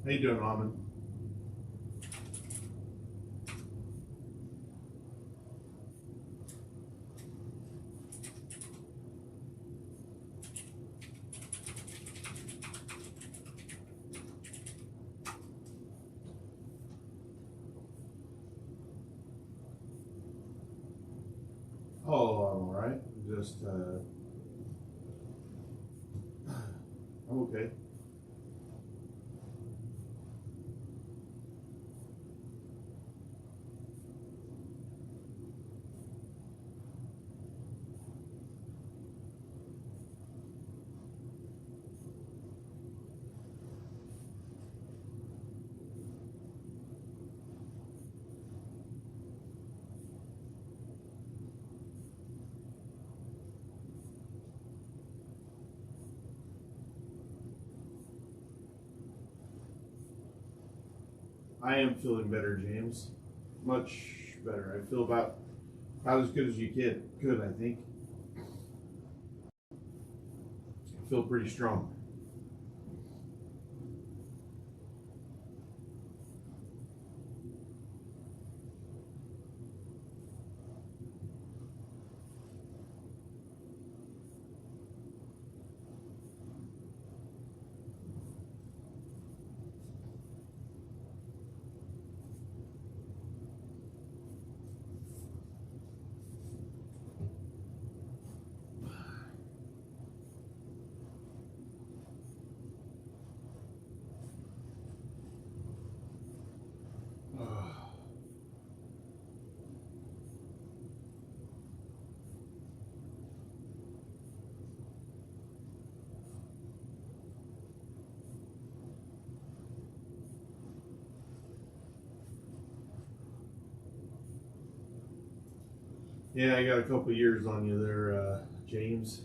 How you doing, Ramen? Oh, I'm all right. Just, I'm okay. I am feeling better, James. Much better. I feel about as good as you get. Good, I think. I feel pretty strong. Yeah, I got a couple years on you there, James.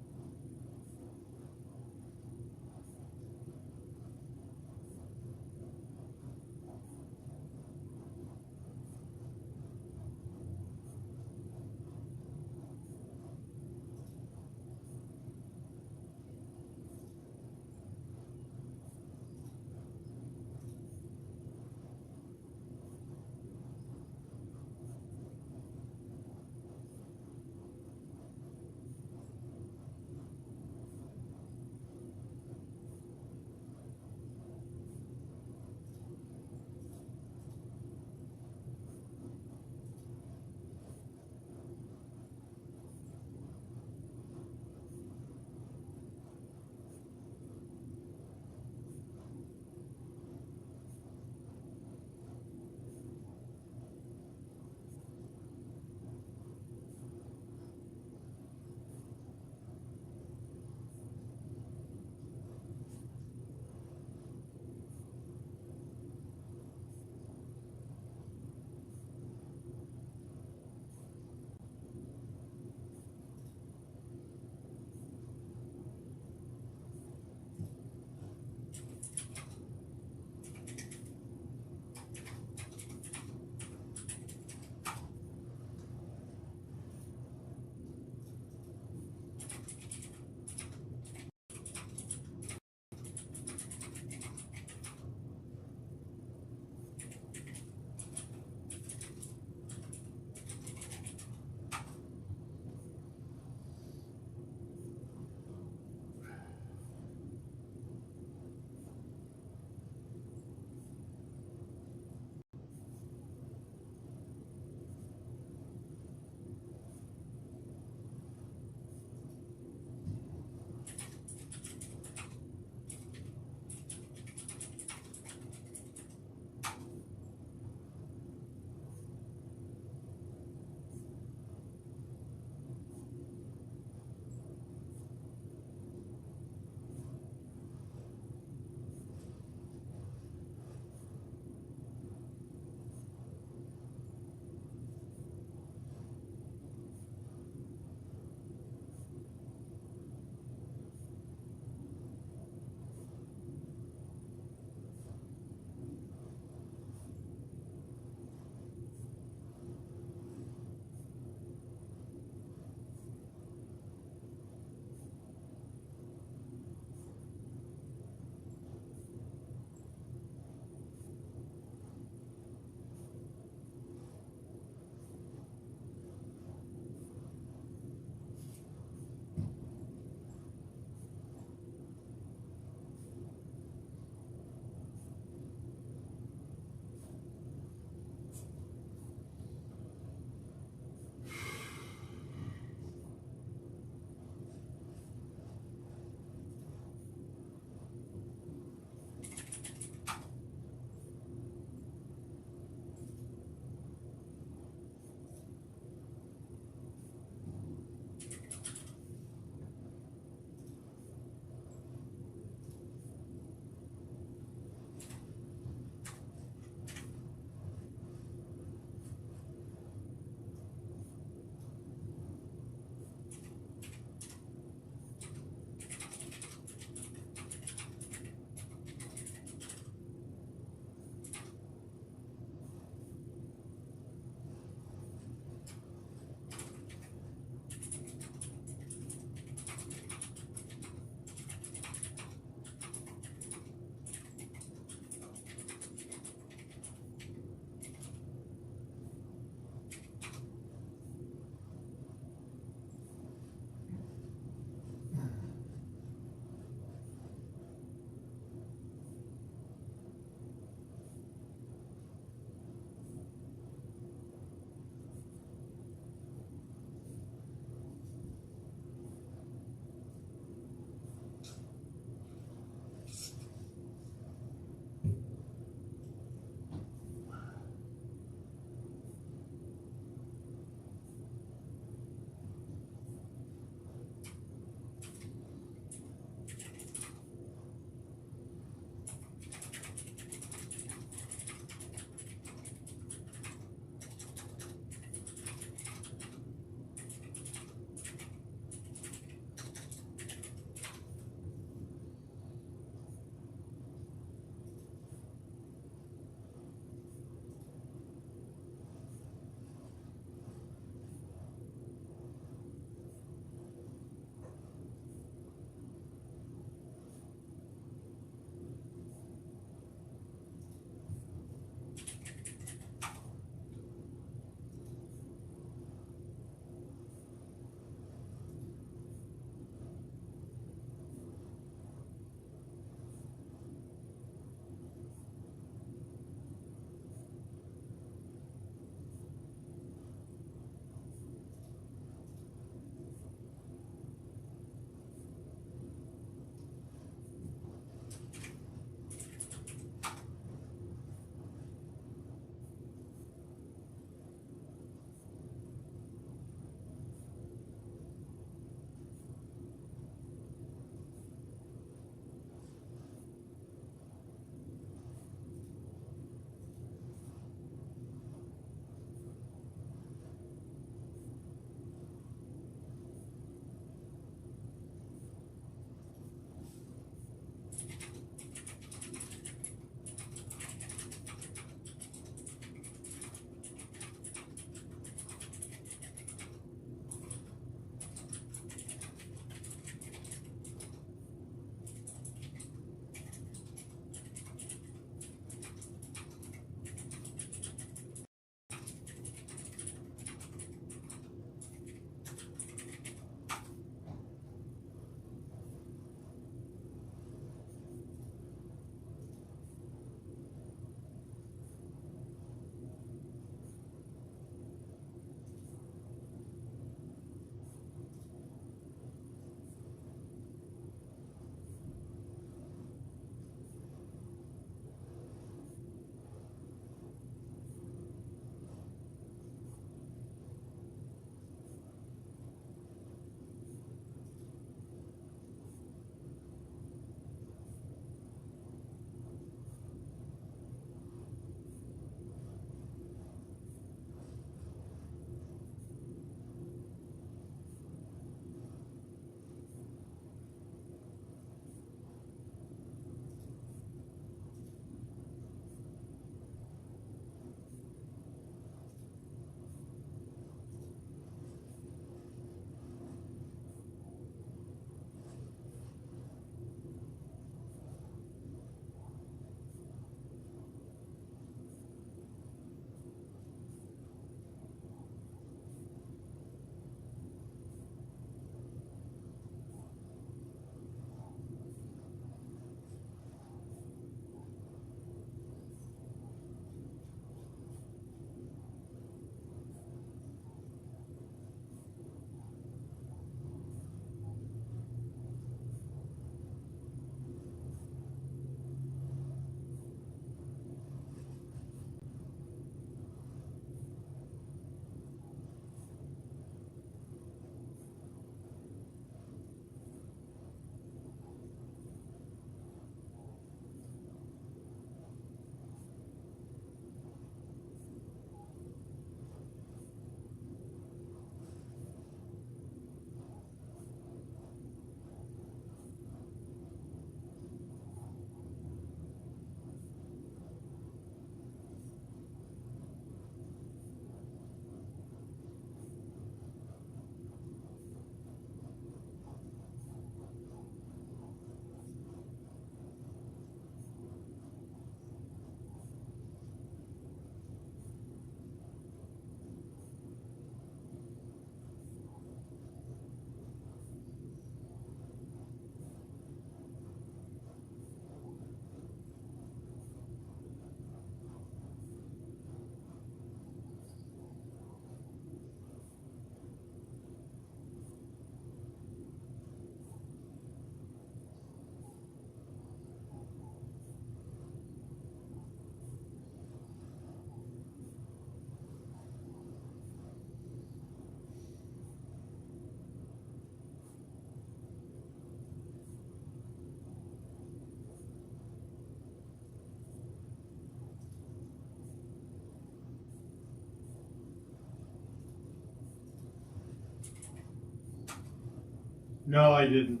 No, I didn't.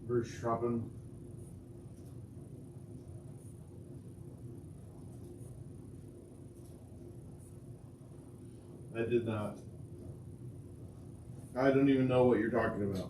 Verstappen. I did not. I don't even know what you're talking about.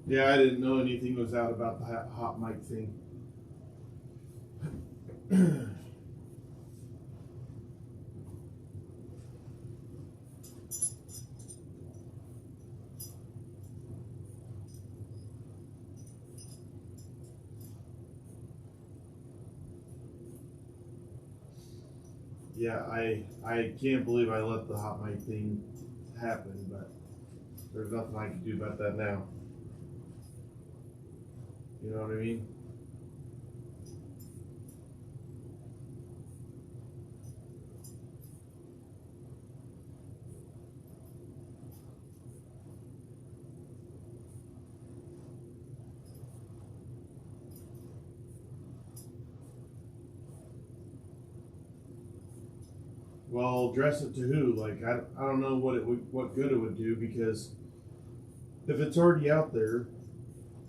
Yeah, I didn't know anything was out about the hot mic thing. Yeah, I can't believe I let the hot mic thing happen, but there's nothing I can do about that now. You know what I mean? Well, address it to who? Like I don't know what good it would do, because if it's already out there,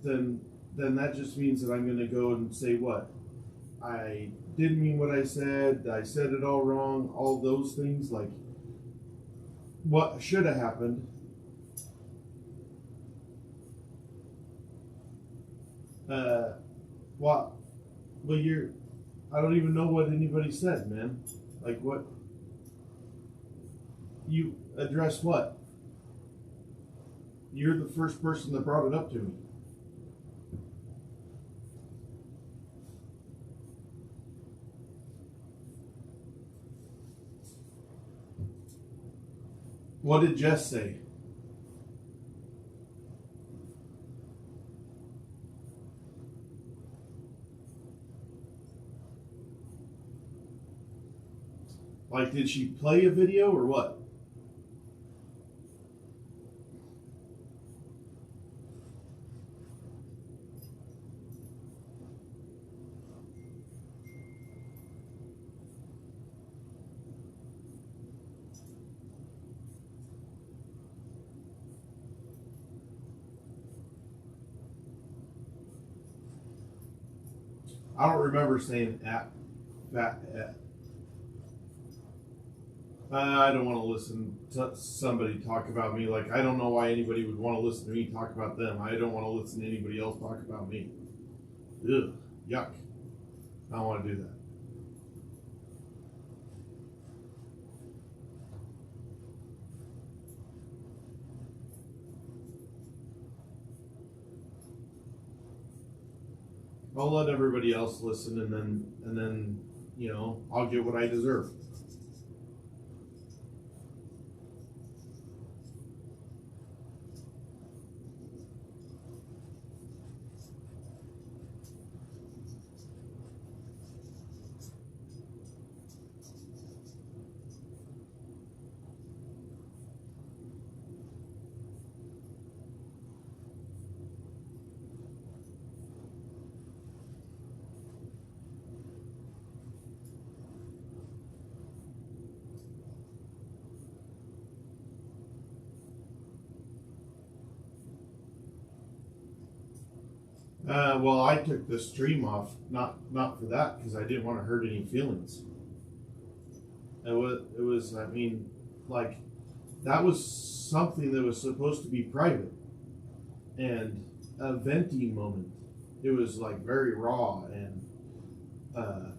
then that just means that I'm going to go and say what I didn't mean what I said it all wrong, all those things. Like what should have happened. Uh, what? Well, you're. I don't even know what anybody said, man. Like what you address what? You're the first person that brought it up to me. What did Jess say? Like, did she play a video or what? I don't remember saying at that. I don't want to listen to somebody talk about me. Like, I don't know why anybody would want to listen to me talk about them. I don't want to listen to anybody else talk about me. Ugh, yuck. I don't want to do that. I'll let everybody else listen, and then I'll get what I deserve. Well, I took the stream off, not for that, because I didn't want to hurt any feelings. It was. I mean, like, that was something that was supposed to be private and a venting moment. It was like very raw, and uh,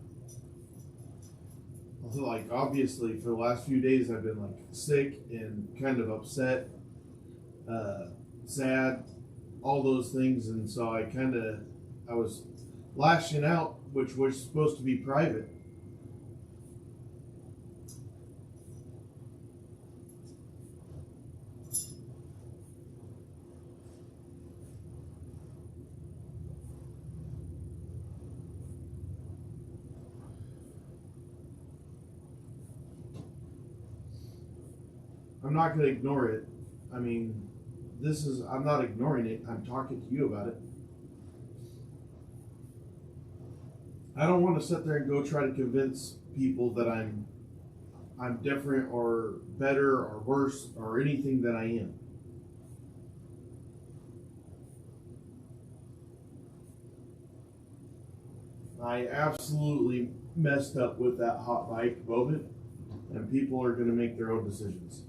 like obviously for the last few days I've been like sick and kind of upset, sad, all those things, and so I was lashing out, which was supposed to be private. I'm not going to ignore it. I mean, I'm not ignoring it. I'm talking to you about it. I don't want to sit there and go try to convince people that I'm different or better or worse or anything that I am. I absolutely messed up with that hot bike moment, and people are going to make their own decisions.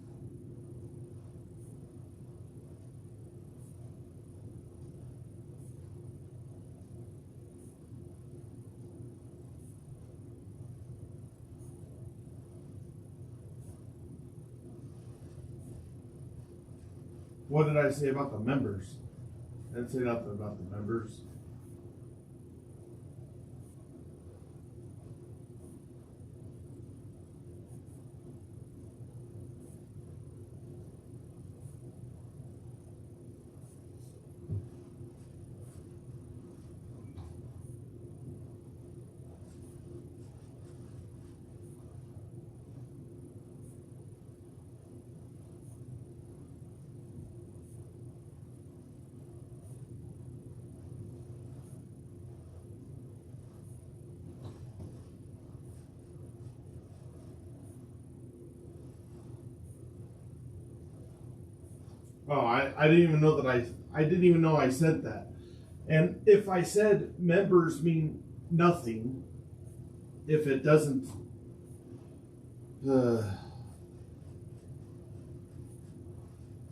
What did I say about the members? I didn't say nothing about the members. Oh, I didn't even know that I didn't even know I said that. And if I said members mean nothing, if it doesn't, uh,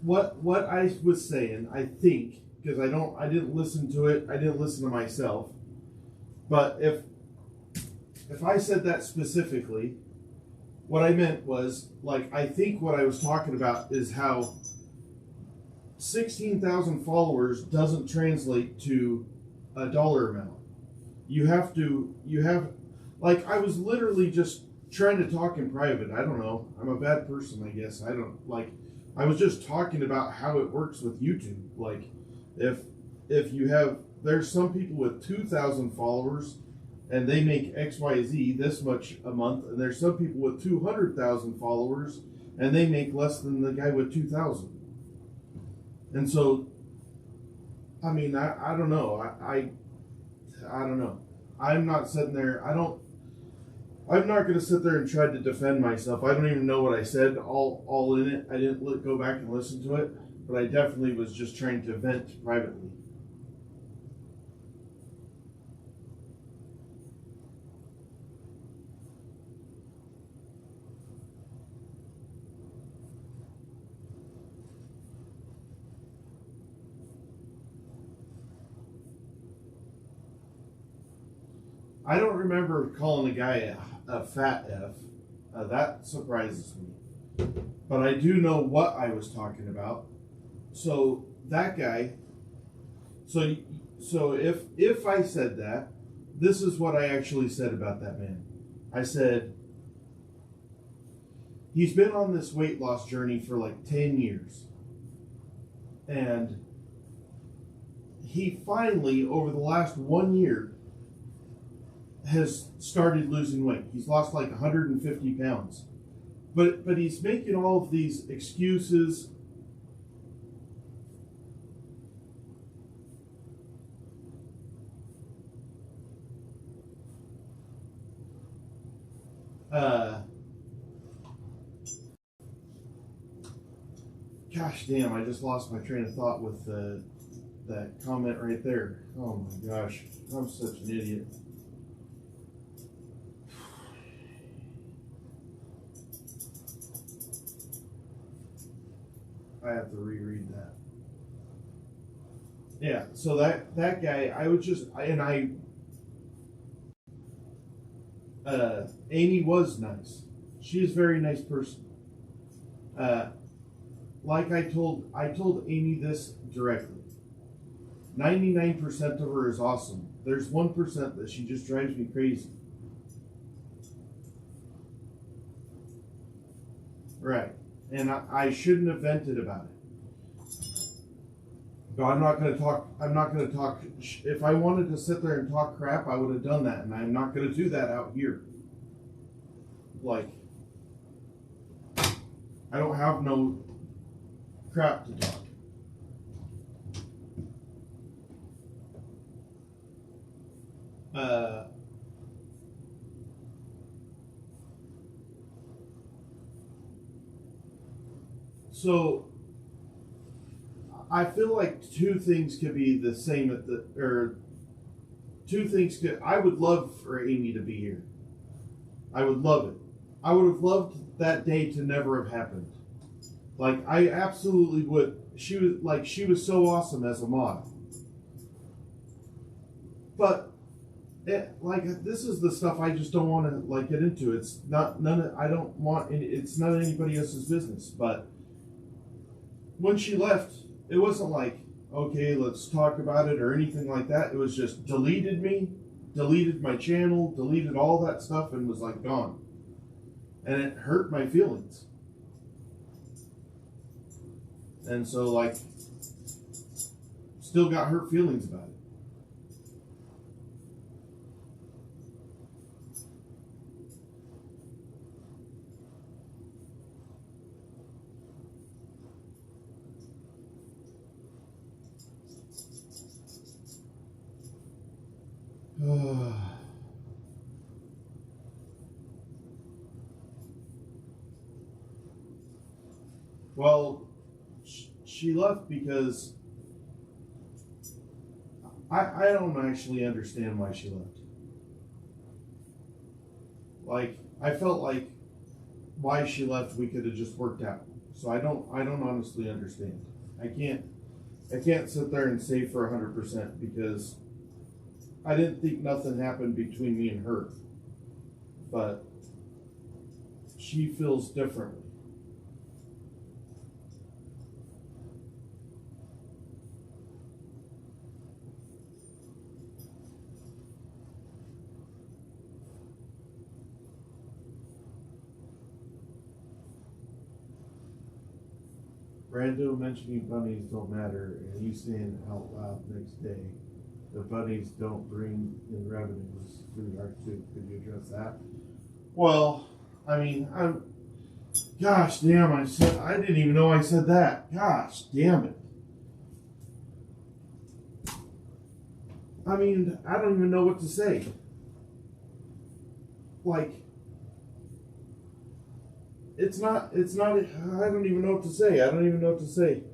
what I was saying, I think, because I didn't listen to it, I didn't listen to myself. But if I said that specifically, what I meant was, like, I think what I was talking about is how 16,000 followers doesn't translate to a dollar amount. You have, like, I was literally just trying to talk in private. I don't know. I'm a bad person, I guess. I was just talking about how it works with YouTube. Like, if you have, there's some people with 2,000 followers and they make XYZ this much a month, and there's some people with 200,000 followers and they make less than the guy with 2,000. And so, I mean, I don't know. I don't know. I'm not sitting there. I'm not going to sit there and try to defend myself. I don't even know what I said all in it. I didn't go back and listen to it, but I definitely was just trying to vent privately. I don't remember calling a guy a fat F. That surprises me. But I do know what I was talking about. So that guy. So if I said that, this is what I actually said about that man. I said he's been on this weight loss journey for like 10 years, and he finally, over the last 1 year, has started losing weight. He's lost like 150 pounds. But he's making all of these excuses. Gosh damn, I just lost my train of thought with that comment right there. Oh my gosh, I'm such an idiot. I have to reread that. Yeah, so that guy, I would just, and Amy was nice. She is a very nice person. Uh, like I told Amy this directly. 99% of her is awesome. There's 1% that she just drives me crazy. Right. And I shouldn't have vented about it. But I'm not going to talk. I'm not going to talk. If I wanted to sit there and talk crap, I would have done that. And I'm not going to do that out here. Like, I don't have no crap to talk. So I feel like two things could be the same at the or two things could. I would love for Amy to be here. I would love it. I would have loved that day to never have happened. Like I absolutely would. She was so awesome as a mod. But this is the stuff I just don't want to get into. It's not none of I don't want it's not anybody else's business. But when she left, it wasn't like, okay, let's talk about it or anything like that. It was just deleted me, deleted my channel, deleted all that stuff, and was like gone. And it hurt my feelings. And so still got hurt feelings about it. Well, she left because I don't actually understand why she left. I felt like why she left we could have just worked out. So I don't honestly understand. I can't sit there and say for 100% because I didn't think nothing happened between me and her. But she feels differently. Brando mentioning bunnies don't matter, and you saying out loud next day, the bunnies don't bring in revenues pretty hard too. Could you address that? Well, I mean, gosh damn, I didn't even know I said that. Gosh damn it. I mean, I don't even know what to say. It's not, I don't even know what to say. I don't even know what to say.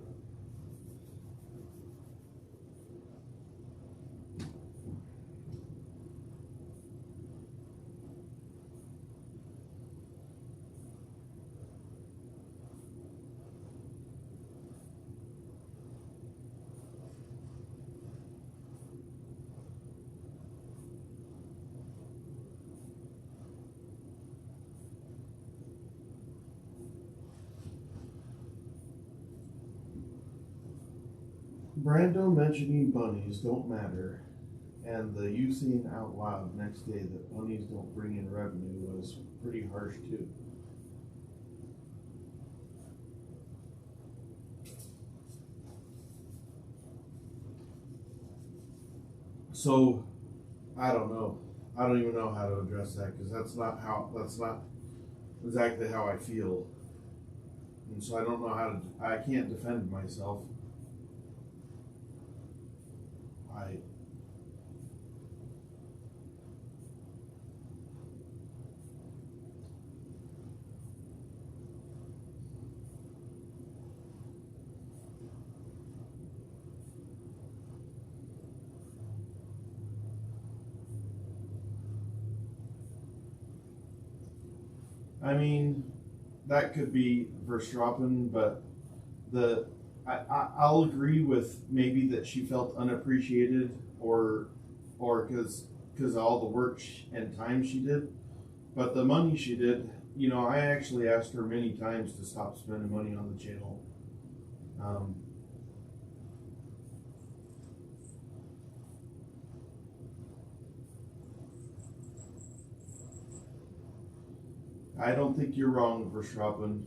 Brando mentioning bunnies don't matter, and the you saying out loud next day that bunnies don't bring in revenue was pretty harsh too. So, I don't know. I don't even know how to address that because that's not exactly how I feel. And so I don't know I can't defend myself. I mean, that could be Verstappen, but I'll agree with maybe that she felt unappreciated or because of all the work and time she did. But the money she did, you know, I actually asked her many times to stop spending money on the channel. Um, I don't think you're wrong, Verstappen.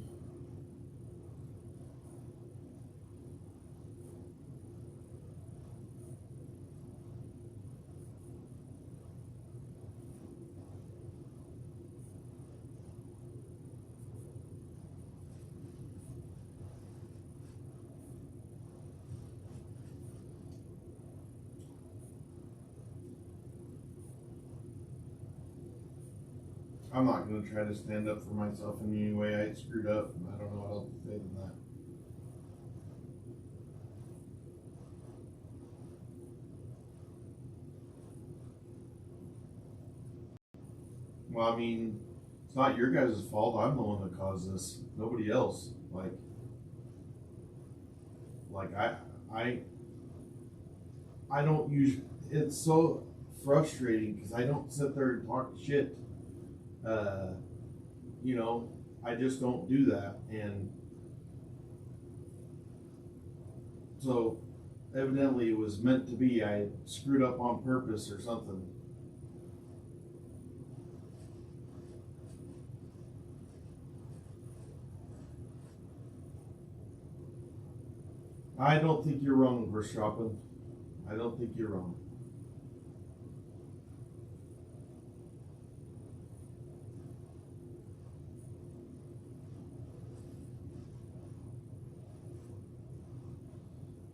I'm not going to try to stand up for myself in any way. I screwed up. I don't know what else to say than that. Well, I mean, it's not your guys' fault. I'm the one that caused this. Nobody else. Like I, I don't use. It's so frustrating because I don't sit there and talk shit. Uh, you know, I just don't do that, and so evidently it was meant to be. I screwed up on purpose or something. I don't think you're wrong, Verstappen. I don't think you're wrong.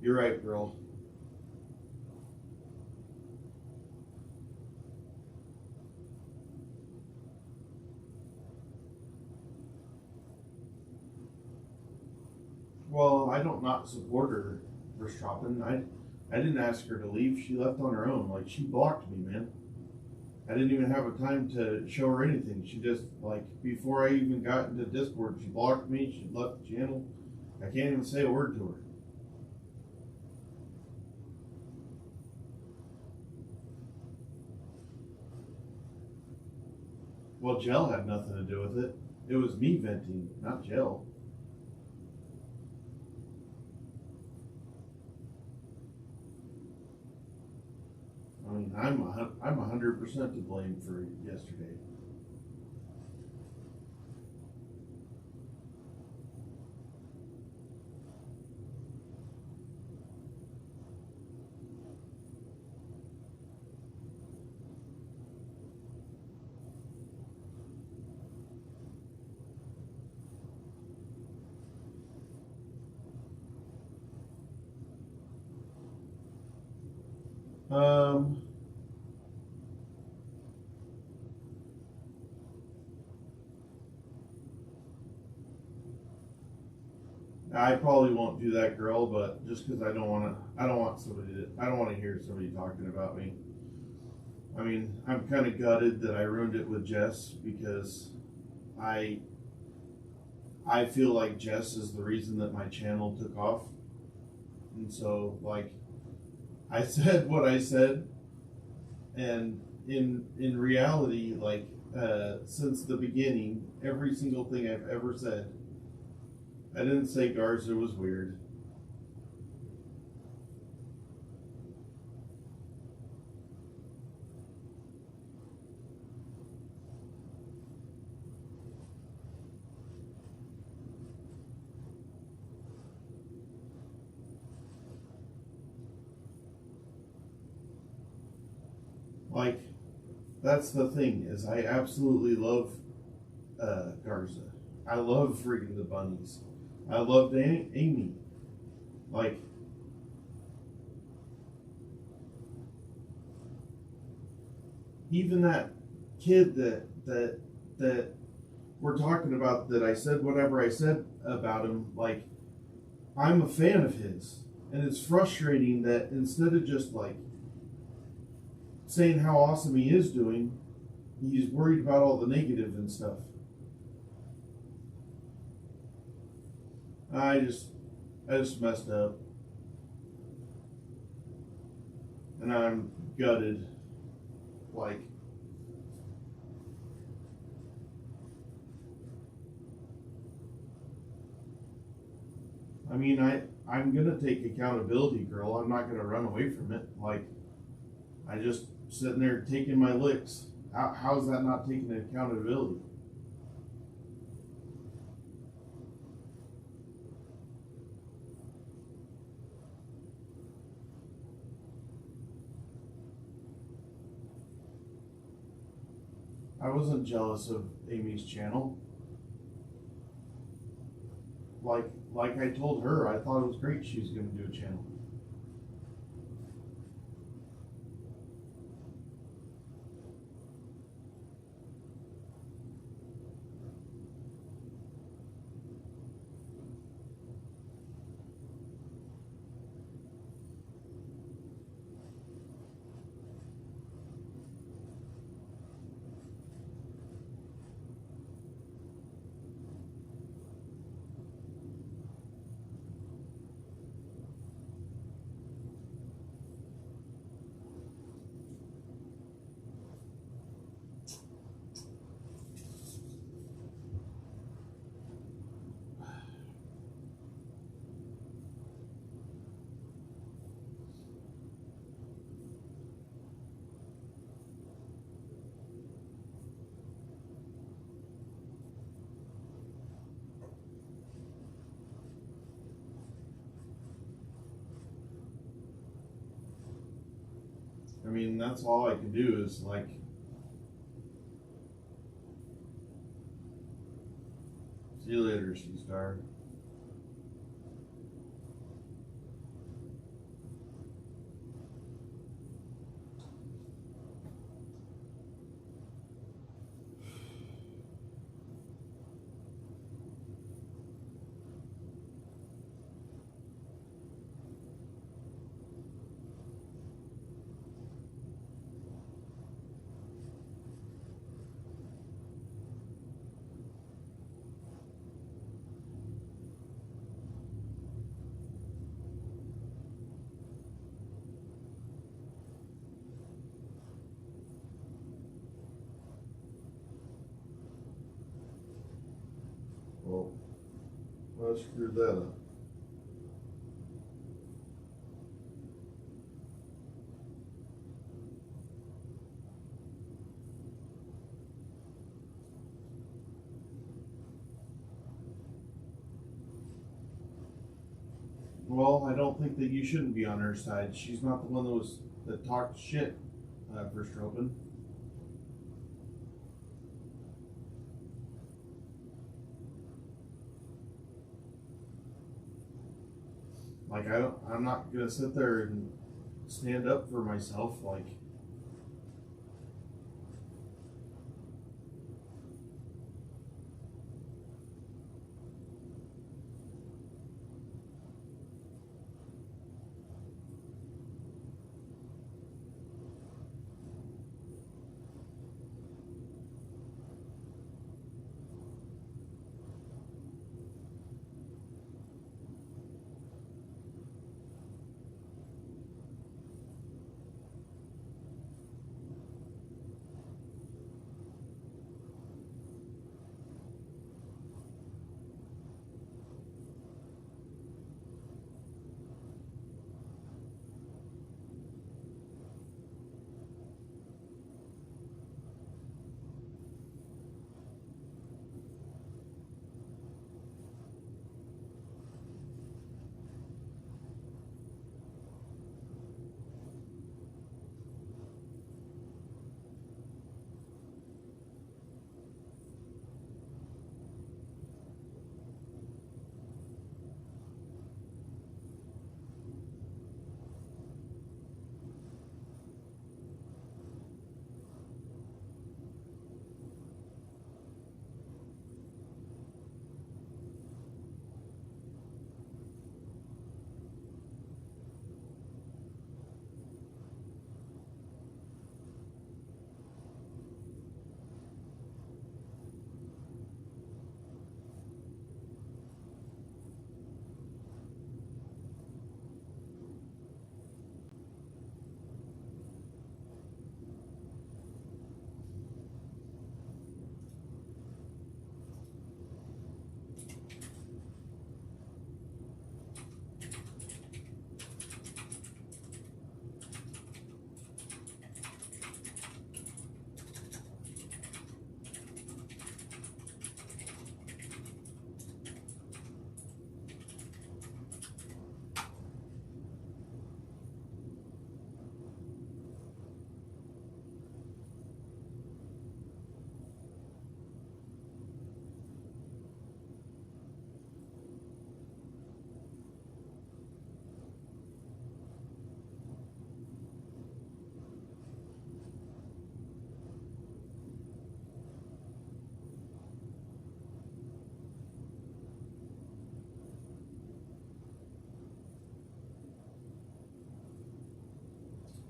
You're right, girl. Well, I don't not support her, Verstappen. I didn't ask her to leave. She left on her own. Like, she blocked me, man. I didn't even have a time to show her anything. She just, like, before I even got into Discord, she blocked me. She left the channel. I can't even say a word to her. Well, Gel had nothing to do with it. It was me venting, not Gel. I mean, I'm 100% to blame for yesterday. Um, I probably won't do that, girl, but just because I don't want somebody to, I don't want to hear somebody talking about me. I mean, I'm kind of gutted that I ruined it with Jess because I, I feel like Jess is the reason that my channel took off. And so, like, I said what I said, and in reality, like, since the beginning, every single thing I've ever said, I didn't say Garza was weird. Like, that's the thing is, I absolutely love Garza. I love freaking the bunnies. I loved Amy. Like, even that kid that we're talking about, that I said whatever I said about him, like, I'm a fan of his. And it's frustrating that instead of just like saying how awesome he is doing, he's worried about all the negative and stuff. I just I just messed up. And I'm gutted. Like, I mean, I'm gonna take accountability, girl. I'm not gonna run away from it. Like, I just sitting there taking my licks. How's that not taking accountability? I wasn't jealous of Amy's channel. Like like I told her, I thought it was great she was gonna do a channel. I mean, that's all I can do is like, see you later, Sea Star. Well, I screwed that up. Well, I don't think that you shouldn't be on her side. She's not the one that talked shit for Stropin. Like I'm not gonna sit there and stand up for myself.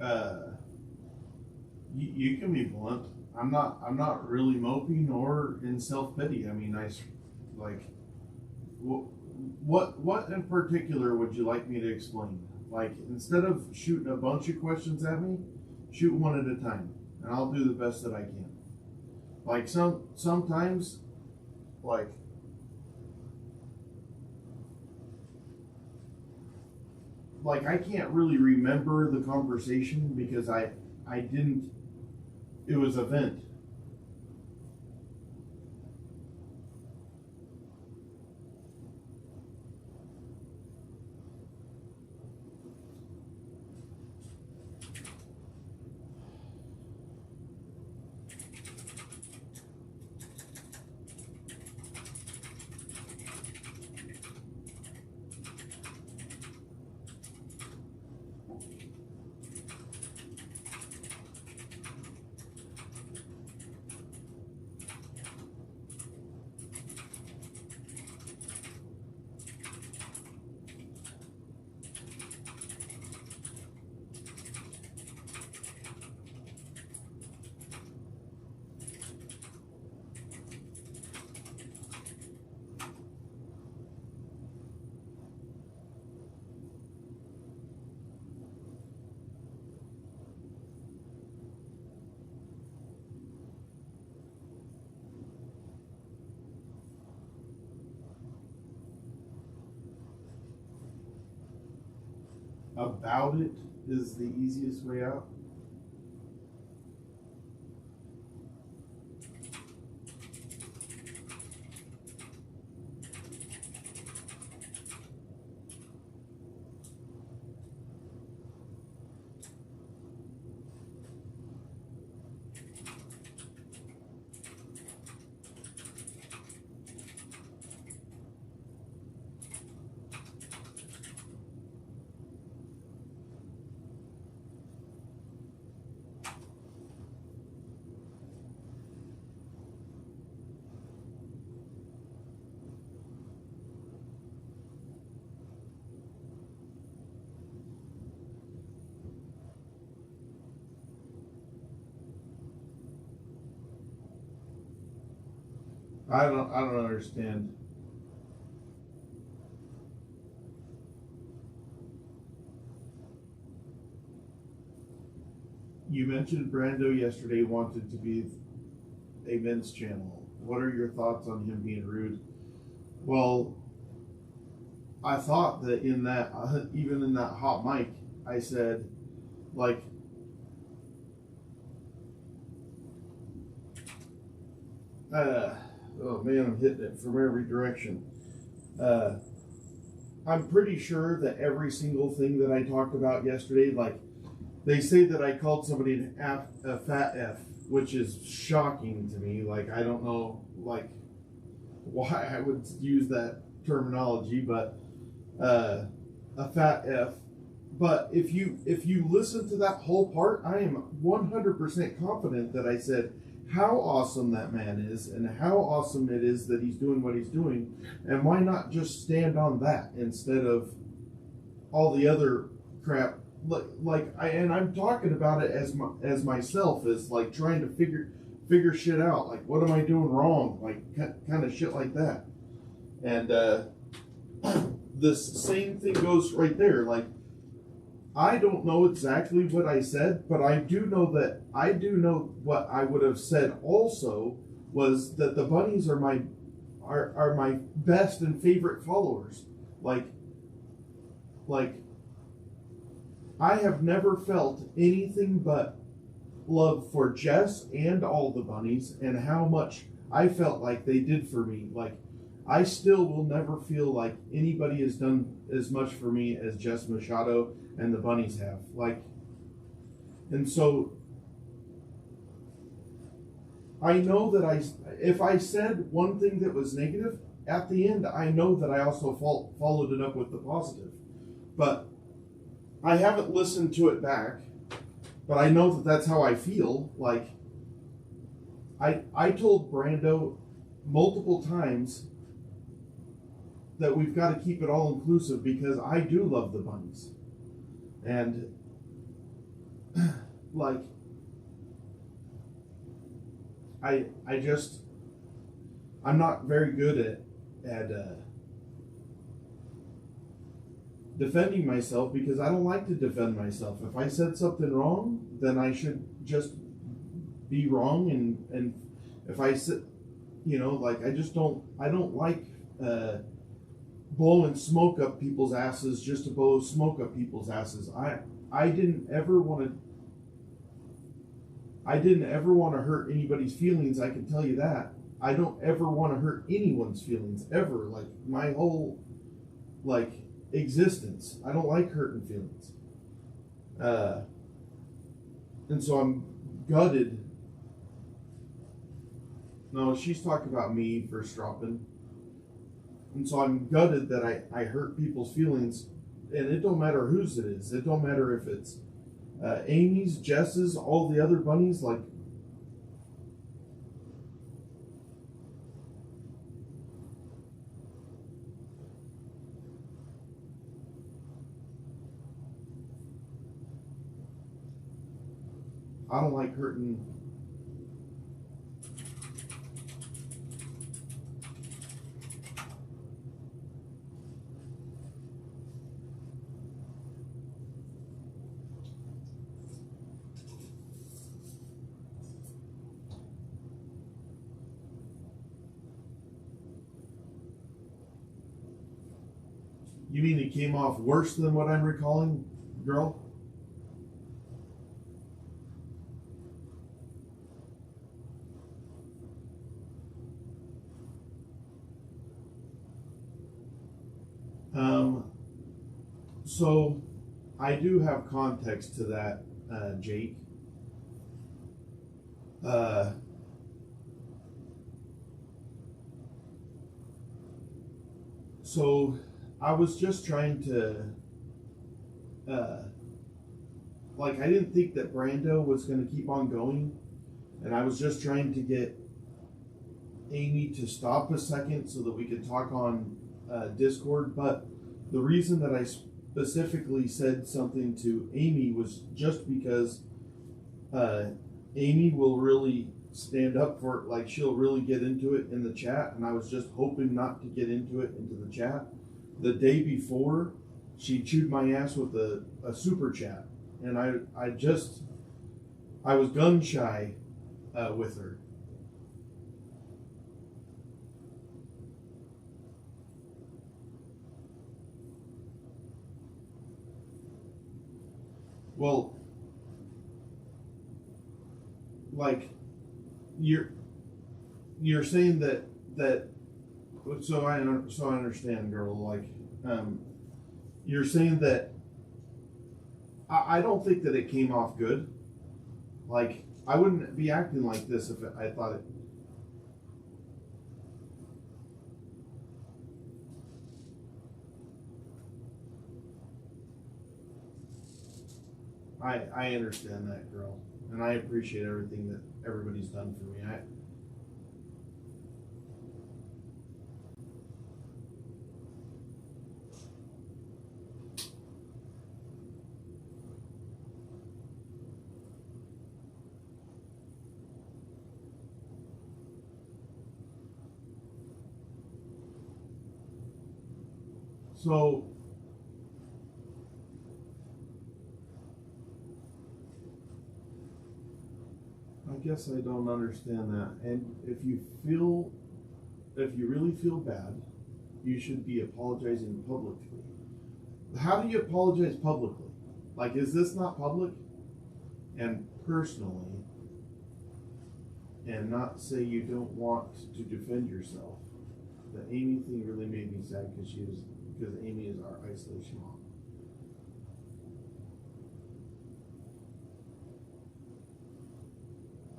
uh, you can be blunt. I'm not really moping or in self pity. I mean, like, what in particular would you like me to explain? Like, instead of shooting a bunch of questions at me, shoot one at a time, and I'll do the best that I can. Like sometimes, like I can't really remember the conversation because I didn't. It was a vent. About it is the easiest way out. I don't understand. You mentioned Brando yesterday wanted to be a men's channel. What are your thoughts on him being rude? Well, I thought that in that even in that hot mic, I said like oh man, I'm hitting it from every direction. Uh, I'm pretty sure that every single thing that I talked about yesterday, like they say that I called somebody a fat F, which is shocking to me. Like I don't know, like why I would use that terminology, but a fat F. But if you listen to that whole part, I am 100% confident that I said how awesome that man is and how awesome it is that he's doing what he's doing, and why not just stand on that instead of all the other crap. And I'm talking about it as myself, as like trying to figure shit out. Like, what am I doing wrong? Like, kind of shit like that. And this same thing goes right there. Like, I don't know exactly what I said, but I do know what I would have said also was that the bunnies are my best and favorite followers. Like I have never felt anything but love for Jess and all the bunnies and how much I felt like they did for me. Like, I still will never feel like anybody has done as much for me as Jess Machado and the bunnies have. Like, and so I know that if I said one thing that was negative, at the end, I know that I also followed it up with the positive. But I haven't listened to it back, but I know that that's how I feel. Like, I told Brando multiple times that we've got to keep it all inclusive because I do love the bunnies. And like, I just, I'm not very good at defending myself, because I don't like to defend myself. If I said something wrong, then I should just be wrong. And if I said, like, I don't like blowing smoke up people's asses just to blow smoke up people's asses. I didn't ever want to hurt anybody's feelings. I can tell you that. I don't ever want to hurt anyone's feelings ever. Like, my whole, like, existence. I don't like hurting feelings. And so I'm gutted. No, she's talking about me for dropping. And so I'm gutted that I hurt people's feelings, and it don't matter whose it is. It don't matter if it's Amy's, Jess's, all the other bunnies. Like, I don't like hurting. You mean it came off worse than what I'm recalling, girl? So I do have context to that, Jake. So I was just trying to, like, I didn't think that Brando was going to keep on going, and I was just trying to get Amy to stop a second so that we could talk on Discord. But the reason that I specifically said something to Amy was just because Amy will really stand up for it. Like, she'll really get into it in the chat, and I was just hoping not to get into it into the chat. The day before, she chewed my ass with a super chat, and I was gun shy with her. Well, like, you're saying that so I understand, girl. Like, you're saying that I don't think that it came off good. Like, I wouldn't be acting like this if I thought it. I understand that, girl, and I appreciate everything that everybody's done for me. So I guess I don't understand that. And if you really feel bad, you should be apologizing publicly. How do you apologize publicly? Like, is this not public and personally, and not say you don't want to defend yourself? The Amy thing really made me sad because Amy is our isolation mom.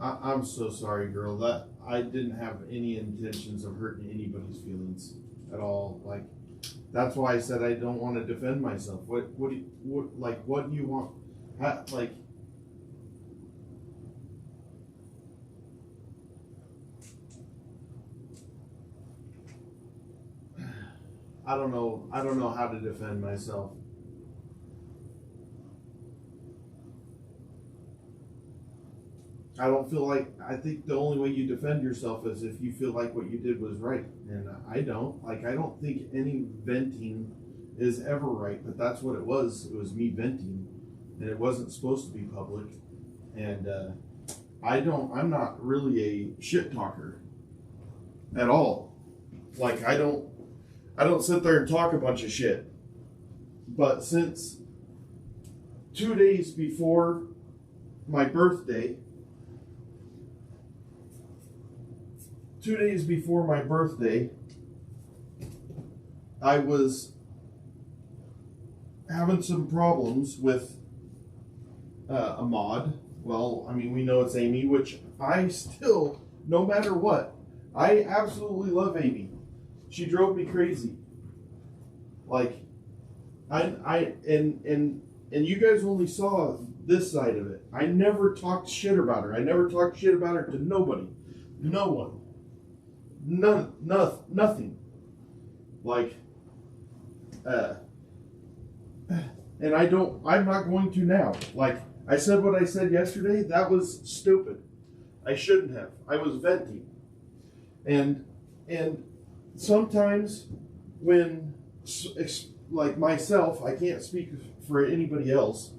I'm so sorry, girl. That I didn't have any intentions of hurting anybody's feelings at all. Like, that's why I said I don't want to defend myself. What do you want? Like, I don't know how to defend myself. I don't feel like, I think the only way you defend yourself is if you feel like what you did was right. And I don't. Like, I don't think any venting is ever right, but that's what it was. It was me venting, and it wasn't supposed to be public. And I'm not really a shit talker at all. Like, I don't sit there and talk a bunch of shit. But since 2 days before my birthday, 2 days before my birthday, I was having some problems with a mod. Well, I mean, we know it's Amy, which I still, no matter what, I absolutely love Amy. She drove me crazy. Like, and you guys only saw this side of it. I never talked shit about her. I never talked shit about her to nobody. No one. Nothing. Like, and I'm not going to now. Like, I said what I said yesterday. That was stupid. I shouldn't have. I was venting. And sometimes when, like myself, I can't speak for anybody else.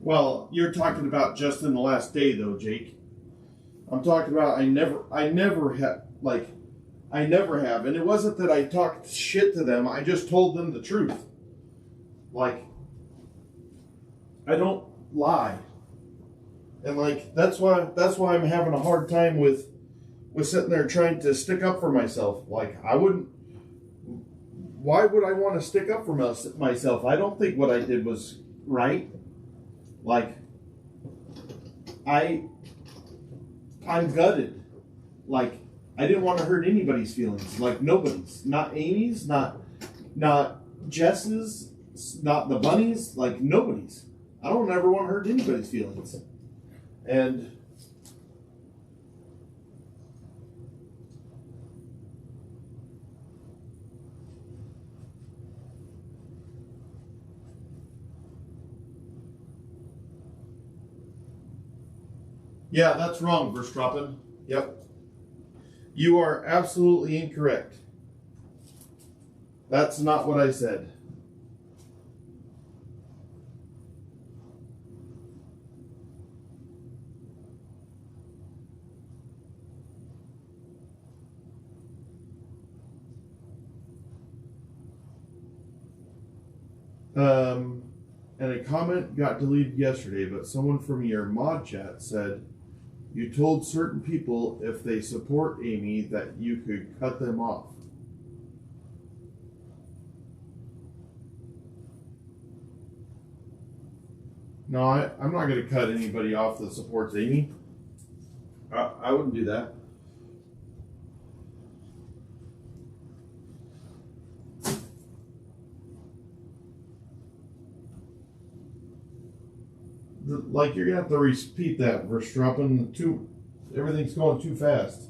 Well, you're talking about just in the last day, though, Jake. I'm talking about I never have, and it wasn't that I talked shit to them. I just told them the truth. Like, I don't lie, and like that's why I'm having a hard time with sitting there trying to stick up for myself. Like, I wouldn't. Why would I want to stick up for myself? I don't think what I did was right. Like, I'm gutted. Like, I didn't want to hurt anybody's feelings. Like, nobody's. Not Amy's, not Jess's, not the bunnies, like nobody's. I don't ever want to hurt anybody's feelings. And yeah, that's wrong, Verstappen. Yep. You are absolutely incorrect. That's not what I said. And a comment got deleted yesterday, but someone from your mod chat said you told certain people if they support Amy that you could cut them off. No, I'm not going to cut anybody off that supports Amy. I wouldn't do that. Like, you're gonna have to repeat that, Verstappen. Everything's going too fast.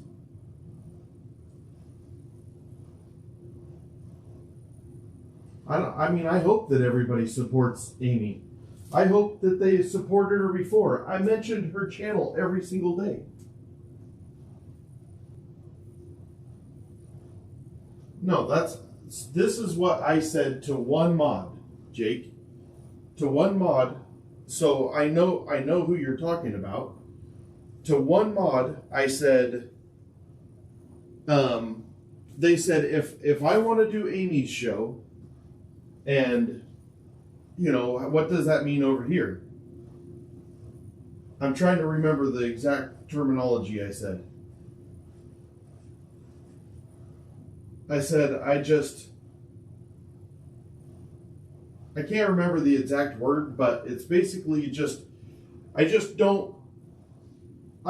I hope that everybody supports Amy. I hope that they supported her before. I mentioned her channel every single day. No, this is what I said to one mod, Jake. To one mod. So I know who you're talking about. To one mod, I said, they said if I want to do Amy's show, and what does that mean over here? I'm trying to remember the exact terminology I said. I said I can't remember the exact word, but it's basically I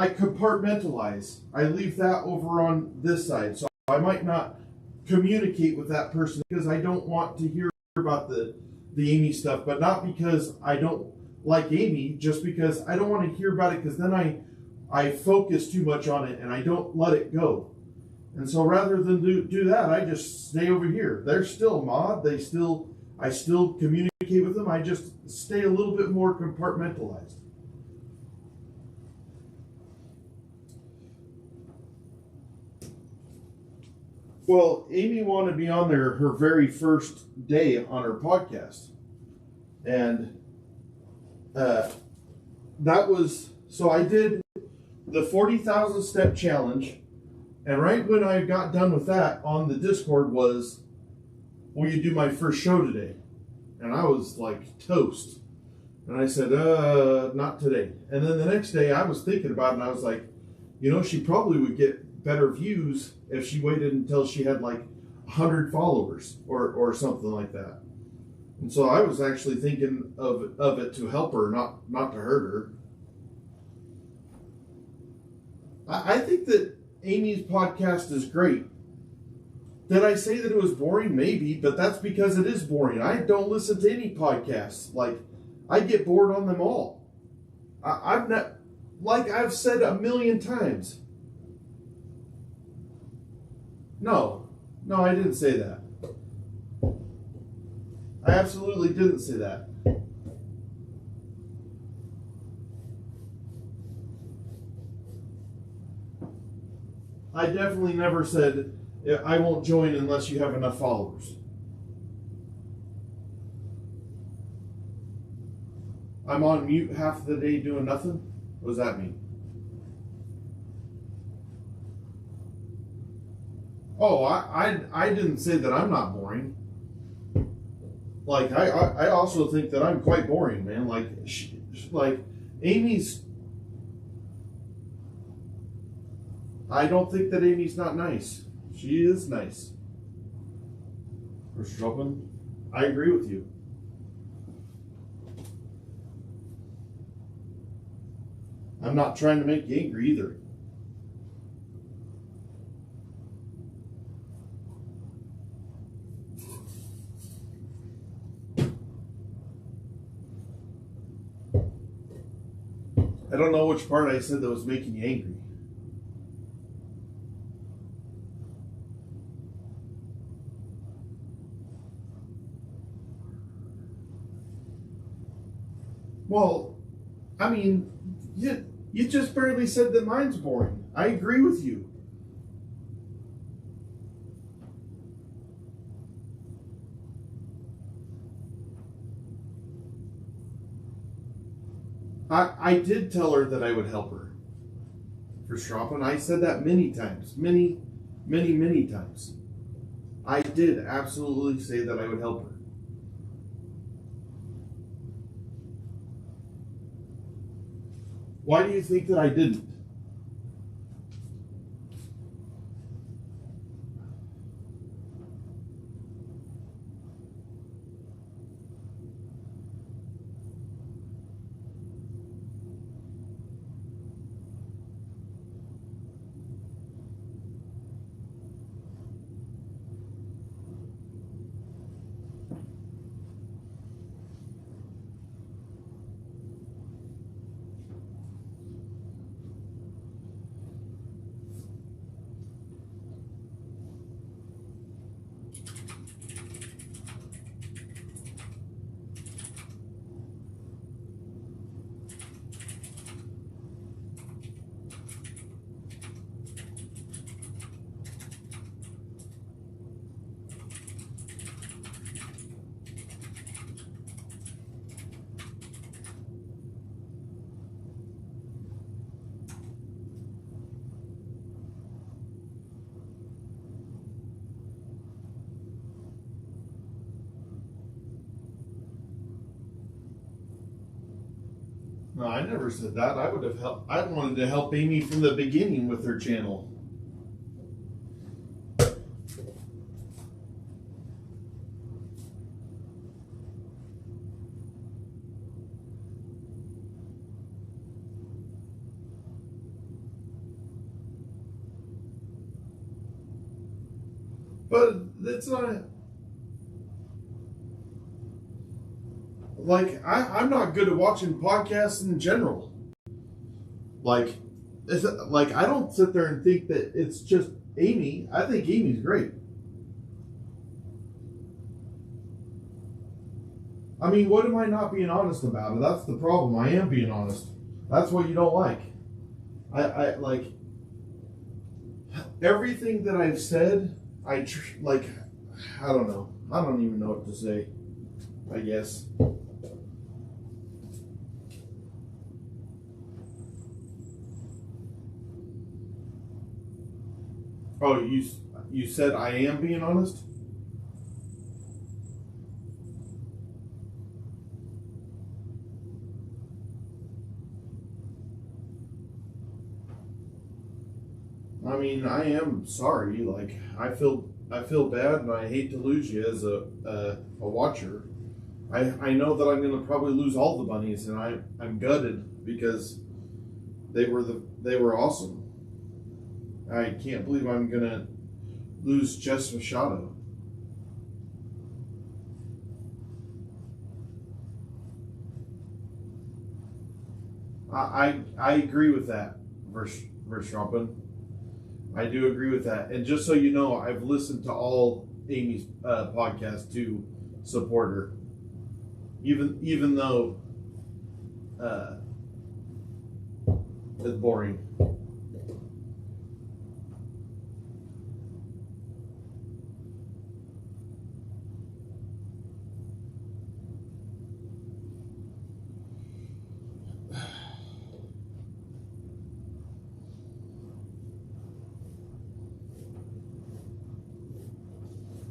compartmentalize. I leave that over on this side. So I might not communicate with that person because I don't want to hear about the Amy stuff, but not because I don't like Amy, just because I don't want to hear about it because then I focus too much on it and I don't let it go. And so rather than do that, I just stay over here. They're still mod. I still communicate with them. I just stay a little bit more compartmentalized. Well, Amy wanted me on there her very first day on her podcast. And so I did the 40,000 step challenge. And right when I got done with that on the Discord was, will you do my first show today? And I was like toast. And I said, not today. And then the next day I was thinking about it and I was like, she probably would get better views if she waited until she had like 100 followers or something like that. And so I was actually thinking of it to help her, not to hurt her. I think that Amy's podcast is great. Did I say that it was boring? Maybe, but that's because it is boring. I don't listen to any podcasts. Like, I get bored on them all. I've not, like I've said a million times. No, I didn't say that. I absolutely didn't say that. I definitely never said I won't join unless you have enough followers. I'm on mute half the day doing nothing? What does that mean? Oh, I didn't say that I'm not boring. Like, I also think that I'm quite boring, man. Like Amy's... I don't think that Amy's not nice. She is nice. Mr. Chopin, I agree with you. I'm not trying to make you angry either. I don't know which part I said that was making you angry. Well, I mean, you just barely said that mine's boring. I agree with you. I did tell her that I would help her. For Stropin, I said that many times. Many times. I did absolutely say that I would help her. Why do you think that I didn't? No, I never said that. I would have helped. I wanted to help Amy from the beginning with her channel. But it's not like I'm not good at watching podcasts in general. Like, like I don't sit there and think that it's just Amy. I think Amy's great. I mean, what am I not being honest about? That's the problem. I am being honest. That's what you don't like. I like everything that I've said. Like, I don't know. I don't even know what to say. I guess. Oh, you said I am being honest? I mean, I am sorry. Like, I feel bad, and I hate to lose you as a watcher. I know that I'm going to probably lose all the bunnies, and I'm gutted because they were awesome. I can't believe I'm going to lose Jess Machado. I agree with that, Verstappen. I do agree with that. And just so you know, I've listened to all Amy's podcasts to support her, even though it's boring.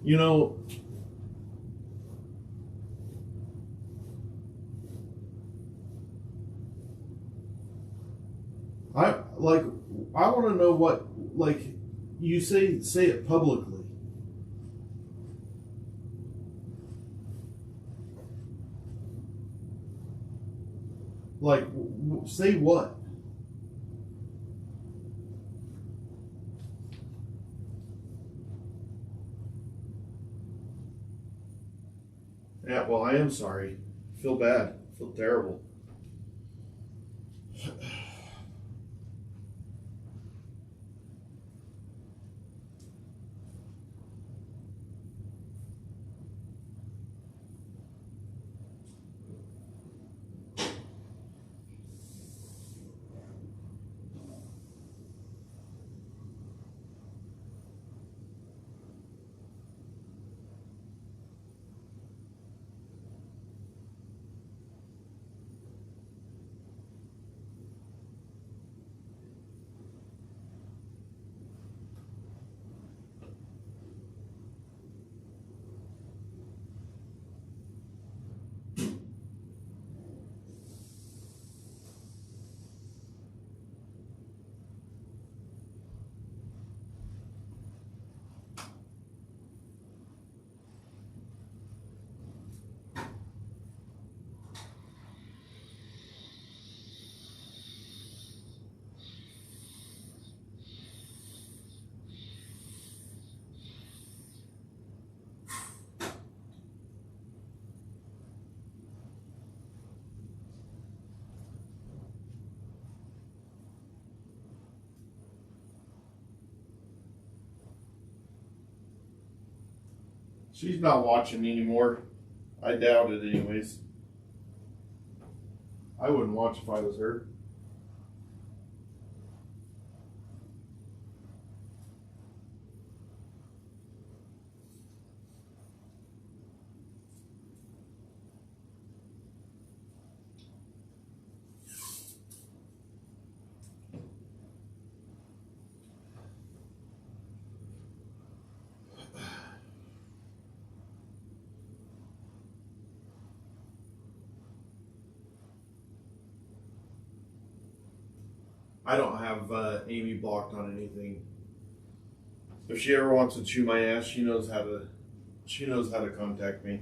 You know, I like. I want to know what like you say it publicly. Like, say what? Yeah. Well, I am sorry. I feel bad. I feel terrible. She's not watching anymore. I doubt it, anyways. I wouldn't watch if I was her. I don't have Amy blocked on anything. If she ever wants to chew my ass, she knows how to. She knows how to contact me.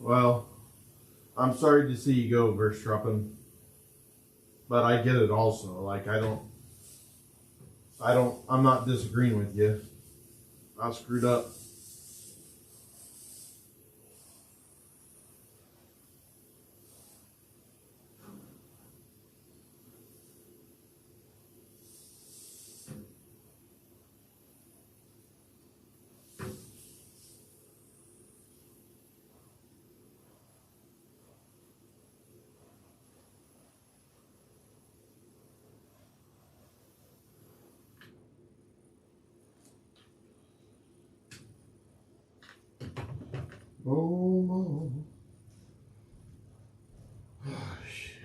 Well, I'm sorry to see you go, Verstappen, but I get it also. Like, I'm not disagreeing with you. I screwed up. Oh, no. Oh, shit.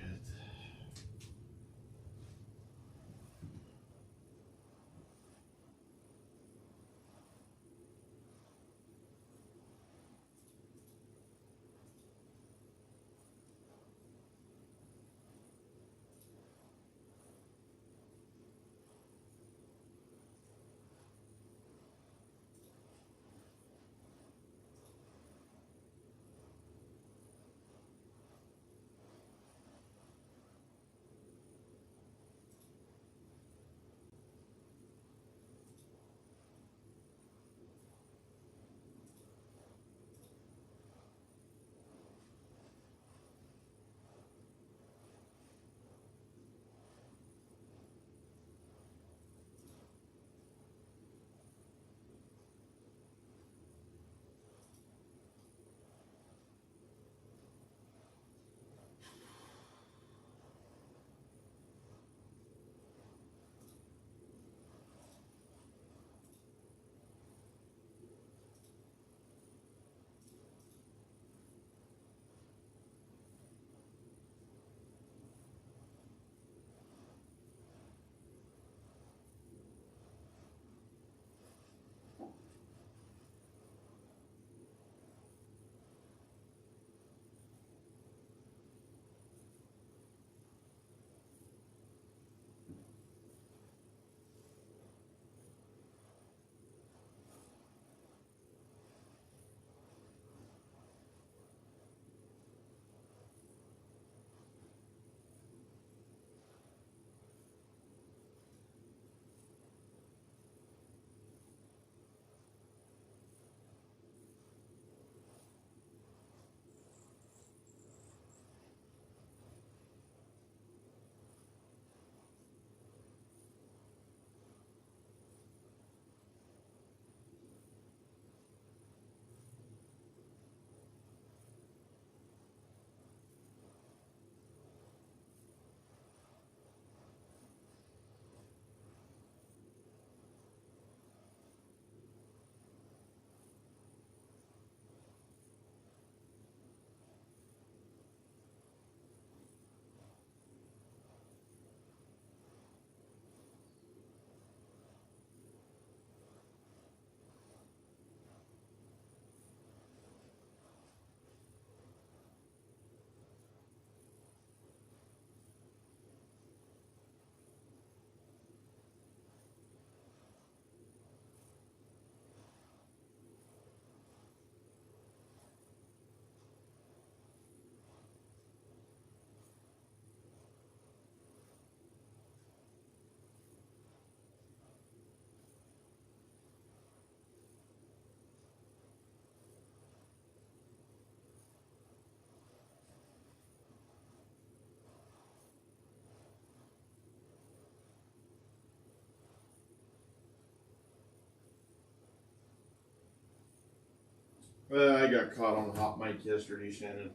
I got caught on the hot mic yesterday, Shannon.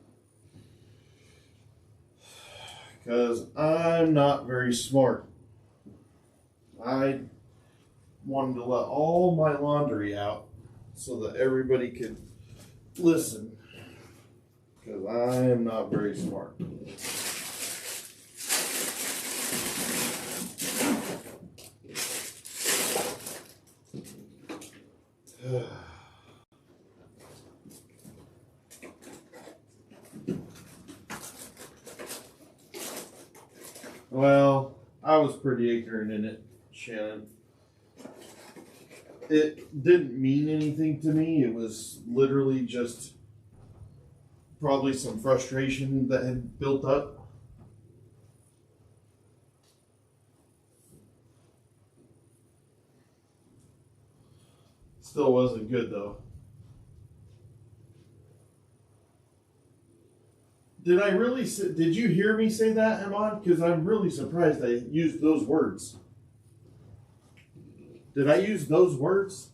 Because I'm not very smart. I wanted to let all my laundry out so that everybody could listen. Because I am not very smart. Well, I was pretty ignorant in it, Shannon. It didn't mean anything to me. It was literally just probably some frustration that had built up. Still wasn't good though. Did I really say, did you hear me say that, Iman? Because I'm really surprised I used those words. Did I use those words?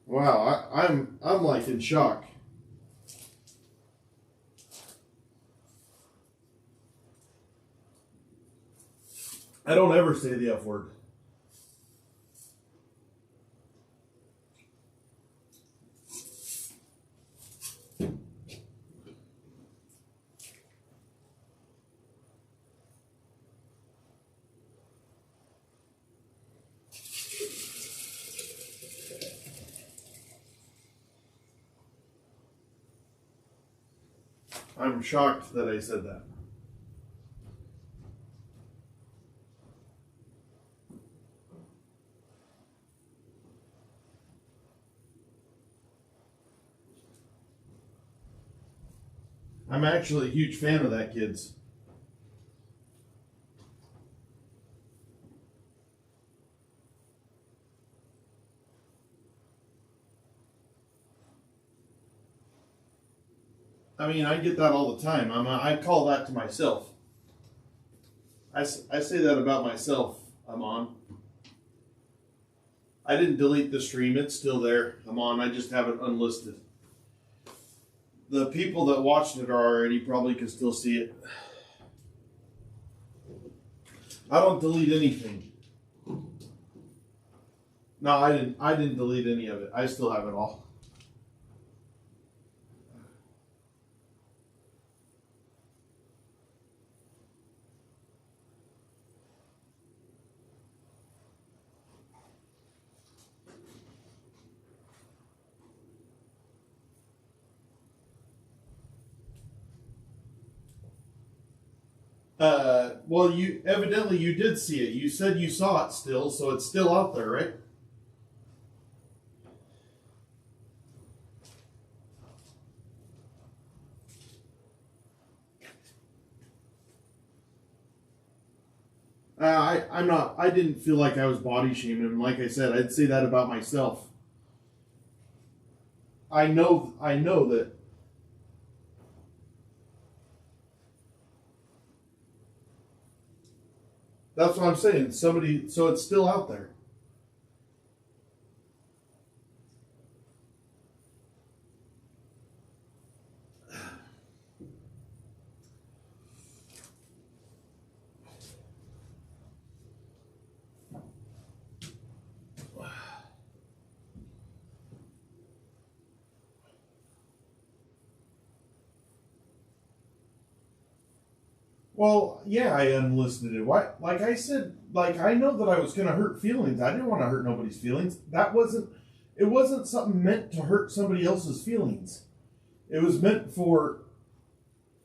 Wow, I'm like in shock. I don't ever say the F word. I'm shocked that I said that. I'm actually a huge fan of that, kids. I mean, I get that all the time. I call that to myself. I say that about myself, Amon. I didn't delete the stream. It's still there, Amon. I just have it unlisted. The people that watched it already probably can still see it. I don't delete anything. No, I didn't delete any of it. I still have it all. Well, you evidently you did see it. You said you saw it still, so it's still out there, right? I'm not. I didn't feel like I was body shaming him. Like I said, I'd say that about myself. I know that. That's what I'm saying. Somebody, so it's still out there. Well, yeah, I unlisted it. Why? Like I said, like I know that I was gonna hurt feelings. I didn't want to hurt nobody's feelings. That wasn't. It wasn't something meant to hurt somebody else's feelings. It was meant for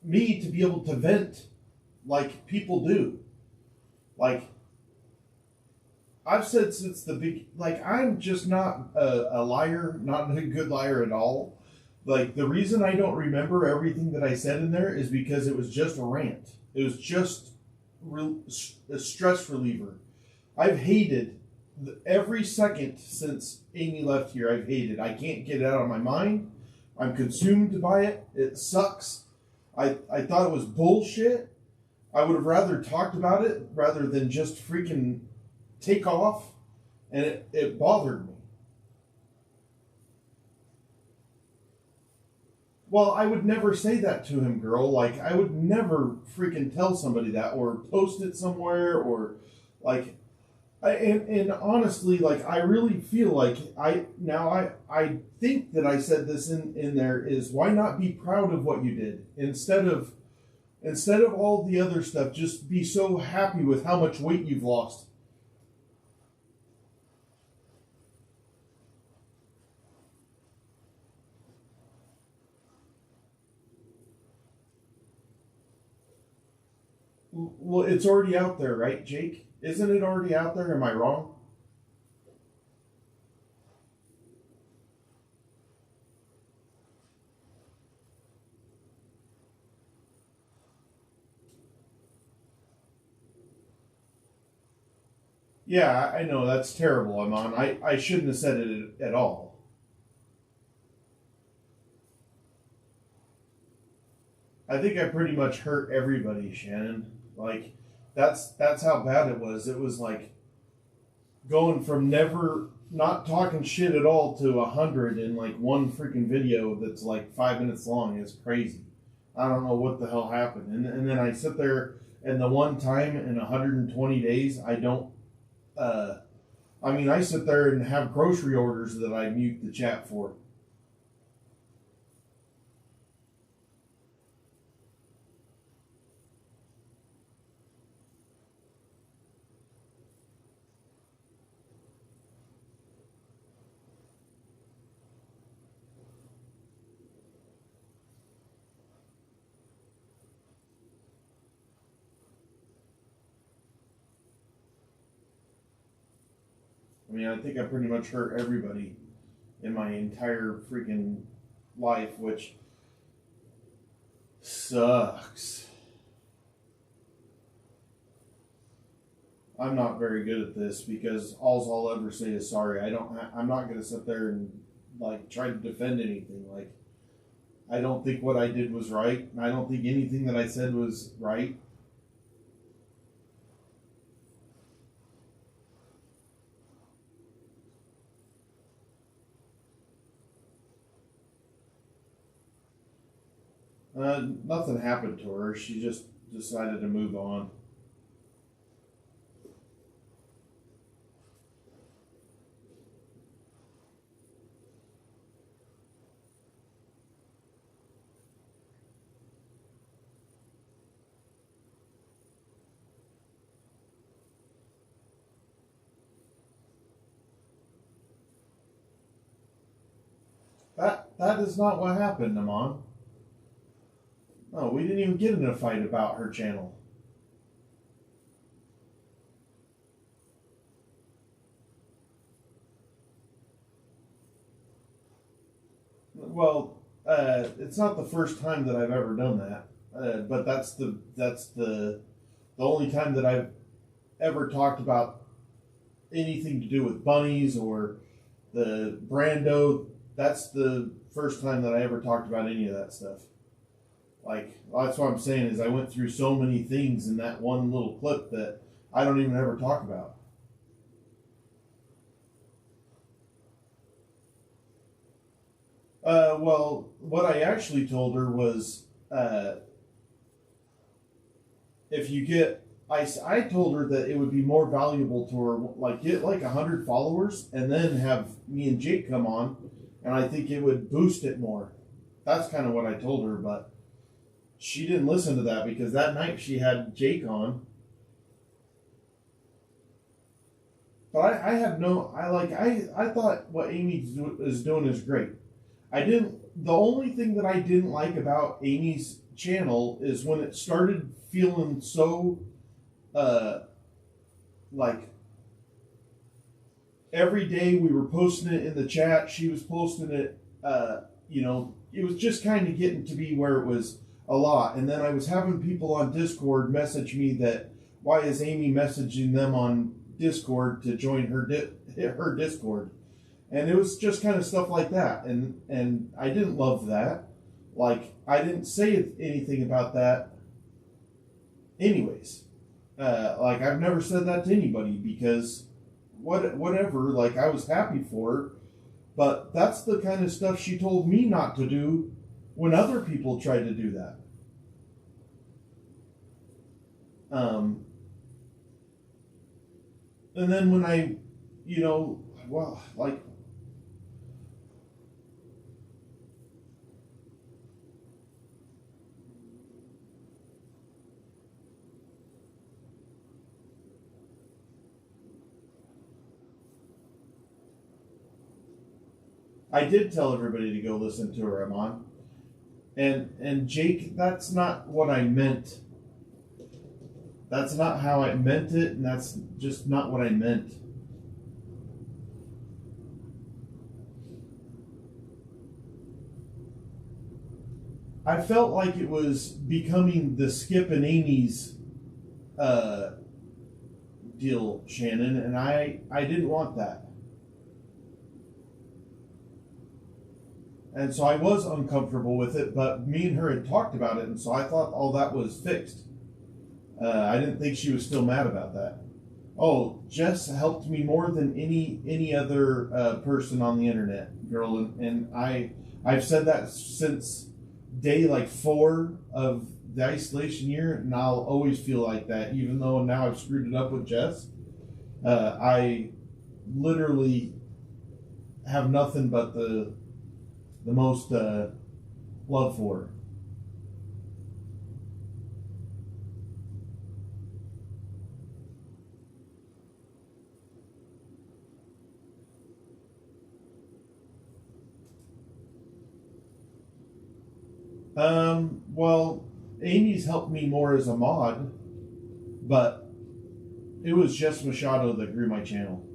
me to be able to vent, like people do. Like I've said since the big, like I'm just not a liar, not a good liar at all. Like the reason I don't remember everything that I said in there is because it was just a rant. It was just a stress reliever. I've hated every second since Amy left here. I've hated. I can't get it out of my mind. I'm consumed by it. It sucks. I thought it was bullshit. I would have rather talked about it rather than just freaking take off. And it bothered me. Well, I would never say that to him, girl. Like, I would never freaking tell somebody that or post it somewhere or, like, and honestly, like, I really feel like I think that I said this in there is why not be proud of what you did instead of all the other stuff, just be so happy with how much weight you've lost. Well, it's already out there, right, Jake? Isn't it already out there? Am I wrong? Yeah, I know that's terrible, Amon. I shouldn't have said it at all. I think I pretty much hurt everybody, Shannon. Like that's how bad it was. It was like going from never not talking shit at all to 100 in like one freaking video that's like 5 minutes long. It's crazy. I don't know what the hell happened. And then I sit there, and the one time in 120 days, I don't. I mean, I sit there and have grocery orders that I mute the chat for. I mean, I think I pretty much hurt everybody in my entire freaking life, which sucks. I'm not very good at this because all I'll ever say is sorry. I'm not going to sit there and like try to defend anything. Like, I don't think what I did was right. I don't think anything that I said was right. Nothing happened to her. She just decided to move on. That is not what happened, Naman. No, we didn't even get in a fight about her channel. Well, it's not the first time that I've ever done that, but that's the only time that I've ever talked about anything to do with bunnies or the Brando. That's the first time that I ever talked about any of that stuff. Like, that's what I'm saying is I went through so many things in that one little clip that I don't even ever talk about. Well, what I actually told her was, if you get, I told her that it would be more valuable to her, like get like 100 followers and then have me and Jake come on, and I think it would boost it more. That's kind of what I told her, but she didn't listen to that because that night she had Jake on. But I have no, I thought what Amy is doing is great. The only thing that I didn't like about Amy's channel is when it started feeling so, like, every day we were posting it in the chat, she was posting it, it was just kind of getting to be where it was a lot. And then I was having people on Discord message me that, why is Amy messaging them on Discord to join her Discord? And it was just kind of stuff like that. And I didn't love that. Like, I didn't say anything about that anyways. Like, I've never said that to anybody because whatever, like, I was happy for her. But that's the kind of stuff she told me not to do when other people tried to do that. And then when I, well, like, I did tell everybody to go listen to her, Amon. And Jake, that's not what I meant. That's not how I meant it, and that's just not what I meant. I felt like it was becoming the Skip and Amy's deal, Shannon, and I didn't want that. And so I was uncomfortable with it, but me and her had talked about it, and so I thought all that was fixed. I didn't think she was still mad about that. Oh, Jess helped me more than any other person on the internet, girl, and I've said that since day like 4 of the isolation year, and I'll always feel like that, even though now I've screwed it up with Jess. I literally have nothing but the most love for her. Well, Amy's helped me more as a mod, but it was Jess Machado that grew my channel.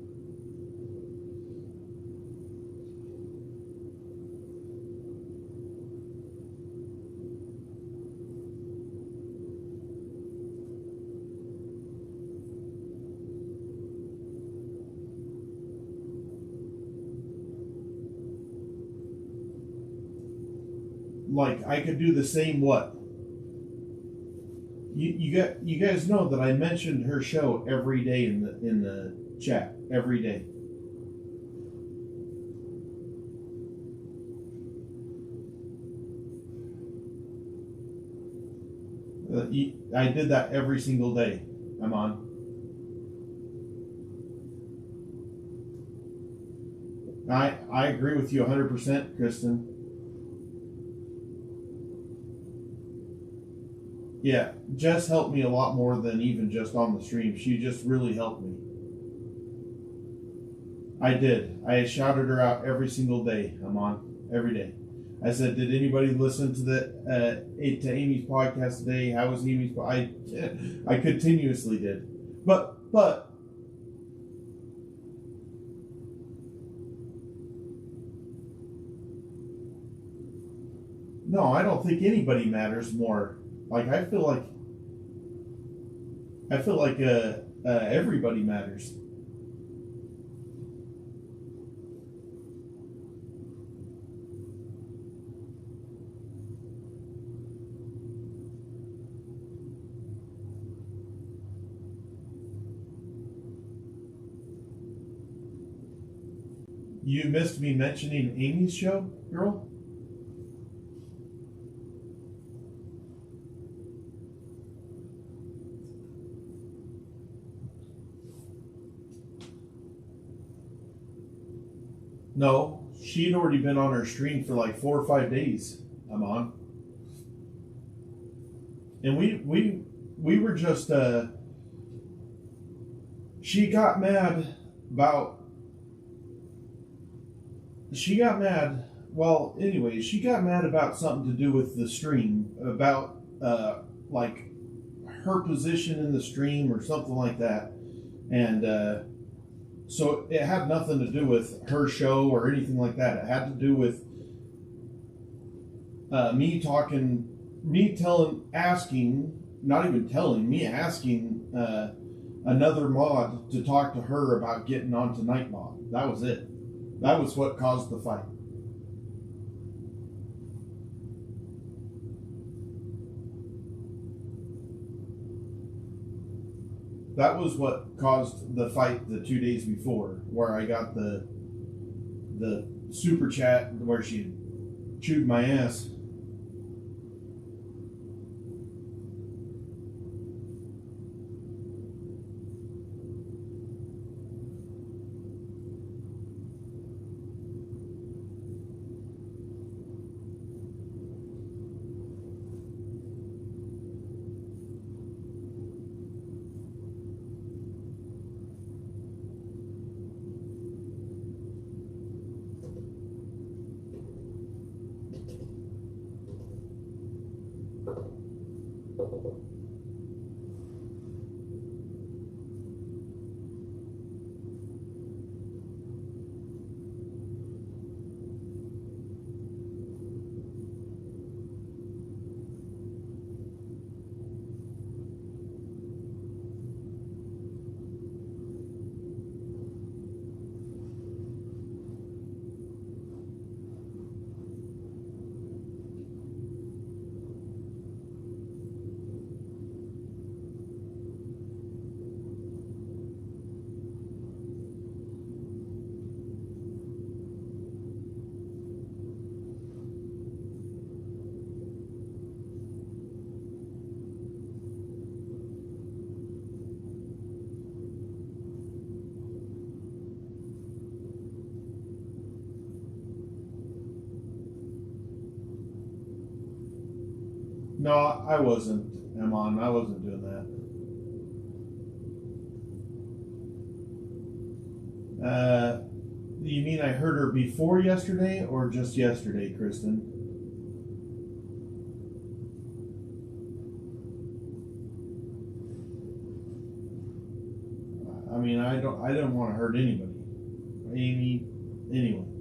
Like, I could do the same what? You guys know that I mentioned her show every day in the chat every day. I did that every single day I'm on. I agree with you 100%, Kristen. Yeah, Jess helped me a lot more than even just on the stream. She just really helped me. I did. I shouted her out every single day I'm on, every day. I said, did anybody listen to to Amy's podcast today? How was Amy's? I continuously did. But no, I don't think anybody matters more. Like, I feel like everybody matters. You missed me mentioning Amy's show, girl? No, she'd already been on her stream for like 4 or 5 days. I'm on, and we were just she got mad about. She got mad. Well, anyway, she got mad about something to do with the stream, about like her position in the stream or something like that, and. So it had nothing to do with her show or anything like that. It had to do with asking another mod to talk to her about getting onto Night Mod. That was it. That was what caused the fight. That was what caused the fight the 2 days before, where I got the super chat where she chewed my ass. No, I wasn't, Amon. I wasn't doing that. You mean I heard her before yesterday or just yesterday, Kristen? I mean, I don't want to hurt anybody. Amy, anyone.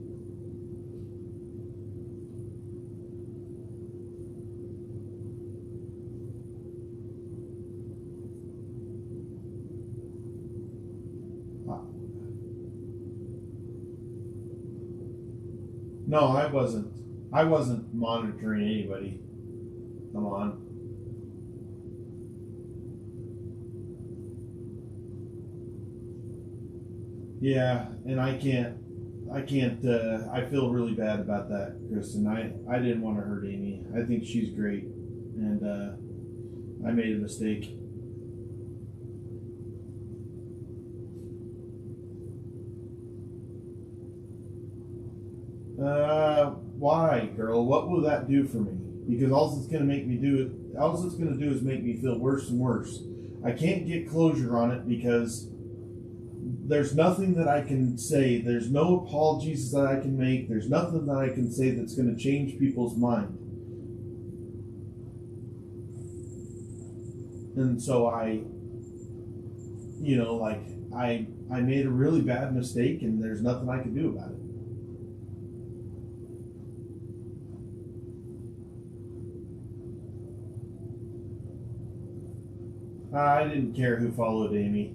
No, I wasn't. I wasn't monitoring anybody. Come on. Yeah, and I can't. I feel really bad about that, Kristen. I didn't want to hurt Amy. I think she's great, and I made a mistake. Why, girl? What will that do for me? Because all it's gonna make me do, all it's gonna do is make me feel worse and worse. I can't get closure on it because there's nothing that I can say. There's no apologies that I can make. There's nothing that I can say that's gonna change people's mind. And so I made a really bad mistake, and there's nothing I can do about it. I didn't care who followed Amy.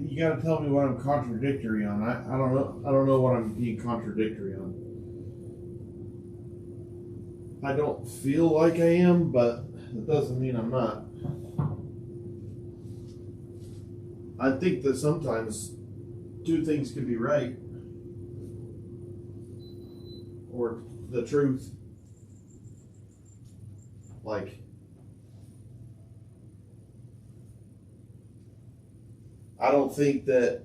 You got to tell me what I'm contradictory on. I don't know. I don't know what I'm being contradictory on. I don't feel like I am, but it doesn't mean I'm not. I think that sometimes two things can be right, or the truth. Like, I don't think that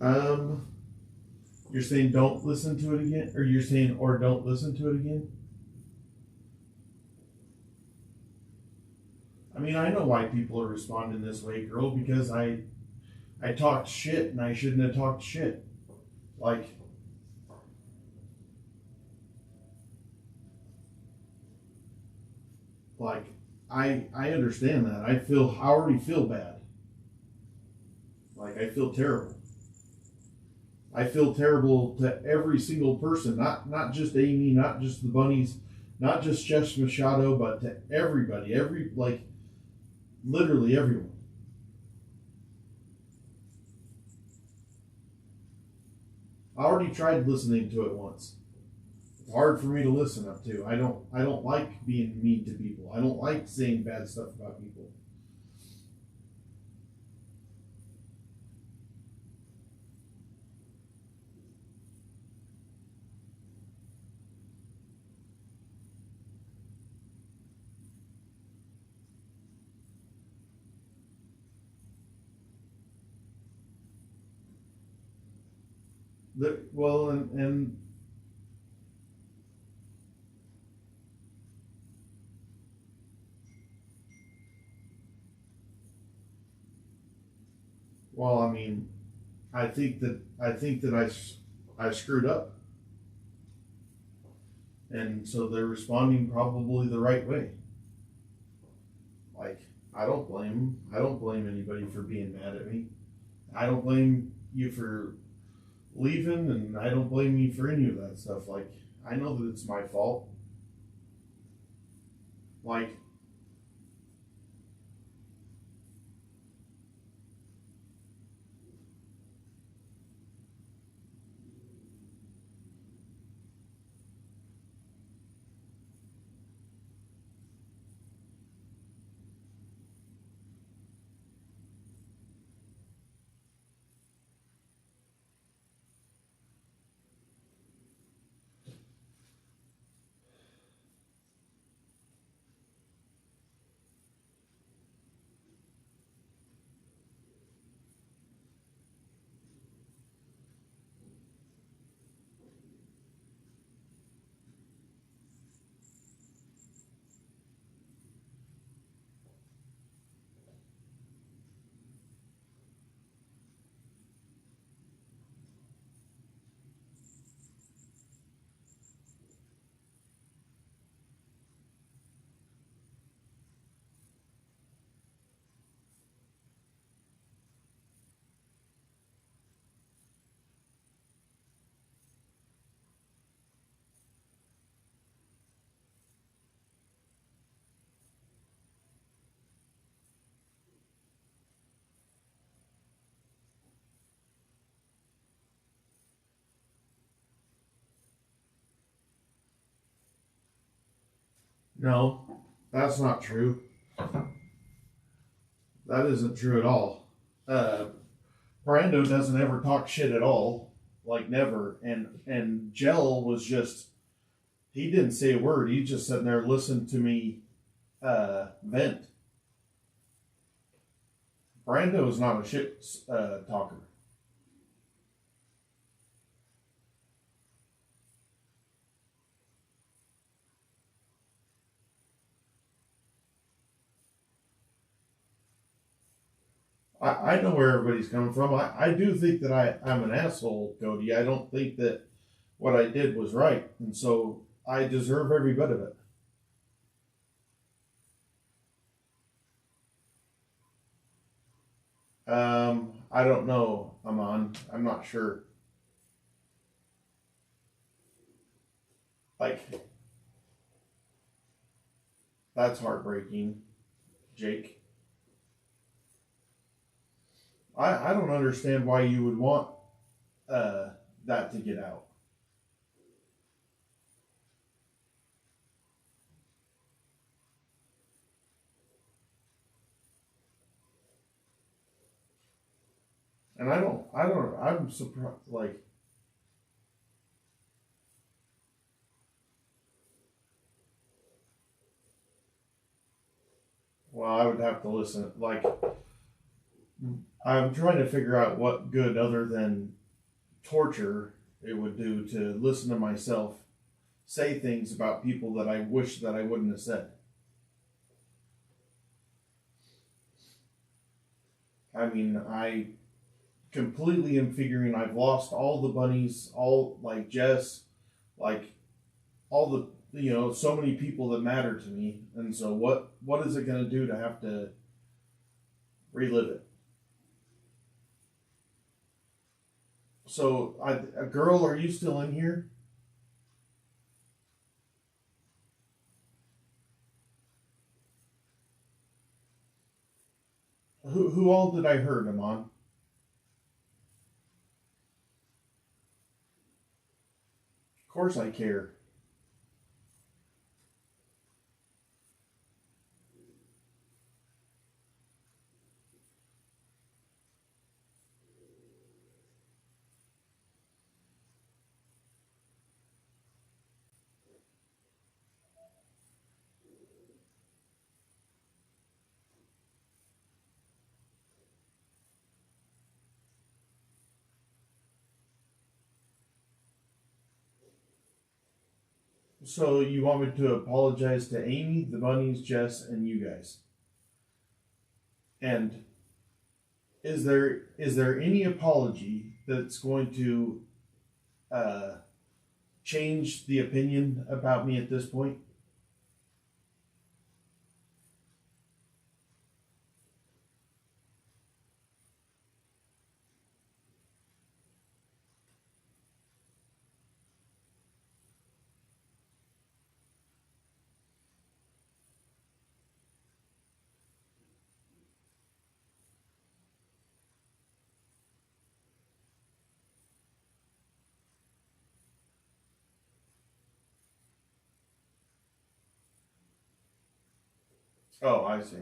um you're saying don't listen to it again, or you're saying or don't listen to it again. I mean, I know why people are responding this way, girl, because I talked shit and I shouldn't have talked shit. Like, like I understand that. I already feel bad. Like, I feel terrible. I feel terrible to every single person, not just Amy, not just the bunnies, not just Jeff Machado, but to everybody, literally everyone. I already tried listening to it once. It's hard for me to listen up to. I don't like being mean to people. I don't like saying bad stuff about people. Well, and well, I mean, I think that I screwed up, and so they're responding probably the right way. Like, I don't blame them. I don't blame anybody for being mad at me. I don't blame you for leaving, and I don't blame you for any of that stuff. Like, I know that it's my fault. Like, no, that's not true. That isn't true at all. Uh, Brando doesn't ever talk shit at all, like never. And Gel was just, he didn't say a word. He just sitting there listened to me vent. Brando is not a shit talker. I know where everybody's coming from. I do think that I'm an asshole, Cody. I don't think that what I did was right. And so I deserve every bit of it. I don't know, Amon. I'm not sure. Like, that's heartbreaking, Jake. I don't understand why you would want uh, that to get out. And I'm surprised. Like, well, I would have to listen. Like, I'm trying to figure out what good other than torture it would do to listen to myself say things about people that I wish that I wouldn't have said. I mean, I completely am figuring I've lost all the bunnies, all like Jess, like all the so many people that matter to me, and so what is it going to do to have to relive it? So, a girl, are you still in here? Who all did I hurt, Amon? Of course I care. So you want me to apologize to Amy, the bunnies, Jess, and you guys? And is there any apology that's going to uh, change the opinion about me at this point? Oh, I see.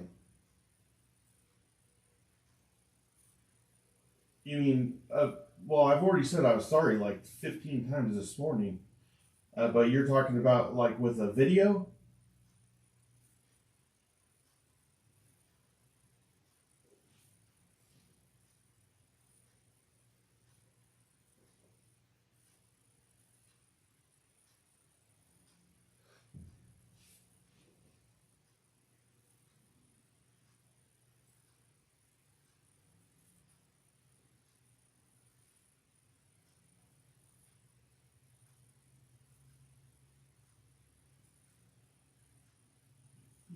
You mean, well, I've already said I was sorry like 15 times this morning, but you're talking about like with a video?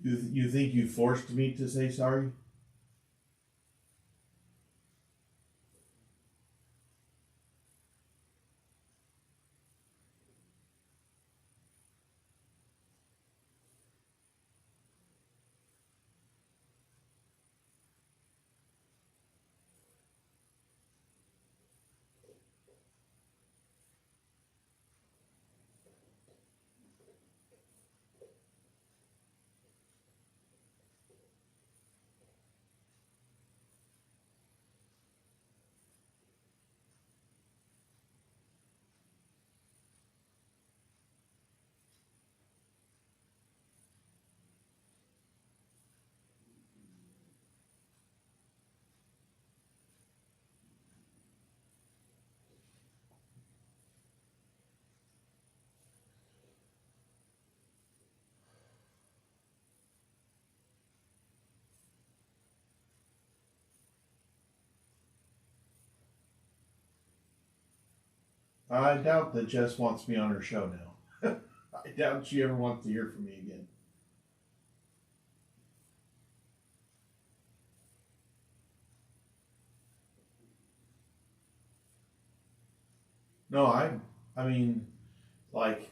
You think you forced me to say sorry? I doubt that Jess wants me on her show now. I doubt she ever wants to hear from me again. No, I mean, like,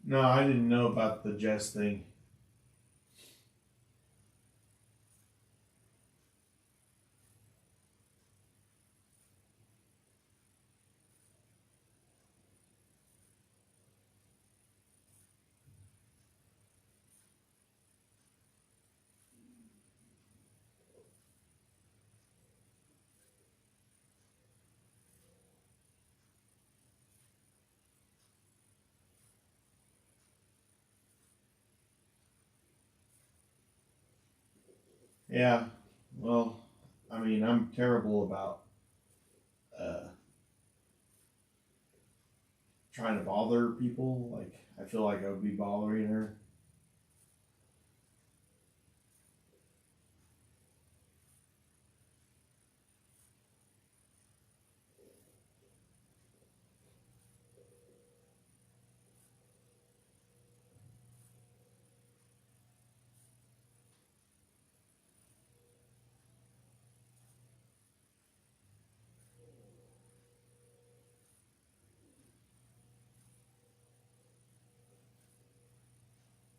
no, I didn't know about the Jess thing. Yeah. Well, I mean, I'm terrible about uh, trying to bother people. Like, I feel like I would be bothering her.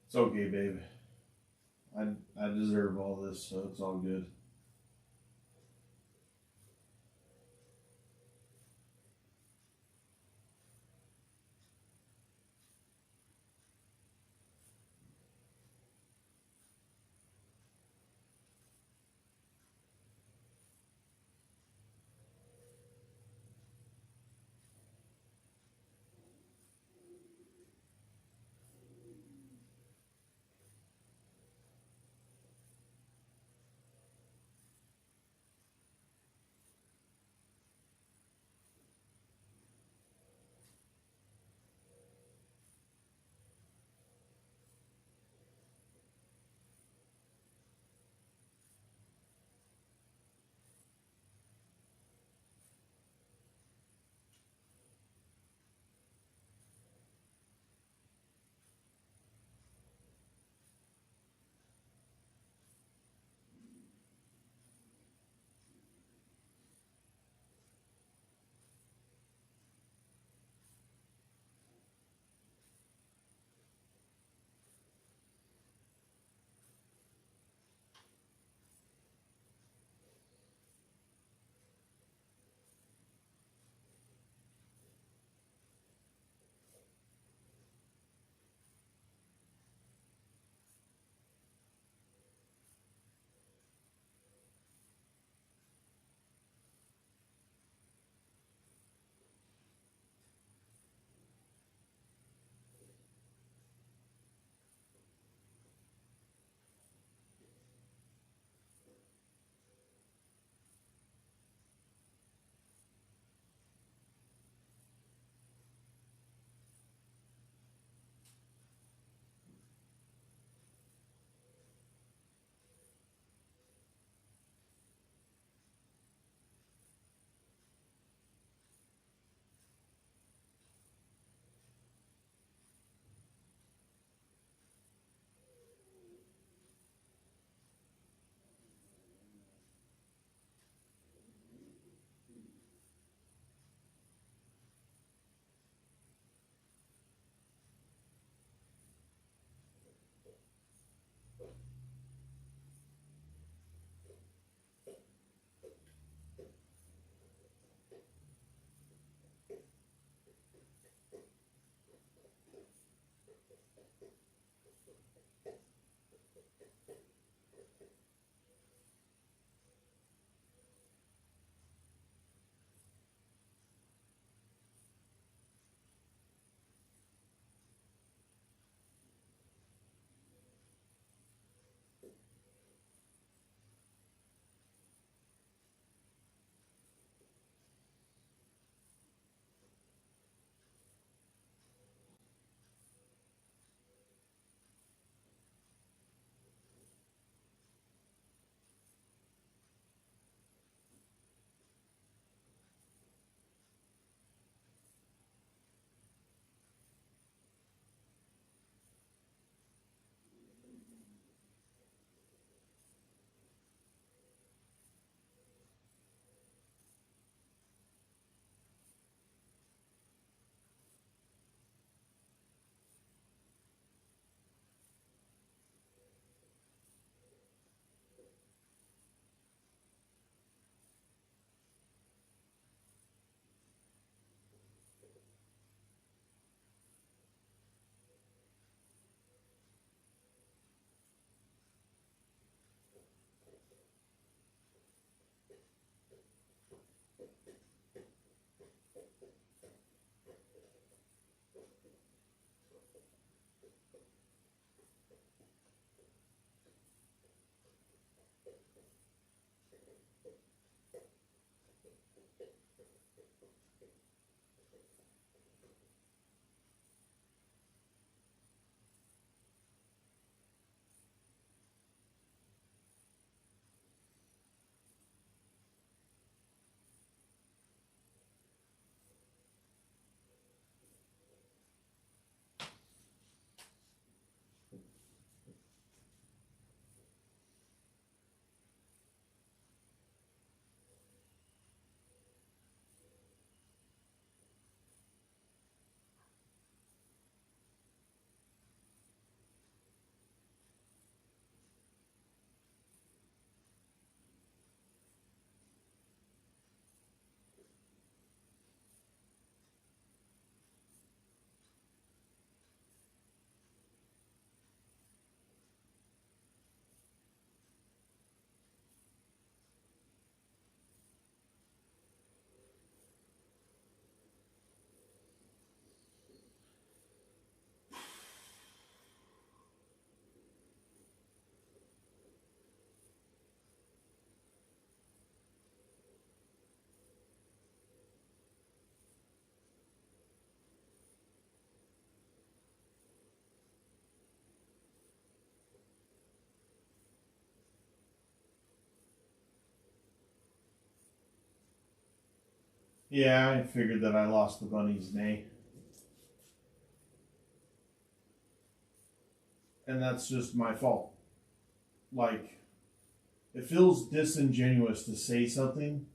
It's okay, babe. I I deserve all this, so it's all good. Yeah, I figured that I lost the bunny's nay. And that's just my fault. Like, it feels disingenuous to say something.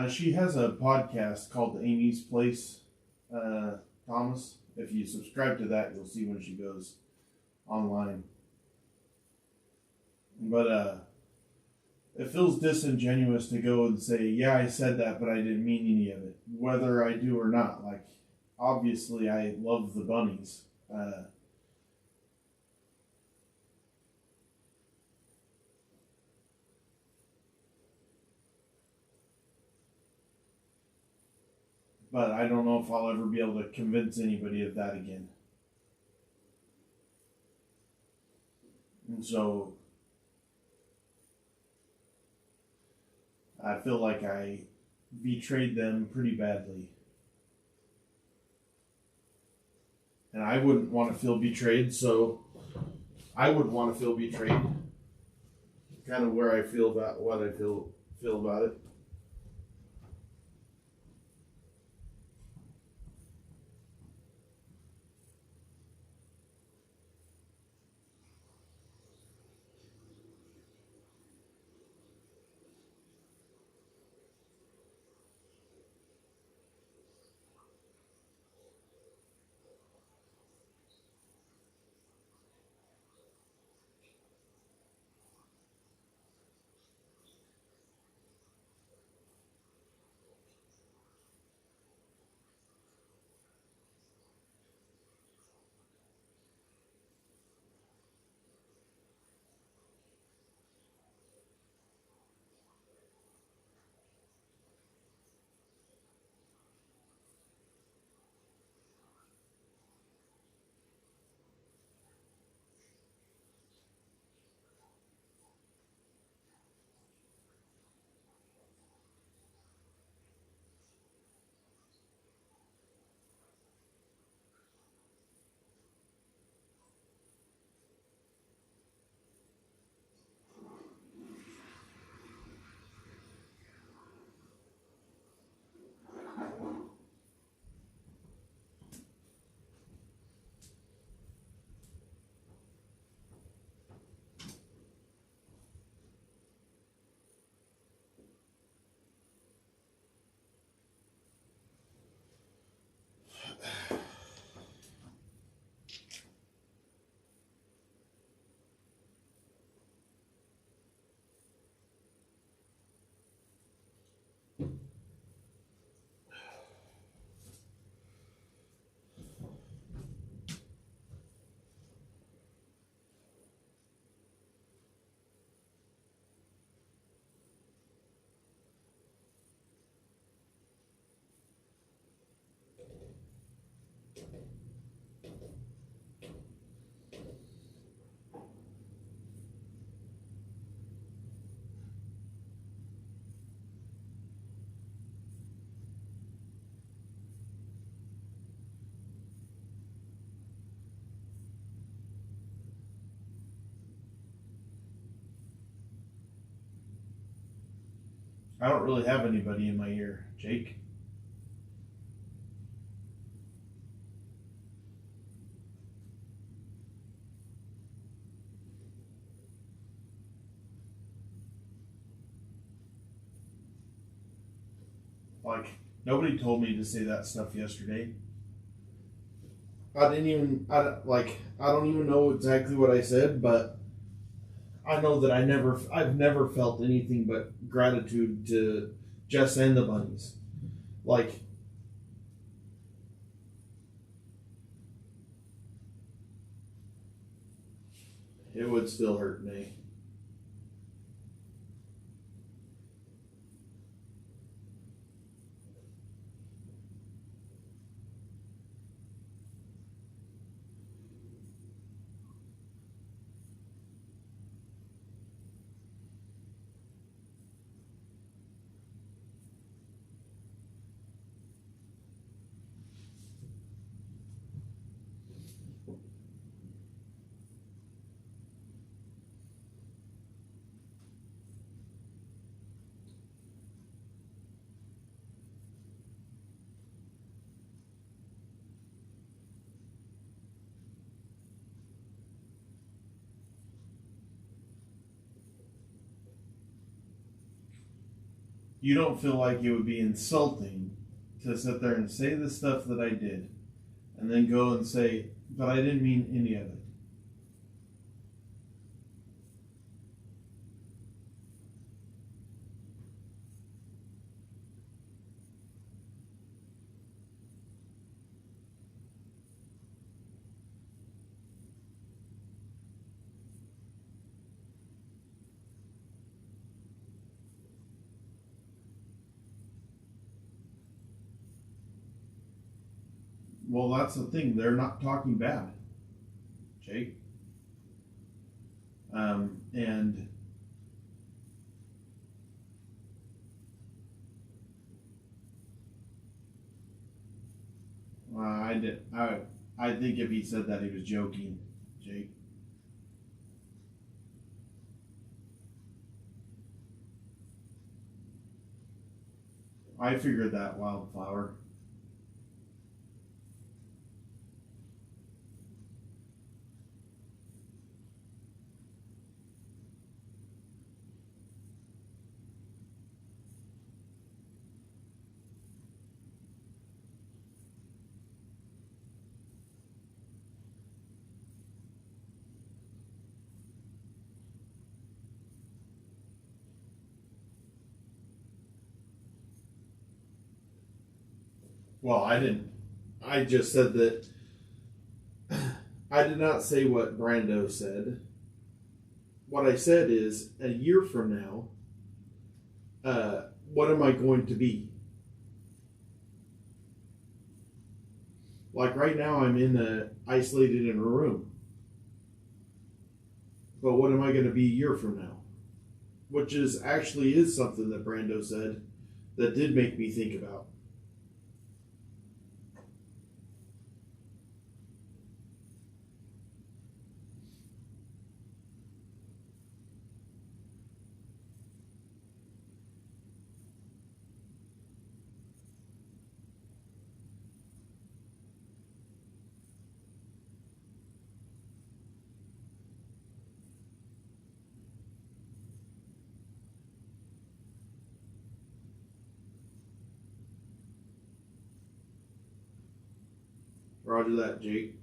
She has a podcast called Amy's Place, Thomas. If you subscribe to that, you'll see when she goes online. But it feels disingenuous to go and say, yeah, I said that, but I didn't mean any of it, whether I do or not. Like, obviously, I love the bunnies. But I don't know if I'll ever be able to convince anybody of that again. And so I feel like I betrayed them pretty badly. And I wouldn't want to feel betrayed, so I would want to feel betrayed. Kind of where I feel about what I feel about it. I don't really have anybody in my ear, Jake. Like, nobody told me to say that stuff yesterday. I didn't even, I don't even know exactly what I said, but I know that I've never felt anything but gratitude to Jess and the bunnies. Like, it would still hurt me. you don't feel like it would be insulting to sit there and say the stuff that I did and then go and say, but I didn't mean any of it. Well, that's the thing. They're not talking bad, Jake. And I did. I think if he said that, he was joking, Jake. I figured that, Wildflower. Well, I didn't. I just said that. I did not say what Brando said. What I said is, a year from now, what am I going to be? Like right now, isolated in a room. But what am I going to be a year from now? Which is something that Brando said that did make me think about. Roger that, Jake.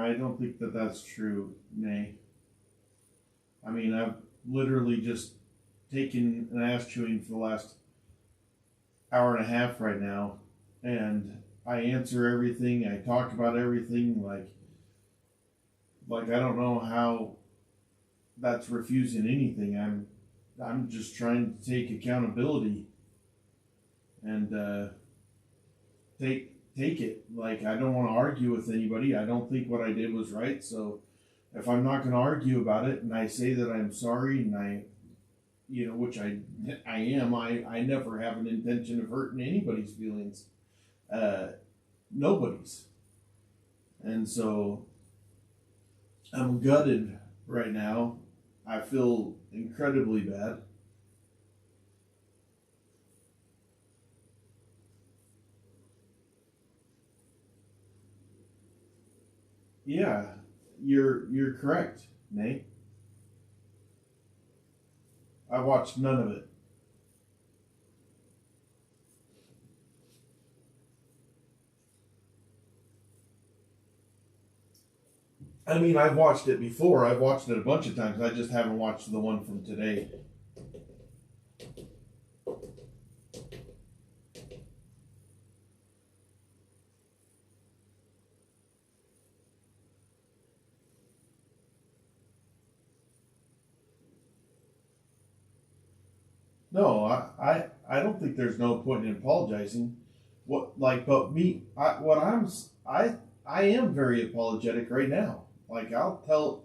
I don't think that that's true, Nay. I mean, I've literally just taken an ass chewing for the last hour and a half right now, and I answer everything. I talk about everything. Like I don't know how that's refusing anything. I'm just trying to take accountability and take it. Like I don't want to argue with anybody. I don't think what I did was right. So if I'm not going to argue about it, and I say that I'm sorry, and which I am. I never have an intention of hurting anybody's feelings. Nobody's. And so I'm gutted right now. I feel incredibly bad. Yeah, you're correct, Nate. I watched none of it. I mean, I've watched it before. I've watched it a bunch of times. I just haven't watched the one from today. No, I don't think there's no point in apologizing. But me, I am very apologetic right now. Like, I'll tell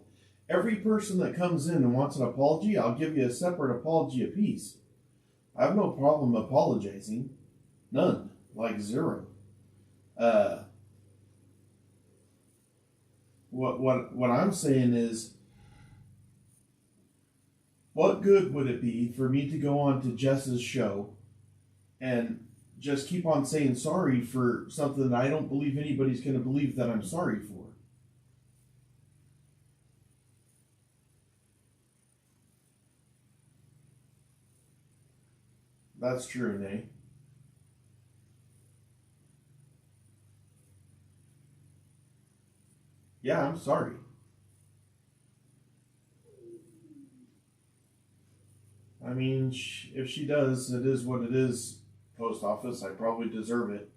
every person that comes in and wants an apology, I'll give you a separate apology apiece. I have no problem apologizing. None. Like, zero. Uh, what I'm saying is, what good would it be for me to go on to Jess's show and just keep on saying sorry for something that I don't believe anybody's going to believe that I'm sorry for? That's true, Nay. Yeah, I'm sorry. I mean, if she does, it is what it is, post office. I probably deserve it.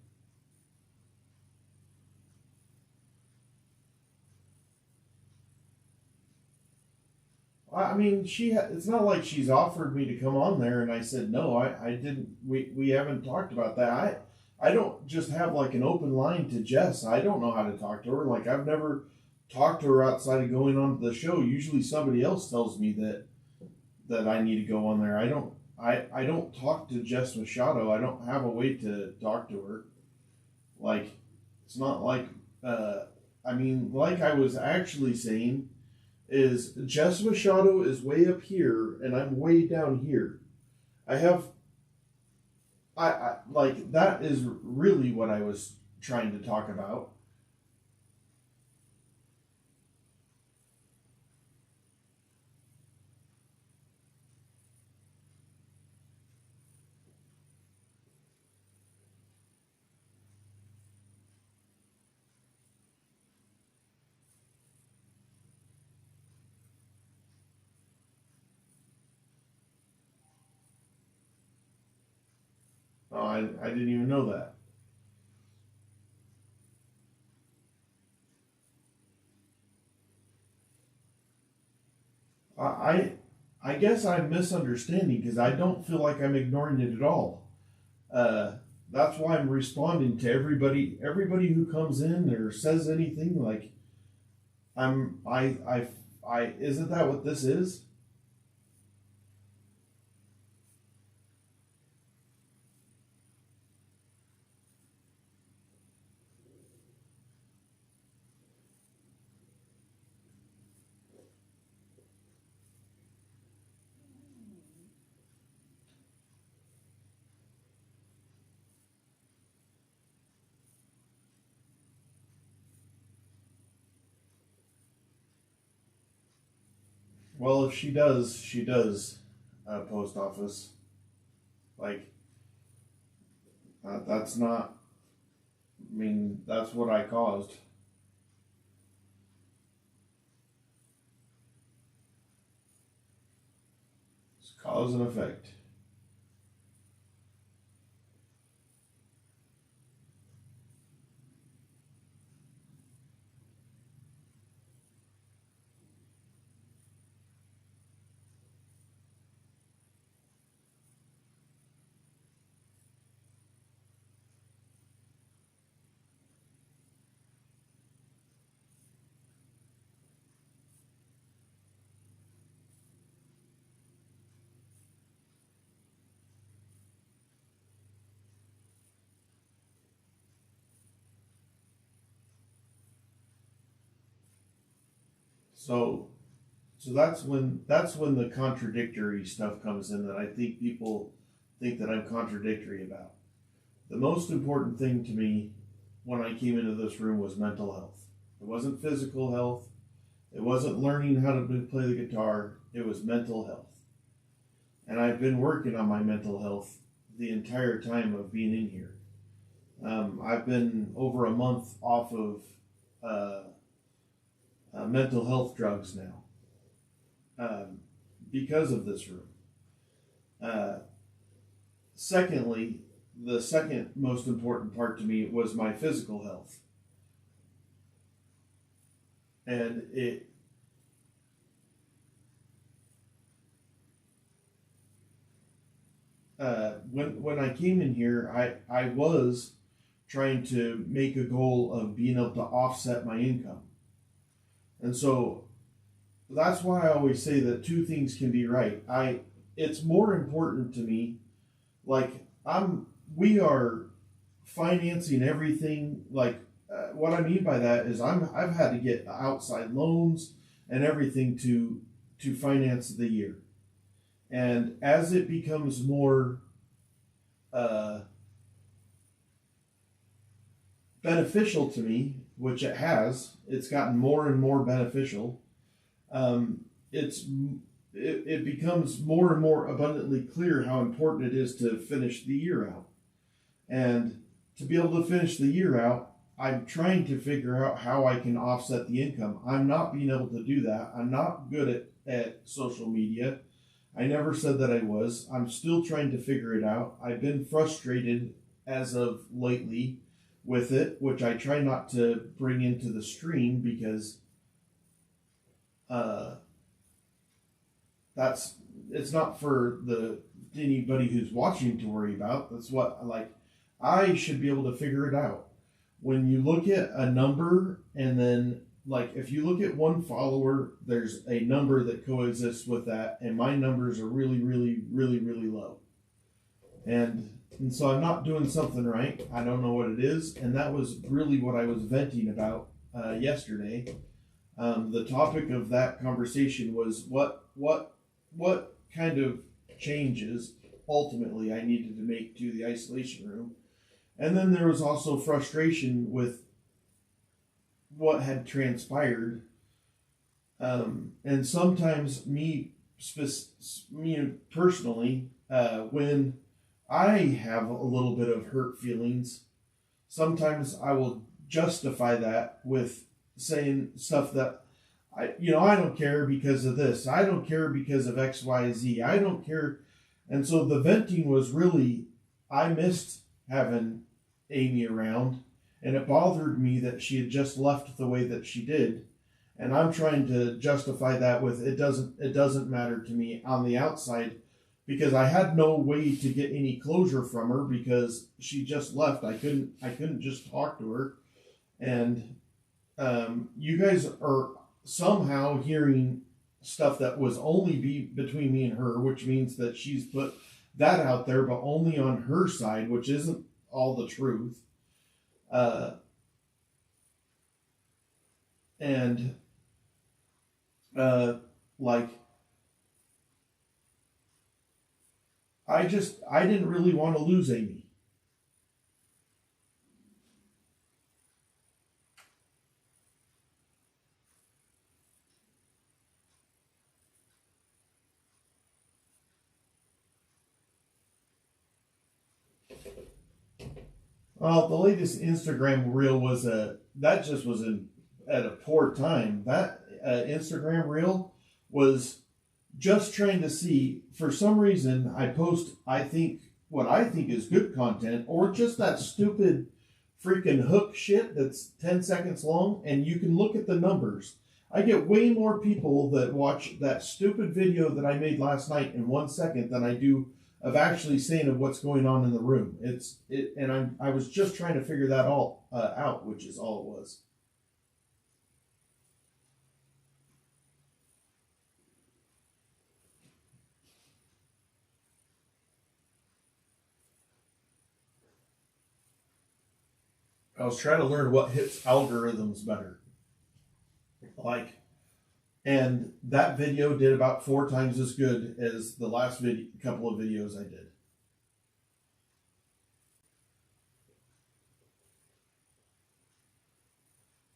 I mean, it's not like she's offered me to come on there and I said no. I didn't. We haven't talked about that. I don't just have like an open line to Jess. I don't know how to talk to her. Like I've never talked to her outside of going on to the show. Usually somebody else tells me that I need to go on there. I don't talk to Jess Machado. I don't have a way to talk to her. Like it's not like I mean, like I was actually saying, is Jess Machado is way up here and I'm way down here. I have I like that is really what I was trying to talk about. Oh, I didn't even know that. I I guess I'm misunderstanding because I don't feel like I'm ignoring it at all. Uh, that's why I'm responding to everybody who comes in or says anything. Like I isn't that what this is? Well, if she does, she does. Post office. Like that's not. I mean, that's what I caused. Cause and effect. So that's when the contradictory stuff comes in that I think people think that I'm contradictory about. The most important thing to me when I came into this room was mental health. It wasn't physical health. It wasn't learning how to play the guitar. It was mental health. And I've been working on my mental health the entire time of being in here. I've been over a month off of mental health drugs now because of this room. Secondly, the second most important part to me was my physical health. And when I came in here, I was trying to make a goal of being able to offset my income. And so that's why I always say that two things can be right. It's more important to me, like we are financing everything. Like what I mean by that is I've had to get outside loans and everything to finance the year. And as it becomes more beneficial to me, which it's gotten more and more beneficial. It becomes more and more abundantly clear how important it is to finish the year out. And to be able to finish the year out, I'm trying to figure out how I can offset the income. I'm not being able to do that. I'm not good at social media. I never said that I was. I'm still trying to figure it out. I've been frustrated as of lately with it, which I try not to bring into the stream because it's not for anybody who's watching to worry about. That's what I should be able to figure it out. When you look at a number and then if you look at one follower, there's a number that coexists with that, and my numbers are really, really, really, really low. And so I'm not doing something right. I don't know what it is. And that was really what I was venting about yesterday. The topic of that conversation was what kind of changes ultimately I needed to make to the isolation room. And then there was also frustration with what had transpired. And sometimes me personally, when I have a little bit of hurt feelings, sometimes I will justify that with saying stuff that I don't care because of this. I don't care because of X, Y, Z. I don't care. And so the venting was really, I missed having Amy around, and it bothered me that she had just left the way that she did. And I'm trying to justify that with it doesn't matter to me on the outside, because I had no way to get any closure from her because she just left. I couldn't just talk to her. And you guys are somehow hearing stuff that was only between me and her, which means that she's put that out there, but only on her side, which isn't all the truth. I didn't really want to lose Amy. Well, the latest Instagram reel was at a poor time. That Instagram reel was just trying to see, for some reason, I post, what I think is good content, or just that stupid freaking hook shit that's 10 seconds long, and you can look at the numbers. I get way more people that watch that stupid video that I made last night in 1 second than I do of actually saying of what's going on in the room. I was just trying to figure that all out, which is all it was. I was trying to learn what hits algorithms better. And that video did about 4 times as good as the last couple of videos I did.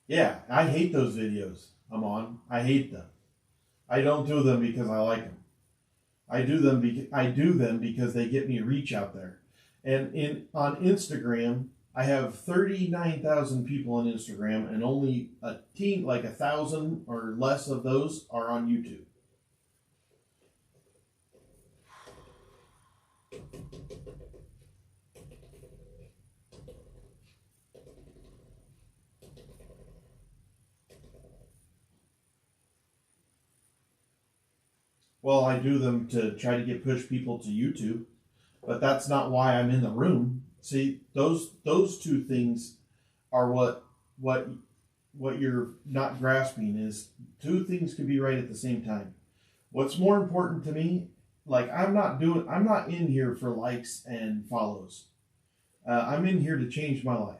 Yeah, I hate those videos I'm on. I hate them. I don't do them because I like them. I do them because they get me reach out there. And on Instagram, I have 39,000 people on Instagram, and only like 1,000 or less of those are on YouTube. Well, I do them to try to push people to YouTube, but that's not why I'm in the room. See, those two things are what you're not grasping is two things can be right at the same time. What's more important to me, like I'm not in here for likes and follows. I'm in here to change my life.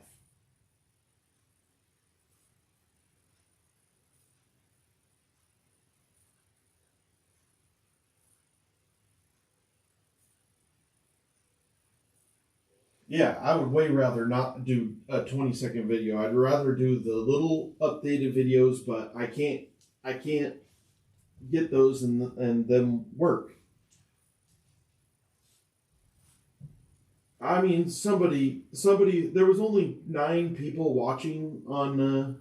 Yeah, I would way rather not do a 20-second video. I'd rather do the little updated videos, but I can't get those and them work. I mean, somebody. There was only 9 people watching on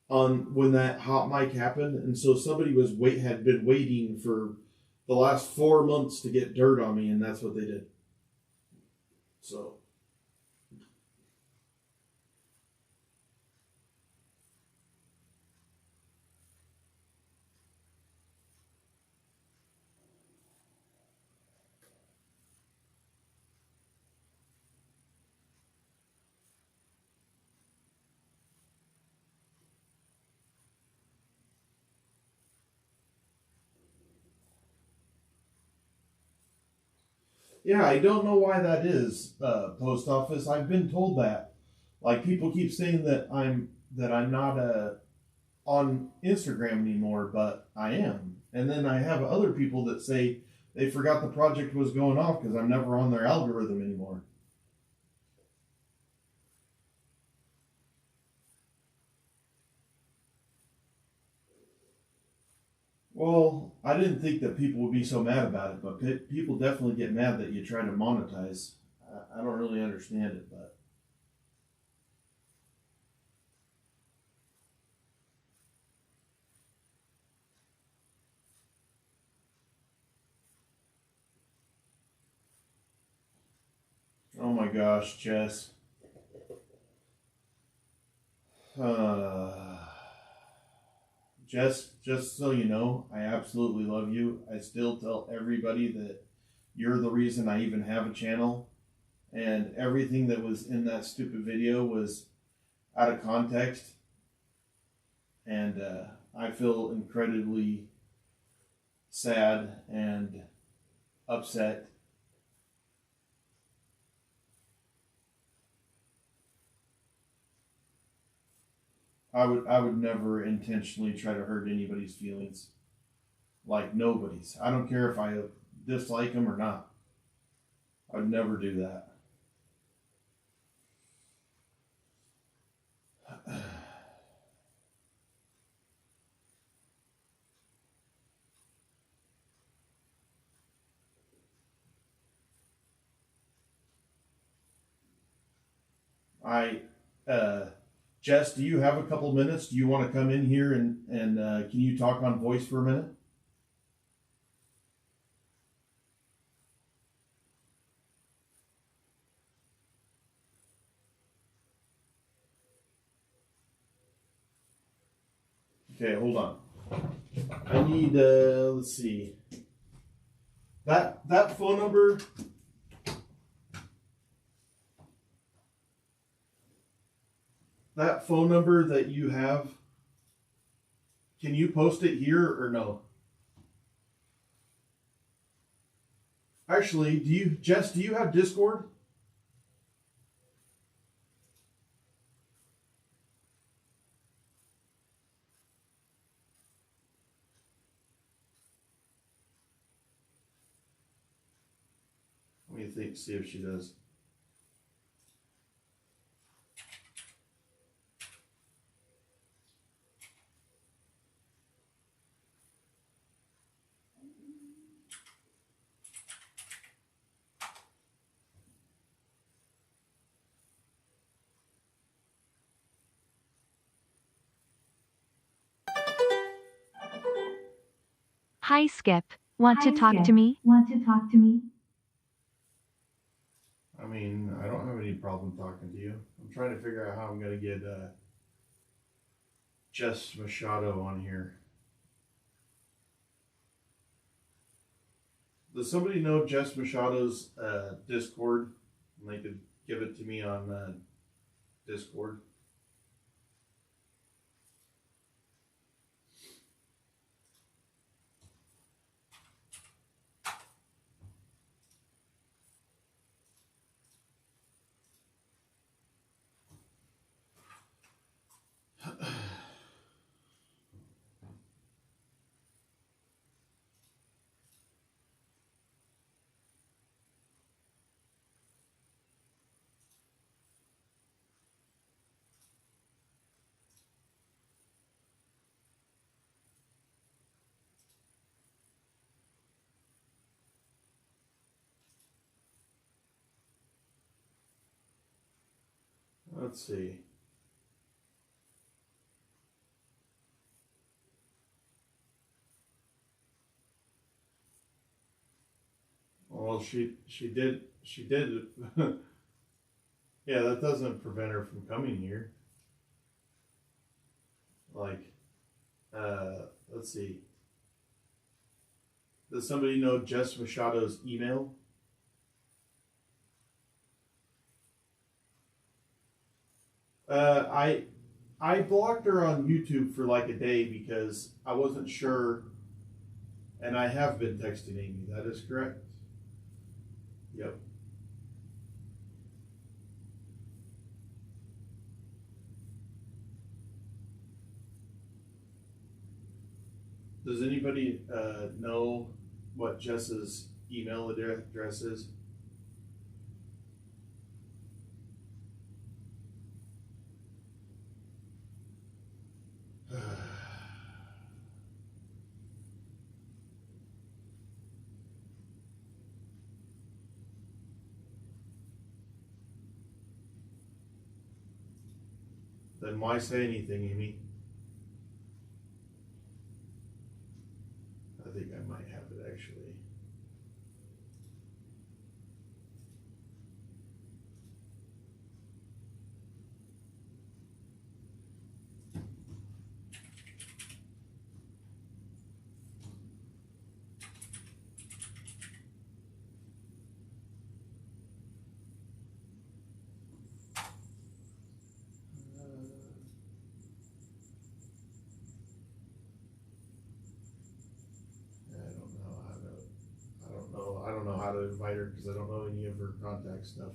when that hot mic happened, and so somebody had been waiting for the last 4 months to get dirt on me, and that's what they did. So. Yeah, I don't know why that is, post office. I've been told that. Like people keep saying that I'm not on Instagram anymore, but I am. And then I have other people that say they forgot the project was going off because I'm never on their algorithm anymore. Well, I didn't think that people would be so mad about it, but people definitely get mad that you try to monetize. I don't really understand it, but. Oh my gosh, Jess. Just so you know, I absolutely love you. I still tell everybody that you're the reason I even have a channel. And everything that was in that stupid video was out of context. And I feel incredibly sad and upset. I would never intentionally try to hurt anybody's feelings. Like nobody's. I don't care if I dislike them or not. I would never do that. Jess, do you have a couple minutes? Do you want to come in here and can you talk on voice for a minute? Okay, hold on. I need, let's see. That phone number. That phone number that you have, can you post it here or no? Actually, Jess, do you have Discord? Let me think, see if she does. Hi Skip, want to talk Skip. to me? Want to talk to me? I mean, I don't have any problem talking to you. I'm trying to figure out how I'm going to get Jess Machado on here. Does somebody know Jess Machado's Discord? And they could give it to me on Discord. Let's see. Well, she did. Yeah, that doesn't prevent her from coming here. Like, let's see. Does somebody know Jess Machado's email? I blocked her on YouTube for like a day because I wasn't sure, and I have been texting Amy. That is correct. Yep. Does anybody know what Jess's email address is? Then why say anything, Amy? I think I might have it actually. I don't know how to invite her because I don't know any of her contact stuff.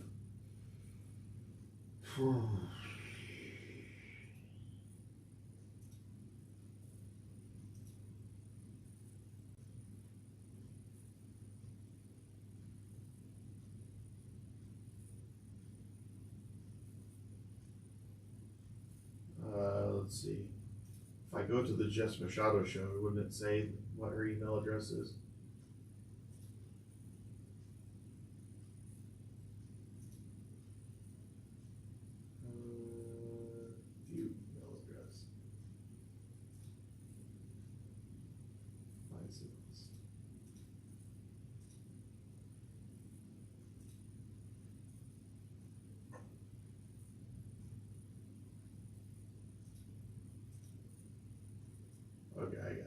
Let's see. If I go to the Jess Machado show, wouldn't it say what her email address is? View email address. License. Okay, I got it.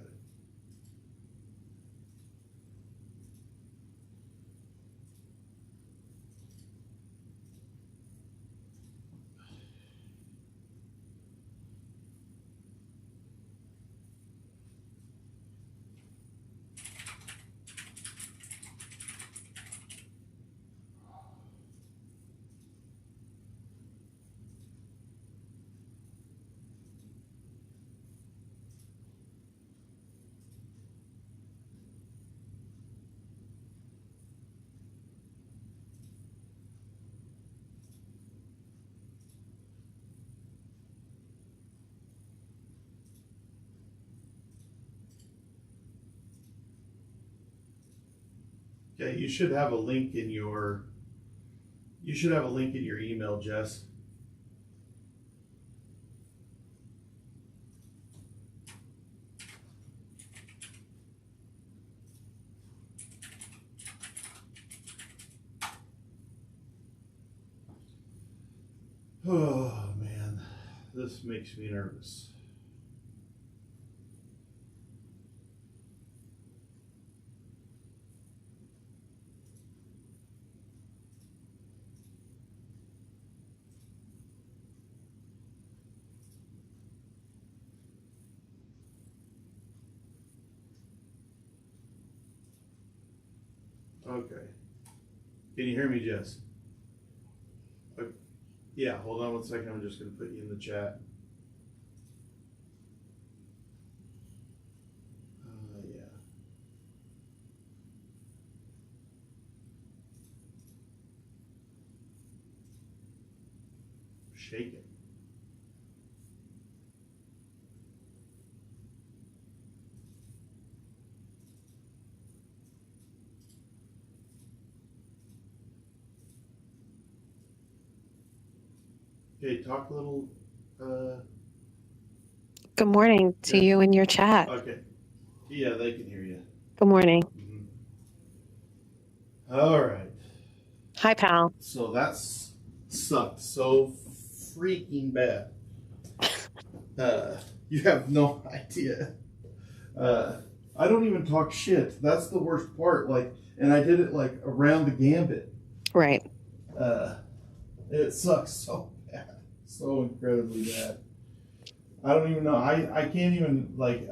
Okay, you should have a link in your email, Jess. Oh man, this makes me nervous. Okay. Can you hear me, Jess? Okay. Yeah, hold on one second. I'm just going to put you in the chat. Yeah. Shake it. Okay, talk a little. Good morning to Yeah. you in your chat. Okay. Yeah, they can hear you. Good morning. All right. Hi, pal. So that's sucked so freaking bad. You have no idea. I don't even talk shit. That's the worst part. Like, and I did it like around the gambit. Right. It sucks so bad, so incredibly bad. I don't even know. I can't even like.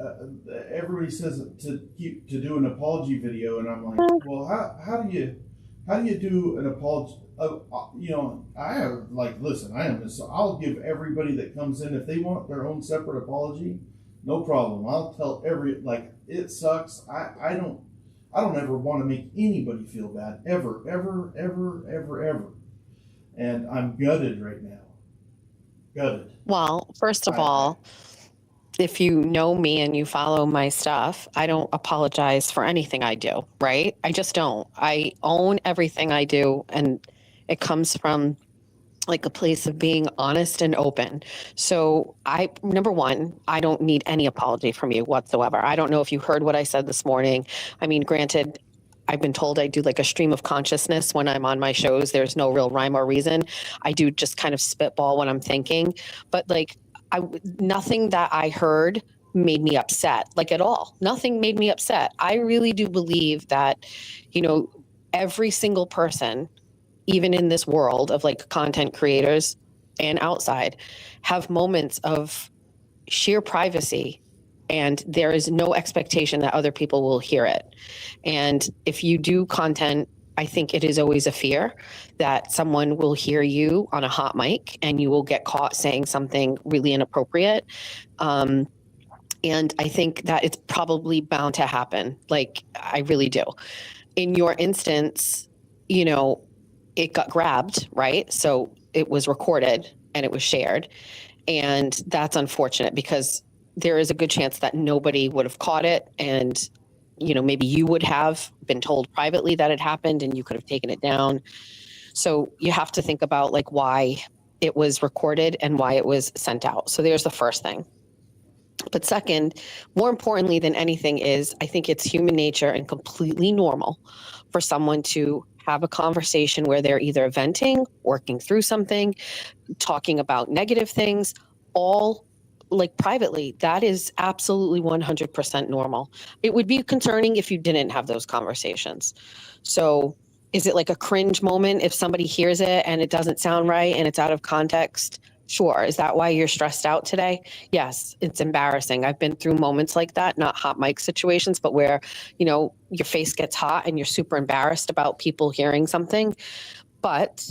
Everybody says to do an apology video, and I'm like, well, how do you do an apology? You know, I have like, listen, I am. So I'll give everybody that comes in, if they want their own separate apology, no problem. I'll tell it sucks. I don't ever want to make anybody feel bad ever. And I'm gutted right now. Gutted. Well, first of all, if you know me and you follow my stuff, I don't apologize for anything I do, right? I just don't. I own everything I do, and it comes from like a place of being honest and open. So number one, I don't need any apology from you whatsoever. I don't know if you heard what I said this morning. I mean, granted, I've been told I do like a stream of consciousness when I'm on my shows. There's no real rhyme or reason. I do just kind of spitball when I'm thinking, but like nothing that I heard made me upset, like at all. Nothing made me upset. I really do believe that, you know, every single person, even in this world of like content creators and outside, have moments of sheer privacy, and there is no expectation that other people will hear it. And if you do content, I think it is always a fear that someone will hear you on a hot mic and you will get caught saying something really inappropriate. And I think that it's probably bound to happen. Like, I really do. In your instance, you know, it got grabbed, right? So it was recorded and it was shared. And that's unfortunate because there is a good chance that nobody would have caught it. And, you know, maybe you would have been told privately that it happened and you could have taken it down. So you have to think about like why it was recorded and why it was sent out. So there's the first thing. But second, more importantly than anything is, I think it's human nature and completely normal for someone to have a conversation where they're either venting, working through something, talking about negative things, all like privately, that is absolutely 100% normal. It would be concerning if you didn't have those conversations. So is it like a cringe moment if somebody hears it and it doesn't sound right and it's out of context? Sure. Is that why you're stressed out today? Yes, it's embarrassing. I've been through moments like that, not hot mic situations, but where, your face gets hot and you're super embarrassed about people hearing something. But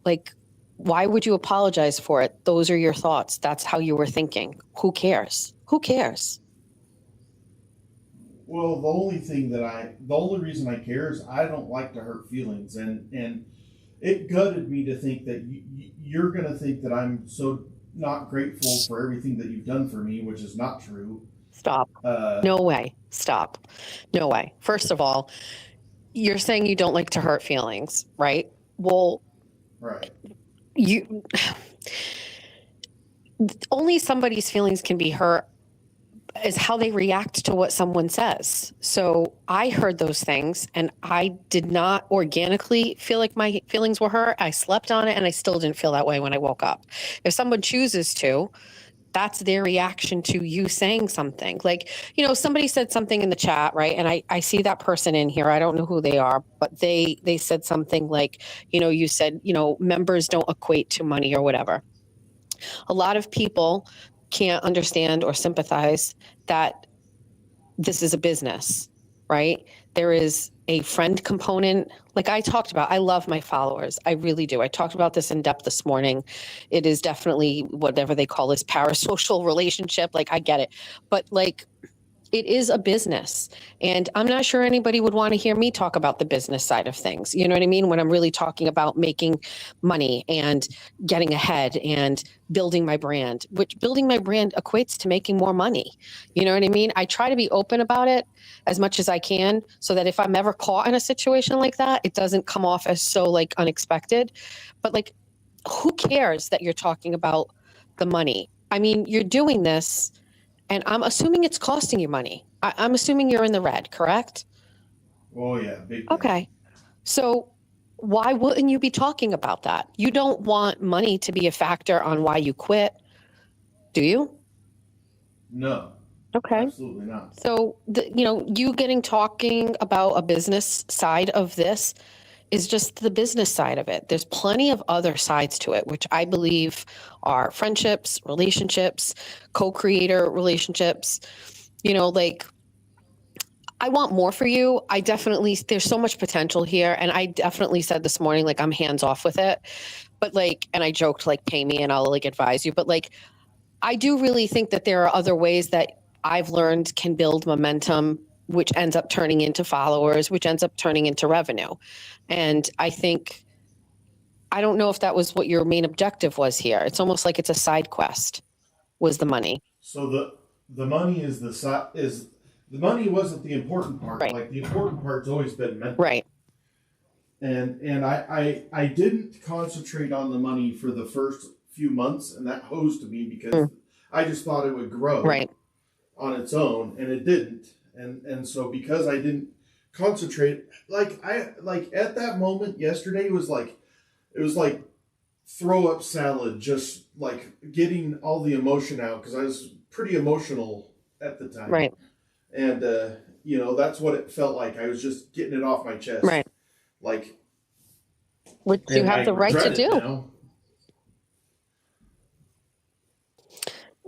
like, why would you apologize for it? Those are your thoughts. That's how you were thinking. Who cares? Who cares? Well, the only reason I care is I don't like to hurt feelings, and it gutted me to think that you're gonna think that I'm so not grateful for everything that you've done for me, which is not true. Stop. No way. Stop. No way. First of all, you're saying you don't like to hurt feelings, right? Well, Right. you only somebody's feelings can be hurt is how they react to what someone says. So I heard those things and I did not organically feel like my feelings were hurt. I slept on it and I still didn't feel that way when I woke up. If someone chooses to, that's their reaction to you saying something. Like, somebody said something in the chat, right? And I see that person in here. I don't know who they are, but they said something like, you said, members don't equate to money or whatever. A lot of people can't understand or sympathize that this is a business, right? There is a friend component. Like I talked about, I love my followers. I really do. I talked about this in depth this morning. It is definitely whatever they call this parasocial relationship. Like I get it. But like, it is a business. And I'm not sure anybody would want to hear me talk about the business side of things. You know what I mean? When I'm really talking about making money and getting ahead and building my brand, which building my brand equates to making more money. You know what I mean? I try to be open about it as much as I can so that if I'm ever caught in a situation like that, it doesn't come off as so like unexpected. But like, who cares that you're talking about the money? I mean, you're doing this and I'm assuming it's costing you money. I'm assuming you're in the red, correct? Oh yeah, big time. Okay. So why wouldn't you be talking about that? You don't want money to be a factor on why you quit, do you? No. Okay. Absolutely not. So, you talking about a business side of this is just the business side of it. There's plenty of other sides to it, which I believe are friendships, relationships, co-creator relationships. Like I want more for you. There's so much potential here. And I definitely said this morning, like I'm hands off with it, but like, and I joked like, pay me and I'll like advise you. But like, I do really think that there are other ways that I've learned can build momentum, which ends up turning into followers, which ends up turning into revenue. And I don't know if that was what your main objective was here. It's almost like it's a side quest, was the money. So the money is the money wasn't the important part. Right. Like the important part's always been mental. Right. And I didn't concentrate on the money for the first few months, and that hosed me because I just thought it would grow Right. on its own, and it didn't. And so because I didn't concentrate, like at that moment yesterday it was like throw up salad, just like getting all the emotion out because I was pretty emotional at the time. Right. And that's what it felt like. I was just getting it off my chest. Right. Like, which you have the right to do. Now.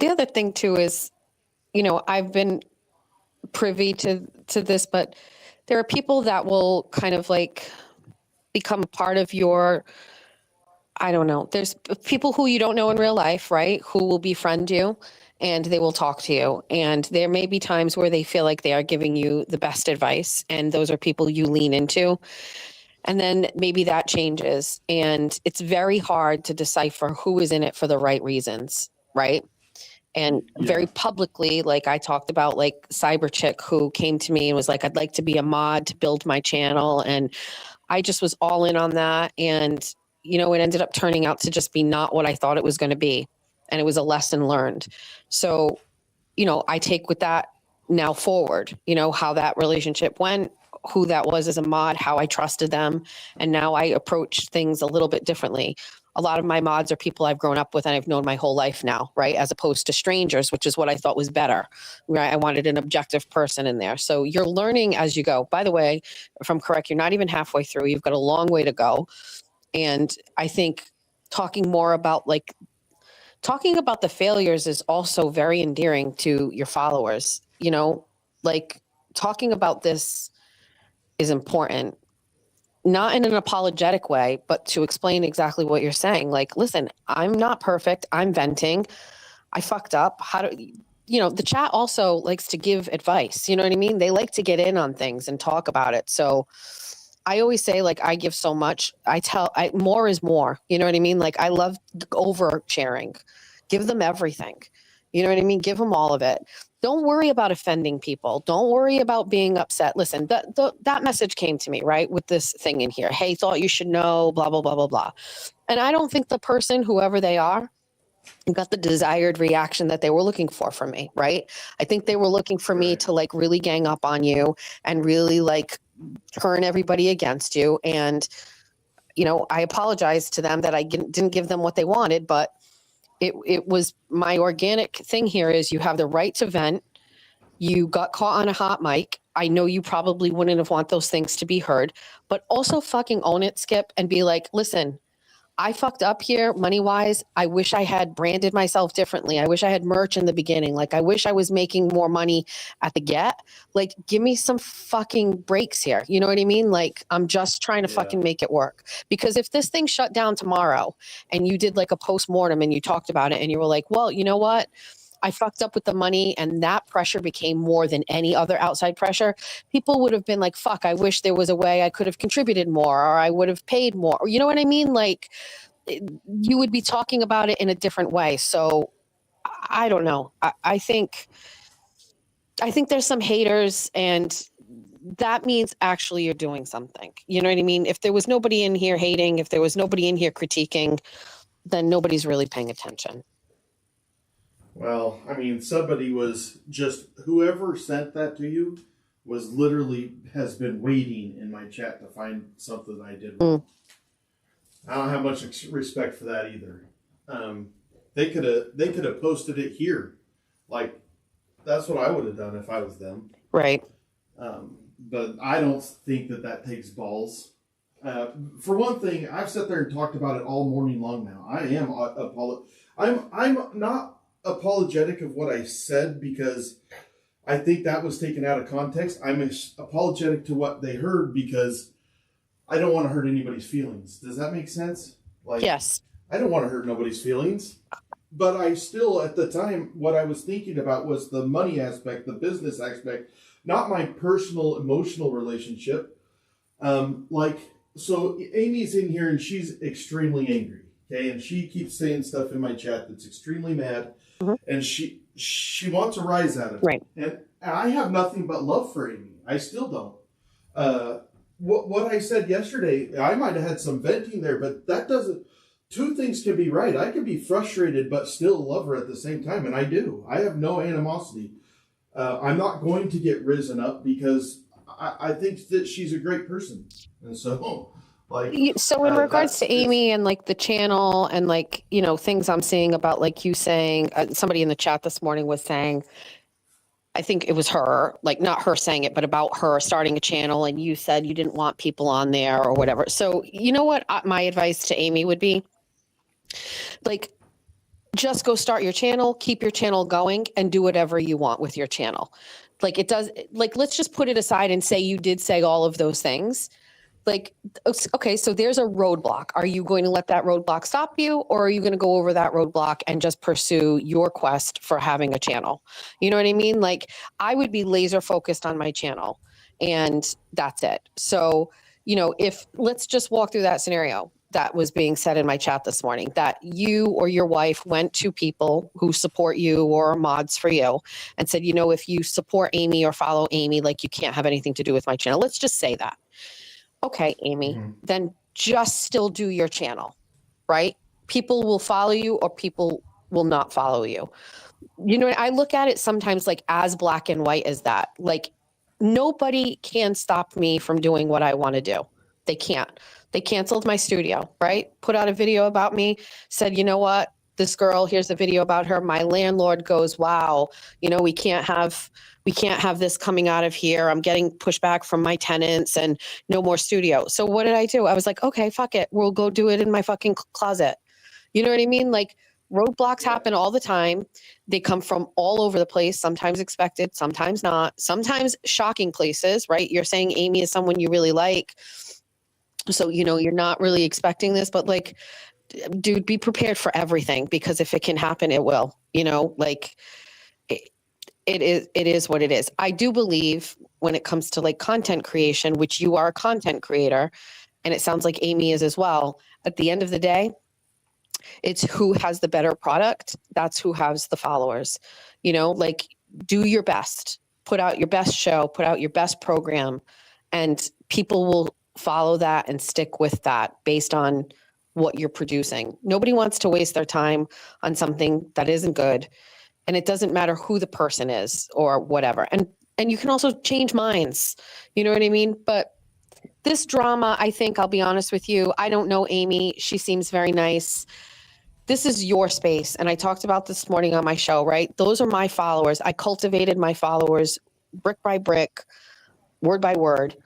The other thing too is, I've been privy to this, but there are people that will kind of like become a part of your, I don't know. There's people who you don't know in real life, right? Who will befriend you and they will talk to you. And there may be times where they feel like they are giving you the best advice. And those are people you lean into. And then maybe that changes. And it's very hard to decipher who is in it for the right reasons, right? And very publicly, like I talked about, like Cyber Chick who came to me and was like, I'd like to be a mod to build my channel. And I just was all in on that. And, it ended up turning out to just be not what I thought it was going to be. And it was a lesson learned. So, I take with that now forward, how that relationship went, who that was as a mod, how I trusted them. And now I approach things a little bit differently. A lot of my mods are people I've grown up with and I've known my whole life now, right? As opposed to strangers, which is what I thought was better. Right? I wanted an objective person in there. So you're learning as you go. By the way, if I'm correct, you're not even halfway through. You've got a long way to go. And I think talking about the failures is also very endearing to your followers. Like talking about this is important, not in an apologetic way, but to explain exactly what you're saying. Like, listen, I'm not perfect. I'm venting. I fucked up. The chat also likes to give advice. You know what I mean? They like to get in on things and talk about it. So I always say, like, I give so much. More is more. You know what I mean? Like, I love oversharing. Give them everything. You know what I mean? Give them all of it. Don't worry about offending people. Don't worry about being upset. Listen, that message came to me, right, with this thing in here. Hey, thought you should know, blah, blah, blah, blah, blah. And I don't think the person, whoever they are, got the desired reaction that they were looking for from me, right? I think they were looking for me to like really gang up on you and really like turn everybody against you. And, I apologize to them that I didn't give them what they wanted, but it was my organic thing here is you have the right to vent. You got caught on a hot mic. I know you probably wouldn't have want those things to be heard, but also fucking own it, Skip, and be like, listen, I fucked up here money-wise. I wish I had branded myself differently. I wish I had merch in the beginning. Like, I wish I was making more money at the get. Like, give me some fucking breaks here. You know what I mean? Like, I'm just trying to fucking make it work. Because if this thing shut down tomorrow and you did like a post-mortem and you talked about it and you were like, well, you know what? I fucked up with the money and that pressure became more than any other outside pressure. People would have been like, fuck, I wish there was a way I could have contributed more or I would have paid more. You know what I mean? Like, you would be talking about it in a different way. So I don't know. I think there's some haters and that means actually you're doing something. You know what I mean? If there was nobody in here hating, if there was nobody in here critiquing, then nobody's really paying attention. Well, I mean, somebody was just, whoever sent that to you was literally has been waiting in my chat to find something I did wrong. I don't have much respect for that either. They could have posted it here. Like, that's what I would have done if I was them. Right. But I don't think that takes balls. For one thing, I've sat there and talked about it all morning long now. I am I'm not apologetic of what I said because I think that was taken out of context. I'm apologetic to what they heard because I don't want to hurt anybody's feelings. Does that make sense? Like, yes. I don't want to hurt nobody's feelings. But I still, at the time, what I was thinking about was the money aspect, the business aspect, not my personal emotional relationship. So Amy's in here and she's extremely angry. Okay, and she keeps saying stuff in my chat that's extremely mad, and she wants a rise out of it. Right. And I have nothing but love for Amy. I still don't. What I said yesterday, I might have had some venting there, but that doesn't. Two things can be right. I can be frustrated, but still love her at the same time, and I do. I have no animosity. I'm not going to get risen up because I think that she's a great person, and so. So in regards to Amy and like the channel and like, things I'm seeing about like you saying, somebody in the chat this morning was saying, I think it was her, like not her saying it, but about her starting a channel and you said you didn't want people on there or whatever. So you know what my advice to Amy would be? Like, just go start your channel, keep your channel going and do whatever you want with your channel. Like let's just put it aside and say you did say all of those things. Like, okay, so there's a roadblock. Are you going to let that roadblock stop you, or are you going to go over that roadblock and just pursue your quest for having a channel? You know what I mean? Like, I would be laser focused on my channel, and that's it. So, let's just walk through that scenario that was being said in my chat this morning, that you or your wife went to people who support you or mods for you and said, if you support Amy or follow Amy, like, you can't have anything to do with my channel. Let's just say that. Okay, Amy, then just still do your channel, right? People will follow you or people will not follow you. I look at it sometimes like as black and white as that. Like, nobody can stop me from doing what I want to do. They can't. They canceled my studio, right? Put out a video about me, said, you know what? This girl, here's a video about her. My landlord goes, wow, we can't have this coming out of here. I'm getting pushback from my tenants and no more studio. So what did I do? I was like, okay, fuck it. We'll go do it in my fucking closet. You know what I mean? Like, roadblocks happen all the time. They come from all over the place, sometimes expected, sometimes not, sometimes shocking places, right? You're saying Amy is someone you really like. So, you're not really expecting this, but like, dude, be prepared for everything, because if it can happen, it will, like it is what it is. I do believe when it comes to like content creation, which you are a content creator, and it sounds like Amy is as well, at the end of the day, it's who has the better product. That's who has the followers, like, do your best, put out your best show, put out your best program, and people will follow that and stick with that based on what you're producing. Nobody wants to waste their time on something that isn't good. And it doesn't matter who the person is or whatever. And you can also change minds. You know what I mean? But this drama, I think, I'll be honest with you, I don't know Amy. She seems very nice. This is your space. And I talked about this morning on my show, right? Those are my followers. I cultivated my followers brick by brick, word by word.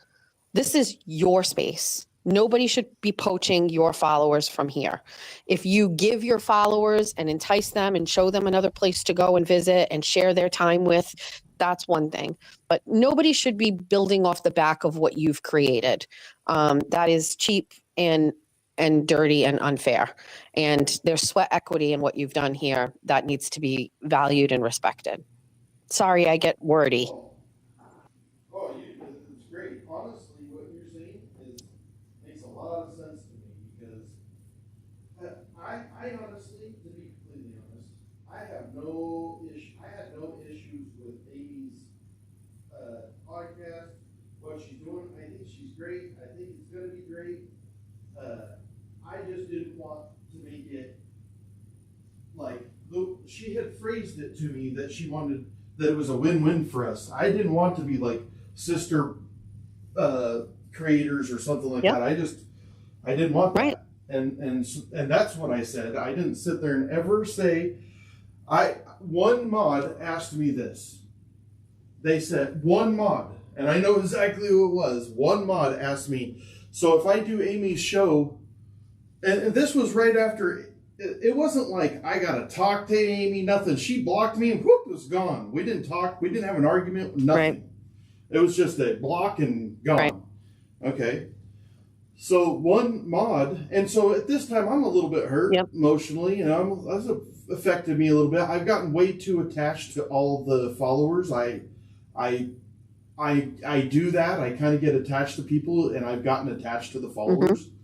This is your space. Nobody should be poaching your followers from here. If you give your followers and entice them and show them another place to go and visit and share their time with, that's one thing. But nobody should be building off the back of what you've created. That is cheap and dirty and unfair. And there's sweat equity in what you've done here that needs to be valued and respected. Sorry, I get wordy. It's great. Honestly, what you're saying makes a lot of sense to me, because I honestly, to be completely honest, I had no issues with Amy's podcast, what she's doing. I think she's great. I think it's going to be great. I just didn't want to make it like, she had phrased it to me that she wanted, that it was a win-win for us. I didn't want to be like sister creators or something like that. I didn't want that. And that's what I said. I didn't sit there and ever say, one mod asked me this. They said, one mod, and I know exactly who it was. One mod asked me, so if I do Amy's show, and this was right after, it wasn't like I got to talk to Amy, nothing. She blocked me and whoop, it was gone. We didn't talk. We didn't have an argument, nothing. Right. It was just a block and gone. Right. Okay. So one mod, and so at this time I'm a little bit hurt emotionally, and that's affected me a little bit. I've gotten way too attached to all the followers. I do that. I kind of get attached to people, and I've gotten attached to the followers. Mm-hmm.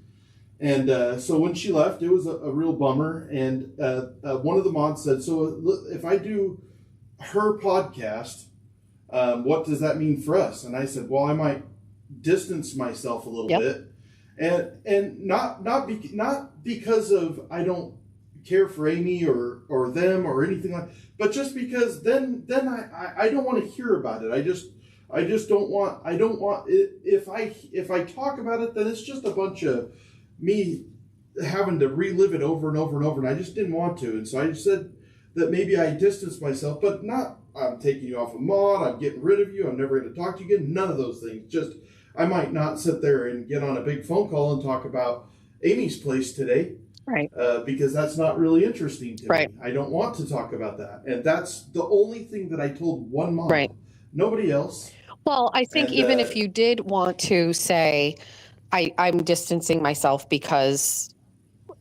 And so when she left, it was a real bummer. And one of the mods said, so if I do her podcast, what does that mean for us? And I said, well, I might distance myself a little bit. And not because of I don't care for Amy or them or anything like, but just because then I don't want to hear about it. I just don't want. I don't want it, if I talk about it, then it's just a bunch of me having to relive it over and over and over, and I just didn't want to. And so I said that maybe I distanced myself, but not I'm taking you off a mod, I'm getting rid of you, I'm never going to talk to you again. None of those things. Just I might not sit there and get on a big phone call and talk about Amy's place today. Right. Because that's not really interesting to me. I don't want to talk about that. And that's the only thing that I told one mom. Right. Nobody else. Well, I think even if you did want to say, I'm distancing myself, because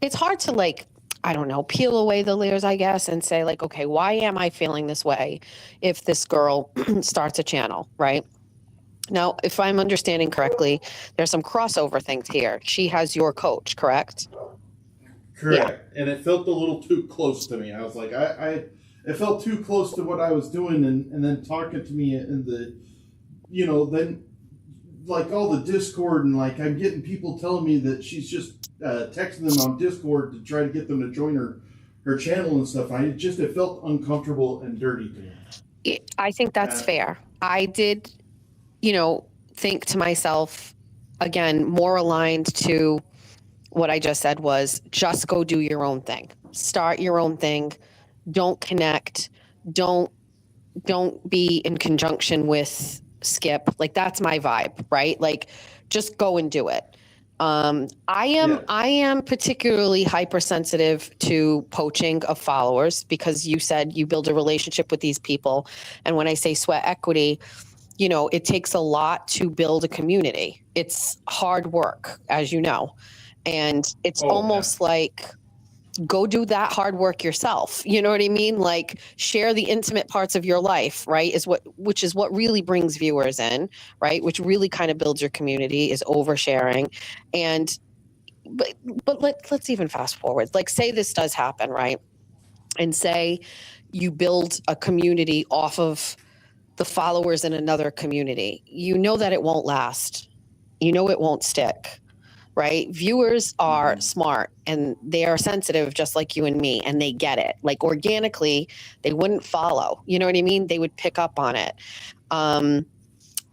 it's hard to, like, I don't know, peel away the layers, I guess, and say, like, okay, why am I feeling this way if this girl starts a channel, right? Now, if I'm understanding correctly, there's some crossover things here. She has your coach, correct? Correct. Yeah. And it felt a little too close to me. I was like, it felt too close to what I was doing, and then talking to me in the, then like all the Discord, and like I'm getting people telling me that she's just texting them on Discord to try to get them to join her channel and stuff. It felt uncomfortable and dirty to me. I think that's fair. I did, think to myself, again, more aligned to what I just said was just go do your own thing. Start your own thing. Don't connect. Don't be in conjunction with Skip. Like that's my vibe, right? Like just go and do it. I am particularly hypersensitive to poaching of followers because you said you build a relationship with these people. And when I say sweat equity, you know, it takes a lot to build a community. It's hard work, as you know. And it's almost like go do that hard work yourself. You know what I mean? Like share the intimate parts of your life, right? Which is what really brings viewers in, right? Which really kind of builds your community is oversharing. And but let's even fast forward. Like say this does happen, right? And say you build a community off of the followers in another community. You know that it won't last. You know it won't stick. Right? Viewers are smart and they are sensitive just like you and me, and they get it. Like organically, they wouldn't follow. You know what I mean? They would pick up on it.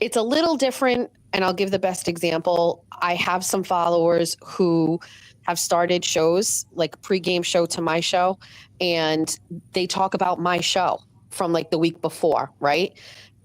It's a little different, and I'll give the best example. I have some followers who have started shows, like pregame show to my show, and they talk about my show from like the week before, right?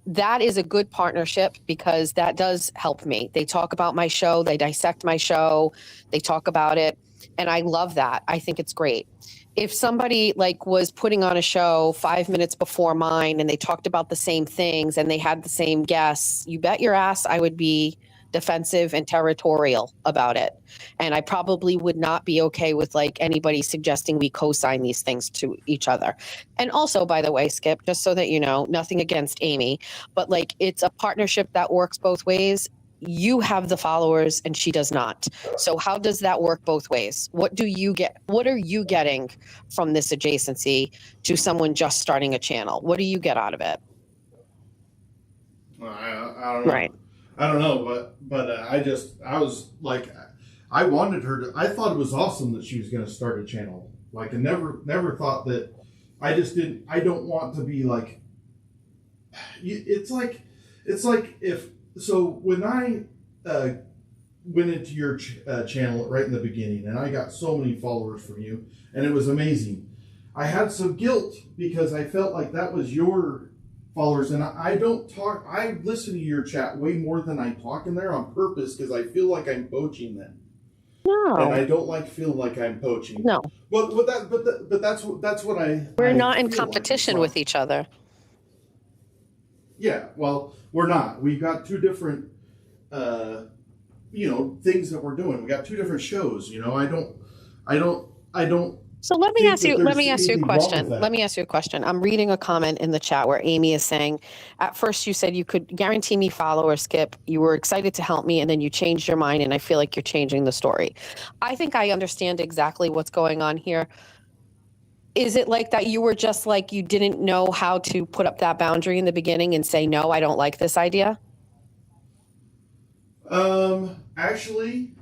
That is a good partnership because that does help me. They talk about my show, they dissect my show, they talk about it. And I love that. I think it's great. If somebody like was putting on a show 5 minutes before mine and they talked about the same things and they had the same guests, you bet your ass I would be defensive and territorial about it. And I probably would not be okay with like anybody suggesting we co-sign these things to each other. And also, by the way, Skip, just so that you know, nothing against Amy, but like it's a partnership that works both ways. You have the followers and she does not. So how does that work both ways? What do you get? What are you getting from this adjacency to someone just starting a channel? What do you get out of it? I don't know. Right. I don't know, but I was like, I wanted her to. I thought it was awesome that she was going to start a channel. Like, I never thought that. I just didn't. I don't want to be like. It's like if so when I went into your channel right in the beginning, and I got so many followers from you, and it was amazing. I had some guilt because I felt like that was your followers, and I don't talk. I listen to your chat way more than I talk in there on purpose because I feel like I'm poaching them. No, and I don't like feeling like I'm poaching. No, but that's what I. We're I not in feel competition like. with each other. Yeah, well, we're not. We've got two different, things that we're doing. We got two different shows. You know, I don't. So let me ask you a question. Let me ask you a question. I'm reading a comment in the chat where Amy is saying, at first you said you could guarantee me followers, Skip. You were excited to help me and then you changed your mind and I feel like you're changing the story. I think I understand exactly what's going on here. Is it like that you were just like you didn't know how to put up that boundary in the beginning and say, no, I don't like this idea? Actually,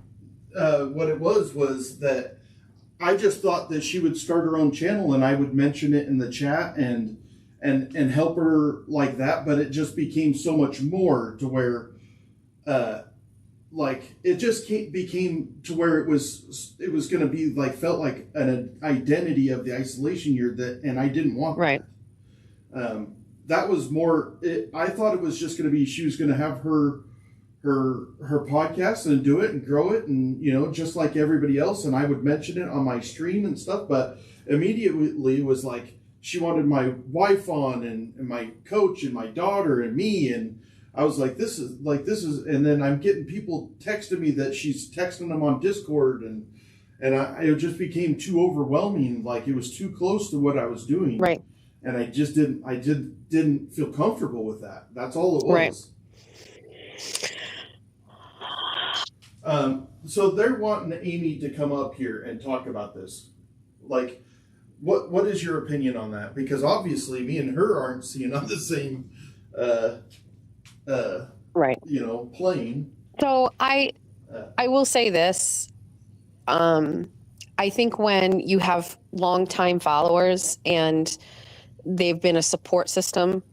what it was that I just thought that she would start her own channel and I would mention it in the chat and help her like that. But it just became so much more to where, it just became to where it was going to be like, felt like an identity of the isolation year and I didn't want right. that. That was more, I thought it was just going to be, she was going to have her podcast and do it and grow it and, just like everybody else. And I would mention it on my stream and stuff, but immediately it was like, she wanted my wife on and my coach and my daughter and me. And I was like, this is, and then I'm getting people texting me that she's texting them on Discord and it just became too overwhelming. Like it was too close to what I was doing. Right. And I didn't feel comfortable with that. That's all it was. Right. So they're wanting Amy to come up here and talk about this. Like, what is your opinion on that? Because obviously me and her aren't seeing on the same, right. plane. So I will say this. I think when you have longtime followers and they've been a support system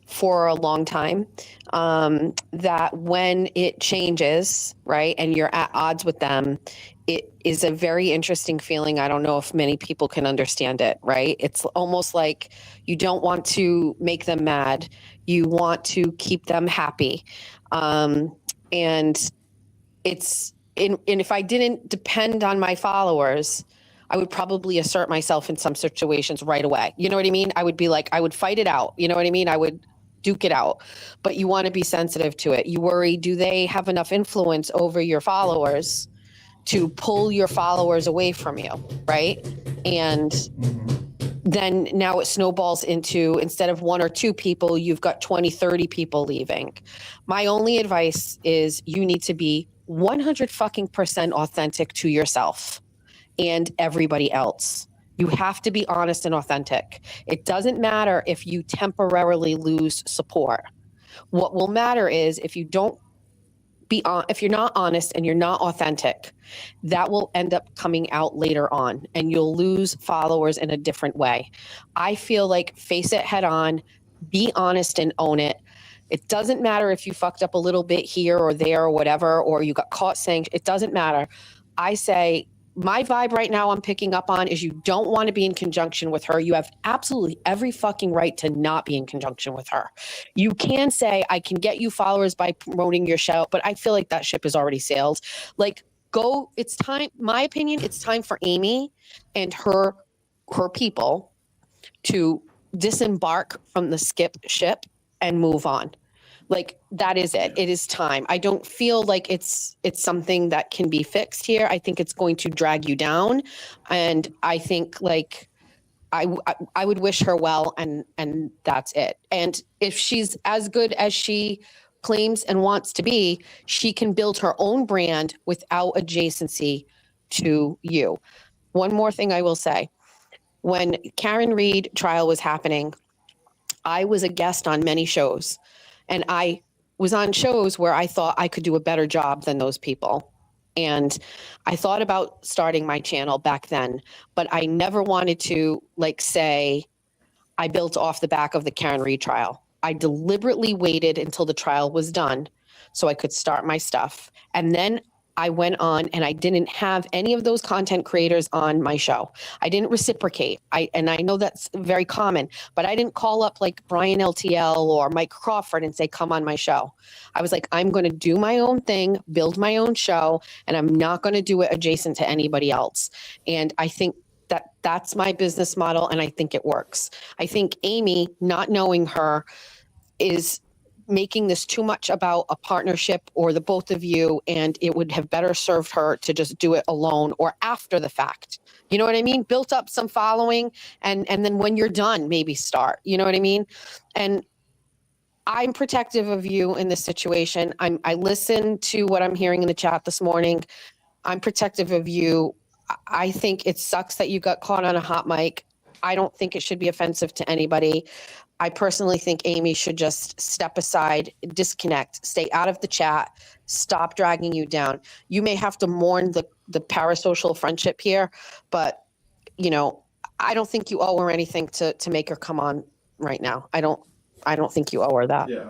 for a long time, that when it changes, right, and you're at odds with them, it is a very interesting feeling. I don't know if many people can understand it, right? It's almost like you don't want to make them mad. You want to keep them happy. And if I didn't depend on my followers, I would probably assert myself in some situations right away. You know what I mean? I would be like, I would fight it out. You know what I mean? I would duke it out, but you want to be sensitive to it. You worry, do they have enough influence over your followers to pull your followers away from you, right? And then now it snowballs into, instead of 1 or 2 people, you've got 20, 30 people leaving. My only advice is you need to be 100% authentic to yourself and everybody else. You have to be honest and authentic. It doesn't matter if you temporarily lose support. What will matter is if you're not honest and you're not authentic, that will end up coming out later on and you'll lose followers in a different way. I feel like face it head on, be honest and own it. It doesn't matter if you fucked up a little bit here or there or whatever, or you got caught saying, it doesn't matter. I say, my vibe right now I'm picking up on is you don't want to be in conjunction with her. You have absolutely every fucking right to not be in conjunction with her. You can say, I can get you followers by promoting your show, but I feel like that ship has already sailed. Like, it's time, my opinion, it's time for Amy and her people to disembark from the skip ship and move on. Like, that is it. It is time. I don't feel like it's something that can be fixed here. I think it's going to drag you down. And I think like I would wish her well, and that's it. And if she's as good as she claims and wants to be, she can build her own brand without adjacency to you. One more thing I will say. When Karen Read trial was happening, I was a guest on many shows. And I was on shows where I thought I could do a better job than those people. And I thought about starting my channel back then, but I never wanted to say I built off the back of the Karen Read trial. I deliberately waited until the trial was done so I could start my stuff. And then I went on and I didn't have any of those content creators on my show. I didn't reciprocate. And I know that's very common, but I didn't call up like Brian LTL or Mike Crawford and say, come on my show. I was like, I'm going to do my own thing, build my own show, and I'm not going to do it adjacent to anybody else. And I think that's my business model, and I think it works. I think Amy, not knowing her, is making this too much about a partnership or the both of you, and it would have better served her to just do it alone or after the fact. You know what I mean? Built up some following, and then when you're done, maybe start. You know what I mean? And I'm protective of you in this situation. I listened to what I'm hearing in the chat this morning. I'm protective of you. I think it sucks that you got caught on a hot mic. I don't think it should be offensive to anybody. I personally think Amy should just step aside, disconnect, stay out of the chat, stop dragging you down. You may have to mourn the parasocial friendship here, but I don't think you owe her anything to make her come on right now. I don't think you owe her that. Yeah,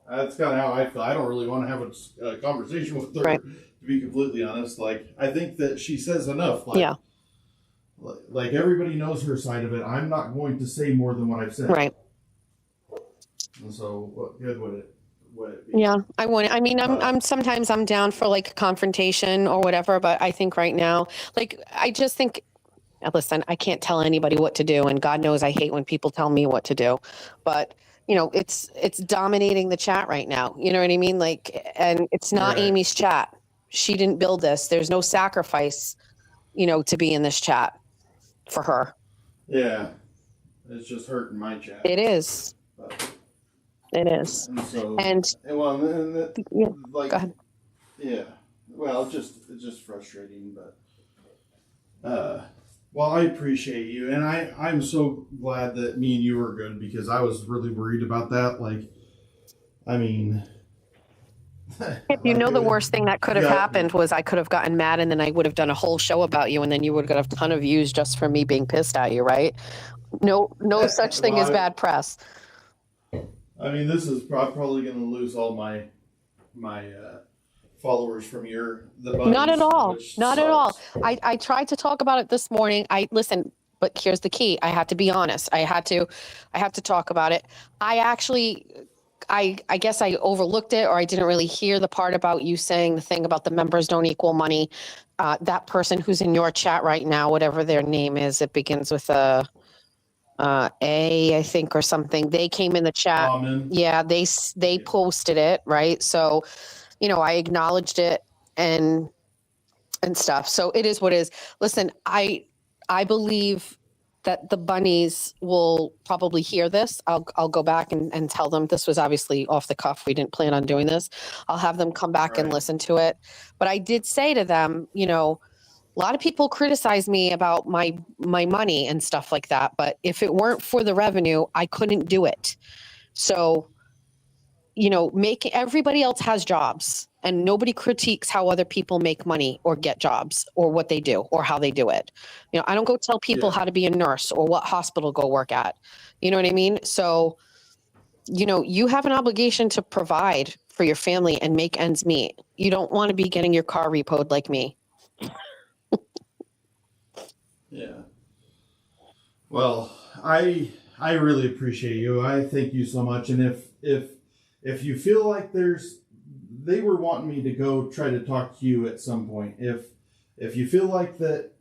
that's kind of how I feel. I don't really want to have a conversation with her, right, to be completely honest. Like, I think that she says enough. Like, yeah. Like, everybody knows her side of it. I'm not going to say more than what I've said. Right. And so, what good would it be? Yeah, I'm sometimes I'm down for like confrontation or whatever, but I think right now, I just think, listen, I can't tell anybody what to do, and God knows I hate when people tell me what to do, but it's dominating the chat right now. You know what I mean? And it's not Right. Amy's chat. She didn't build this. There's no sacrifice, to be in this chat for her. Yeah, it's just hurting my chat. It is. But, It is. and so, And yeah, like, go ahead. Yeah, well, it's just frustrating, but well, I appreciate you, and I'm so glad that me and you are good, because I was really worried about that. Like, I mean, the worst thing that could have happened was I could have gotten mad, and then I would have done a whole show about you, and then you would have got a ton of views just for me being pissed at you, right? No such thing as bad press. I mean, this is probably going to lose all my followers from the bunnies. Not at all. Not sucks. at all. I tried to talk about it this morning. Listen, but here's the key. I had to be honest. I had to talk about it. I guess I overlooked it, or I didn't really hear the part about you saying the thing about the members don't equal money. That person who's in your chat right now, whatever their name is, it begins with a I think, or something. They came in the chat. Yeah, they posted it, right? So, I acknowledged it and stuff. So it is what it is. Listen, I believe that the bunnies will probably hear this. I'll go back and tell them. This was obviously off the cuff. We didn't plan on doing this. I'll have them come back and listen to it. But I did say to them, a lot of people criticize me about my money and stuff like that. But if it weren't for the revenue, I couldn't do it. So, everybody else has jobs, and nobody critiques how other people make money or get jobs or what they do or how they do it. I don't go tell people how to be a nurse or what hospital go work at. You know what I mean? So, you have an obligation to provide for your family and make ends meet. You don't want to be getting your car repoed like me. Yeah. Well, I really appreciate you. I thank you so much. And if you feel like they were wanting me to go try to talk to you at some point. If you feel like that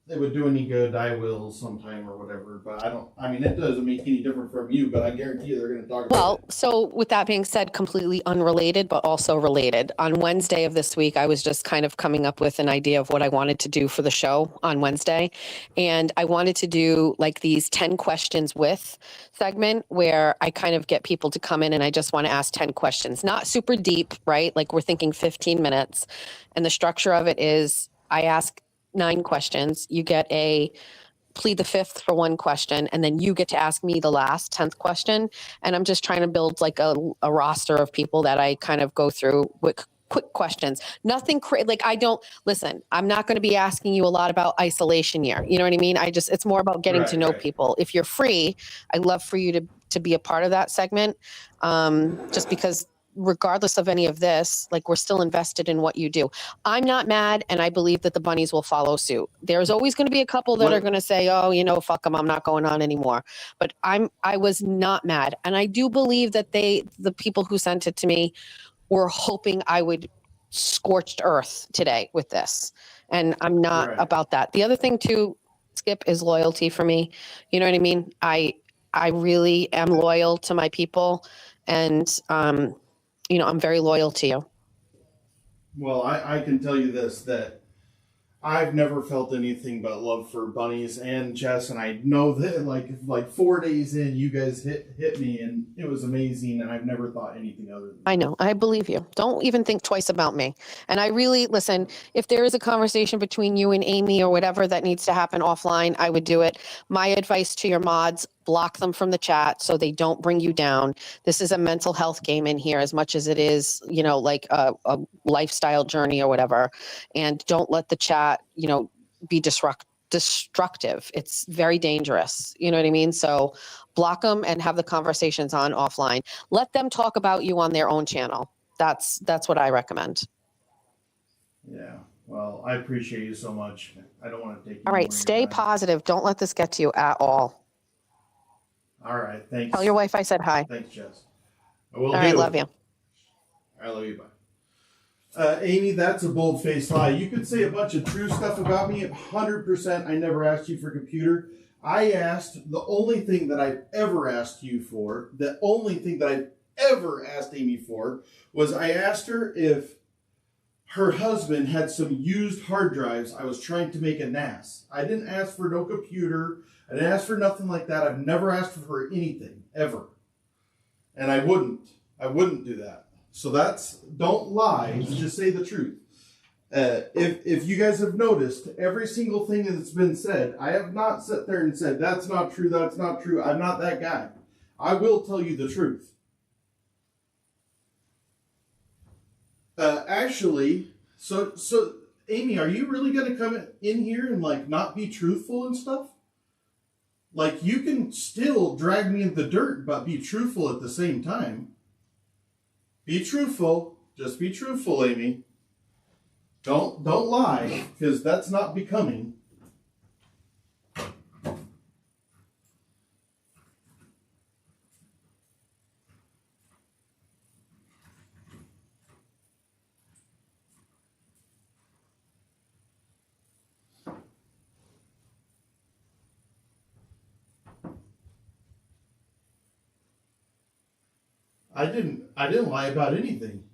it would do any good, I will sometime or whatever. But it doesn't make any difference from you, but I guarantee you they're going to talk about it. So with that being said, completely unrelated, but also related. On Wednesday of this week, I was just kind of coming up with an idea of what I wanted to do for the show on Wednesday. And I wanted to do like these 10 questions with segment where I kind of get people to come in and I just want to ask 10 questions, not super deep, right? Like we're thinking 15 minutes. And the structure of it is I ask 9 questions. You get a plead the fifth for one question, and then you get to ask me the last 10th question. And I'm just trying to build like a roster of people that I kind of go through with quick questions. Nothing listen, I'm not going to be asking you a lot about isolation year. You know what I mean? It's more about getting to know people. If you're free, I'd love for you to be a part of that segment. Just because regardless of any of this, like we're still invested in what you do. I'm not mad, and I believe that the bunnies will follow suit. There's always going to be a couple that are going to say, oh, fuck them, I'm not going on anymore. But I was not mad. And I do believe that the people who sent it to me were hoping I would scorched earth today with this. And I'm not about that. The other thing too, Skip, is loyalty for me. You know what I mean? I really am loyal to my people, and I'm very loyal to you. Well, I can tell you this, that I've never felt anything but love for bunnies and Chess, and I know that like 4 days in, you guys hit me, and it was amazing, and I've never thought anything other than that. I know. I believe you. Don't even think twice about me. And I really, listen, if there is a conversation between you and Amy or whatever that needs to happen offline, I would do it. My advice to your mods, block them from the chat so they don't bring you down. This is a mental health game in here as much as it is, like a lifestyle journey or whatever. And don't let the chat, be destructive. It's very dangerous. You know what I mean? So block them and have the conversations on offline. Let them talk about you on their own channel. That's what I recommend. Yeah. Well, I appreciate you so much. I don't want to take. All right. Stay positive. Don't let this get to you at all. All right. Thanks. Tell your wife I said hi. Thanks, Jess. All right. Love you. I love you. Bye. Amy, that's a bold-faced lie. You could say a bunch of true stuff about me. 100%. I never asked you for a computer. I asked the only thing that I've ever asked you for, the only thing that I've ever asked Amy for, was I asked her if her husband had some used hard drives. I was trying to make a NAS. I didn't ask for no computer. I didn't ask for nothing like that. I've never asked for anything, ever. And I wouldn't do that. So don't lie, just say the truth. If you guys have noticed, every single thing that's been said, I have not sat there and said, that's not true, that's not true. I'm not that guy. I will tell you the truth. Actually, so Amy, are you really going to come in here and not be truthful and stuff? Like, you can still drag me in the dirt, but be truthful at the same time. Be truthful. Just be truthful, Amy. Don't lie, because that's not becoming. I didn't lie about anything.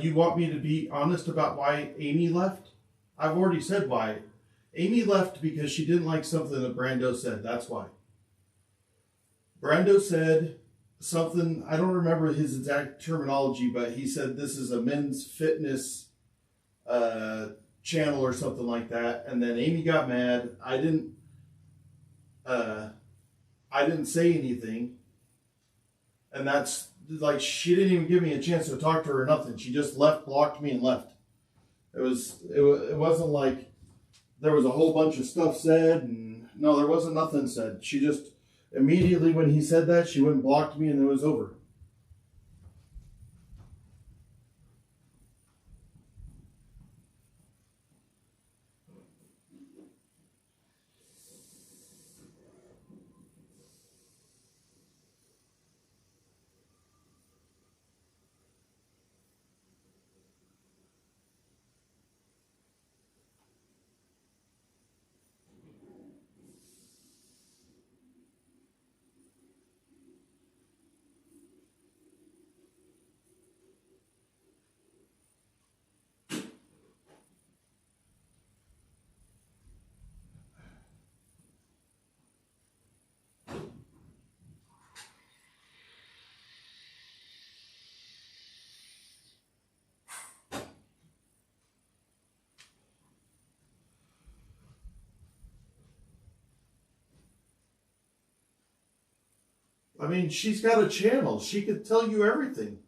You want me to be honest about why Amy left? I've already said why. Amy left because she didn't like something that Brando said. That's why. Brando said something, I don't remember his exact terminology, but he said this is a men's fitness channel or something like that. And then Amy got mad. I didn't say anything. And that's like, she didn't even give me a chance to talk to her or nothing. She just left, blocked me, and left. It wasn't like there was a whole bunch of stuff said, and no, there wasn't nothing said. She just immediately when he said that, she went and blocked me, and it was over. I mean, she's got a channel. She could tell you everything.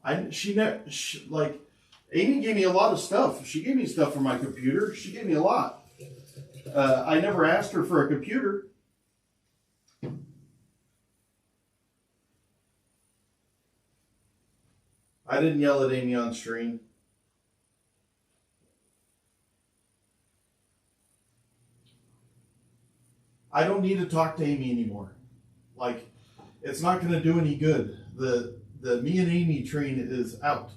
Like, Amy gave me a lot of stuff. She gave me stuff for my computer. She gave me a lot. I never asked her for a computer. I didn't yell at Amy on stream. I don't need to talk to Amy anymore. Like, it's not going to do any good. The me and Amy train is out.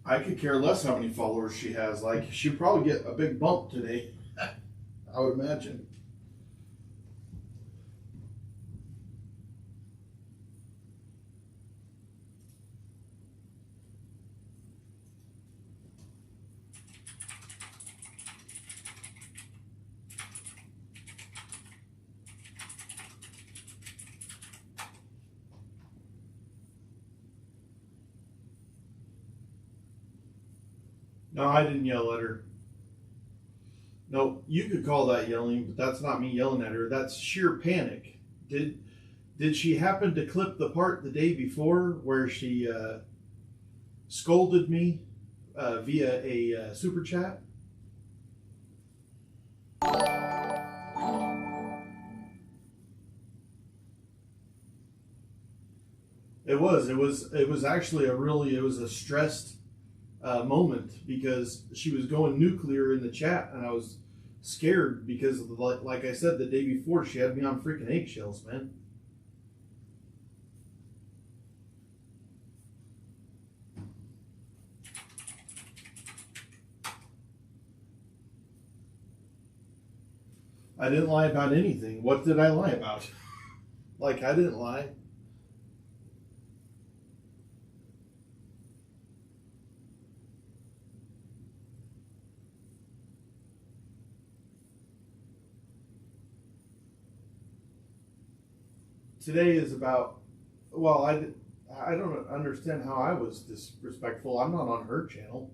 I could care less how many followers she has. Like, she'd probably get a big bump today, I would imagine. No, I didn't yell at her. No, you could call that yelling, but that's not me yelling at her. That's sheer panic. Did she happen to clip the part the day before where she scolded me via a super chat? It was actually it was a stressed moment because she was going nuclear in the chat, and I was scared because of like I said the day before, she had me on freaking eggshells, man. I didn't lie about anything. What did I lie about? Like, I didn't lie. Today is about, well, I don't understand how I was disrespectful. I'm not on her channel.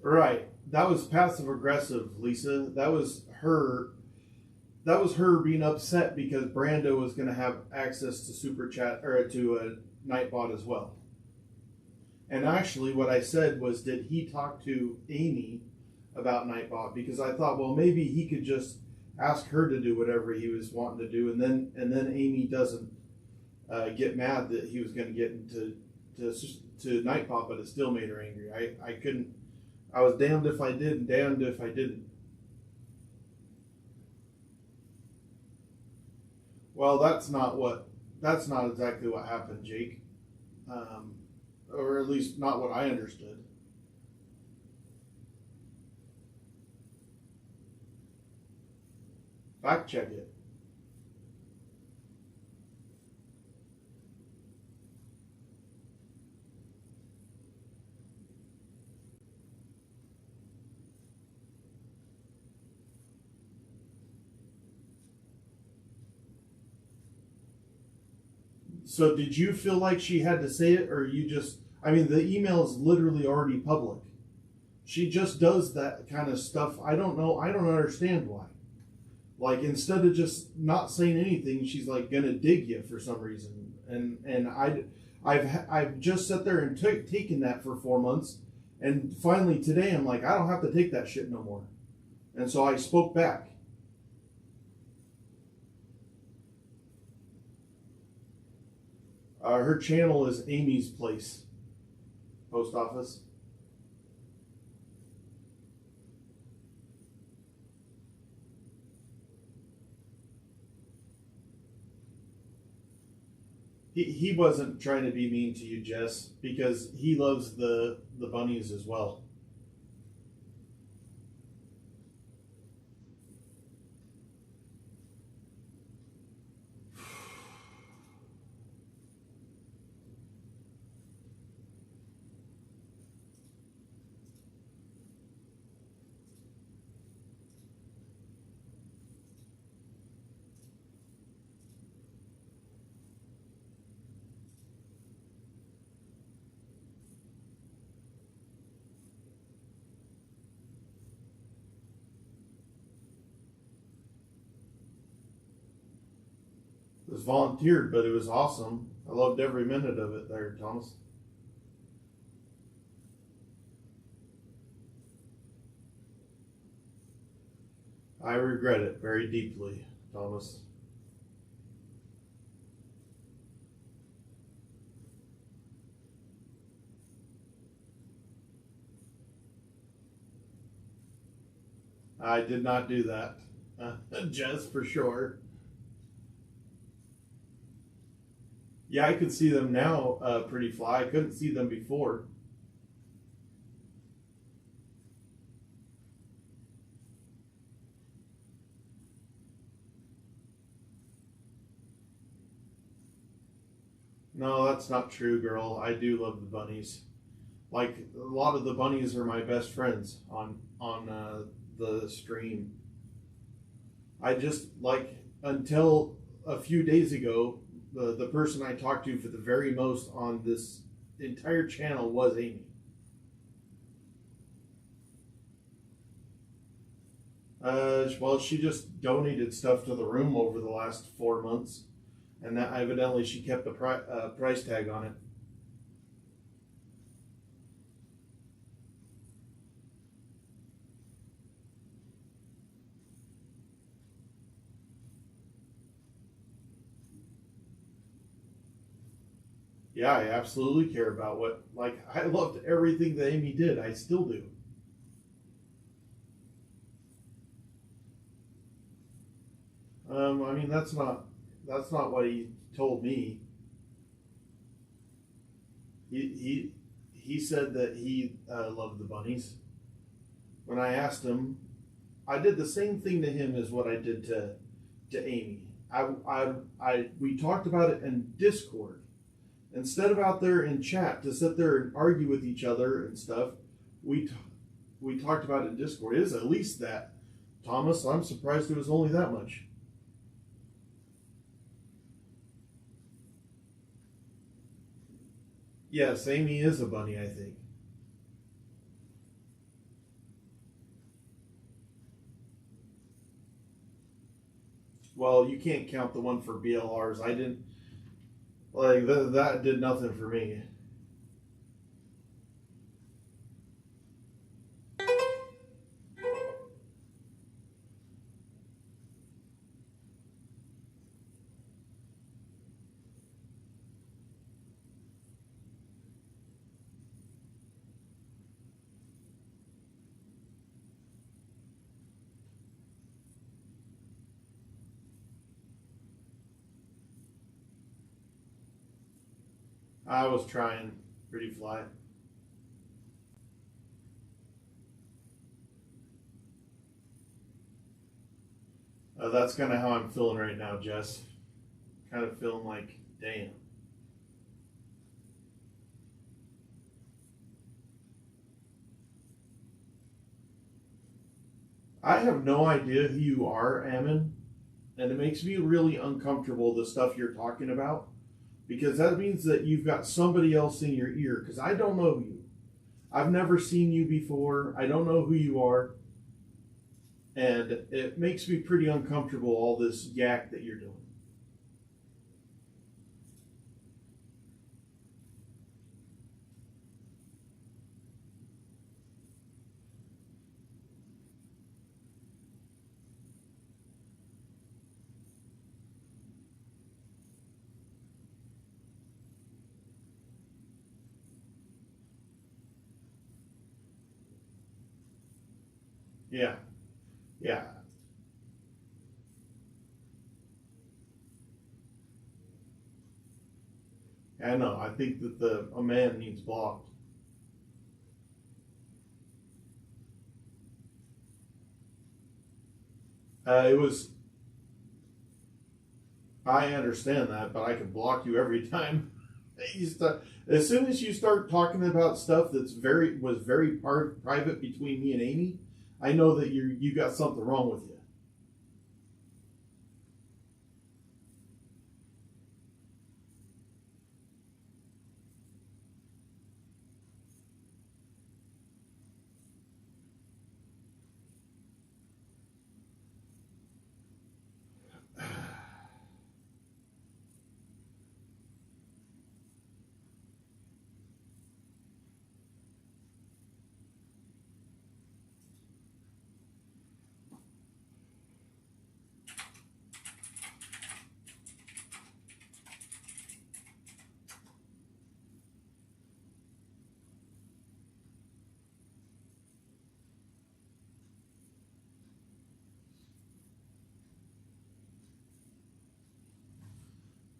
Right. That was passive aggressive, Lisa. That was her. That was her being upset because Brando was going to have access to Super Chat or to a Nightbot as well. And actually, what I said was, did he talk to Amy about Nightbot? Because I thought, well, maybe he could just ask her to do whatever he was wanting to do, and then Amy doesn't get mad that he was going to get into to Nightbot, but it still made her angry. I couldn't. I was damned if I did and damned if I didn't. Well, that's not exactly what happened, Jake. Or at least not what I understood. Fact check it. So did you feel like she had to say it, or you just, I mean, the email is literally already public. She just does that kind of stuff. I don't know. I don't understand why. Like, instead of just not saying anything, she's like gonna dig you for some reason. And I've just sat there and taken that for 4 months, and finally today I'm like, I don't have to take that shit no more. And so I spoke back. Her channel is Amy's Place, post office. He wasn't trying to be mean to you, Jess, because he loves the bunnies as well. It was volunteered, but it was awesome. I loved every minute of it there, Thomas. I regret it very deeply, Thomas. I did not do that, Jess, for sure. Yeah, I could see them now, pretty fly. I couldn't see them before. No, that's not true, girl. I do love the bunnies. Like, a lot of the bunnies are my best friends on the stream. I just like until a few days ago, the person I talked to for the very most on this entire channel was Amy. Well, she just donated stuff to the room over the last 4 months, and that evidently she kept the price tag on it. Yeah, I absolutely care about what, like, I loved everything that Amy did. I still do. I mean, that's not what he told me. He said that he loved the bunnies. When I asked him, I did the same thing to him as what I did to Amy. We talked about it in Discord instead of out there in chat to sit there and argue with each other and stuff. We talked about it in Discord. It is at least that, Thomas. I'm surprised it was only that much. Yes, Amy is a bunny, I think. Well, you can't count the one for BLRs. I didn't like that did nothing for me. I was trying, Pretty Fly. That's kind of how I'm feeling right now, Jess. Kind of feeling like, damn. I have no idea who you are, Ammon, and it makes me really uncomfortable, the stuff you're talking about, because that means that you've got somebody else in your ear, because I don't know you. I've never seen you before. I don't know who you are. And it makes me pretty uncomfortable, all this yak that you're doing. Yeah, yeah. I know. I think that a man needs blocked. It was. I understand that, but I can block you every time. As soon as you start talking about stuff that's very private between me and Amy, I know that you got something wrong with you.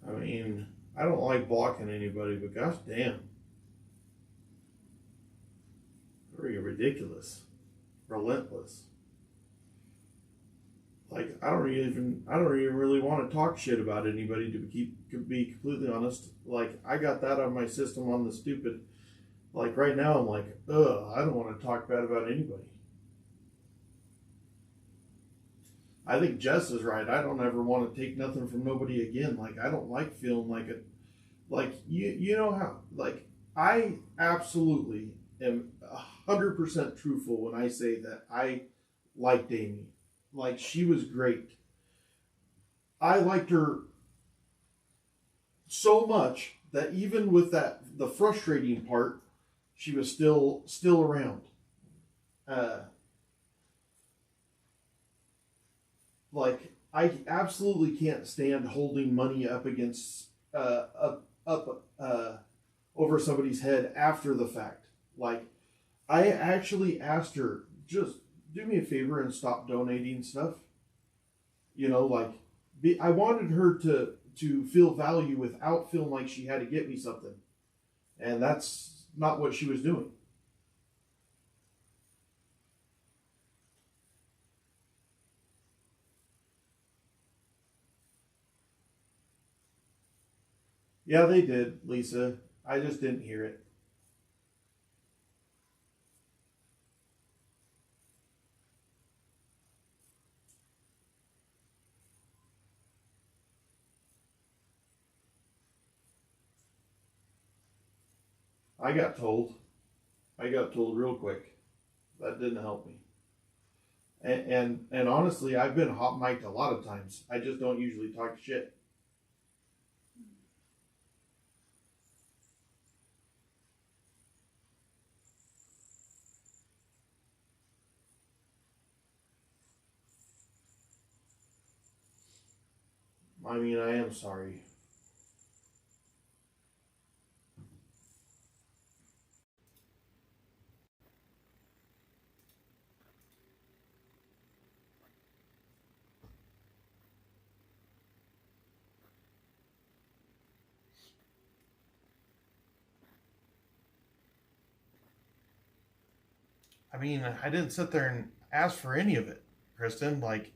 I mean, I don't like blocking anybody, but gosh damn, very ridiculous, relentless. Like I don't even really want to talk shit about anybody, to be completely honest. Like I got that on my system on the stupid. Like right now, I'm like, ugh, I don't want to talk bad about anybody. I think Jess is right. I don't ever want to take nothing from nobody again. Like, I don't like feeling like it. Like, you know how, like, I absolutely am 100% truthful when I say that I liked Amy. Like, she was great. I liked her so much that even with the frustrating part, she was still around. Uh, like, I absolutely can't stand holding money up against up over somebody's head after the fact. Like, I actually asked her, just do me a favor and stop donating stuff. You know, like, I wanted her to feel value without feeling like she had to get me something, and that's not what she was doing. Yeah, they did, Lisa. I just didn't hear it. I got told. I got told real quick. That didn't help me. And honestly, I've been hot mic'd a lot of times. I just don't usually talk shit. I mean, I am sorry. I mean, I didn't sit there and ask for any of it, Kristen. Like,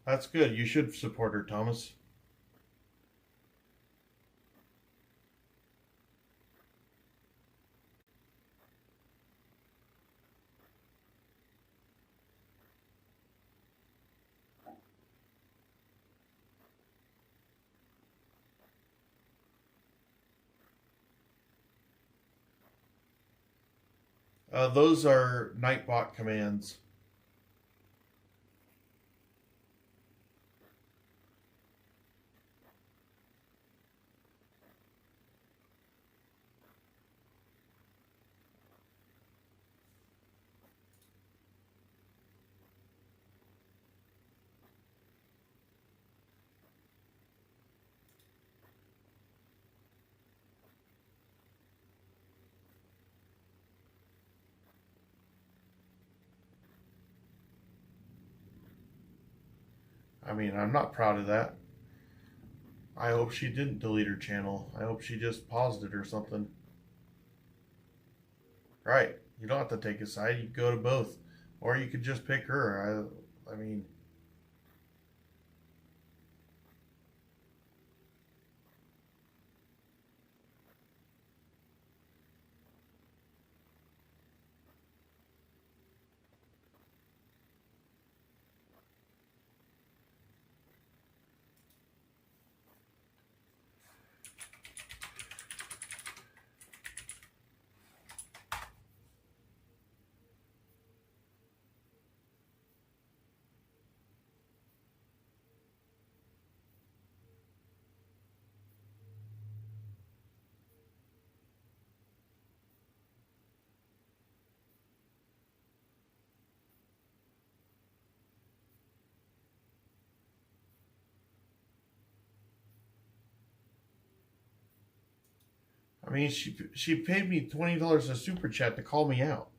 that's good. You should support her, Thomas. Those are Nightbot commands. I mean, I'm not proud of that. I hope she didn't delete her channel. I hope she just paused it or something. Right. You don't have to take a side. You go to both. Or you could just pick her. I mean... I mean, she paid me $20 a super chat to call me out.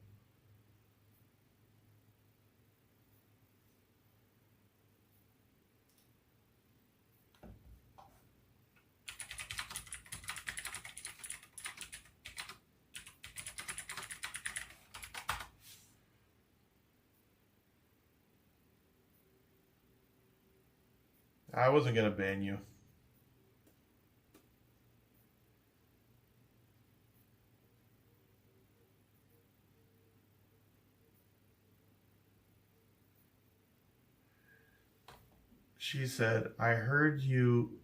I wasn't gonna ban you. She said, I heard you,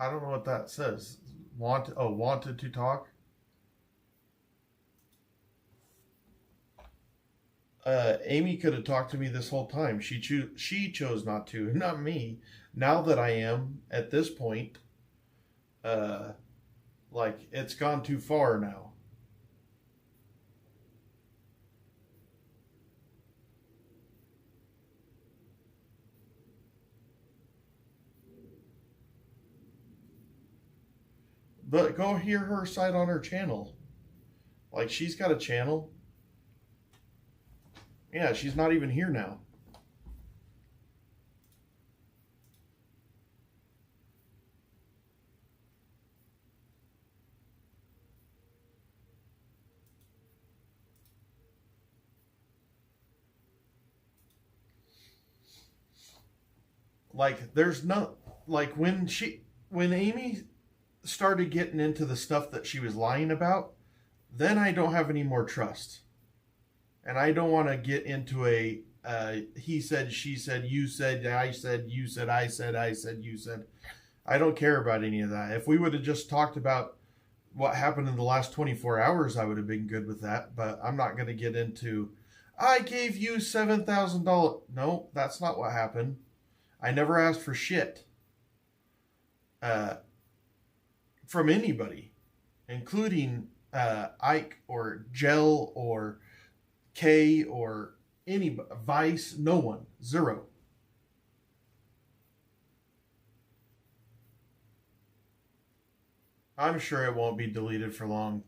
I don't know what that says. Wanted to talk? Amy could have talked to me this whole time. She chose not to, not me. Now that I am at this point, like it's gone too far now. But go hear her side on her channel. Like, she's got a channel. Yeah, she's not even here now. Like, there's no... Like, when Amy started getting into the stuff that she was lying about, then I don't have any more trust. And I don't want to get into a he said, she said, you said, I said, you said, I said, you said. I don't care about any of that. If we would have just talked about what happened in the last 24 hours, I would have been good with that. But I'm not going to get into, I gave you $7,000. No, that's not what happened. I never asked for shit. From anybody, including Ike or Gel or Kay or any Vice, no one, zero. I'm sure it won't be deleted for long.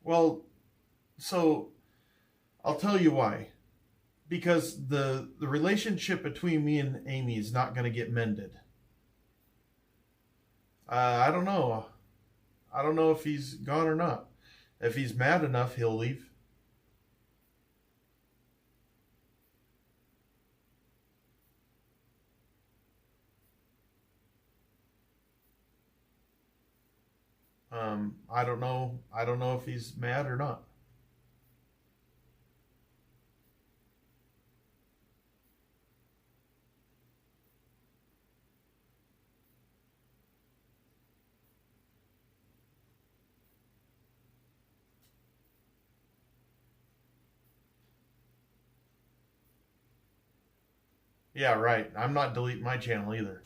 Well, so I'll tell you why. Because the relationship between me and Amy is not going to get mended. I don't know. I don't know if he's gone or not. If he's mad enough, he'll leave. I don't know. I don't know if he's mad or not. Yeah, right. I'm not deleting my channel either.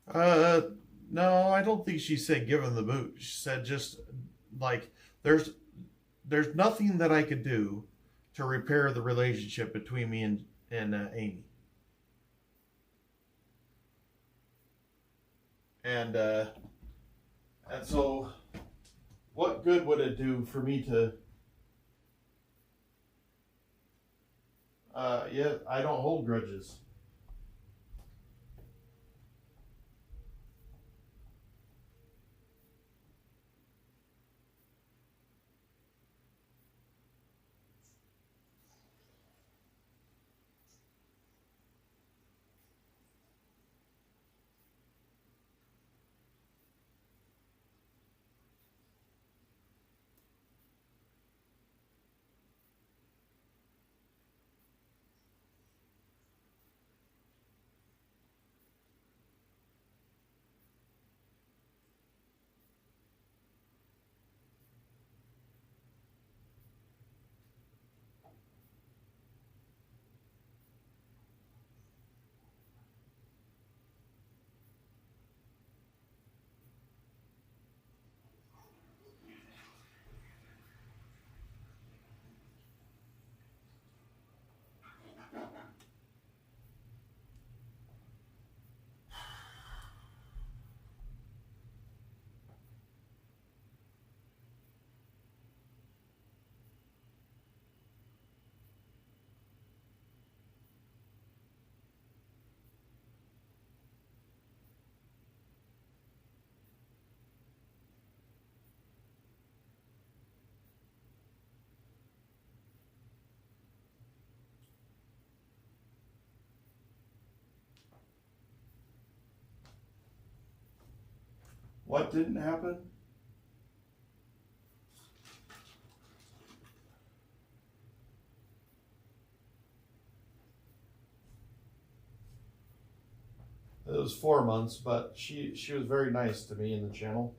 Uh, no, I don't think she said give him the boot. She said just like there's there's nothing that I could do to repair the relationship between me and Amy. And and so, what good would it do for me to? Yeah, I don't hold grudges. What didn't happen? It was 4 months, but she was very nice to me in the channel.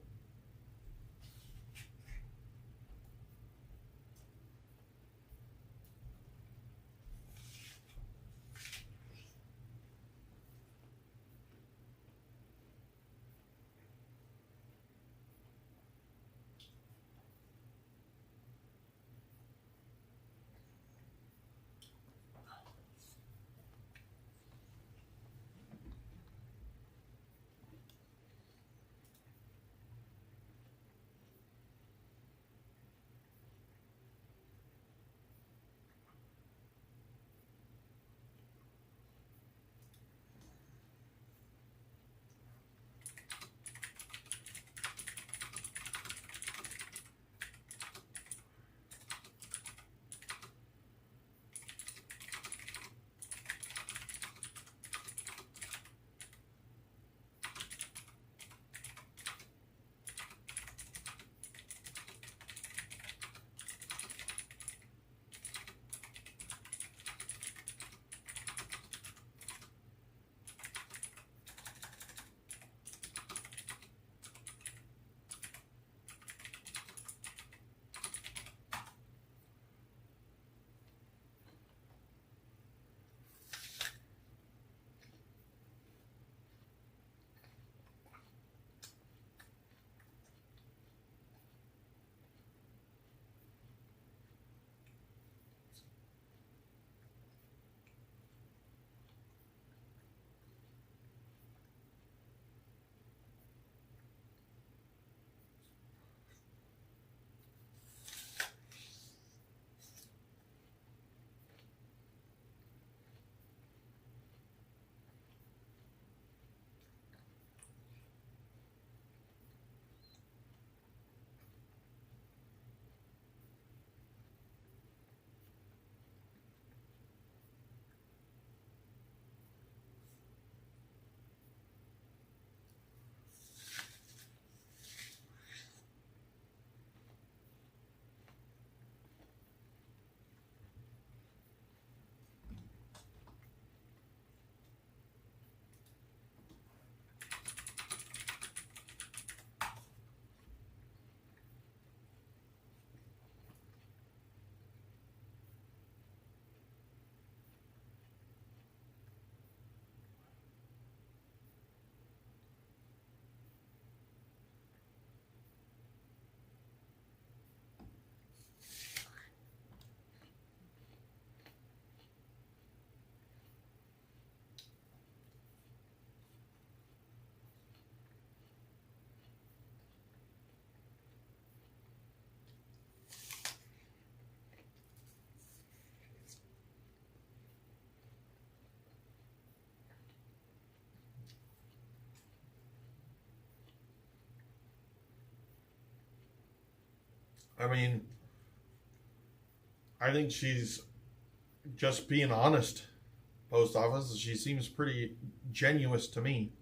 I mean, I think she's just being honest. Post office. She seems pretty genuine to me.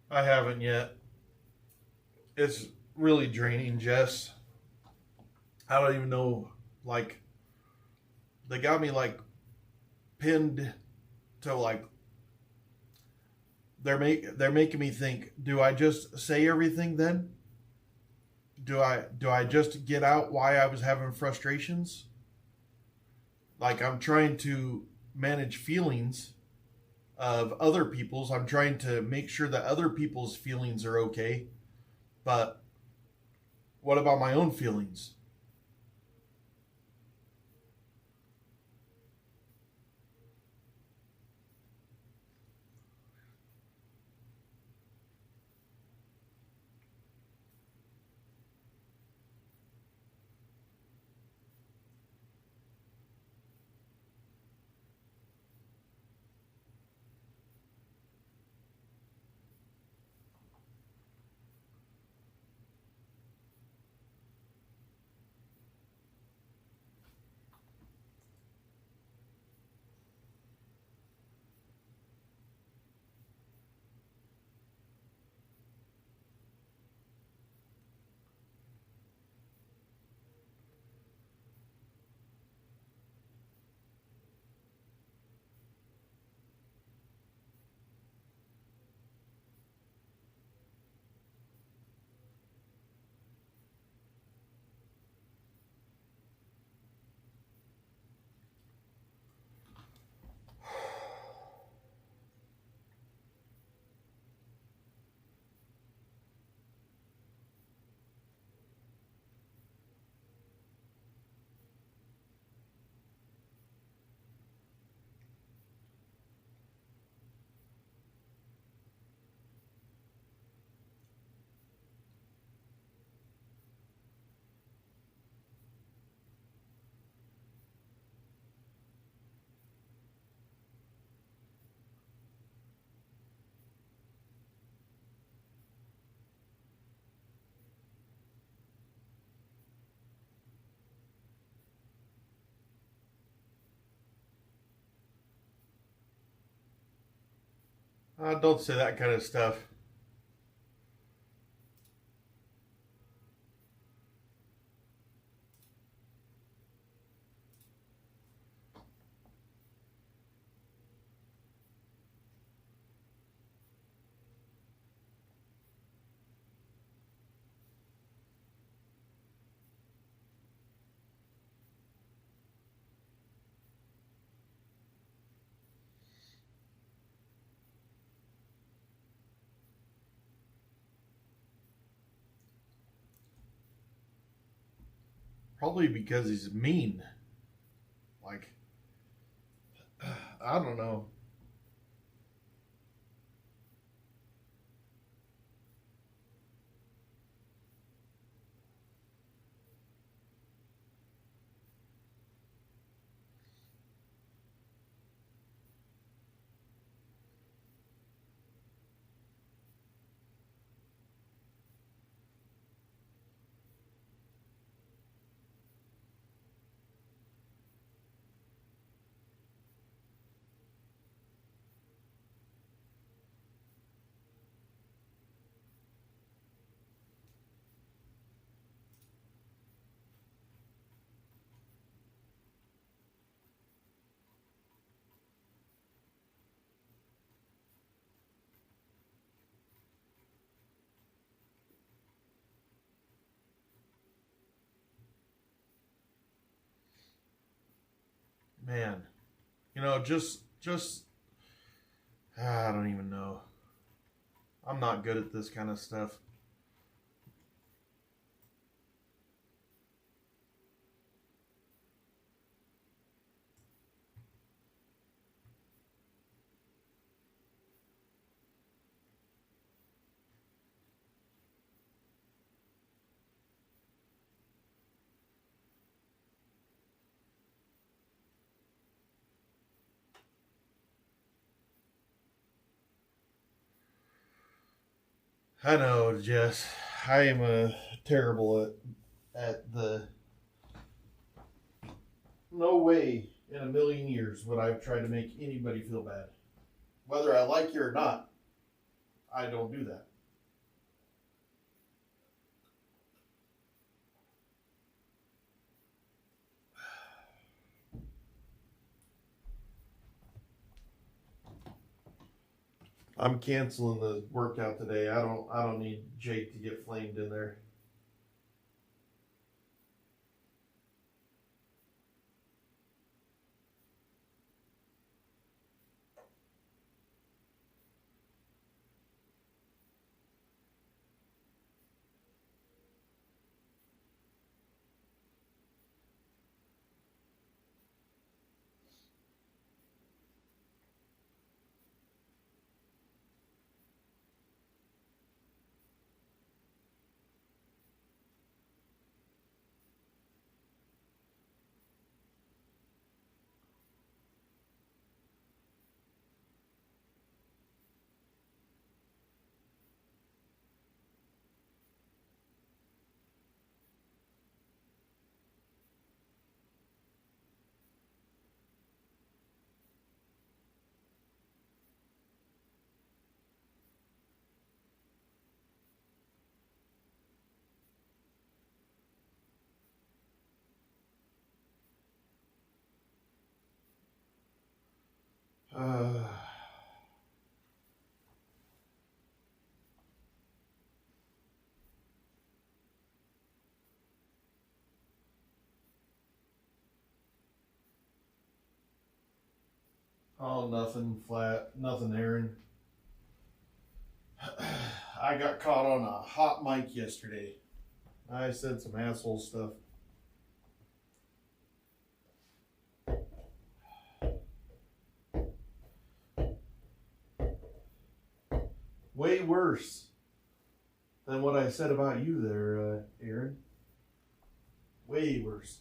I haven't yet. It's really draining, Jess. I don't even know. Like, they got me like pinned to like they're making me think. Do I just say everything then? Do I just get out why I was having frustrations? Like, I'm trying to manage feelings of other people's. I'm trying to make sure that other people's feelings are okay. But what about my own feelings? Don't say that kind of stuff. Probably because he's mean. Like, I don't know. Man, just I don't even know. I'm not good at this kind of stuff. I know, Jess. I am terrible at the. No way in a million years would I try to make anybody feel bad. Whether I like you or not, I don't do that. I'm canceling the workout today. I don't need Jake to get flamed in there. Uh, oh, nothing flat, nothing, Aaron. I got caught on a hot mic yesterday. I said some asshole stuff. Way worse than what I said about you there, Aaron. Way worse.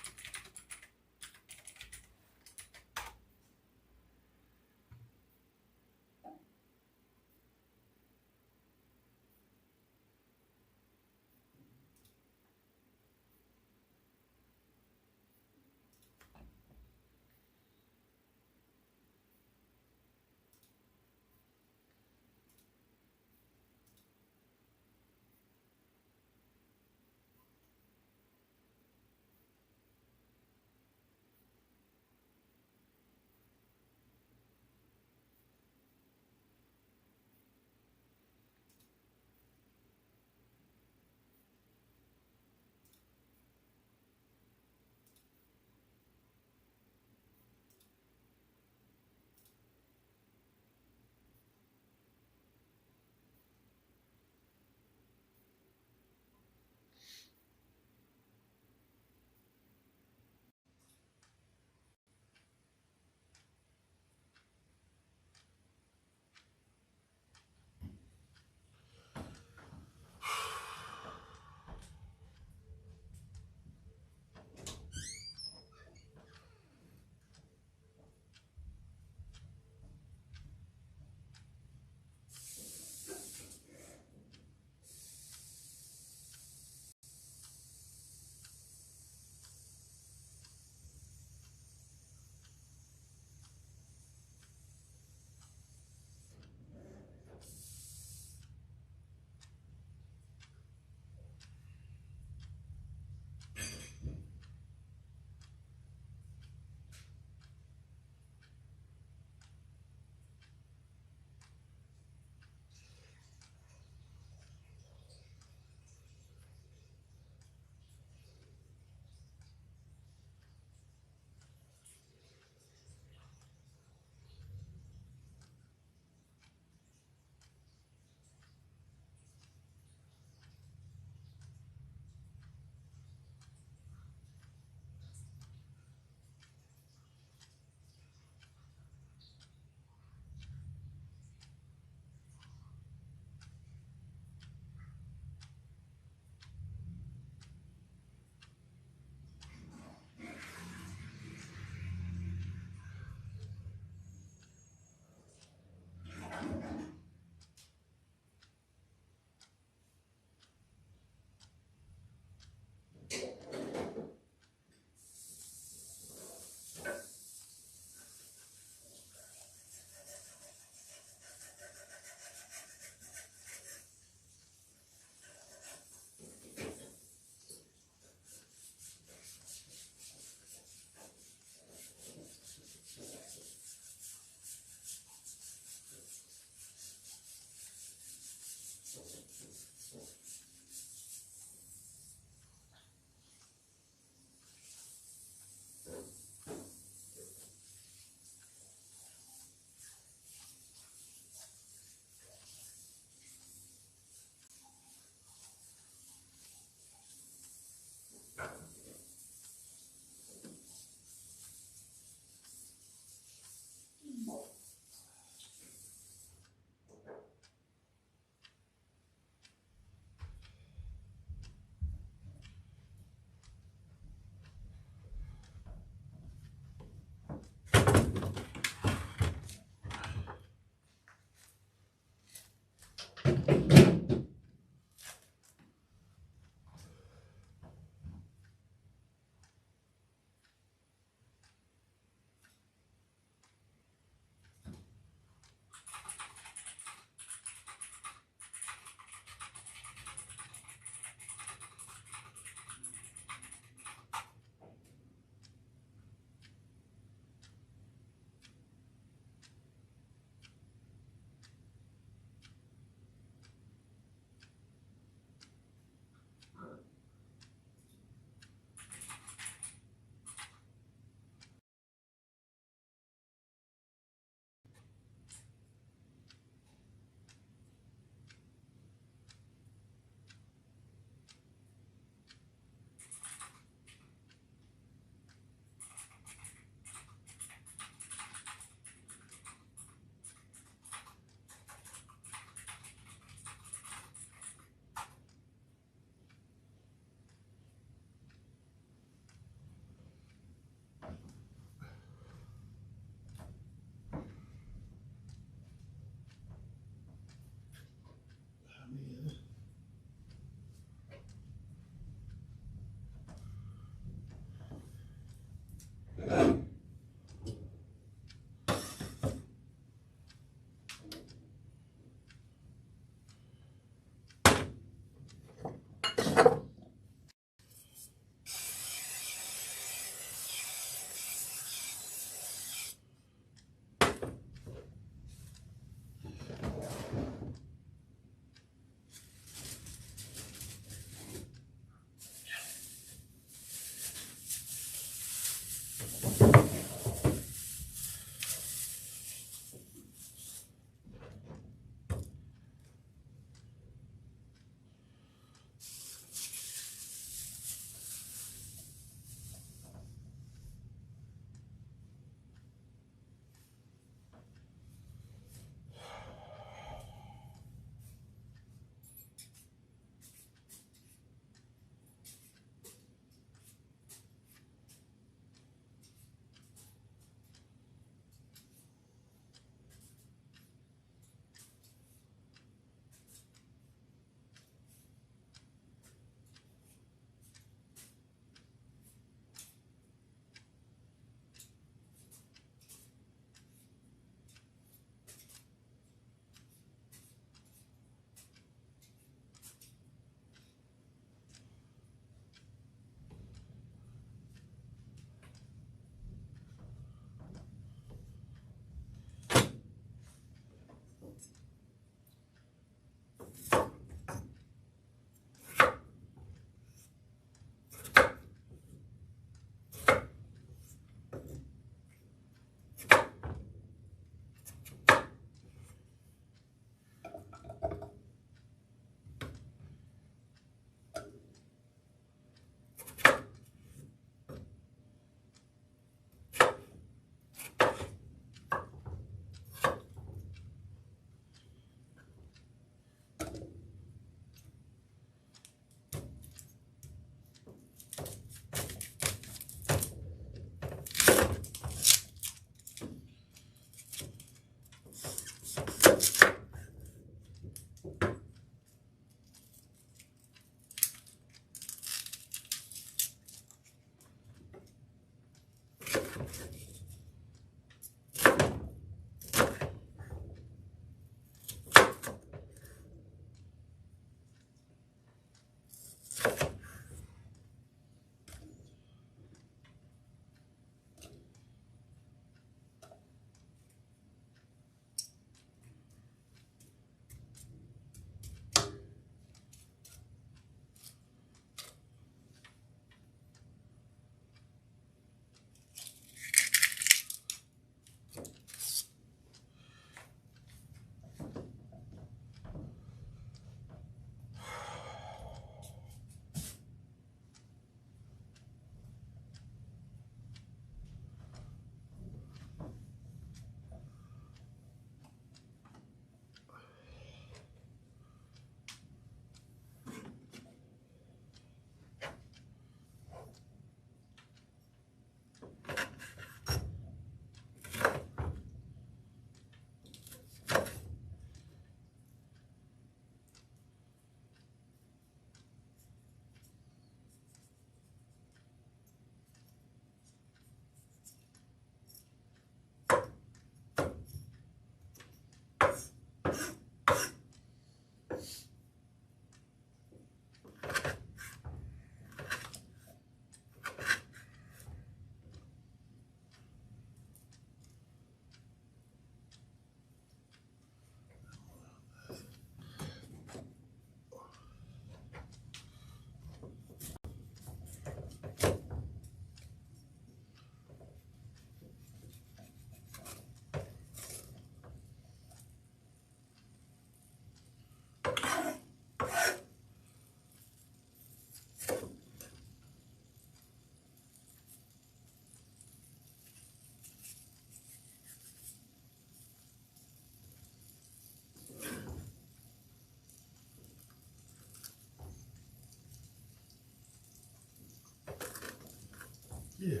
Yeah,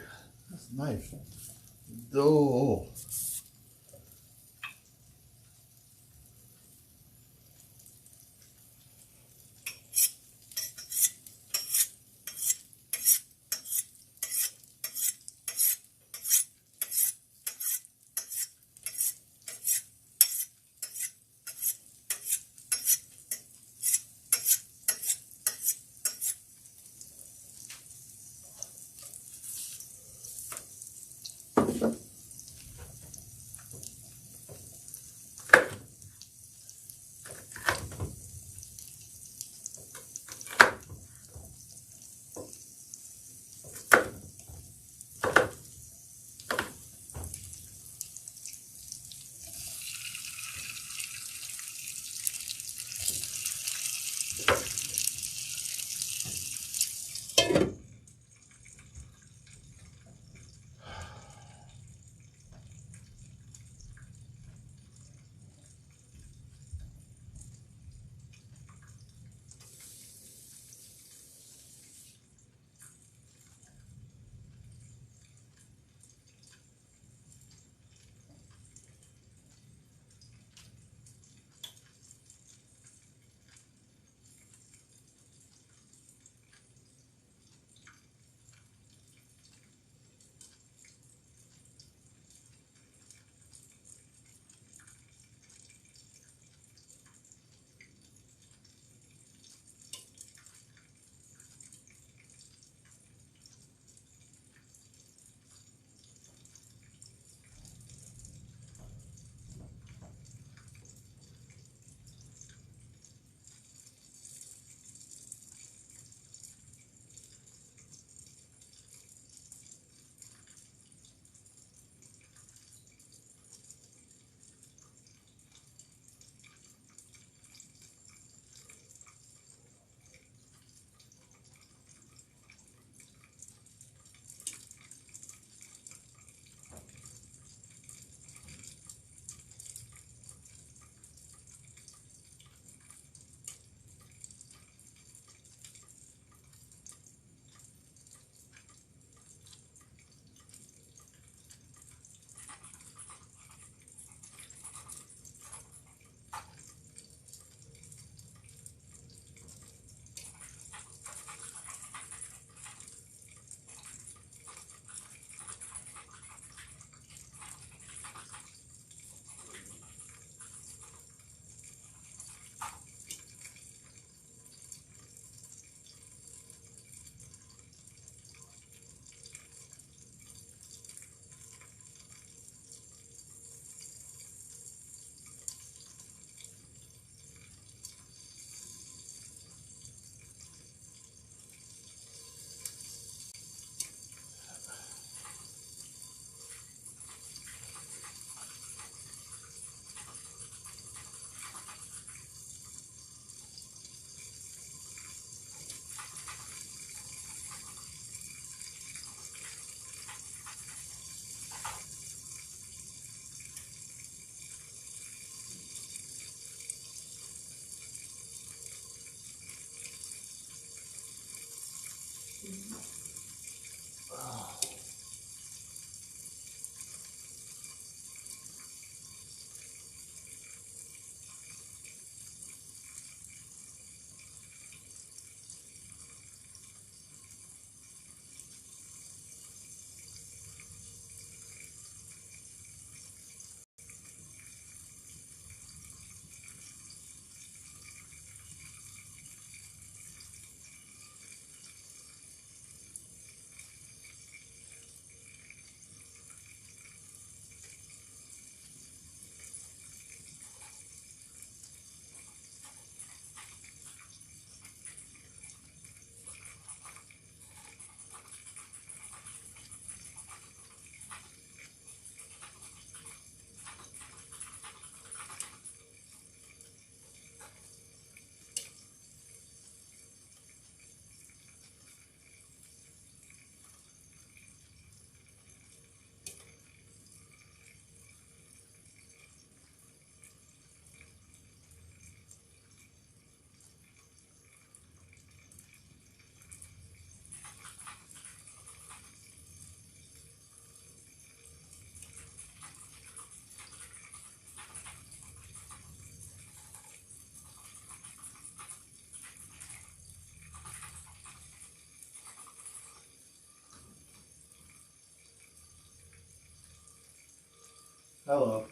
that's a knife. Oh. Hello.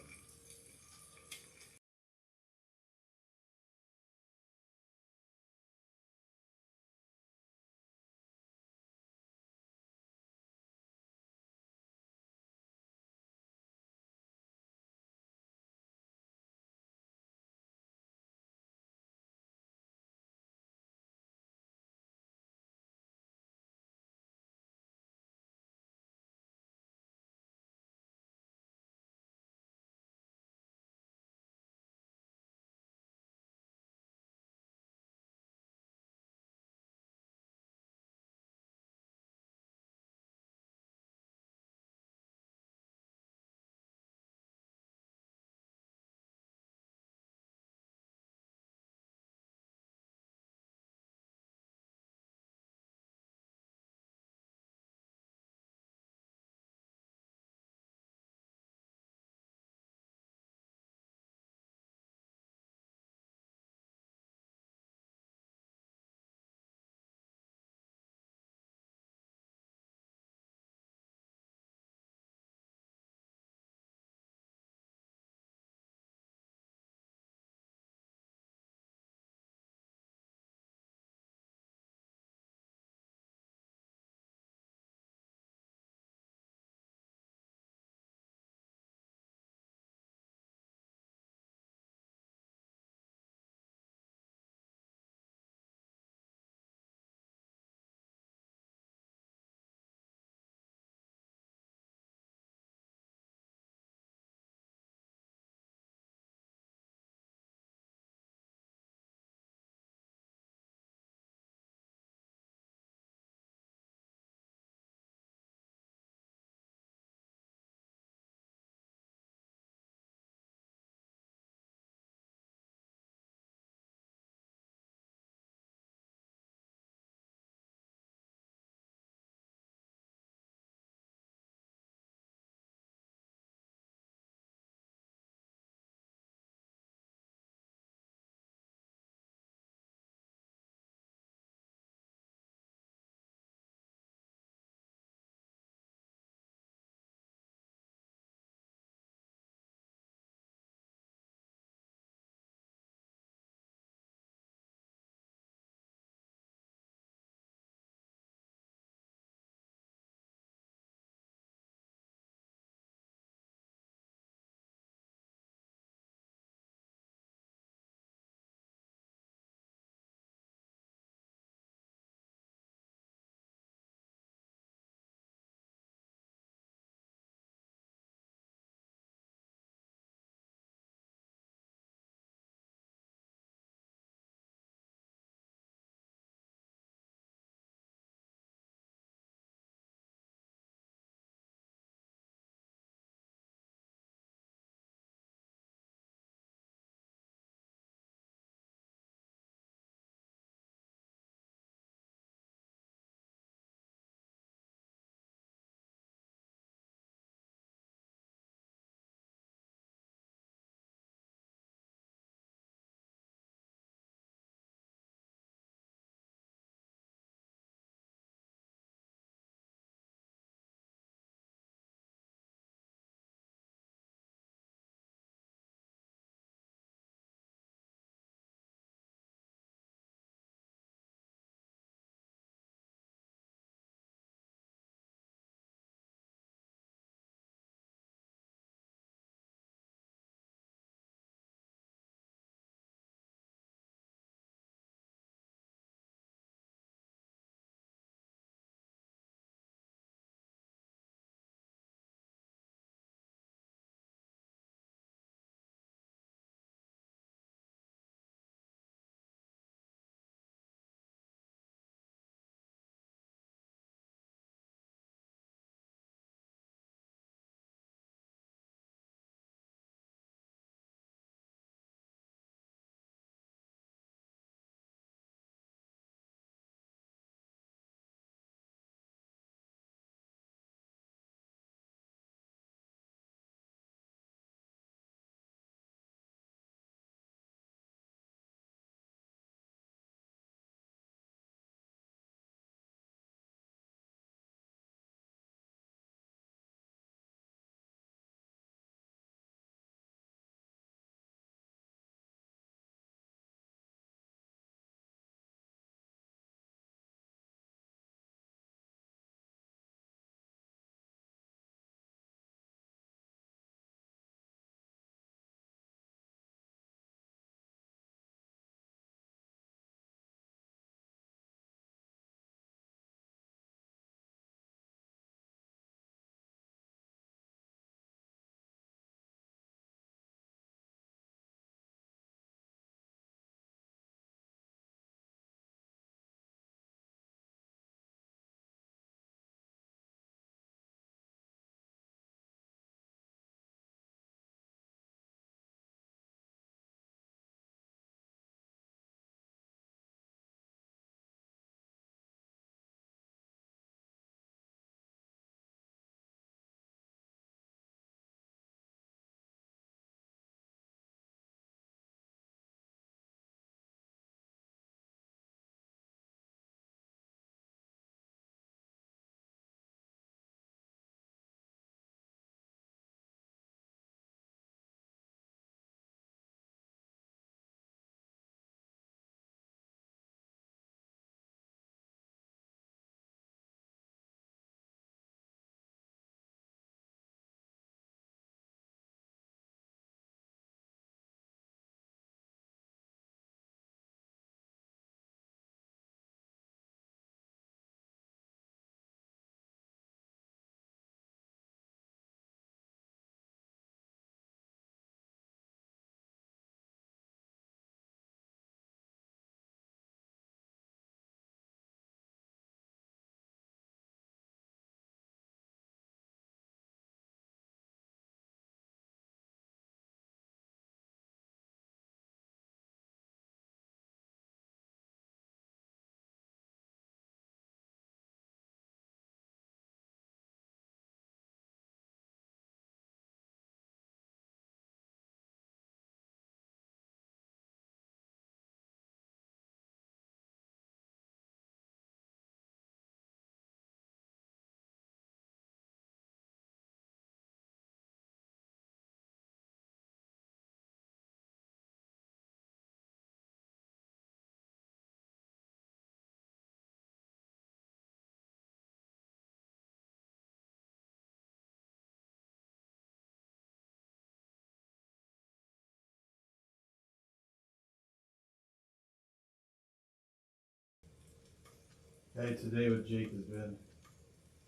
Hey, today with Jake has been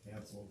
canceled.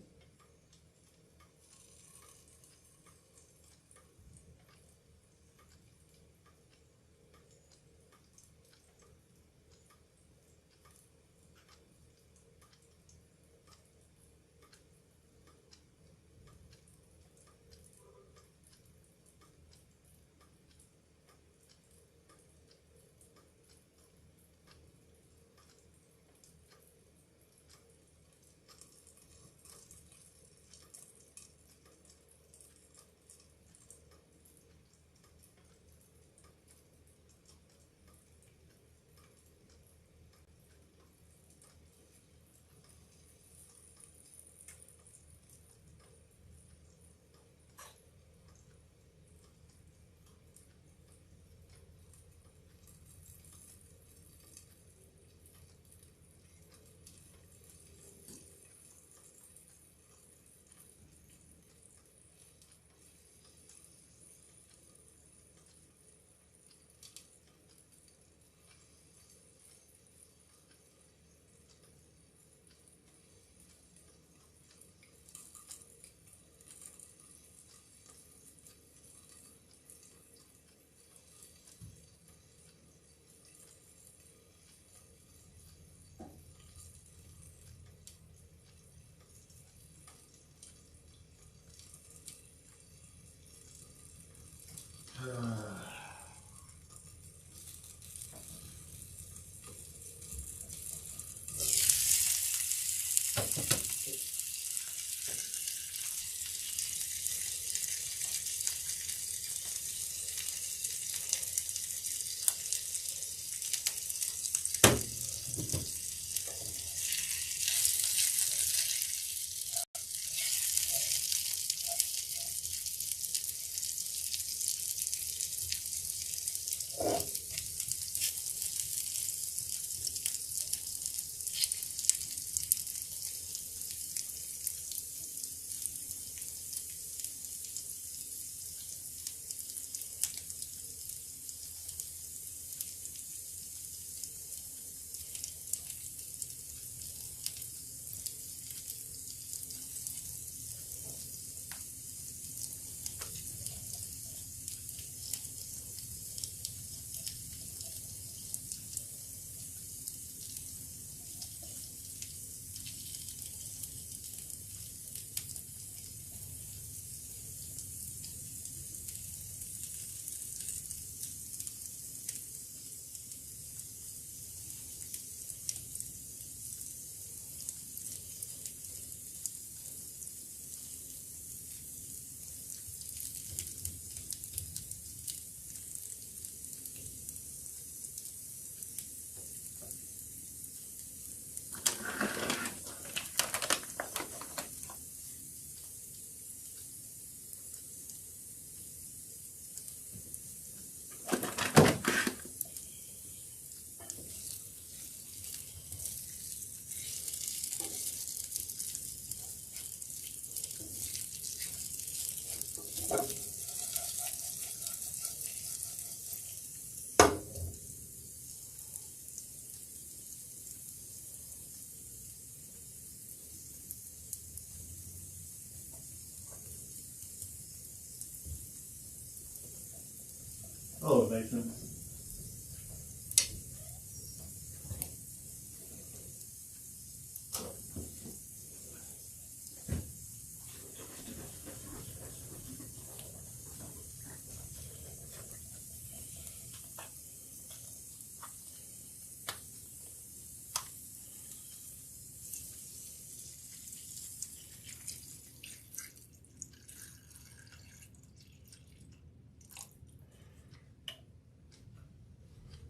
Hello, Nathan.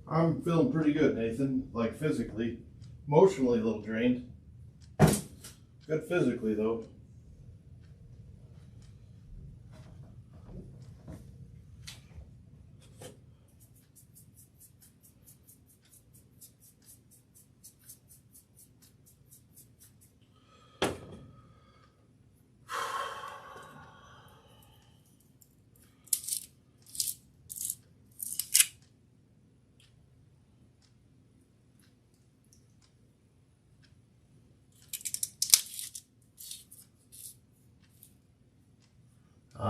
I'm feeling pretty good, Nathan. Like physically. Emotionally a little drained. Good physically, though.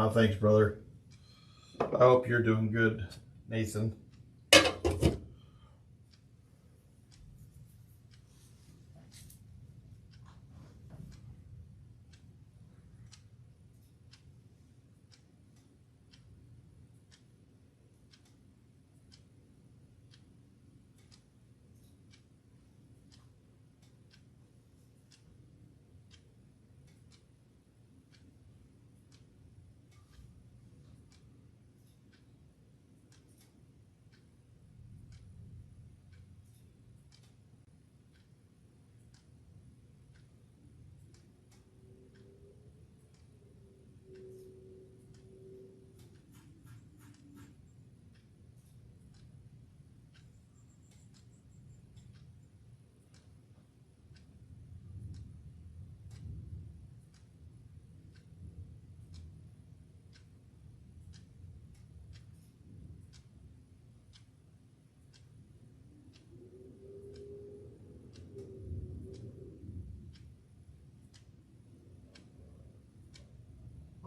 Thanks, brother. I hope you're doing good, Nathan.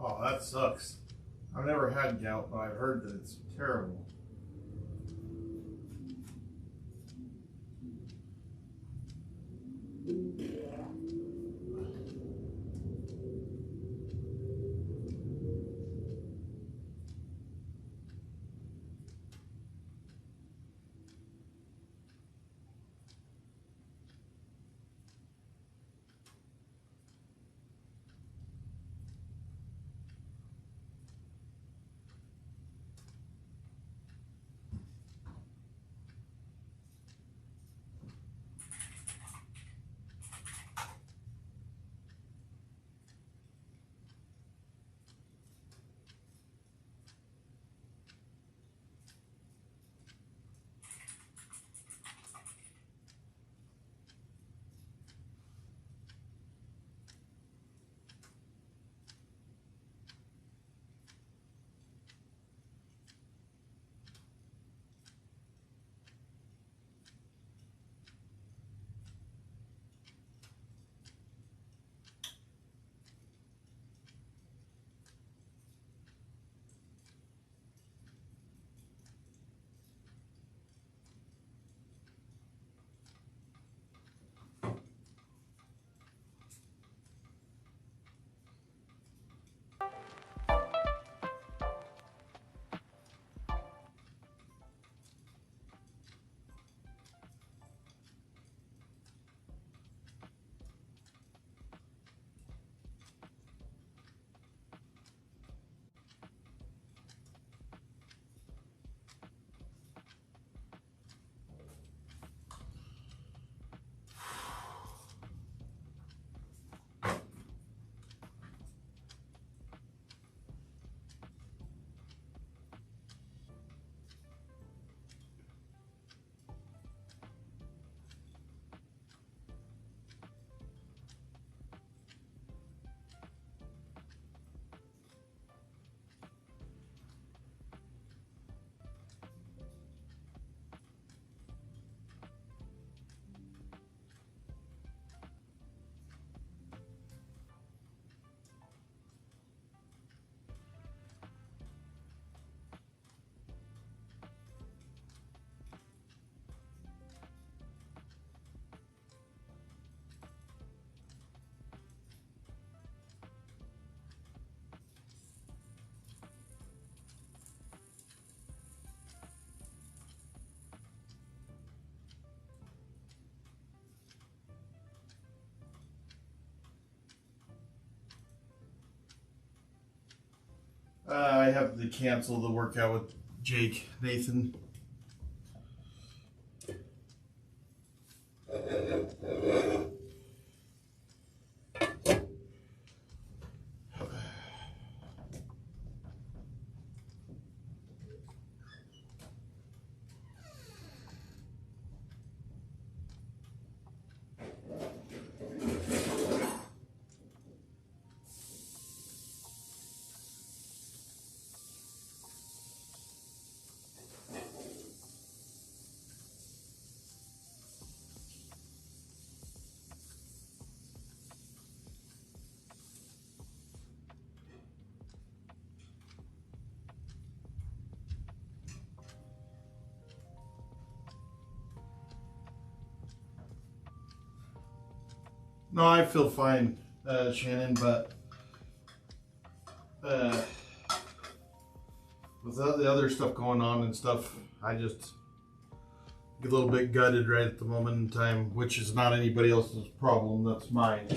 Oh, that sucks. I've never had gout, but I've heard that it's terrible. I have to cancel the workout with Jake, Nathan. No, I feel fine, Shannon, but with the other stuff going on and stuff, I just get a little bit gutted right at the moment in time, which is not anybody else's problem. That's mine.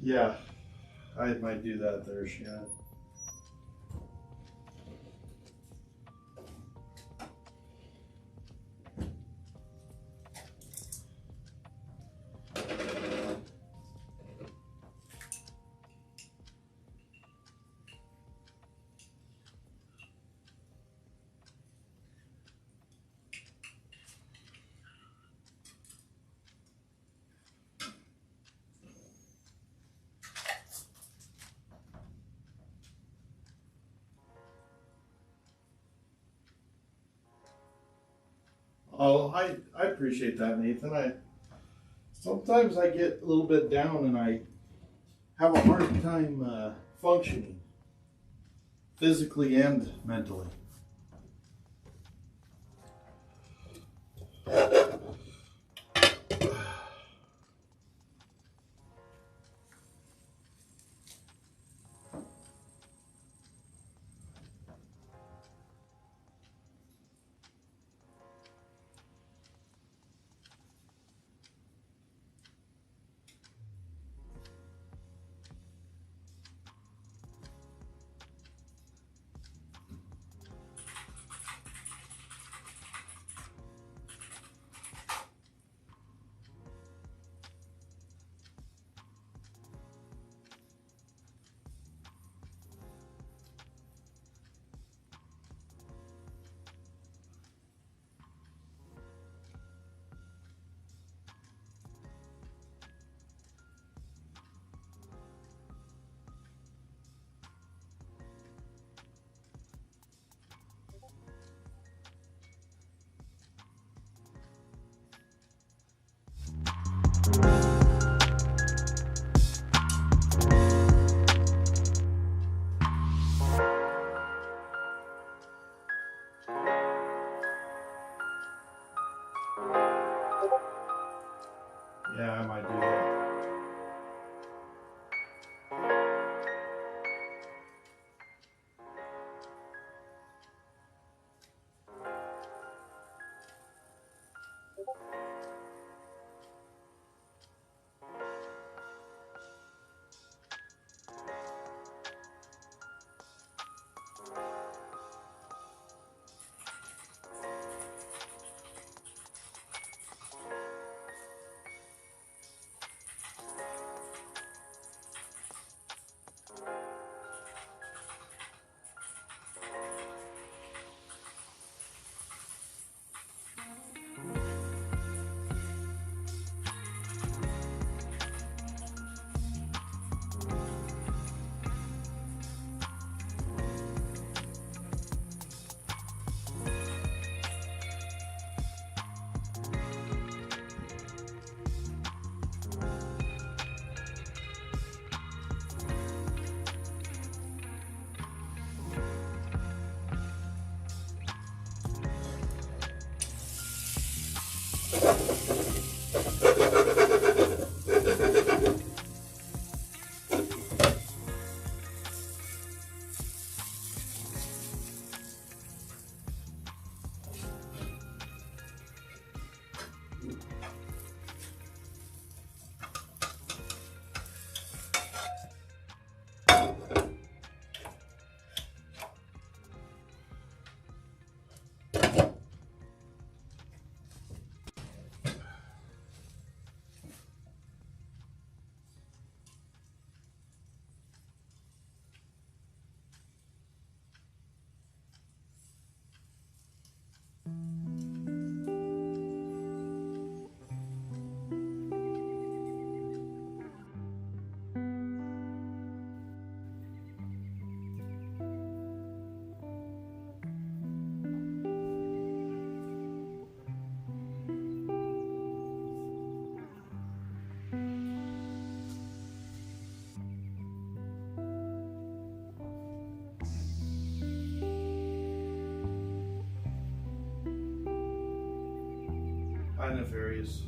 Yeah, I might do that there, Shannon. Oh, I appreciate that, Nathan. Sometimes I get a little bit down and I have a hard time functioning physically and mentally. Yeah, I might do that. nefarious.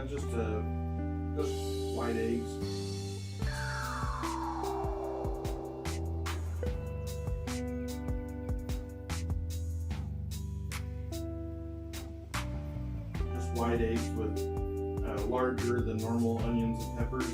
Just white eggs. Just white eggs with larger than normal onions and peppers.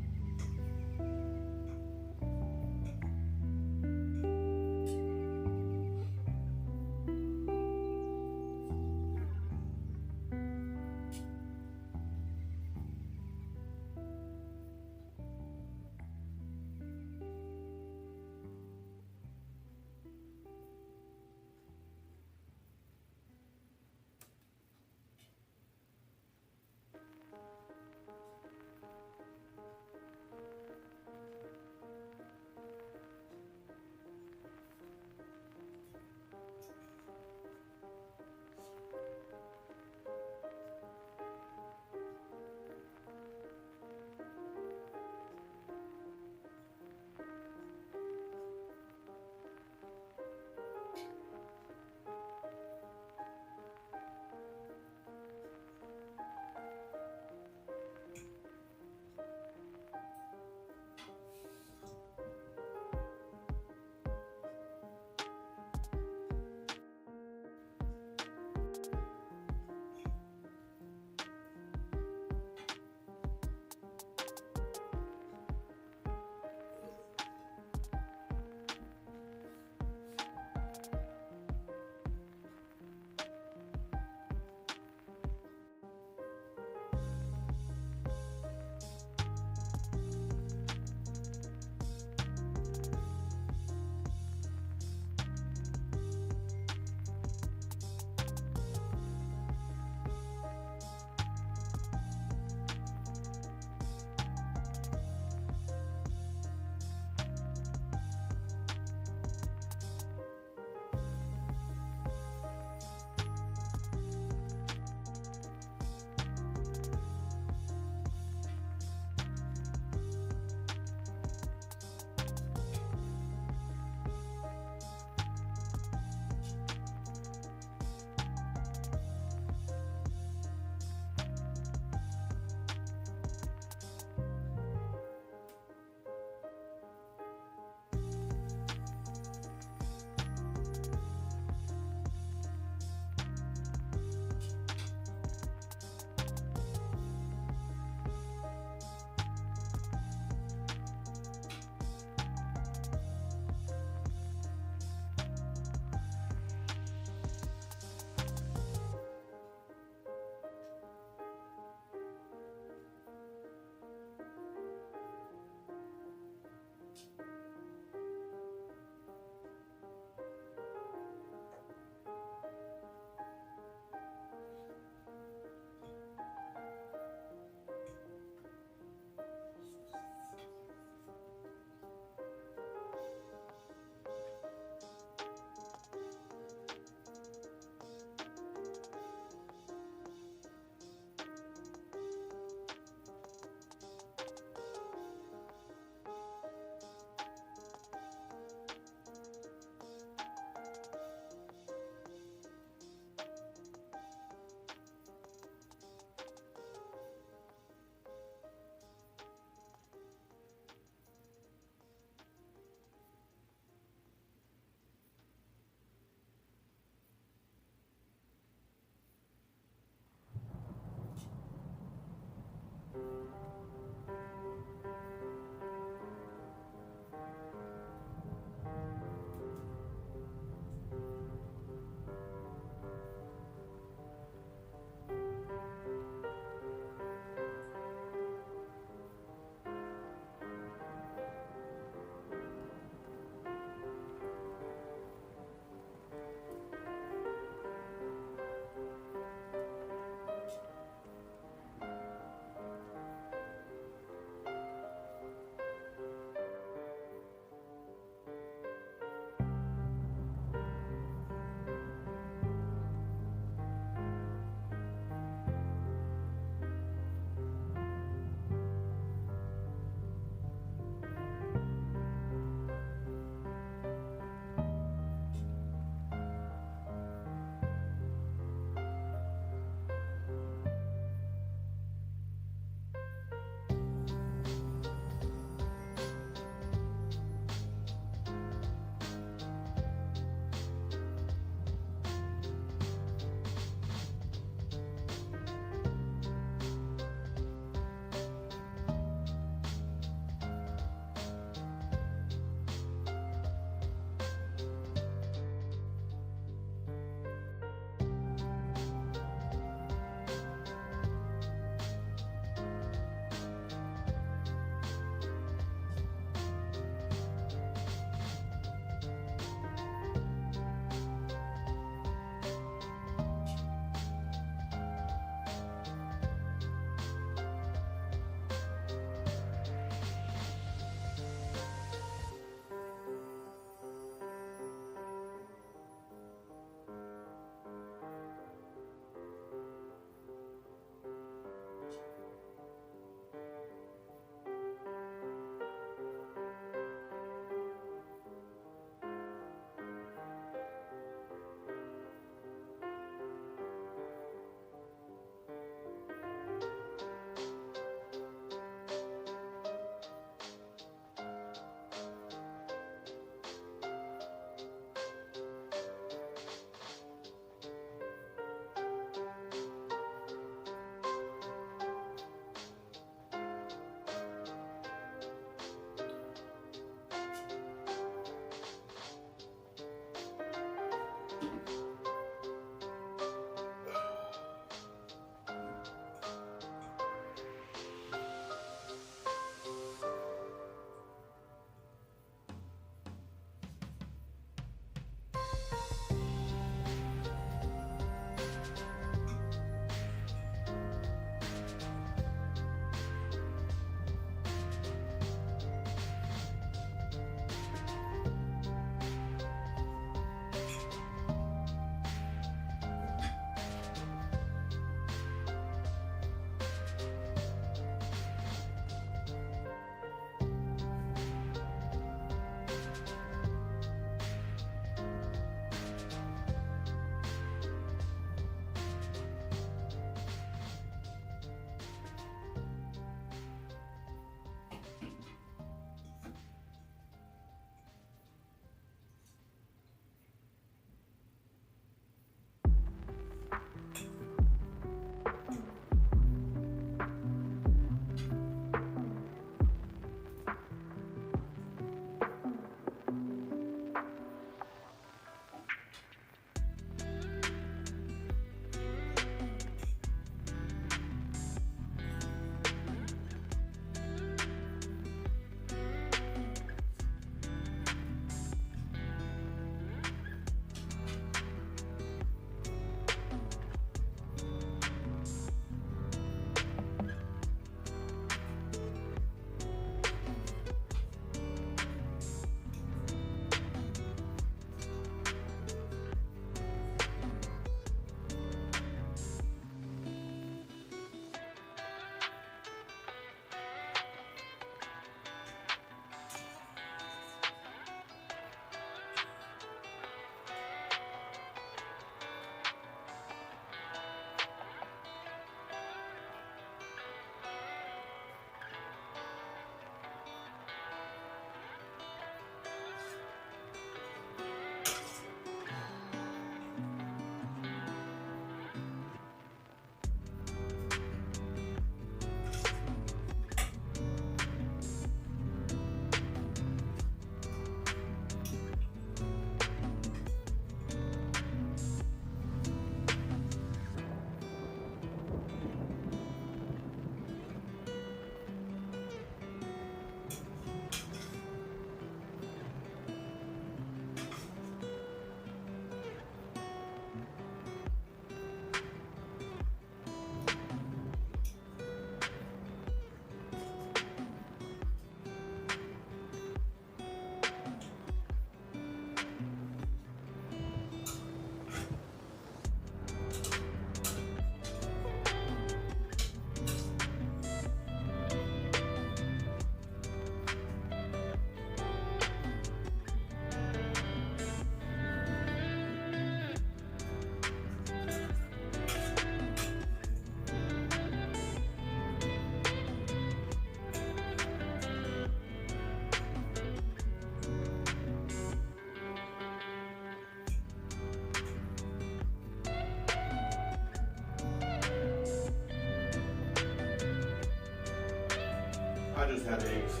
I just had eggs.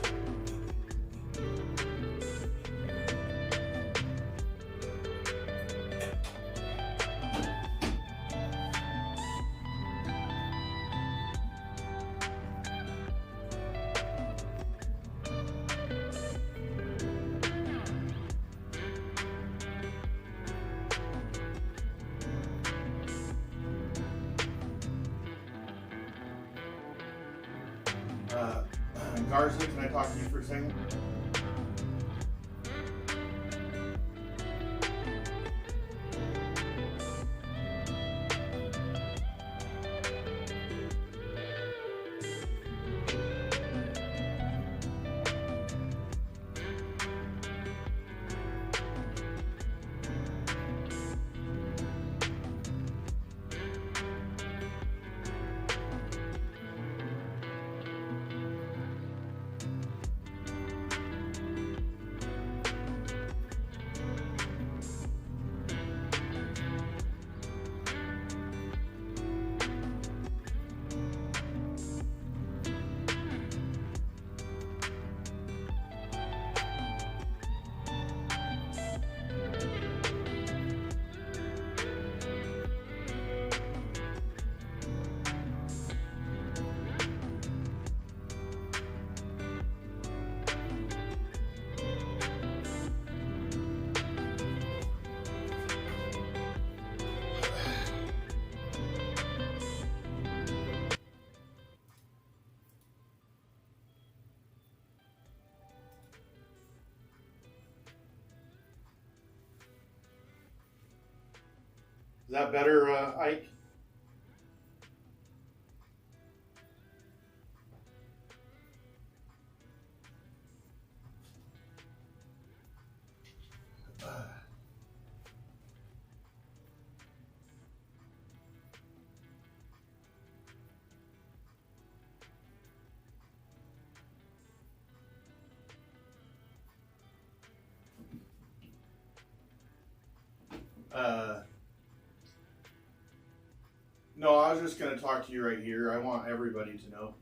Garza, can I talk to you for a second? Is that better, Ike? No, I was just going to talk to you right here. I want everybody to know,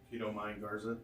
if you don't mind, Garza.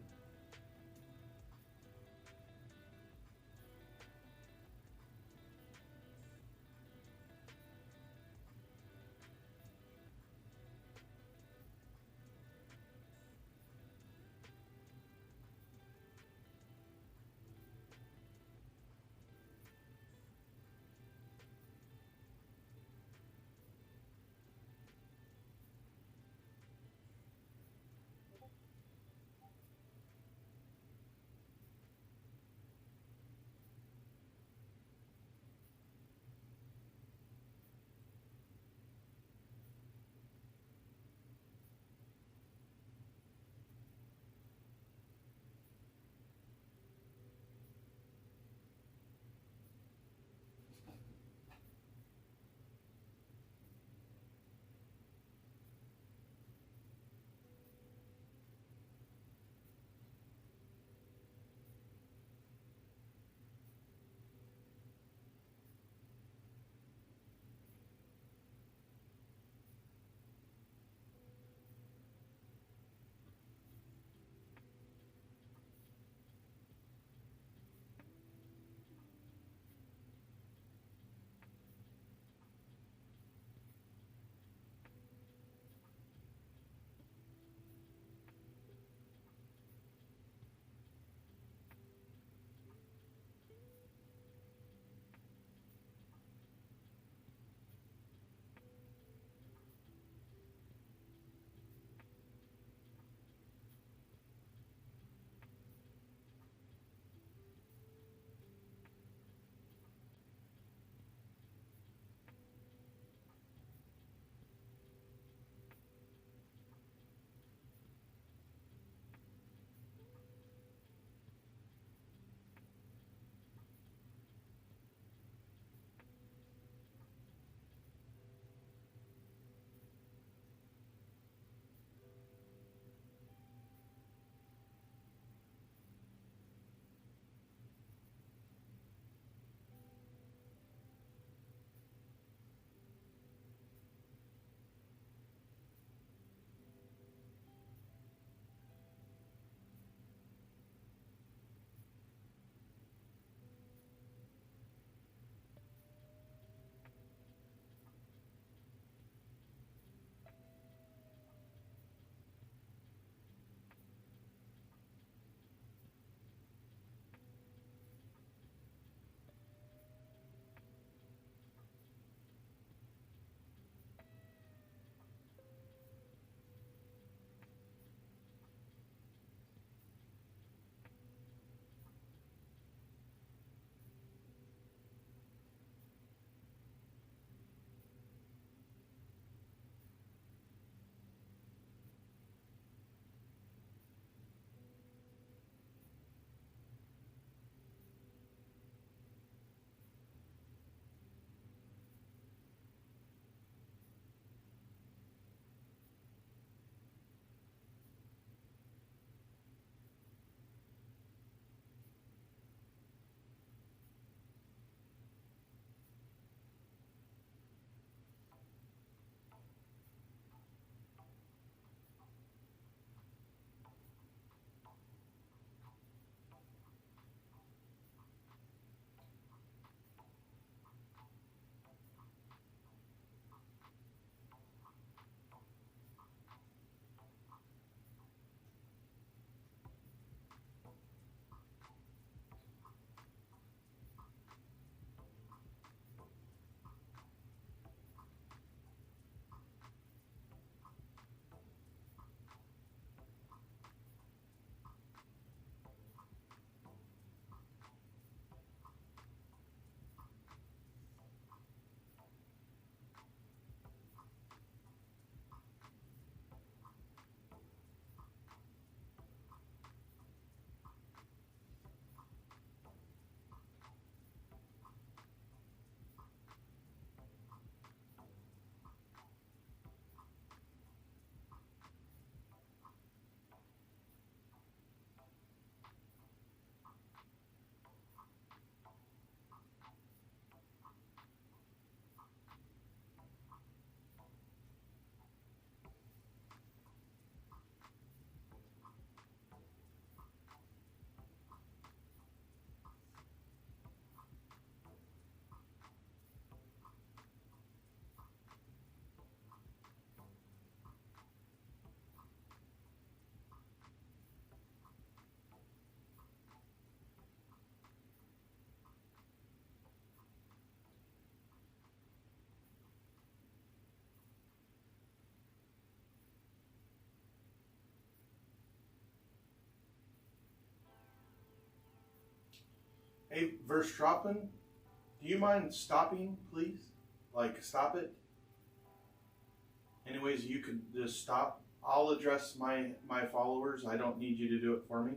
Hey, Verstrappen, do you mind stopping, please? Like, stop it. Anyways, you could just stop. I'll address my followers. I don't need you to do it for me.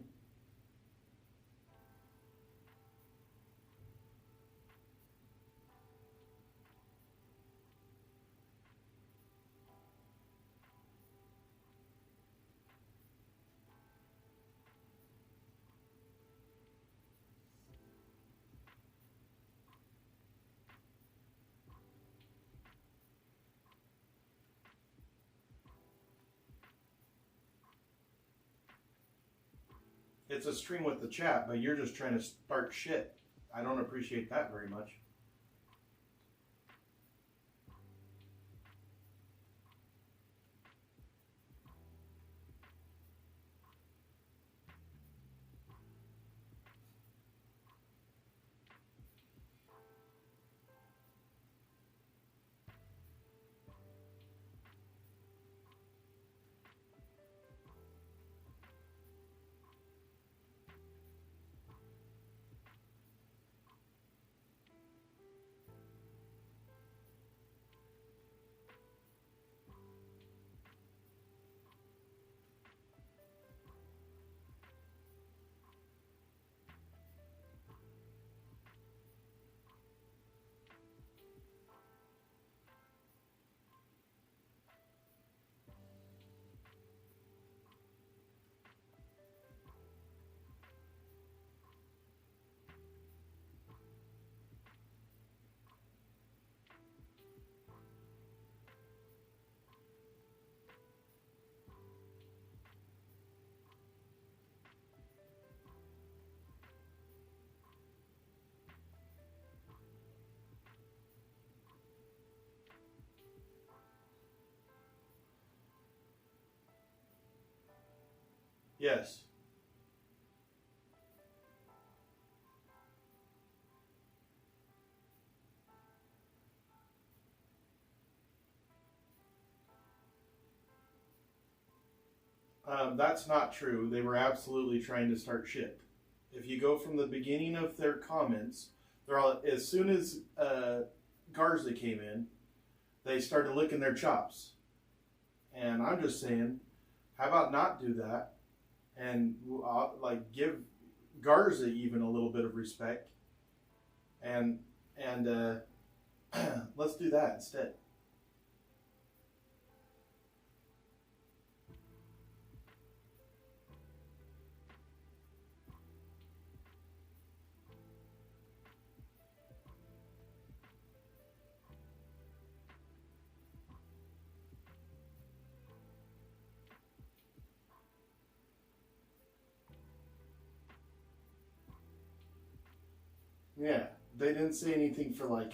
It's a stream with the chat, but you're just trying to start shit. I don't appreciate that very much. Yes. That's not true. They were absolutely trying to start shit. If you go from the beginning of their comments, they're all as soon as Garza came in, they started licking their chops. And I'm just saying, how about not do that and like give Garza even a little bit of respect, and let's do that instead. Yeah, they didn't say anything for like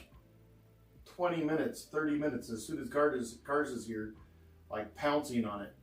20 minutes, 30 minutes. As soon as Garza's here, like pouncing on it.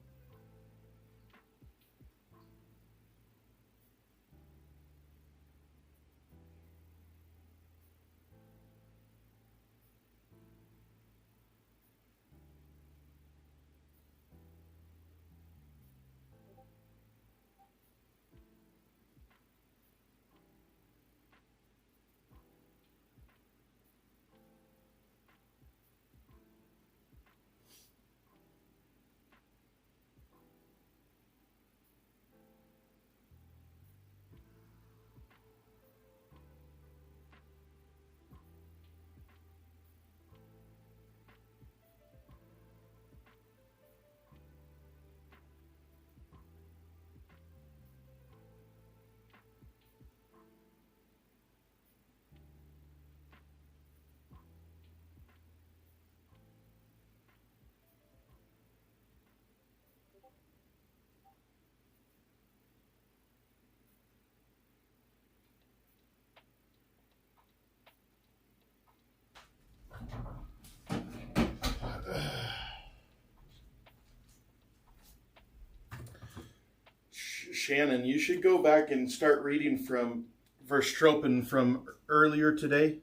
Shannon, you should go back and start reading from Verstropen from earlier today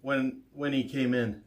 when he came in.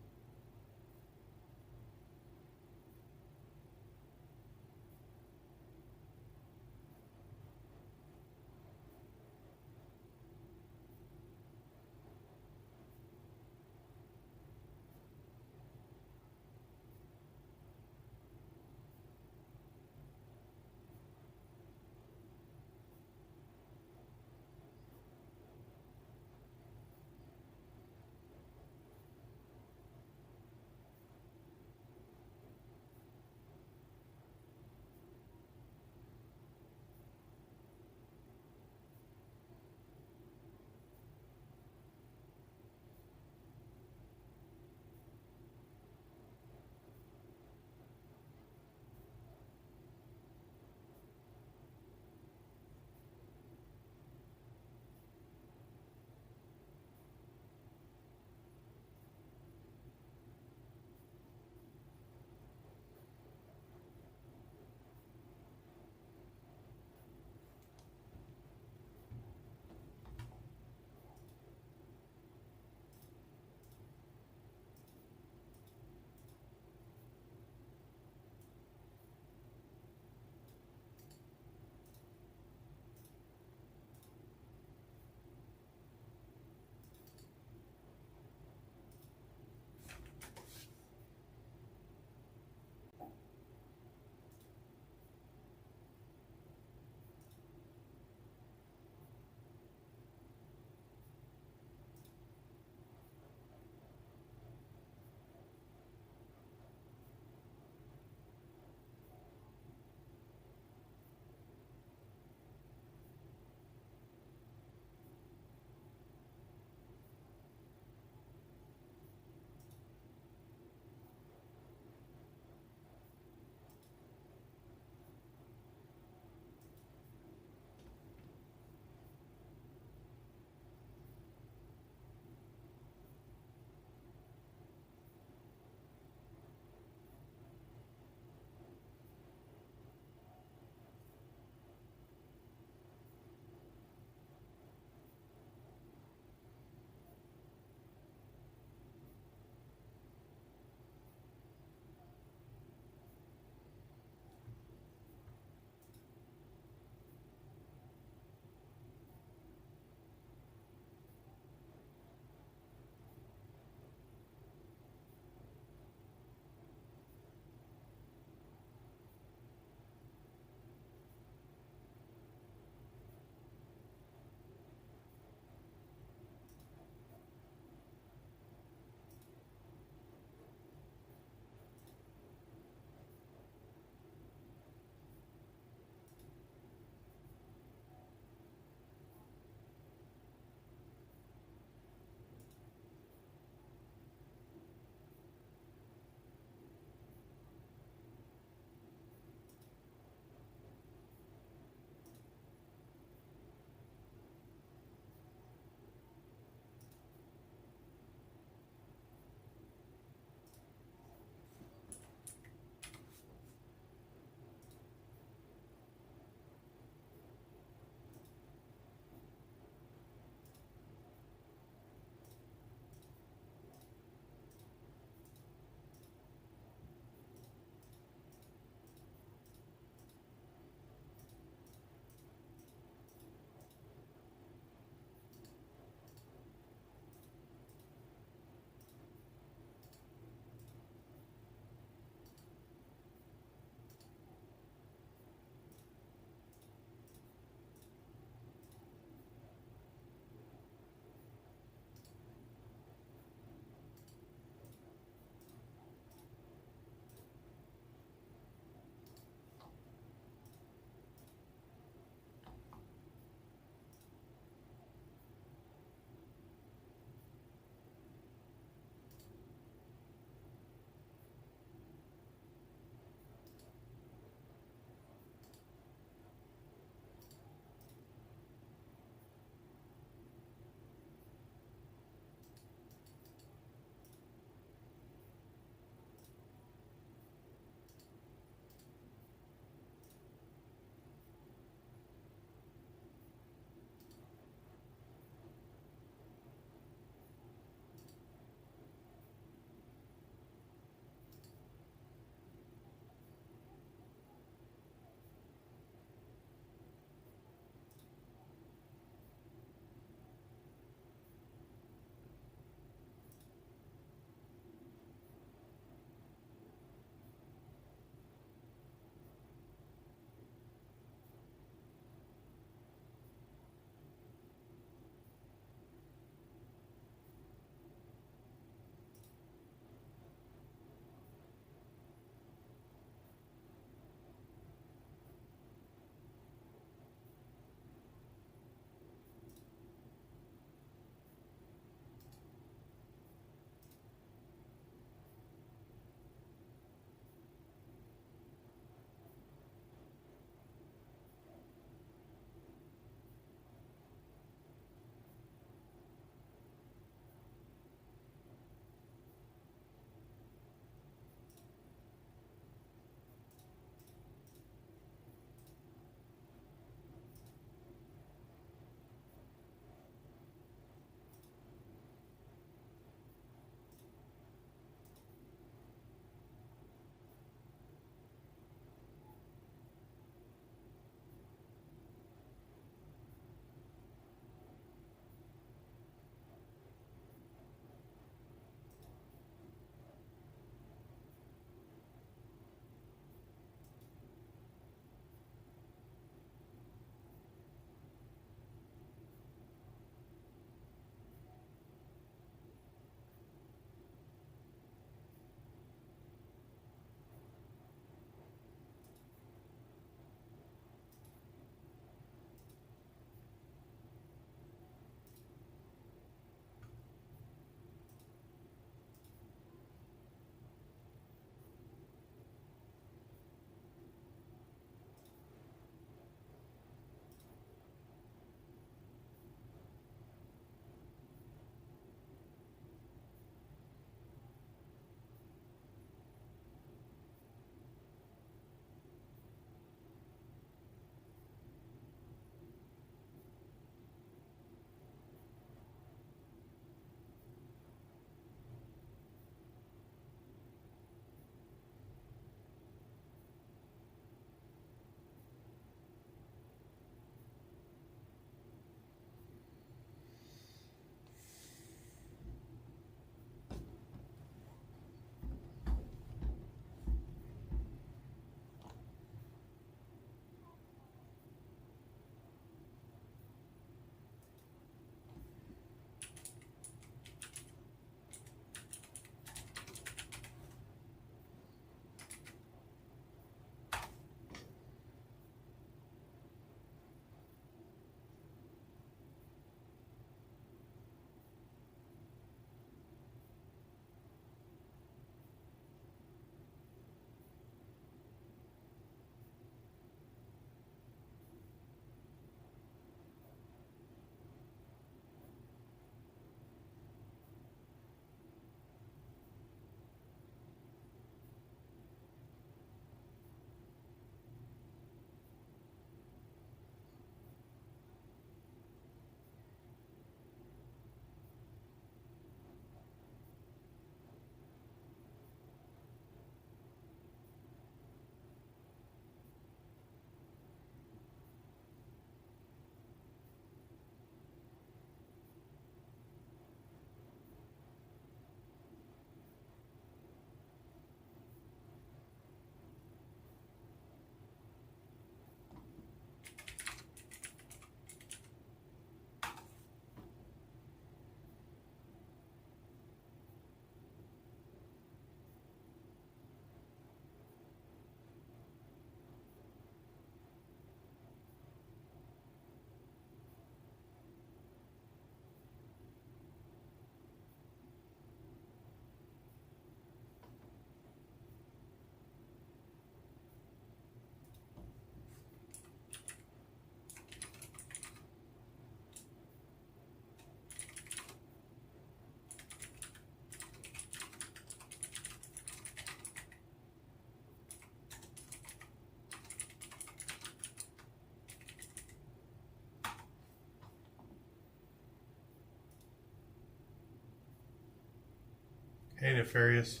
Hey, Nefarious.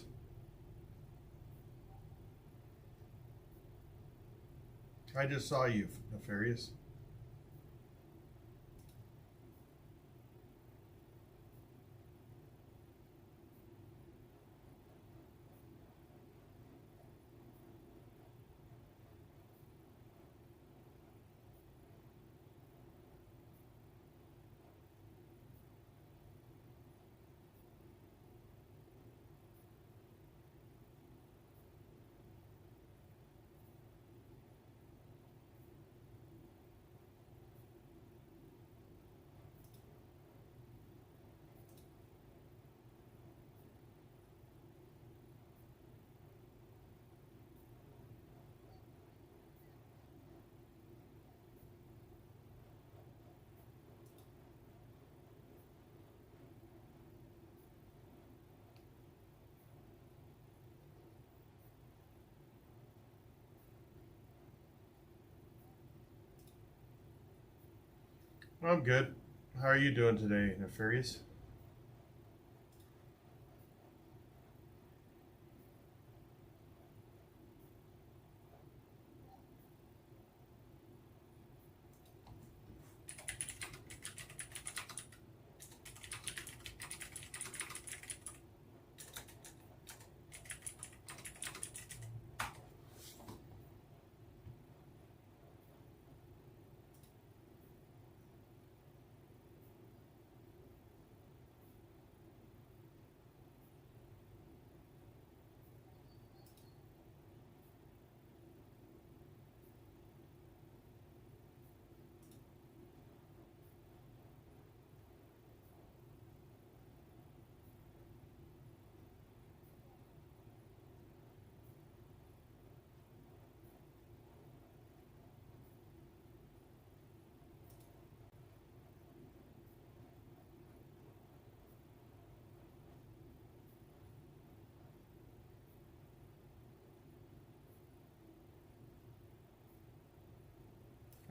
I just saw you, Nefarious. I'm good. How are you doing today, Nefarious?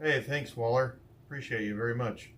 Hey, thanks, Waller. Appreciate you very much.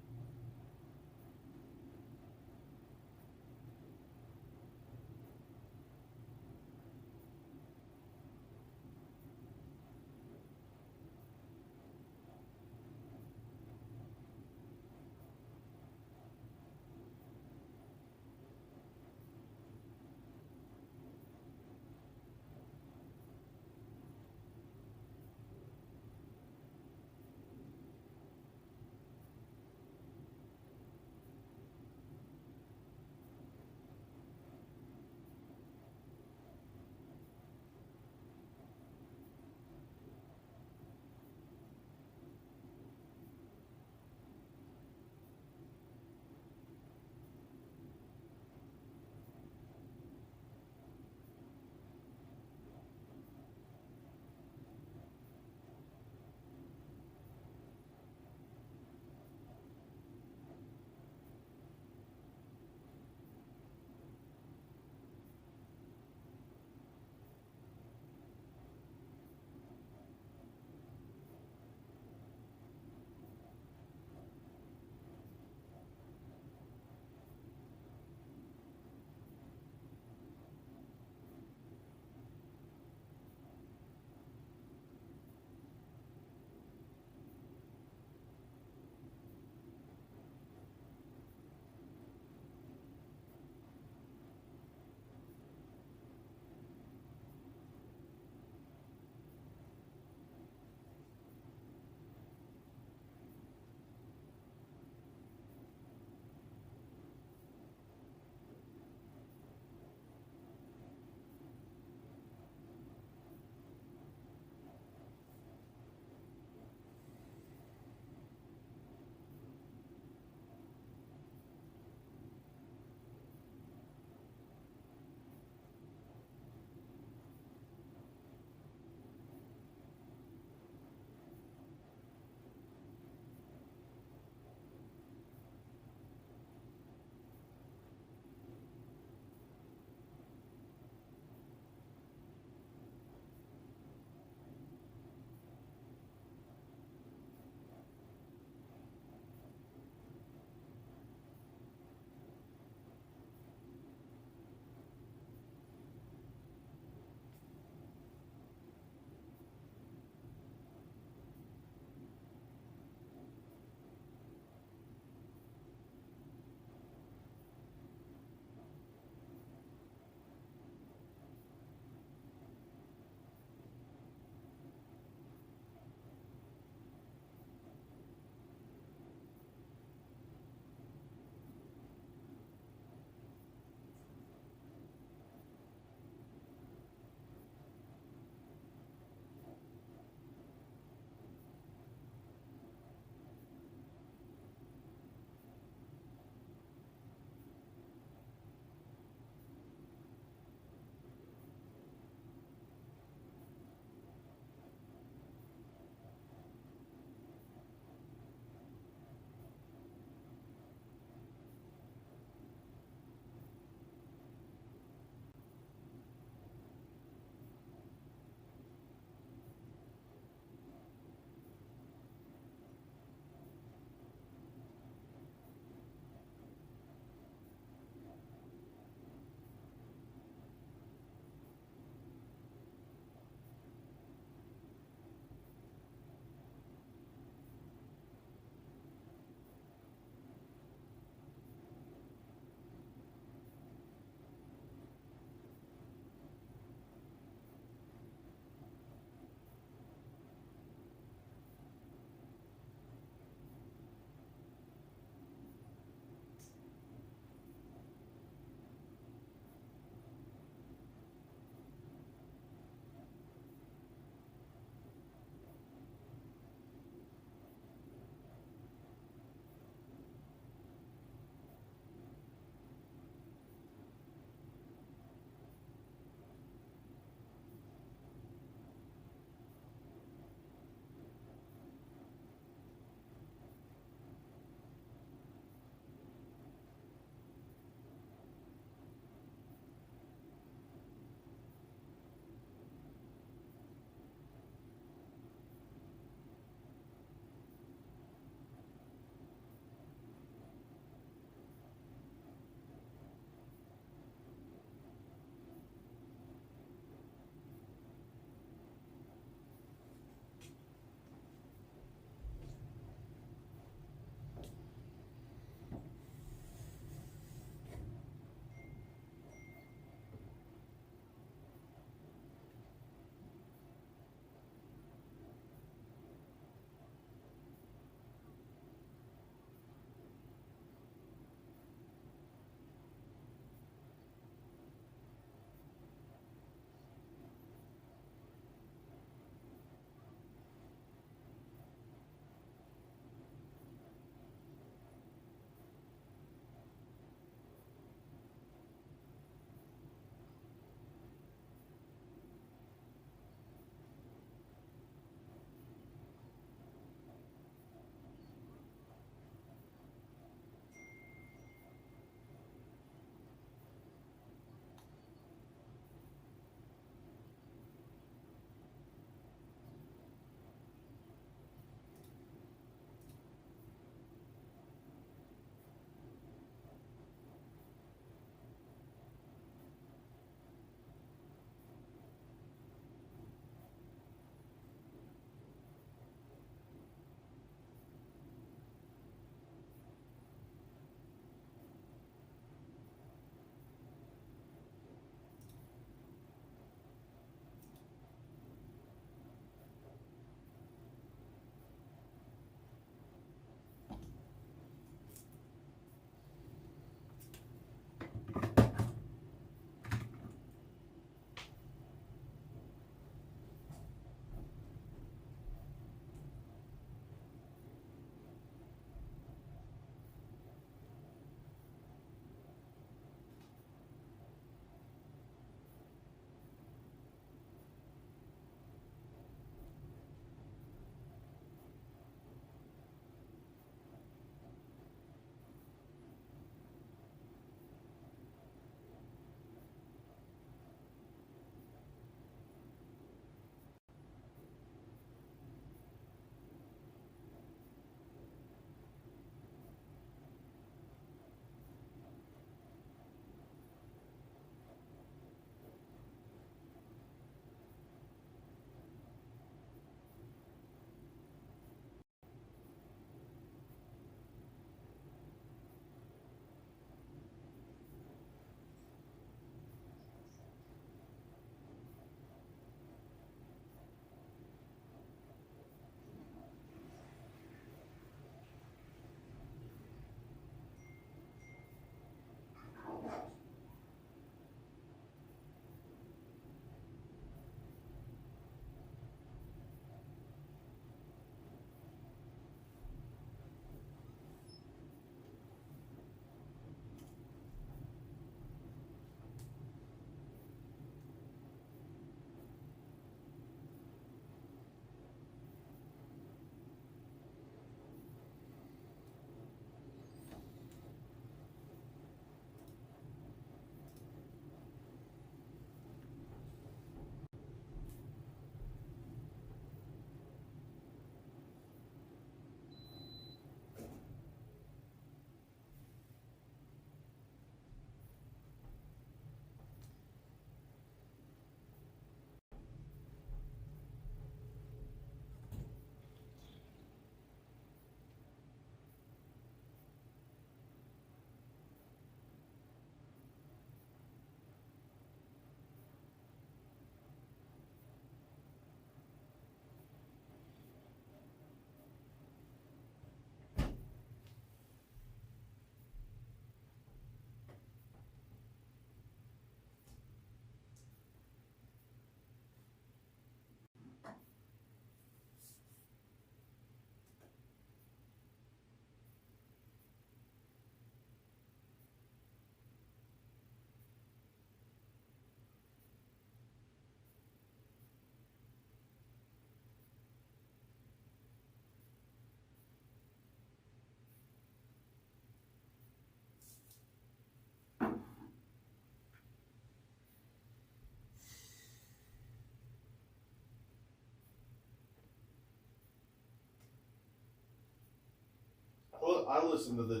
I listened to the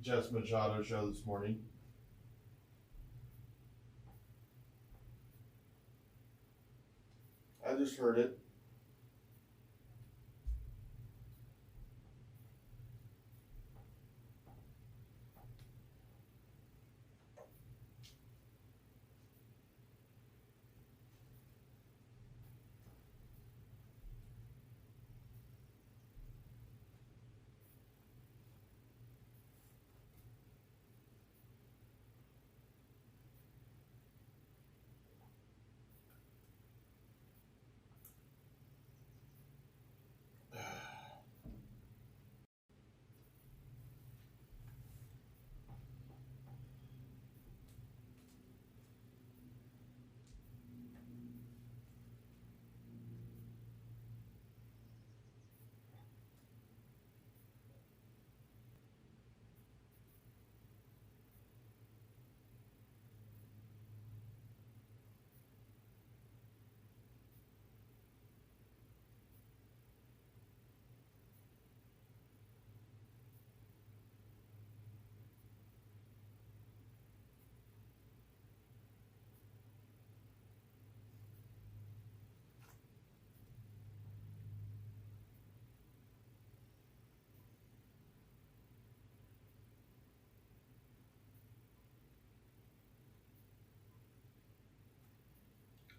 Jess Machado show this morning. I just heard it.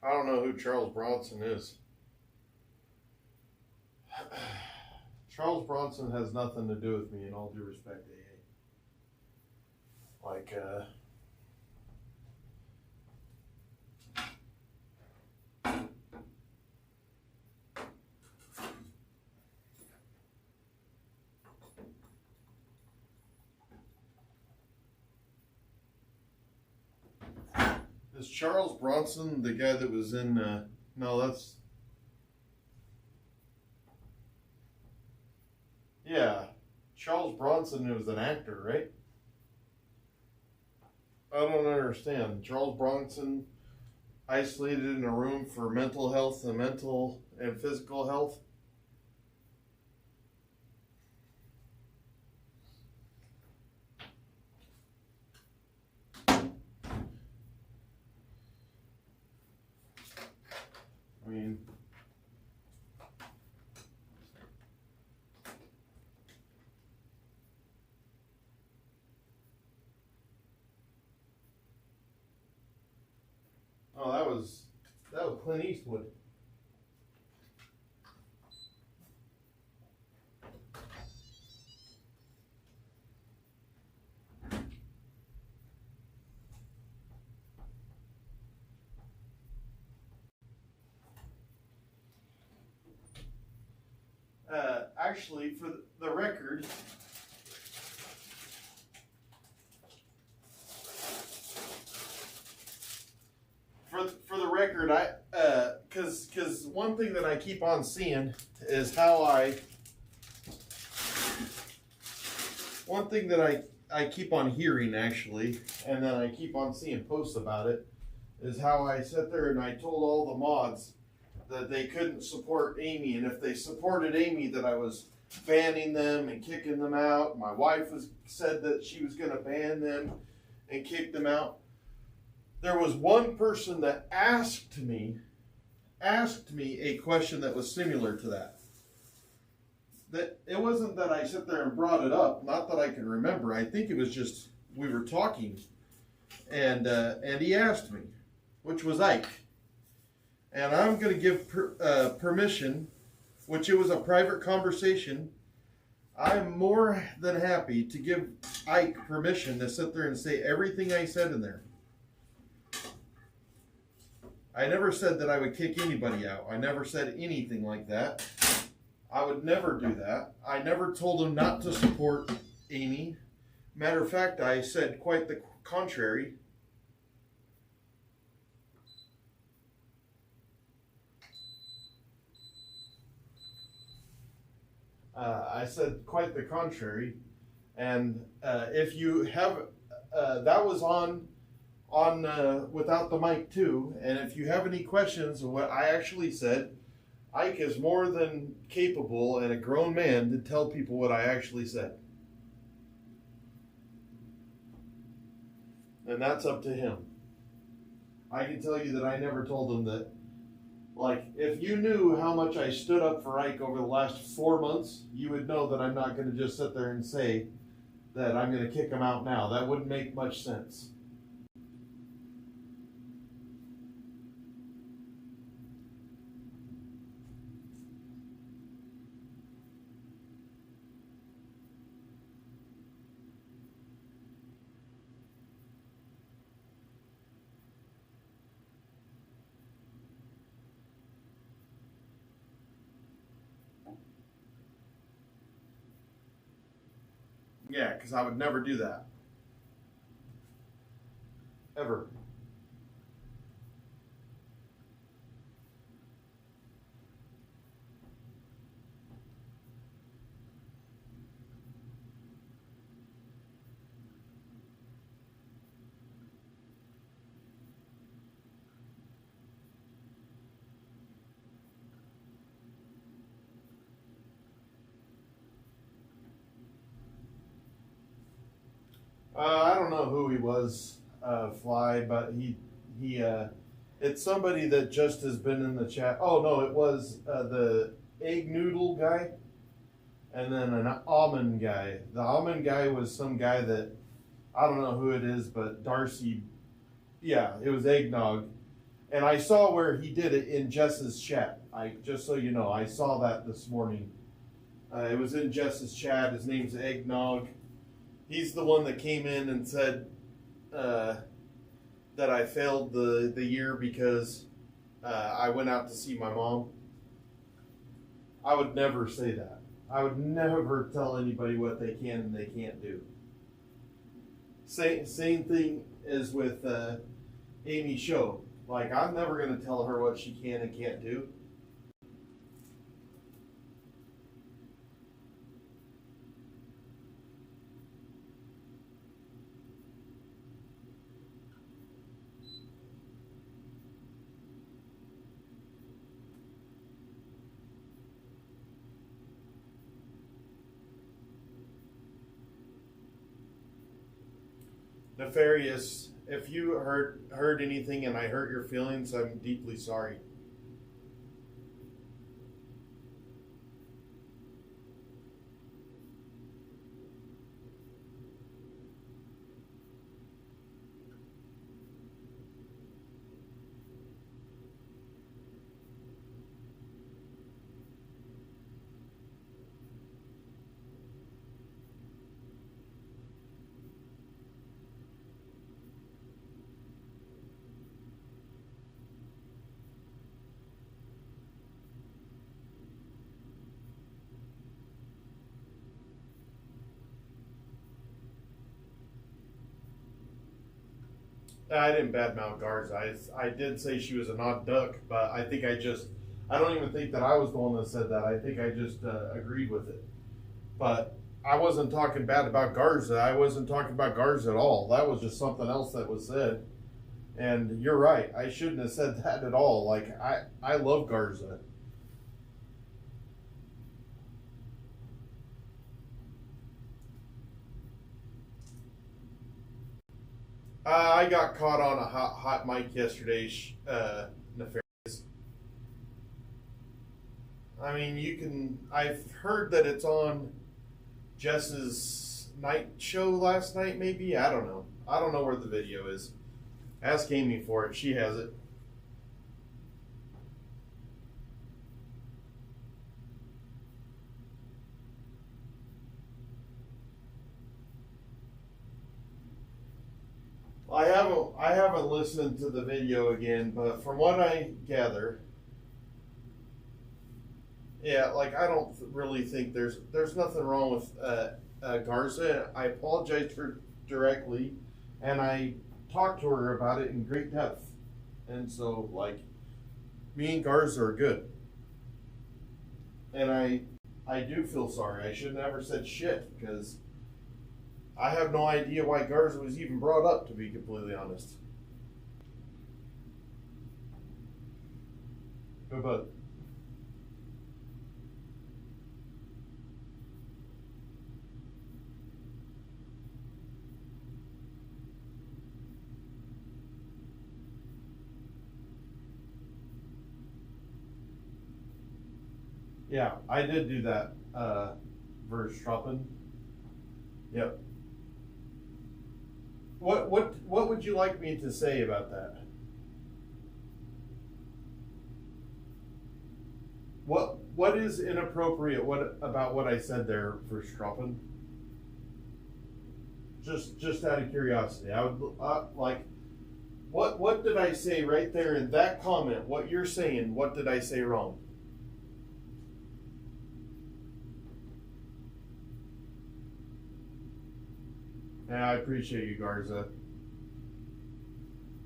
I don't know who Charles Bronson is. Charles Bronson has nothing to do with me, in all due respect, AA. Like, is Charles Bronson the guy that was in, no, that's, yeah, Charles Bronson was an actor, right? I don't understand. Charles Bronson isolated in a room for mental health and mental and physical health. I mean, oh, that was Clint Eastwood. Actually, for the record, for the record, because one thing that I keep on seeing is one thing that I keep on hearing actually, and then I keep on seeing posts about it, is how I sat there and I told all the mods that they couldn't support Amy, and if they supported Amy, that I was banning them and kicking them out. My wife said that she was going to ban them and kick them out. There was one person that asked me a question that was similar to that. That it wasn't that I sit there and brought it up, not that I can remember. I think it was just we were talking, and he asked me, which was Ike. And I'm going to give permission, which it was a private conversation. I'm more than happy to give Ike permission to sit there and say everything I said in there. I never said that I would kick anybody out. I never said anything like that. I would never do that. I never told him not to support Amy. Matter of fact, I said quite the contrary. I said quite the contrary, and if you have, that was on without the mic too. And if you have any questions of what I actually said, Ike is more than capable and a grown man to tell people what I actually said. and that's up to him. I can tell you that I never told him that. Like, if you knew how much I stood up for Ike over the last 4 months, you would know that I'm not going to just sit there and say that I'm going to kick him out now. That wouldn't make much sense. Yeah, because I would never do that. Ever. I don't know who he was, Fly, but it's somebody that just has been in the chat. Oh no, it was the egg noodle guy, and then an almond guy. The almond guy was some guy that I don't know who it is, but Darcy. Yeah, it was eggnog, and I saw where he did it in Jess's chat. Just so you know, I saw that this morning. It was in Jess's chat. His name's Eggnog. He's the one that came in and said that I failed the year because I went out to see my mom. I would never say that. I would never tell anybody what they can and they can't do. Same thing as with Amy Show. Like, I'm never going to tell her what she can and can't do. Nefarious, if you heard anything and I hurt your feelings, I'm deeply sorry. I didn't badmouth Garza. I did say she was an odd duck, but I think I don't even think that I was the one that said that. I think I just agreed with it. But I wasn't talking bad about Garza. I wasn't talking about Garza at all. That was just something else that was said. And you're right. I shouldn't have said that at all. Like, I love Garza. I got caught on a hot mic yesterday, Nefarious. I mean, I've heard that it's on Jess's night show last night, maybe? I don't know. I don't know where the video is. Ask Amy for it. She has it. I haven't listened to the video again, but from what I gather, yeah, like, I don't really think there's nothing wrong with Garza. I apologized to her directly, and I talked to her about it in great depth. And so, like, me and Garza are good. And I do feel sorry. I should have never said shit, because I have no idea why Garza was even brought up, to be completely honest. But Yeah, I did do that. Verstrappen. Yep. What would you like me to say about that? What is inappropriate? What about what I said there, Verstrappen? Just out of curiosity, I would like. What did I say right there in that comment? What you're saying? What did I say wrong? Yeah, I appreciate you, Garza.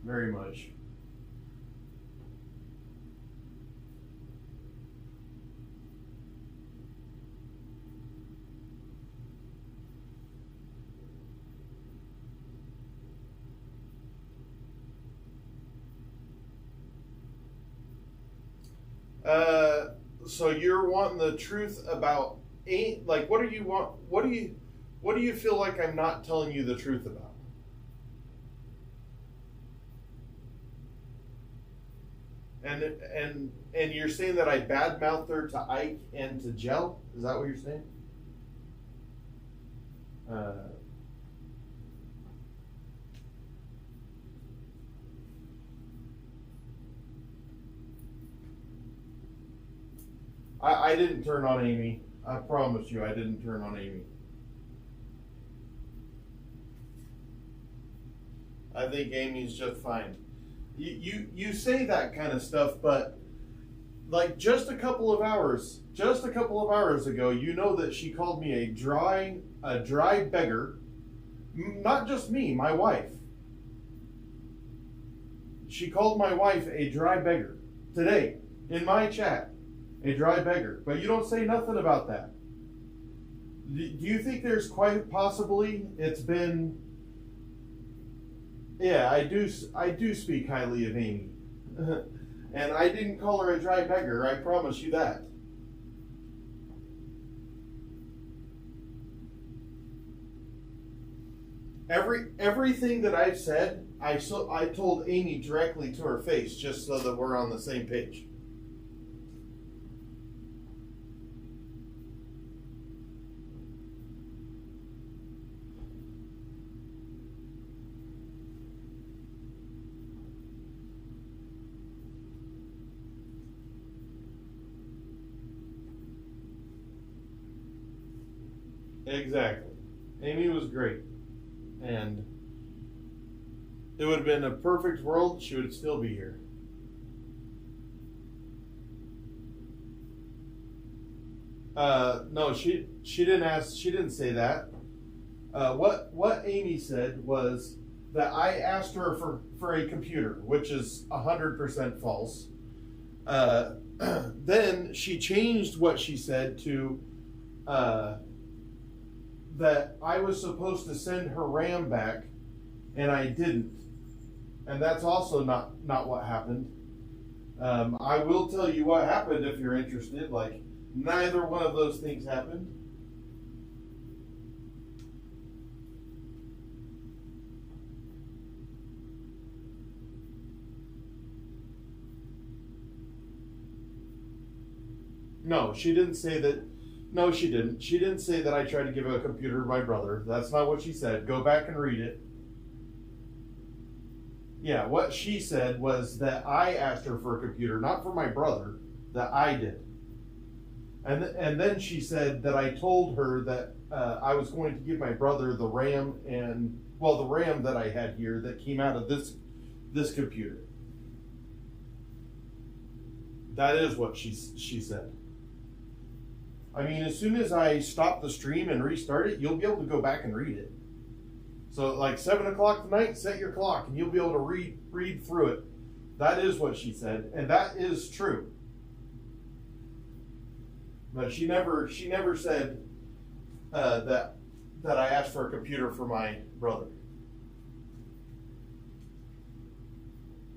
Very much. So you're wanting the truth about like what do you want? What do you feel like I'm not telling you the truth about? And you're saying that I badmouthed her to Ike and to Jell? Is that what you're saying? I didn't turn on Amy. I promise you, I didn't turn on Amy. I think Amy's just fine. You say that kind of stuff, but like just a couple of hours ago, you know that she called me a dry beggar. Not just me, my wife. She called my wife a dry beggar today in my chat. A dry beggar. But you don't say nothing about that. Do you think there's quite possibly it's been... Yeah, I do speak highly of Amy. And I didn't call her a dry beggar, I promise you that. Everything that I've said, I told Amy directly to her face, just so that we're on the same page. Exactly. Amy was great. And it would have been a perfect world. She would still be here. No, she didn't ask. She didn't say that. What Amy said was that I asked her for a computer, which is 100% false. Then she changed what she said to that I was supposed to send her RAM back, and I didn't. And that's also not what happened. I will tell you what happened if you're interested. Like, neither one of those things happened. No, she didn't say that. No, she didn't. She didn't say that I tried to give a computer to my brother. That's not what she said. Go back and read it. Yeah, what she said was that I asked her for a computer, not for my brother, that I did. And then she said that I told her that I was going to give my brother the RAM the RAM that I had here that came out of this computer. That is what she said. I mean, as soon as I stop the stream and restart it, you'll be able to go back and read it. So like 7 o'clock tonight, set your clock and you'll be able to read through it. That is what she said, and that is true. But she never said that I asked for a computer for my brother.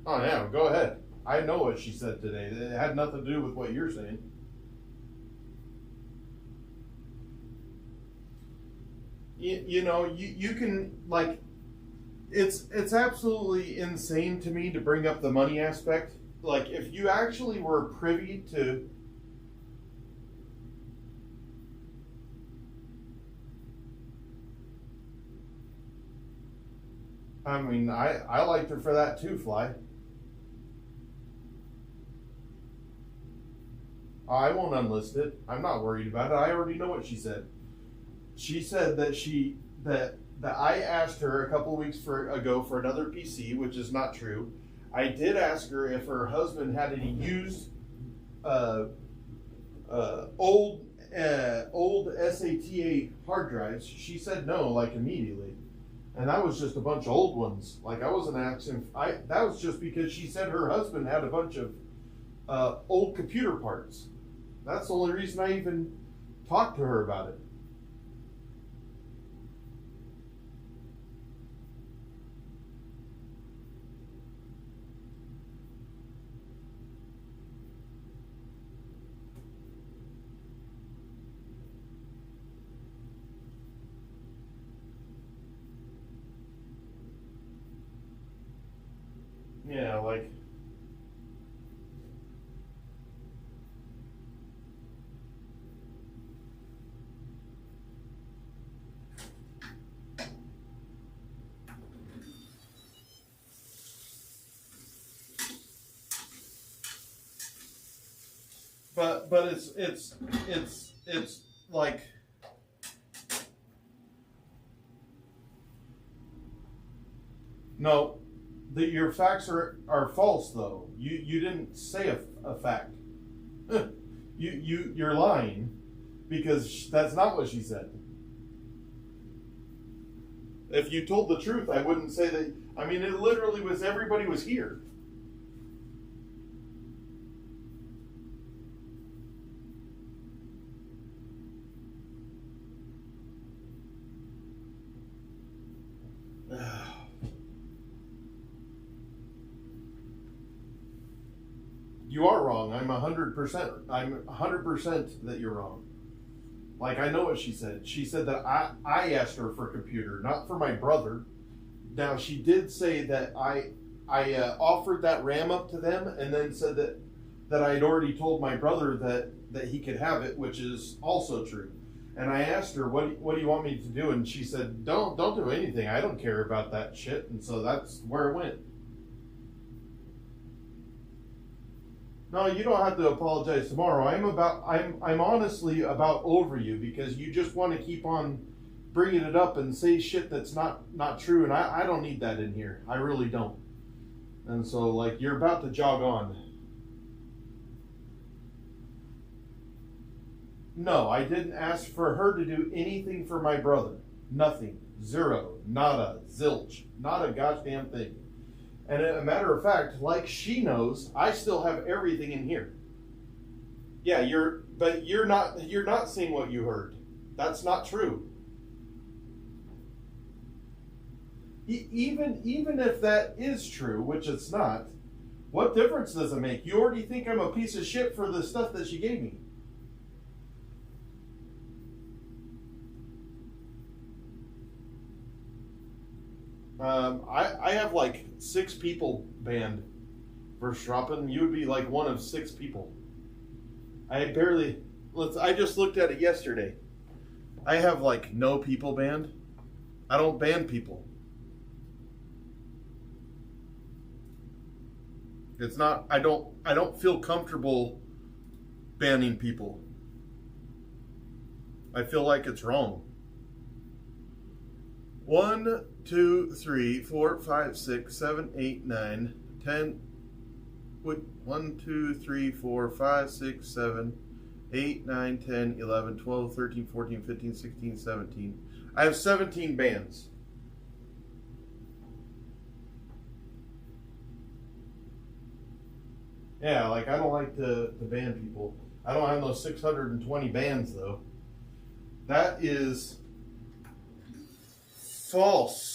Oh yeah, go ahead. I know what she said today. It had nothing to do with what you're saying. You know, you can, like, it's absolutely insane to me to bring up the money aspect. Like, if you actually were privy to I mean, I liked her for that too, Fly. I won't unlist it. I'm not worried about it. I already know what she said. She said that that I asked her a couple weeks ago for another PC, which is not true. I did ask her if her husband had any used old SATA hard drives. She said no, like immediately, and that was just a bunch of old ones. Like I wasn't asking. That was just because she said her husband had a bunch of old computer parts. That's the only reason I even talked to her about it. Yeah, like. But it's like no, your facts are false though. You didn't say a fact. You're lying because that's not what she said. If you told the truth, I wouldn't say that. I mean, it literally was everybody was here. You are wrong. I'm 100%. I'm 100% that you're wrong. Like I know what she said. She said that I asked her for a computer, not for my brother. Now she did say that I offered that RAM up to them, and then said that I had already told my brother that he could have it, which is also true. And I asked her, what do you want me to do? And she said, don't do anything. I don't care about that shit. And so that's where it went. No, you don't have to apologize tomorrow. I'm honestly about over you because you just want to keep on bringing it up and say shit that's not true. And I don't need that in here. I really don't. And so like you're about to jog on. No, I didn't ask for her to do anything for my brother. Nothing. Zero. Nada. Zilch. Not a goddamn thing. And a matter of fact, like she knows, I still have everything in here. Yeah, you're not seeing what you heard. That's not true. Even if that is true, which it's not, what difference does it make? You already think I'm a piece of shit for the stuff that she gave me. I have like 6 people banned for Strappen. You would be like one of 6 people. I just looked at it yesterday. I have like no people banned. I don't ban people. It's not, I don't feel comfortable banning people. I feel like it's wrong. 1, 2, 3, 4, 5, 6, 7, 8, 9, 10. Wait, 1, 2, 3, 4, 5, 6, 7, 8, 9, 10, 11, 12, 13, 14, 15, 16, 17. I have 17 bans. Yeah, like I don't like to ban people. I don't have those 620 bans though. That is false.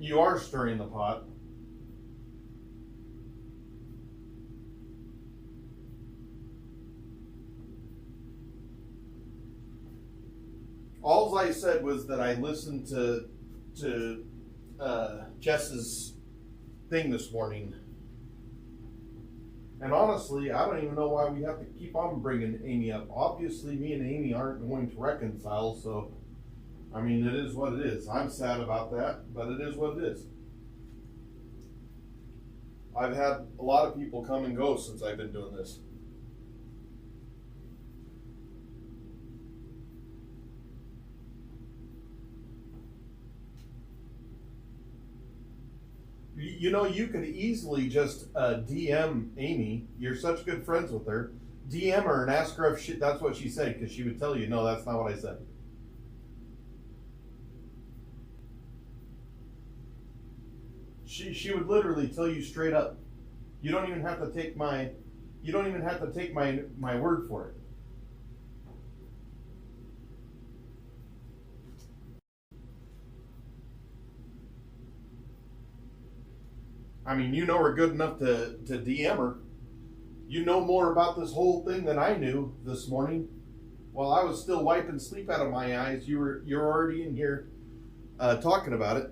you are stirring the pot. All I said was that I listened to Jess's thing this morning, and honestly, I don't even know why we have to keep on bringing Amy up. Obviously, me and Amy aren't going to reconcile, so I mean, it is what it is. I'm sad about that, but it is what it is. I've had a lot of people come and go since I've been doing this. You know, you could easily just DM Amy. You're such good friends with her. DM her and ask her if that's what she said, because she would tell you, no, that's not what I said. She would literally tell you straight up. You don't even have to take my word for it. I mean, you know her good enough to DM her. You know more about this whole thing than I knew this morning. While I was still wiping sleep out of my eyes, you're already in here talking about it.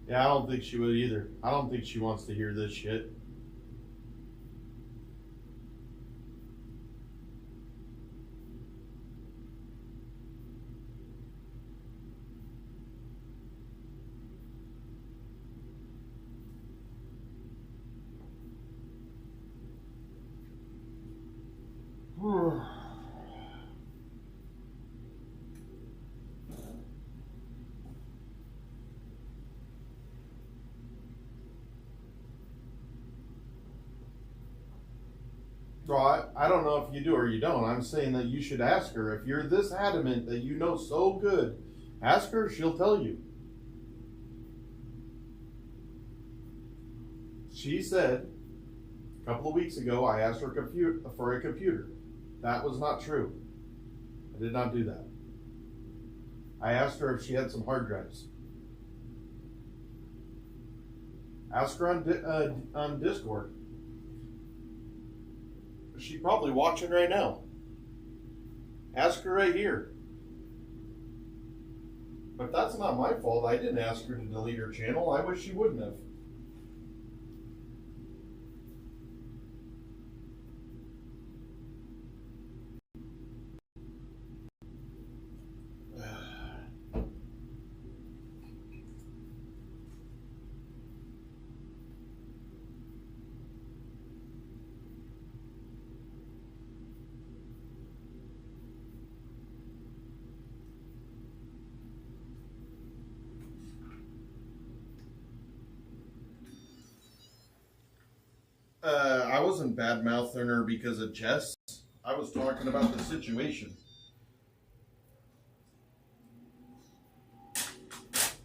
Yeah, I don't think she would either. I don't think she wants to hear this shit. Well, I don't know if you do or you don't. I'm saying that you should ask her. If you're this adamant that you know so good, ask her, she'll tell you. She said a couple of weeks ago, I asked her for a computer. That was not true. I did not do that. I asked her if she had some hard drives. Ask her on Discord. She's probably watching right now. Ask her right here. But that's not my fault. I didn't ask her to delete her channel. I wish she wouldn't have. I wasn't bad-mouthing her because of Jess. I was talking about the situation.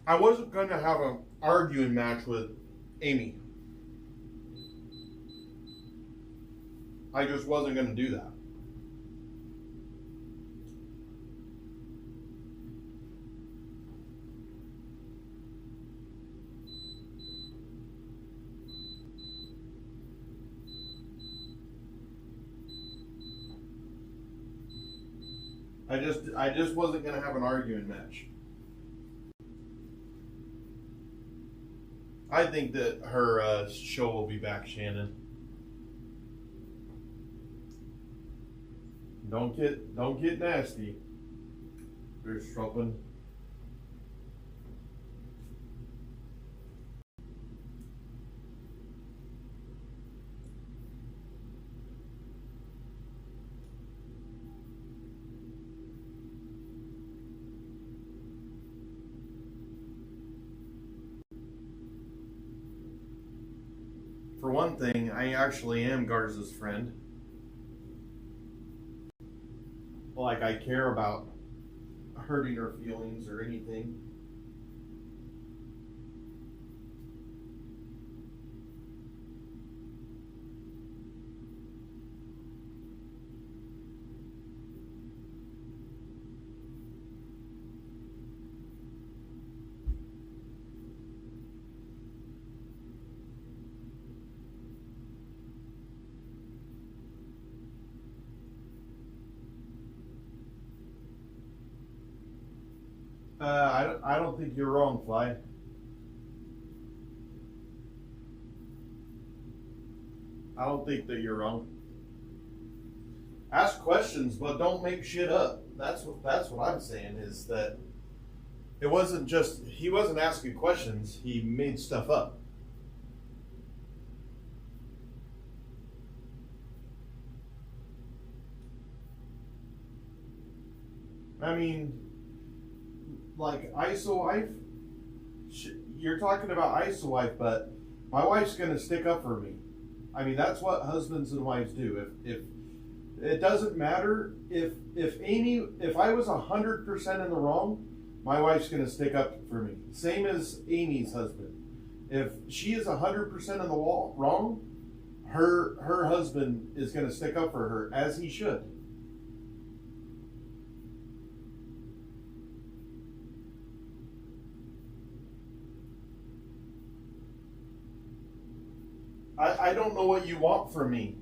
I wasn't going to have an arguing match with Amy. I just wasn't going to do that. I just wasn't going to have an arguing match. I think that her show will be back, Shannon. Don't get nasty. There's Struppin. for one thing, I actually am Garza's friend. Like, I care about hurting her feelings or anything. I don't think you're wrong, Fly. I don't think that you're wrong. Ask questions, but don't make shit up. That's what I'm saying, is that it wasn't just, he wasn't asking questions, he made stuff up. I mean, like ISO-wife, you're talking about ISO-wife, but my wife's gonna stick up for me. I mean, that's what husbands and wives do. If it doesn't matter if I was 100% in the wrong, my wife's gonna stick up for me. Same as Amy's husband. If she is 100% in the wrong, her husband is gonna stick up for her, as he should. I don't know what you want from me.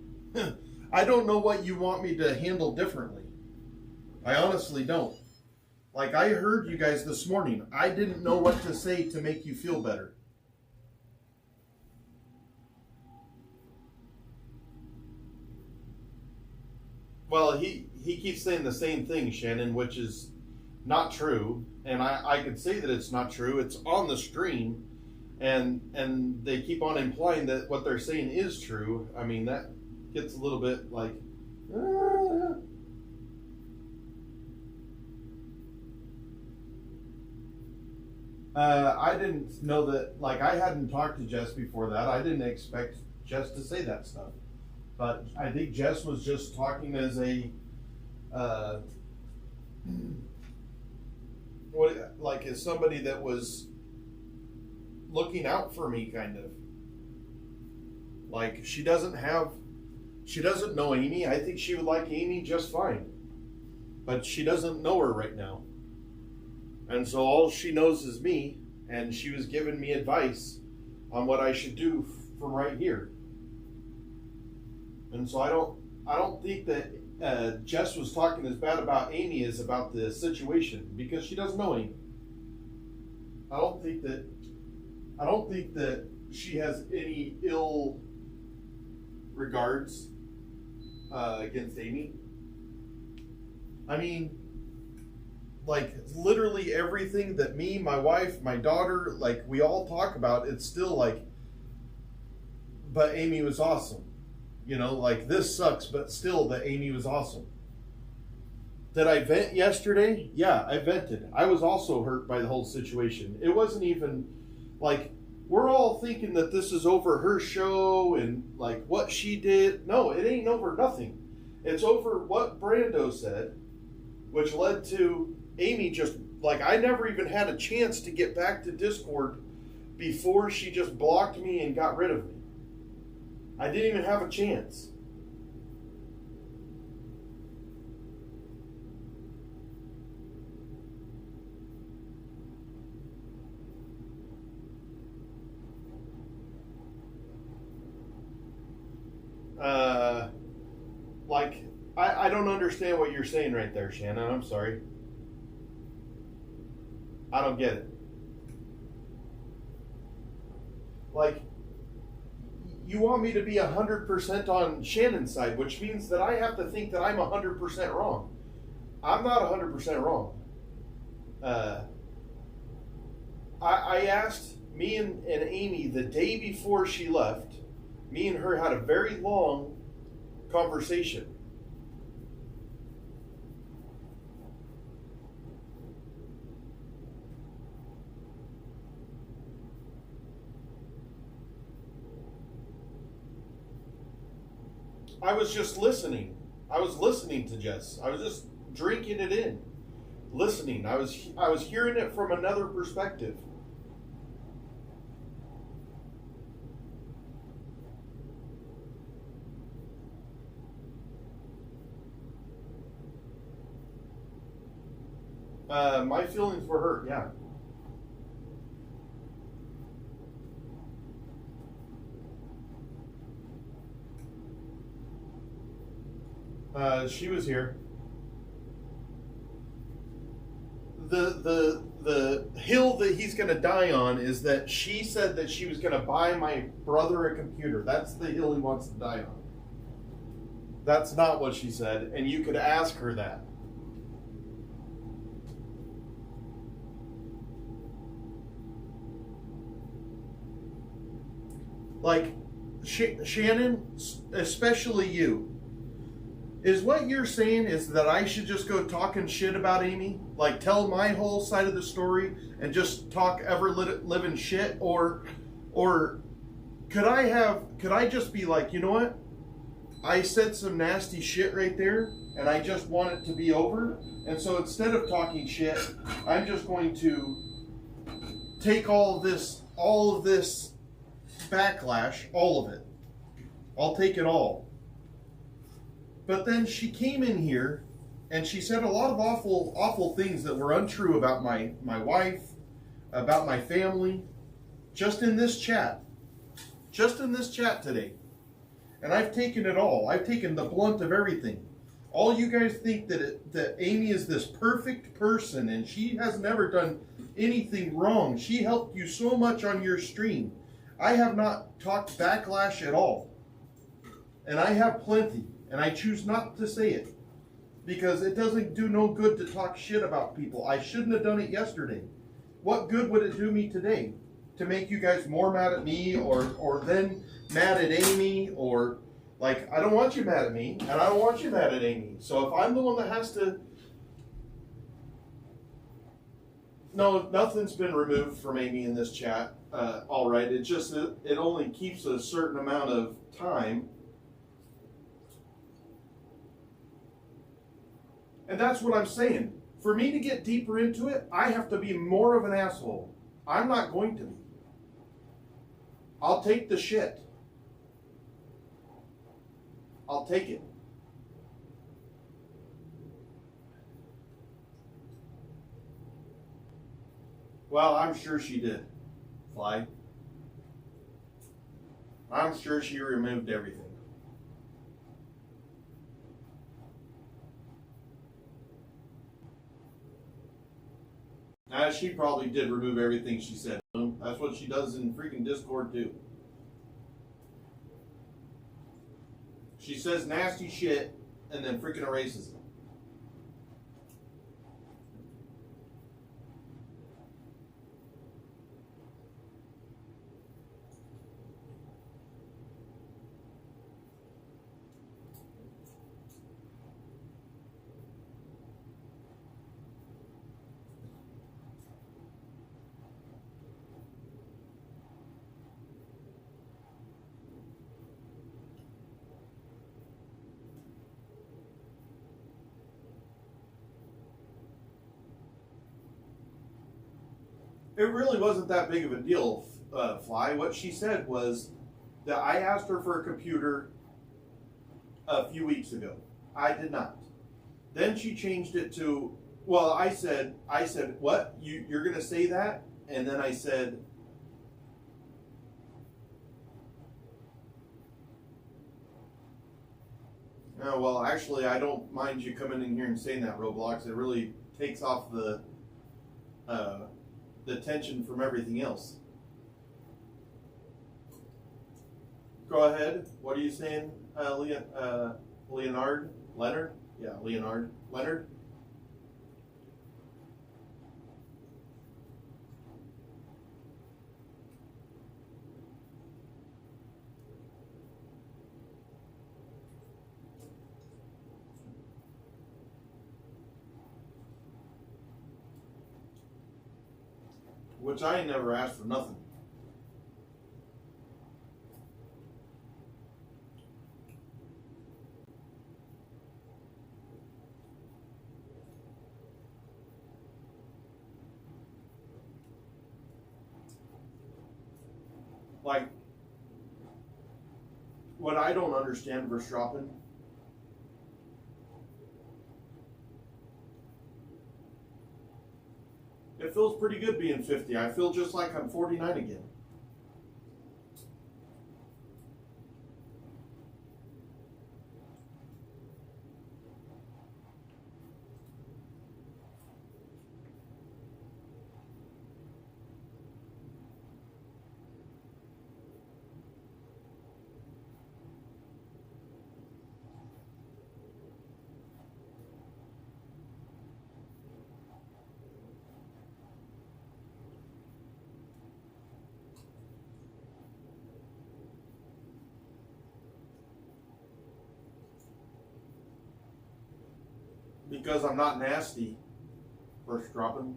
I don't know what you want me to handle differently. I honestly don't. Like, I heard you guys this morning. I didn't know what to say to make you feel better. Well, he keeps saying the same thing, Shannon, which is not true. And I could say that it's not true. It's on the stream. And they keep on implying that what they're saying is true. I mean, that gets a little bit like, I didn't know that, like, I hadn't talked to Jess before that. I didn't expect Jess to say that stuff. But I think Jess was just talking as a, as somebody that was looking out for me, kind of. Like, she doesn't know Amy. I think she would like Amy just fine. But she doesn't know her right now. And so all she knows is me, and she was giving me advice on what I should do from right here. And so I don't think that Jess was talking as bad about Amy as about the situation, because she doesn't know Amy. I don't think that she has any ill regards against Amy. I mean, like, literally everything that me, my wife, my daughter, like, we all talk about, it's still like, but Amy was awesome. You know, like, this sucks, but still, that Amy was awesome. Did I vent yesterday? Yeah, I vented. I was also hurt by the whole situation. It wasn't even like, we're all thinking that this is over her show and like what she did. No, it ain't over nothing. It's over what Brando said, which led to Amy just, like, I never even had a chance to get back to Discord before she just blocked me and got rid of me. I didn't even have a chance. I don't understand what you're saying right there, Shannon. I'm sorry. I don't get it. Like, you want me to be 100% on Shannon's side, which means that I have to think that I'm 100% wrong. I'm not 100% wrong. I asked me and Amy the day before she left. Me and her had a very long conversation. was just listening. I was listening to Jess. I was just drinking it in, listening. I was hearing it from another perspective. My feelings were hurt. Yeah. She was here. The hill that he's going to die on is that she said that she was going to buy my brother a computer. That's the hill he wants to die on. That's not what she said, and you could ask her that. Like, Shannon, especially you, is what you're saying is that I should just go talking shit about Amy? Like, tell my whole side of the story and just talk ever living shit? Or could I just be like, you know what? I said some nasty shit right there, and I just want it to be over. And so instead of talking shit, I'm just going to take all of this backlash, all of it. I'll take it all. But then she came in here and she said a lot of awful things that were untrue about my wife, about my family, just in this chat today. And I've taken it all. I've taken the blunt of everything. All you guys think that Amy is this perfect person and she has never done anything wrong. She helped you so much on your stream. I have not talked backlash at all. And I have plenty. And I choose not to say it. Because it doesn't do no good to talk shit about people. I shouldn't have done it yesterday. What good would it do me today? To make you guys more mad at me or then mad at Amy? Or, like, I don't want you mad at me. And I don't want you mad at Amy. So if I'm the one that has to... No, nothing's been removed from Amy in this chat. All right, it only keeps a certain amount of time. And that's what I'm saying. For me to get deeper into it, I have to be more of an asshole. I'm not going to be. I'll take the shit. I'll take it. Well, I'm sure she did. Fly. I'm sure she removed everything. She probably did remove everything she said. That's what she does in freaking Discord too. She says nasty shit and then freaking erases it. It really wasn't that big of a deal, Fly. What she said was that I asked her for a computer a few weeks ago. I did not. Then she changed it to, well, I said, what? You're going to say that? And then I said, no, well, actually, I don't mind you coming in here and saying that, Roblox. It really takes off the tension from everything else. Go ahead. What are you saying, Leonard? Leonard? Yeah, Leonard. Leonard? Which I ain't never asked for nothing. like, what I don't understand Verstappen, it feels pretty good being 50. I feel just like I'm 49 again. Because I'm not nasty, Verstappen.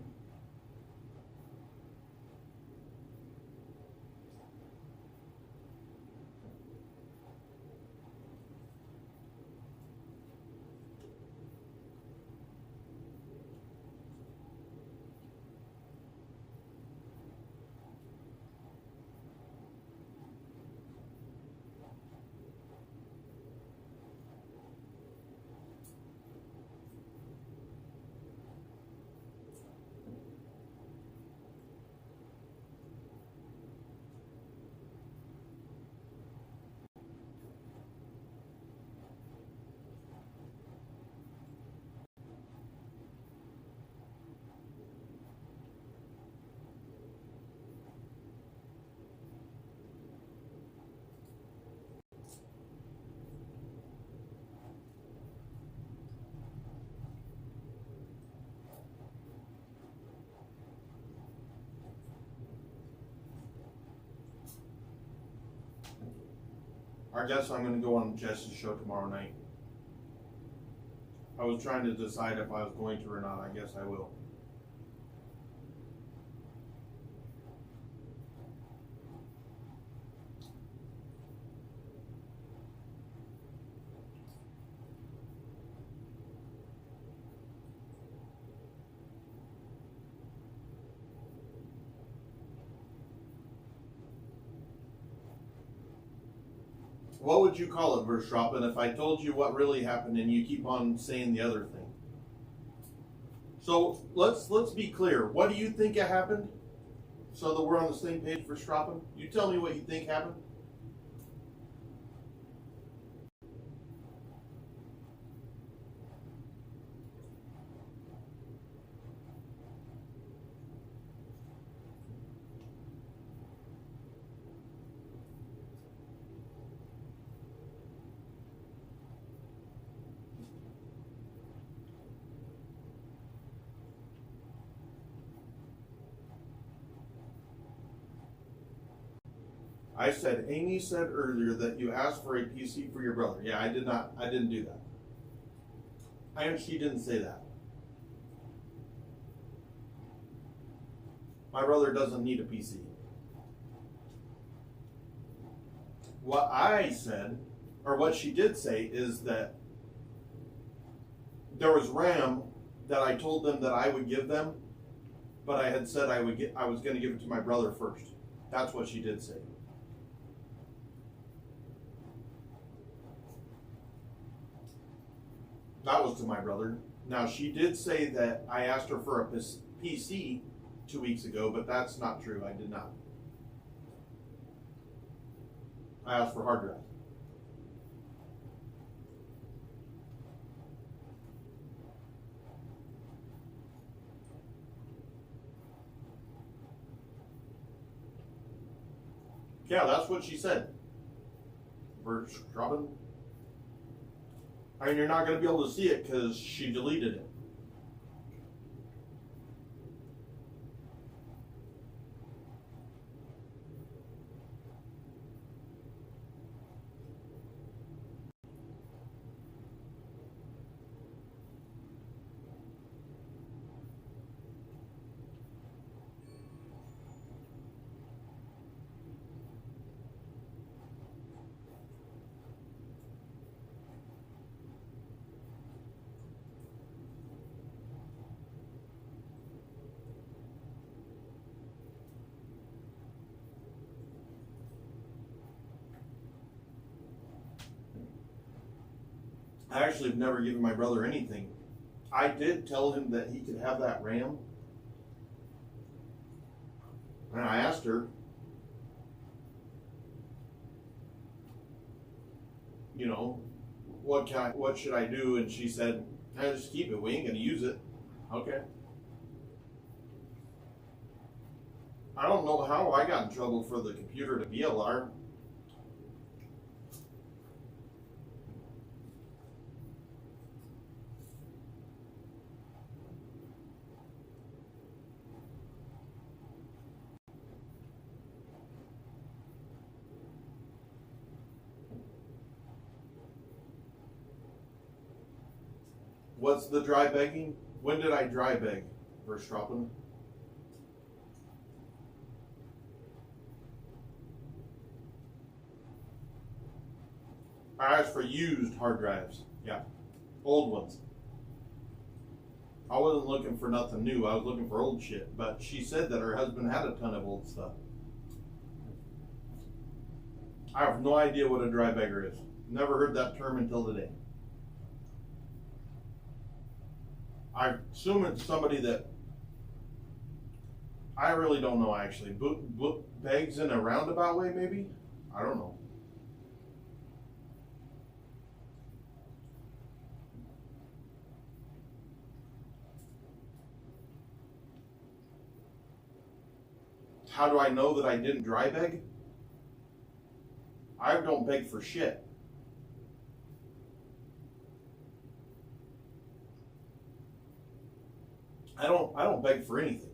I guess I'm going to go on Jess's show tomorrow night. I was trying to decide if I was going to or not. I guess I will. What would you call it, Verstappen, if I told you what really happened and you keep on saying the other thing? So let's be clear. What do you think happened? So that we're on the same page, Verstappen. You tell me what you think happened. I said, Amy said earlier that you asked for a PC for your brother. Yeah, I did not. I didn't do that. And she didn't say that. My brother doesn't need a PC. What I said, or what she did say, is that there was RAM that I told them that I would give them, but I had said I was going to give it to my brother first. That's what she did say. That was to my brother. Now, she did say that I asked her for a PC 2 weeks ago, but that's not true. I did not. I asked for hard drive. Yeah, that's what she said. Verstappen. I mean, you're not going to be able to see it because she deleted it. I actually have never given my brother anything. I did tell him that he could have that Ram. And I asked her, you know, what should I do? And she said, just keep it. We ain't gonna use it. Okay. I don't know how I got in trouble for the computer to VLR. What's the dry begging? When did I dry beg, Verstrappen? I asked for used hard drives. Yeah. Old ones. I wasn't looking for nothing new. I was looking for old shit. But she said that her husband had a ton of old stuff. I have no idea what a dry beggar is. Never heard that term until today. I assume it's somebody that I really don't know actually. Begs in a roundabout way, maybe? I don't know. How do I know that I didn't dry beg? I don't beg for shit. I don't beg for anything.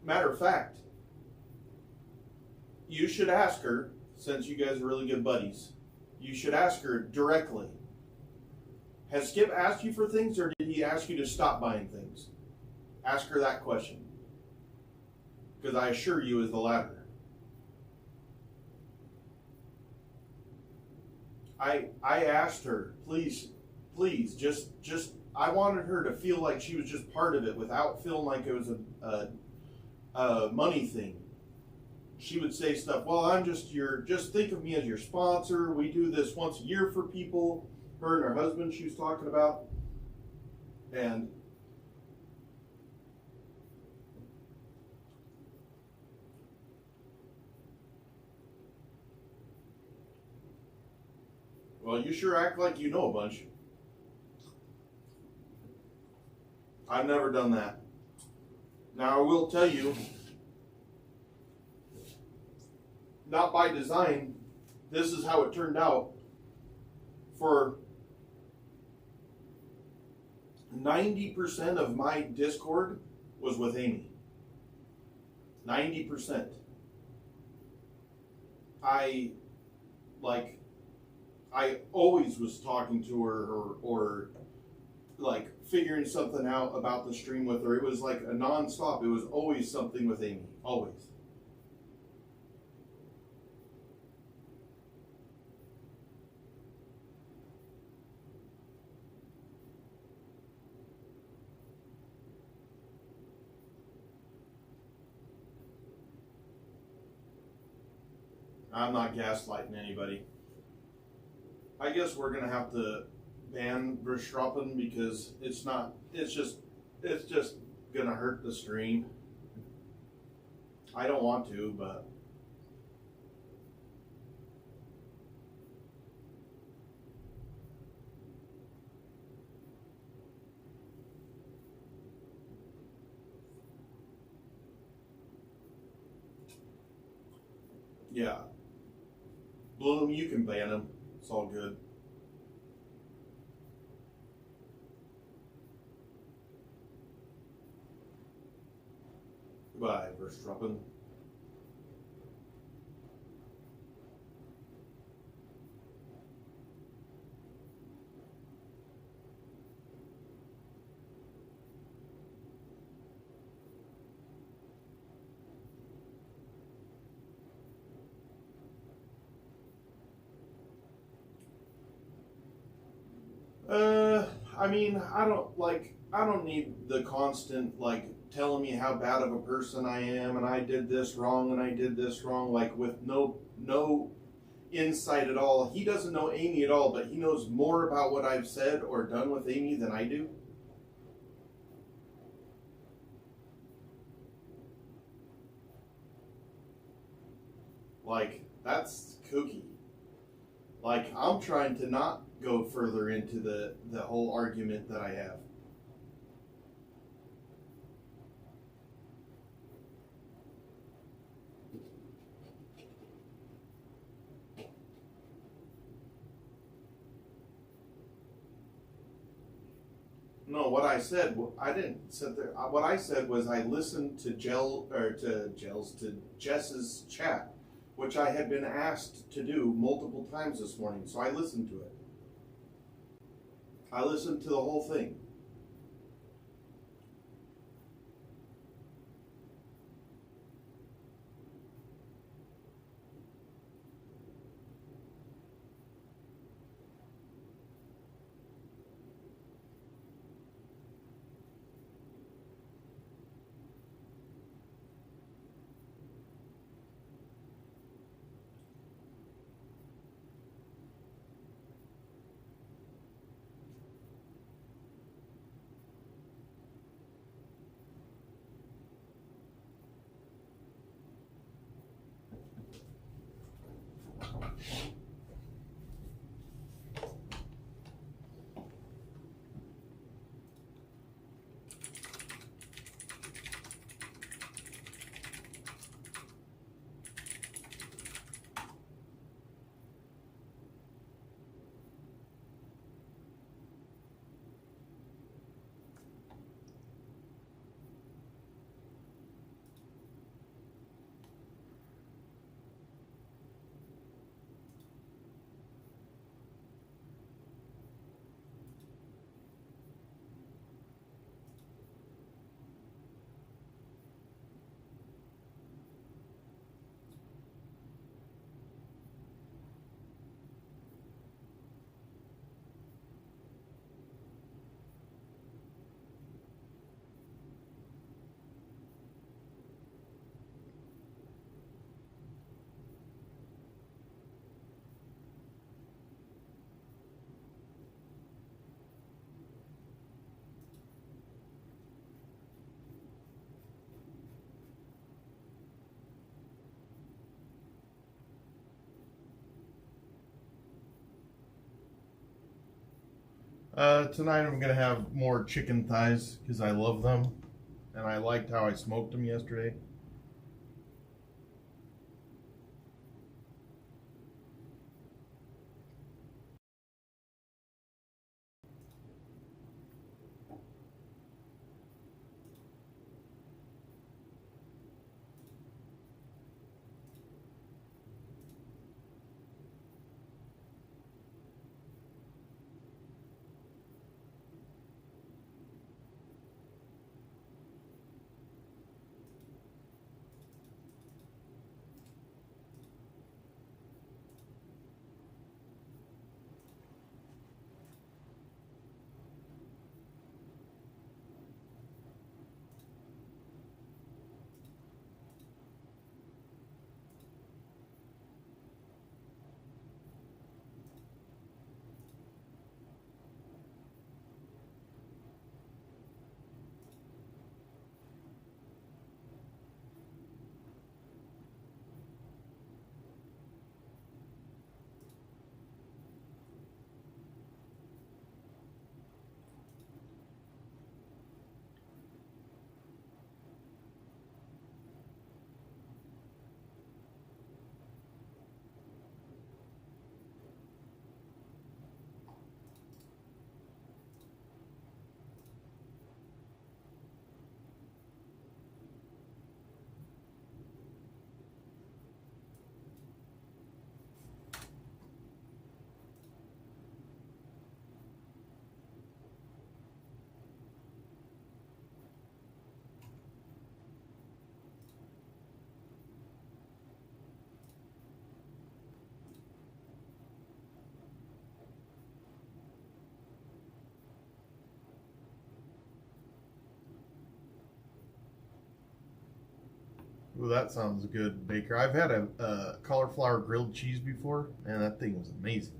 Matter of fact, you should ask her, since you guys are really good buddies, you should ask her directly. Has Skip asked you for things, or did he ask you to stop buying things? Ask her that question. Because I assure you is the latter. I asked her, please, just I wanted her to feel like she was just part of it without feeling like it was a money thing. She would say stuff, well, just think of me as your sponsor. We do this once a year for people. Her and her husband she was talking about. And well, you sure act like you know a bunch. I've never done that. Now, I will tell you, not by design, this is how it turned out. For 90% of my Discord was with Amy. 90%. I always was talking to her or like figuring something out about the stream with her. It was like a non-stop. It was always something with Amy. Always. I'm not gaslighting anybody. I guess we're gonna have to ban Verstrappen because it's just gonna hurt the stream. I don't want to, but yeah. Bloom, you can ban him. It's all good. Goodbye, Verstrappen. I mean, I don't need the constant, like, telling me how bad of a person I am and I did this wrong and I did this wrong, like, with no insight at all. He doesn't know Amy at all, but he knows more about what I've said or done with Amy than I do. Like, that's kooky. Like, I'm trying to not go further into the whole argument that I have. No, what I said, I didn't sit there. What I said was I listened to Jess's chat, which I had been asked to do multiple times this morning. So I listened to it. I listened to the whole thing. Tonight I'm gonna have more chicken thighs because I love them, and I liked how I smoked them yesterday. Ooh, that sounds good, Baker. I've had a cauliflower grilled cheese before, and that thing was amazing.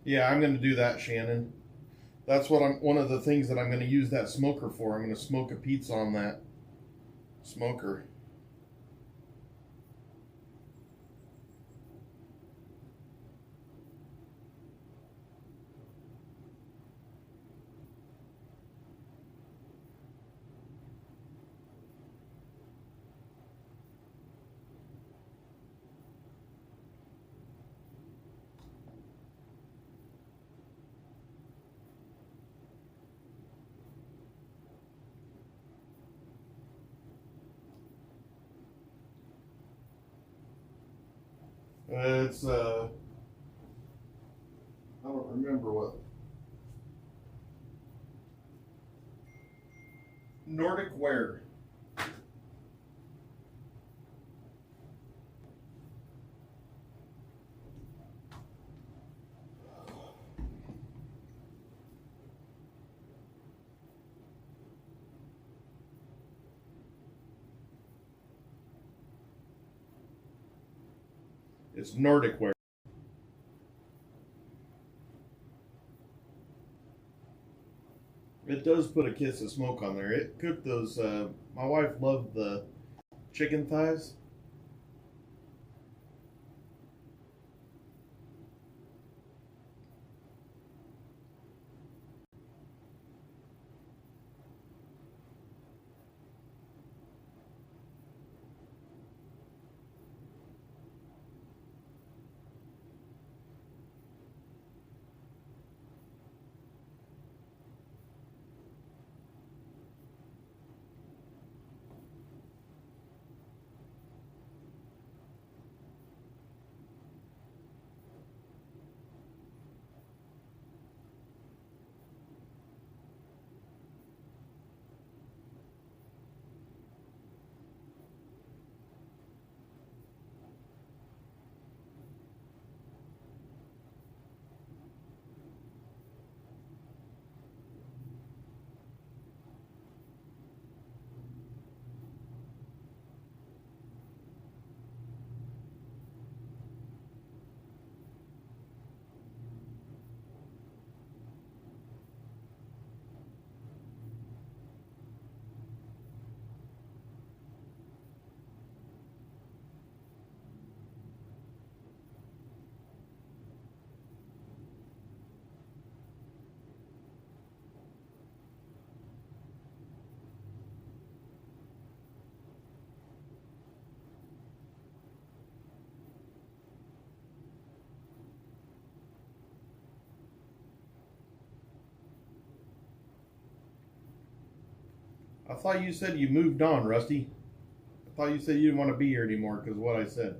Yeah, I'm going to do that, Shannon. That's what I'm. One of the things that I'm going to use that smoker for. I'm going to smoke a pizza on that smoker. It's I don't remember what. Nordic Ware. It's Nordic Ware. It does put a kiss of smoke on there. It cooked those. My wife loved the chicken thighs. I thought you said you moved on, Rusty. I thought you said you didn't want to be here anymore because of what I said.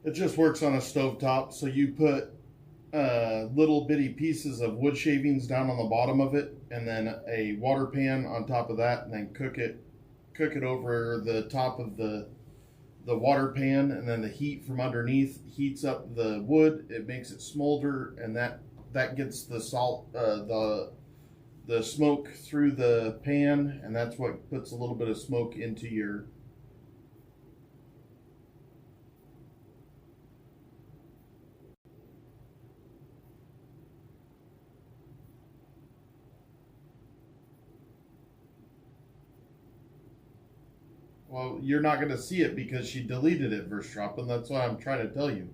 It just works on a stovetop. So you put little bitty pieces of wood shavings down on the bottom of it, and then a water pan on top of that, and then cook it over the top of the water pan, and then the heat from underneath heats up the wood. It makes it smolder, and that gets the salt, the smoke through the pan, and that's what puts a little bit of smoke into your. Well, you're not going to see it because she deleted it, Verstrop, and that's what I'm trying to tell you.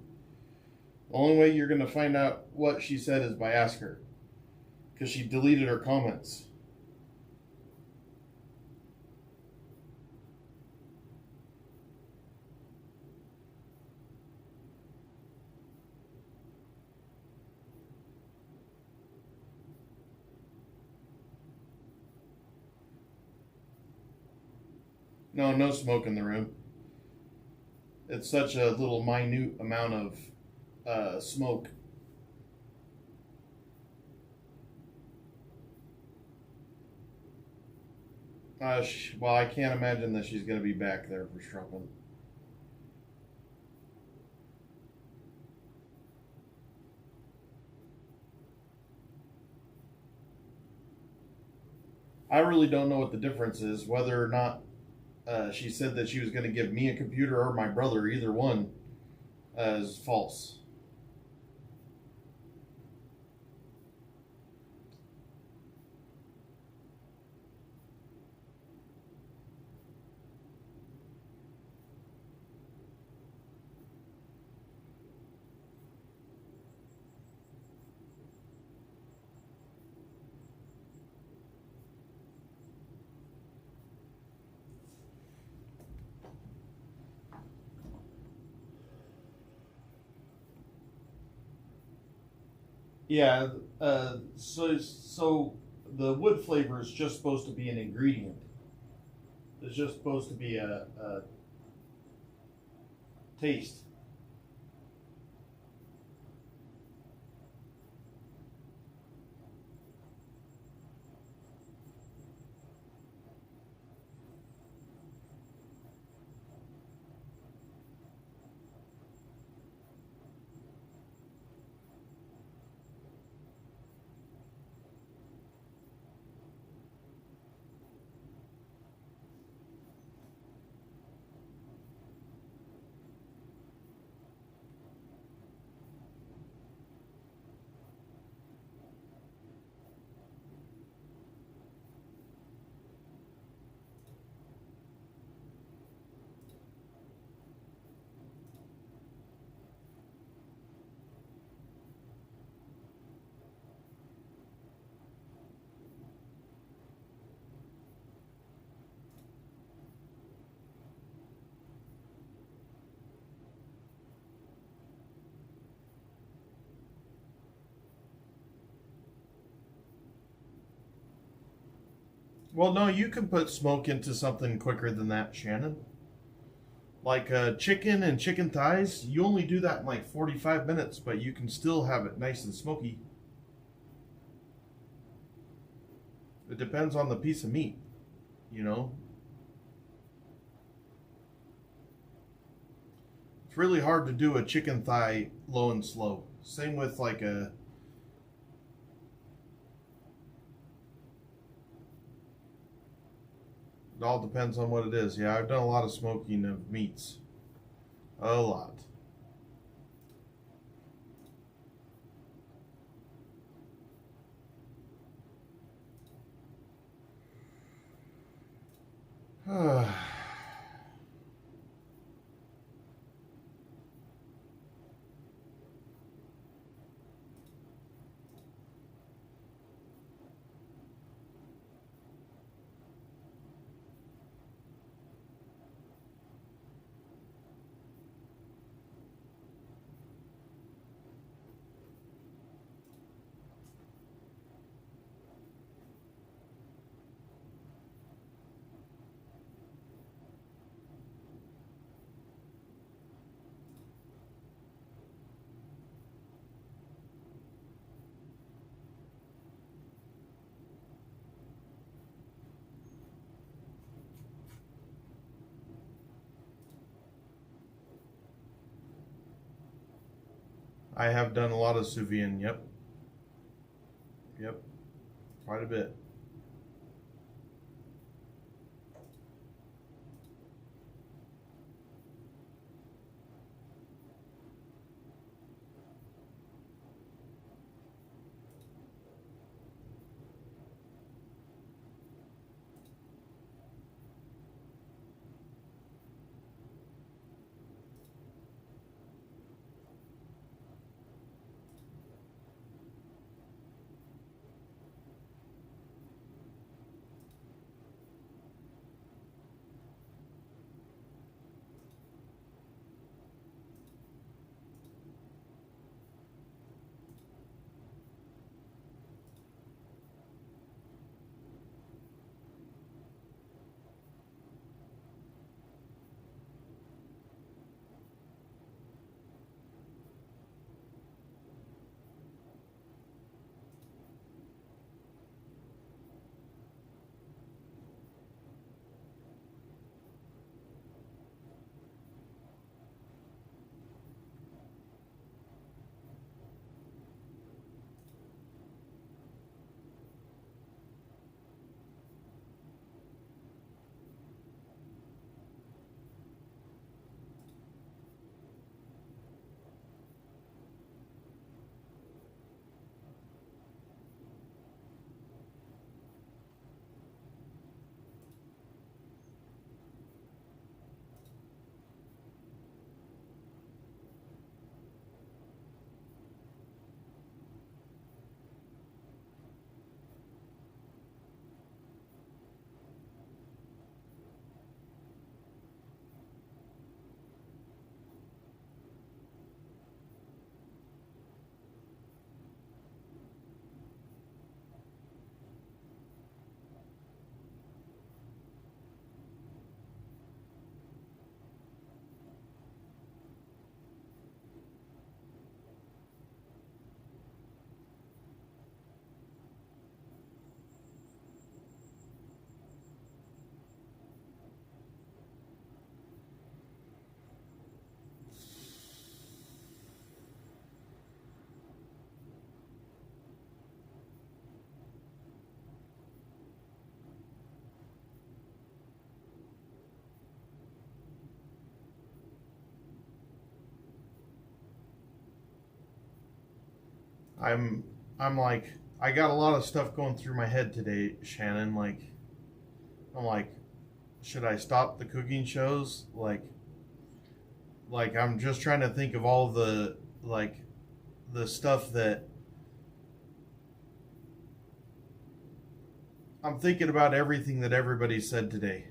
The only way you're going to find out what she said is by asking her, because she deleted her comments. No smoke in the room. It's such a little minute amount of smoke. Well, I can't imagine that she's going to be back there for Struppin. I really don't know what the difference is, whether or not she said that she was going to give me a computer or my brother, either one, is false. Yeah, so the wood flavor is just supposed to be an ingredient. It's just supposed to be a taste. Well, no, you can put smoke into something quicker than that, Shannon. Like chicken and chicken thighs, you only do that in like 45 minutes, but you can still have it nice and smoky. It depends on the piece of meat, you know. It's really hard to do a chicken thigh low and slow. Same with like a It all depends on what it is. Yeah, I've done a lot of smoking of meats. A lot. I have done a lot of sous vide. Yep. Yep. Quite a bit. I'm like, I got a lot of stuff going through my head today, Shannon. Like, I'm like, should I stop the cooking shows? Like I'm just trying to think of all the the stuff that I'm thinking about, everything that everybody said today.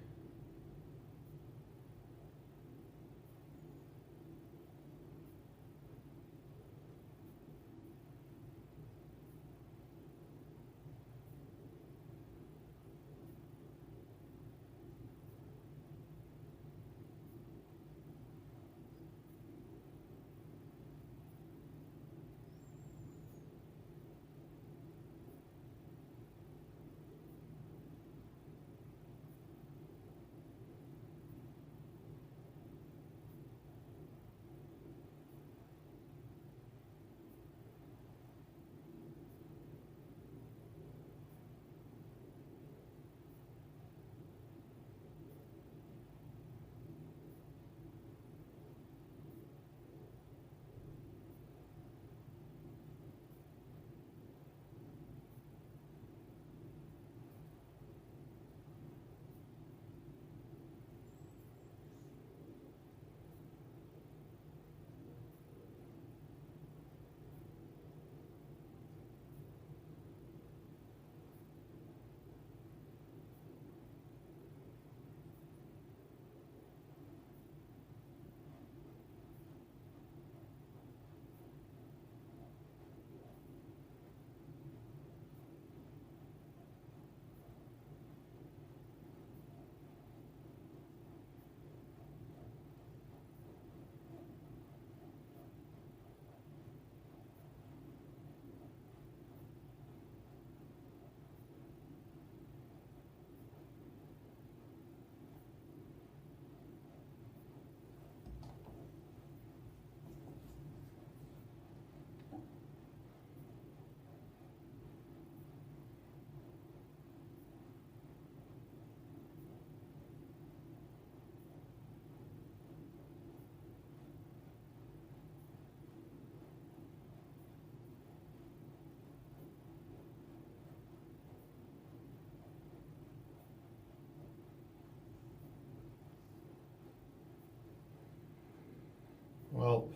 Well,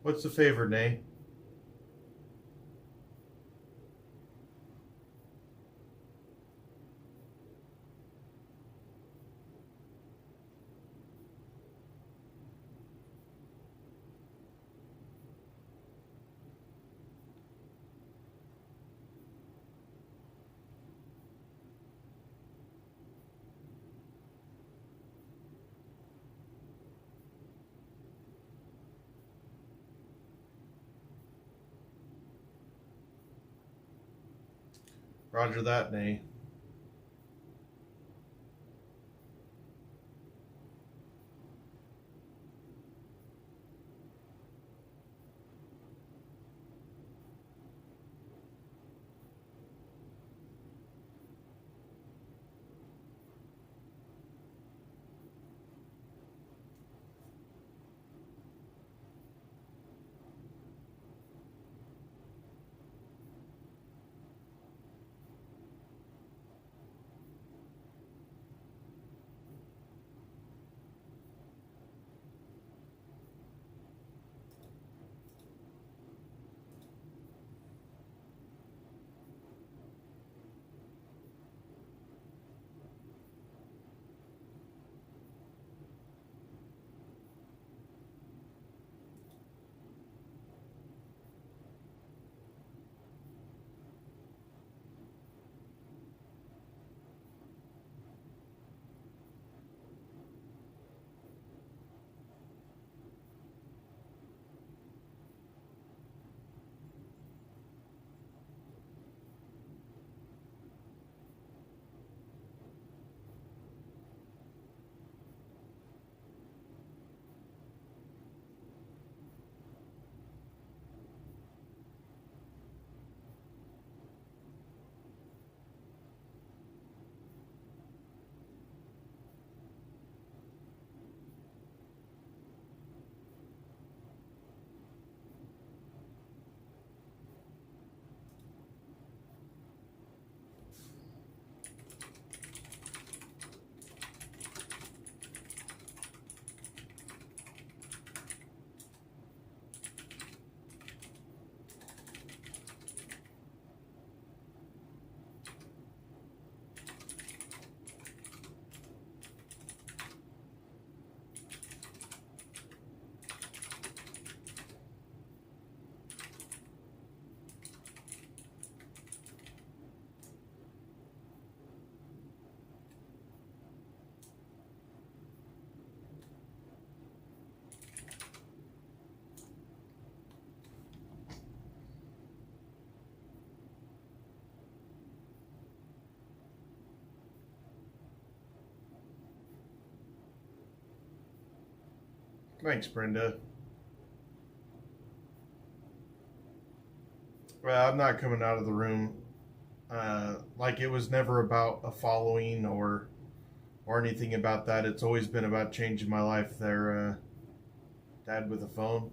what's the favor, Nay? Roger that, Nay. Thanks, Brenda. Well, I'm not coming out of the room. Like it was never about a following or anything about that. It's always been about changing my life there, Dad with a phone.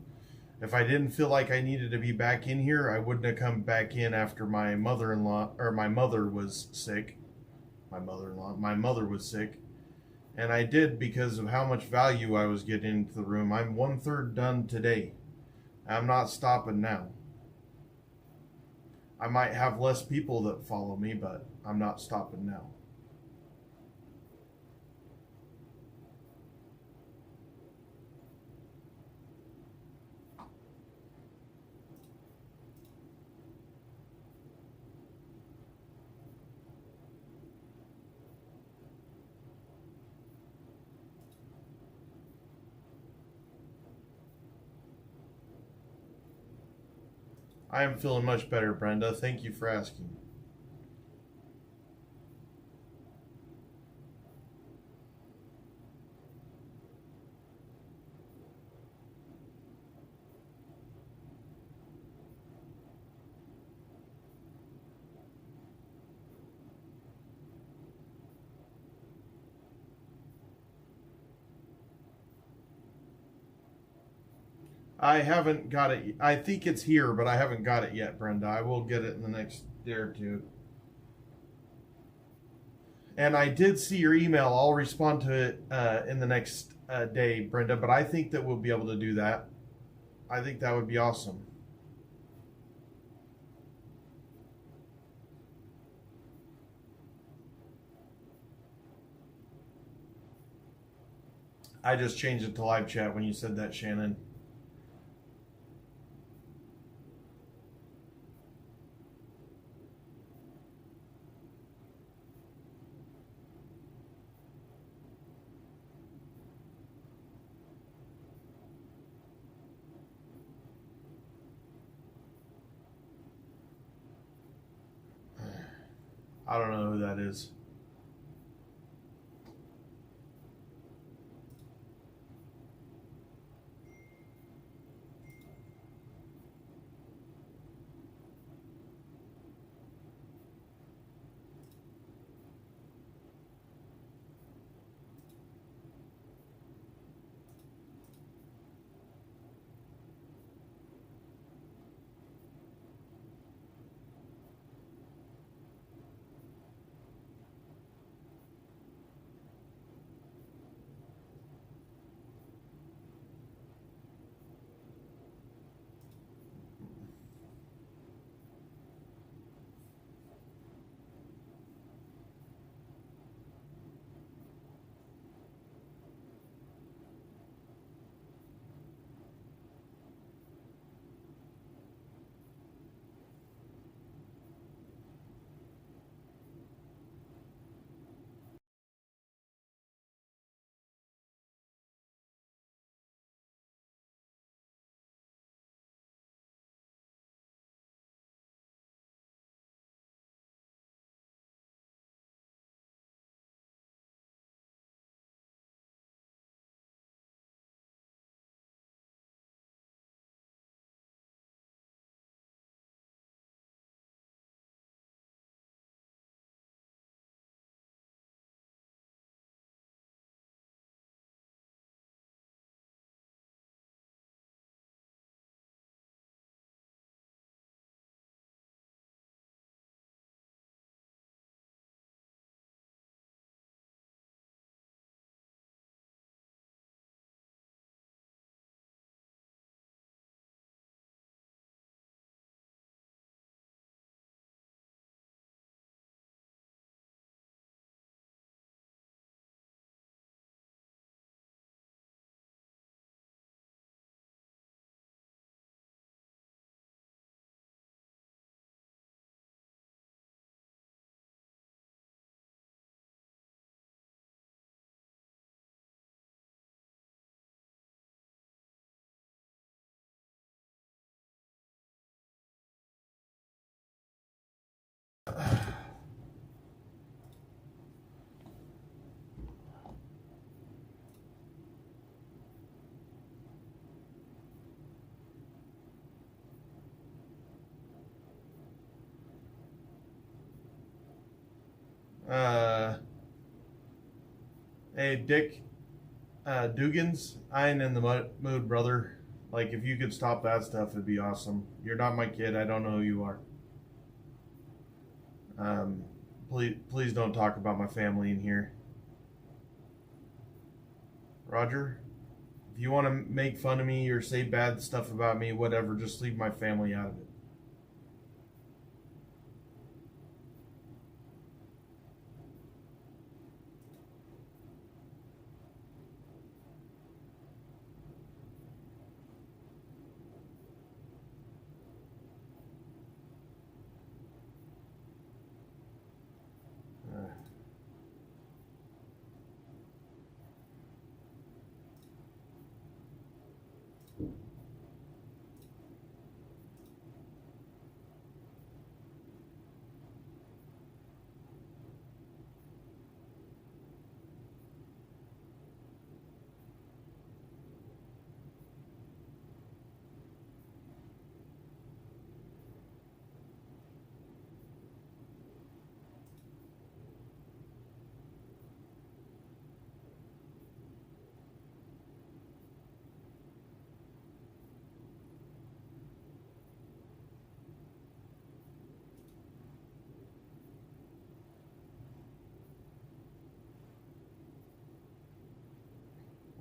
If I didn't feel like I needed to be back in here, I wouldn't have come back in after my mother-in-law, or my mother was sick. My mother was sick. And I did because of how much value I was getting into the room. I'm 1/3 done today. I'm not stopping now. I might have less people that follow me, but I'm not stopping now. I am feeling much better, Brenda. Thank you for asking. I haven't got it. I think it's here, but I haven't got it yet, Brenda. I will get it in the next day or two. And I did see your email. I'll respond to it in the next day, Brenda, but I think that we'll be able to do that. I think that would be awesome. I just changed it to live chat when you said that, Shannon. I don't know who that is. Uh, hey, Dick Dugans, I ain't in the mood, brother. Like, if you could stop that stuff, it'd be awesome. You're not my kid. I don't know who you are. Please don't talk about my family in here. Roger, if you want to make fun of me or say bad stuff about me, whatever, just leave my family out of it.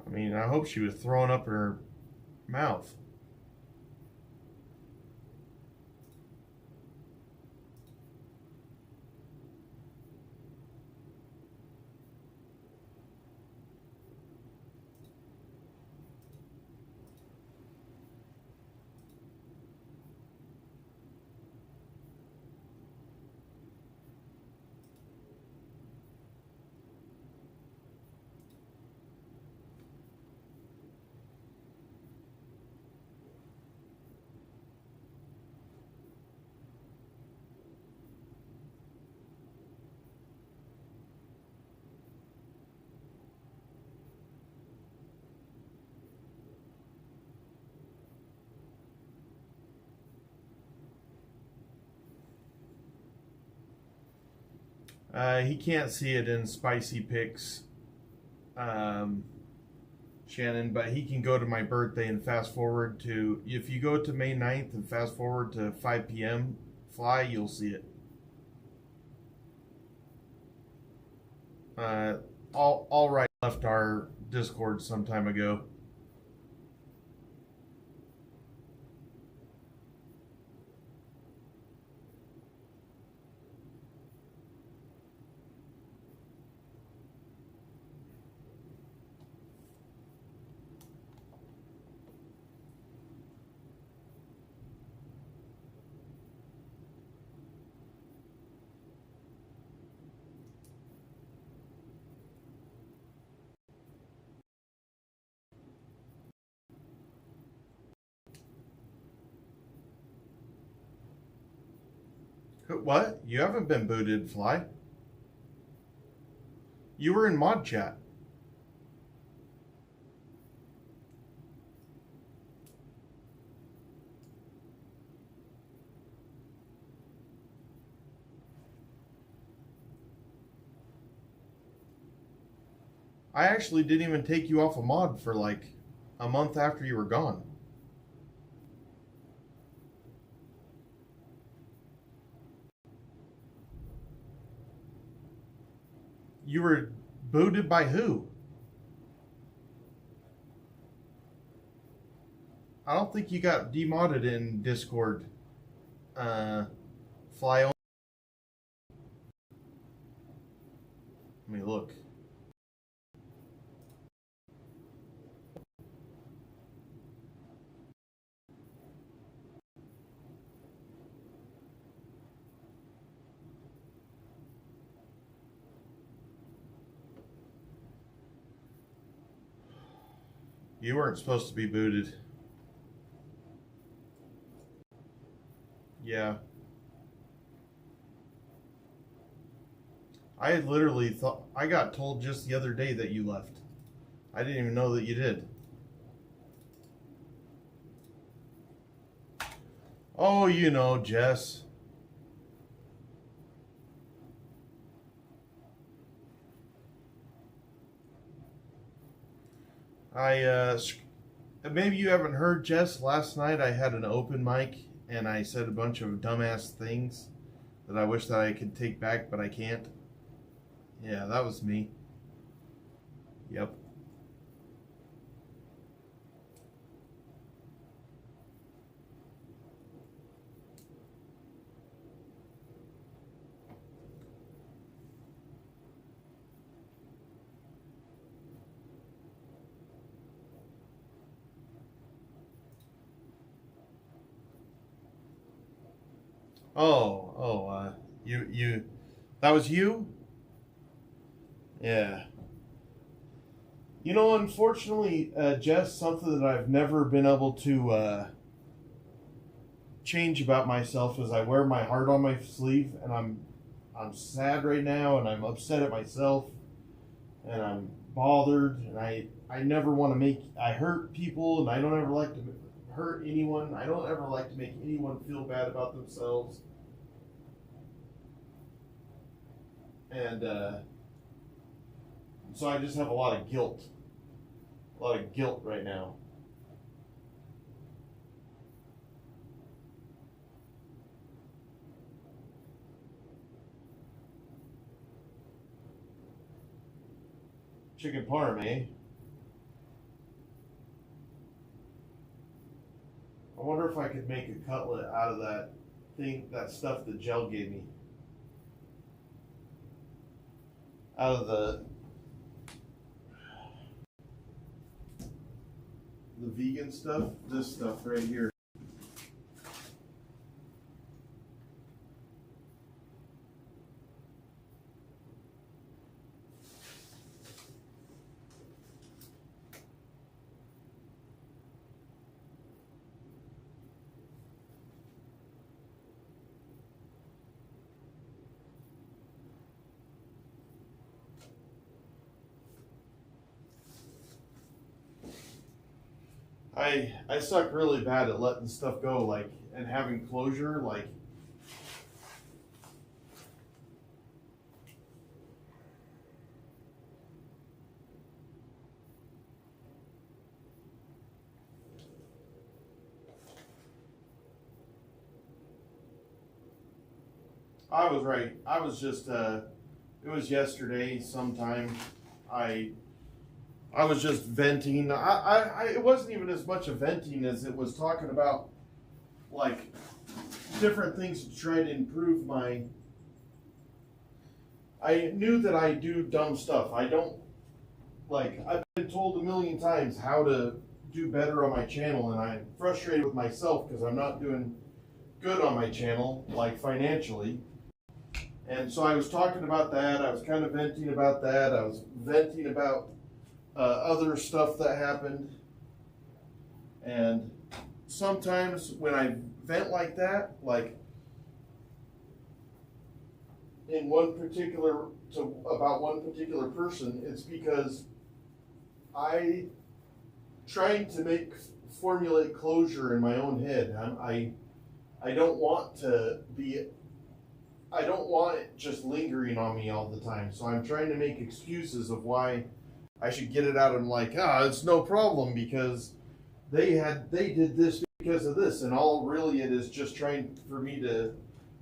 I mean, I hope she was throwing up in her mouth. He can't see it in Spicy Picks, Shannon, but he can go to my birthday and fast forward to, if you go to May 9th and fast forward to 5 p.m. Fly, you'll see it. All right left our Discord some time ago. What? You haven't been booted, Fly? You were in mod chat. I actually didn't even take you off a mod for like a month after you were gone. You were booted by who? I don't think you got demodded in Discord. Fly on. Let me look. You weren't supposed to be booted. Yeah. I had literally thought, I got told just the other day that you left. I didn't even know that you did. Oh, you know, Jess. Maybe you haven't heard, Jess. Last night I had an open mic and I said a bunch of dumbass things that I wish that I could take back, but I can't. Yeah, that was me. Yep. You, that was you? Yeah. You know, unfortunately, Jess, something that I've never been able to change about myself is I wear my heart on my sleeve, and I'm sad right now, and I'm upset at myself, and I'm bothered, and I never want to I hurt people, and I don't ever like to hurt anyone. I don't ever like to make anyone feel bad about themselves. And so I just have a lot of guilt. A lot of guilt right now. Chicken parm, eh? I wonder if I could make a cutlet out of that stuff that Jell gave me. Out of the vegan stuff, this stuff right here. I suck really bad at letting stuff go, like, and having closure, like. I was right. I was just, it was yesterday sometime. I was just venting. It wasn't even as much a venting as it was talking about, like, different things to try to improve my. I knew that I do dumb stuff. I don't, like, I've been told a million times how to do better on my channel, and I'm frustrated with myself because I'm not doing good on my channel, like, financially. And so I was talking about that. I was kind of venting about that. I was venting about other stuff that happened. And sometimes when I vent like that, like about one particular person, it's because I trying to formulate closure in my own head. I don't want it just lingering on me all the time. So I'm trying to make excuses of why I should get it out. I'm like, it's no problem because they did this because of this, and all really it is just trying for me to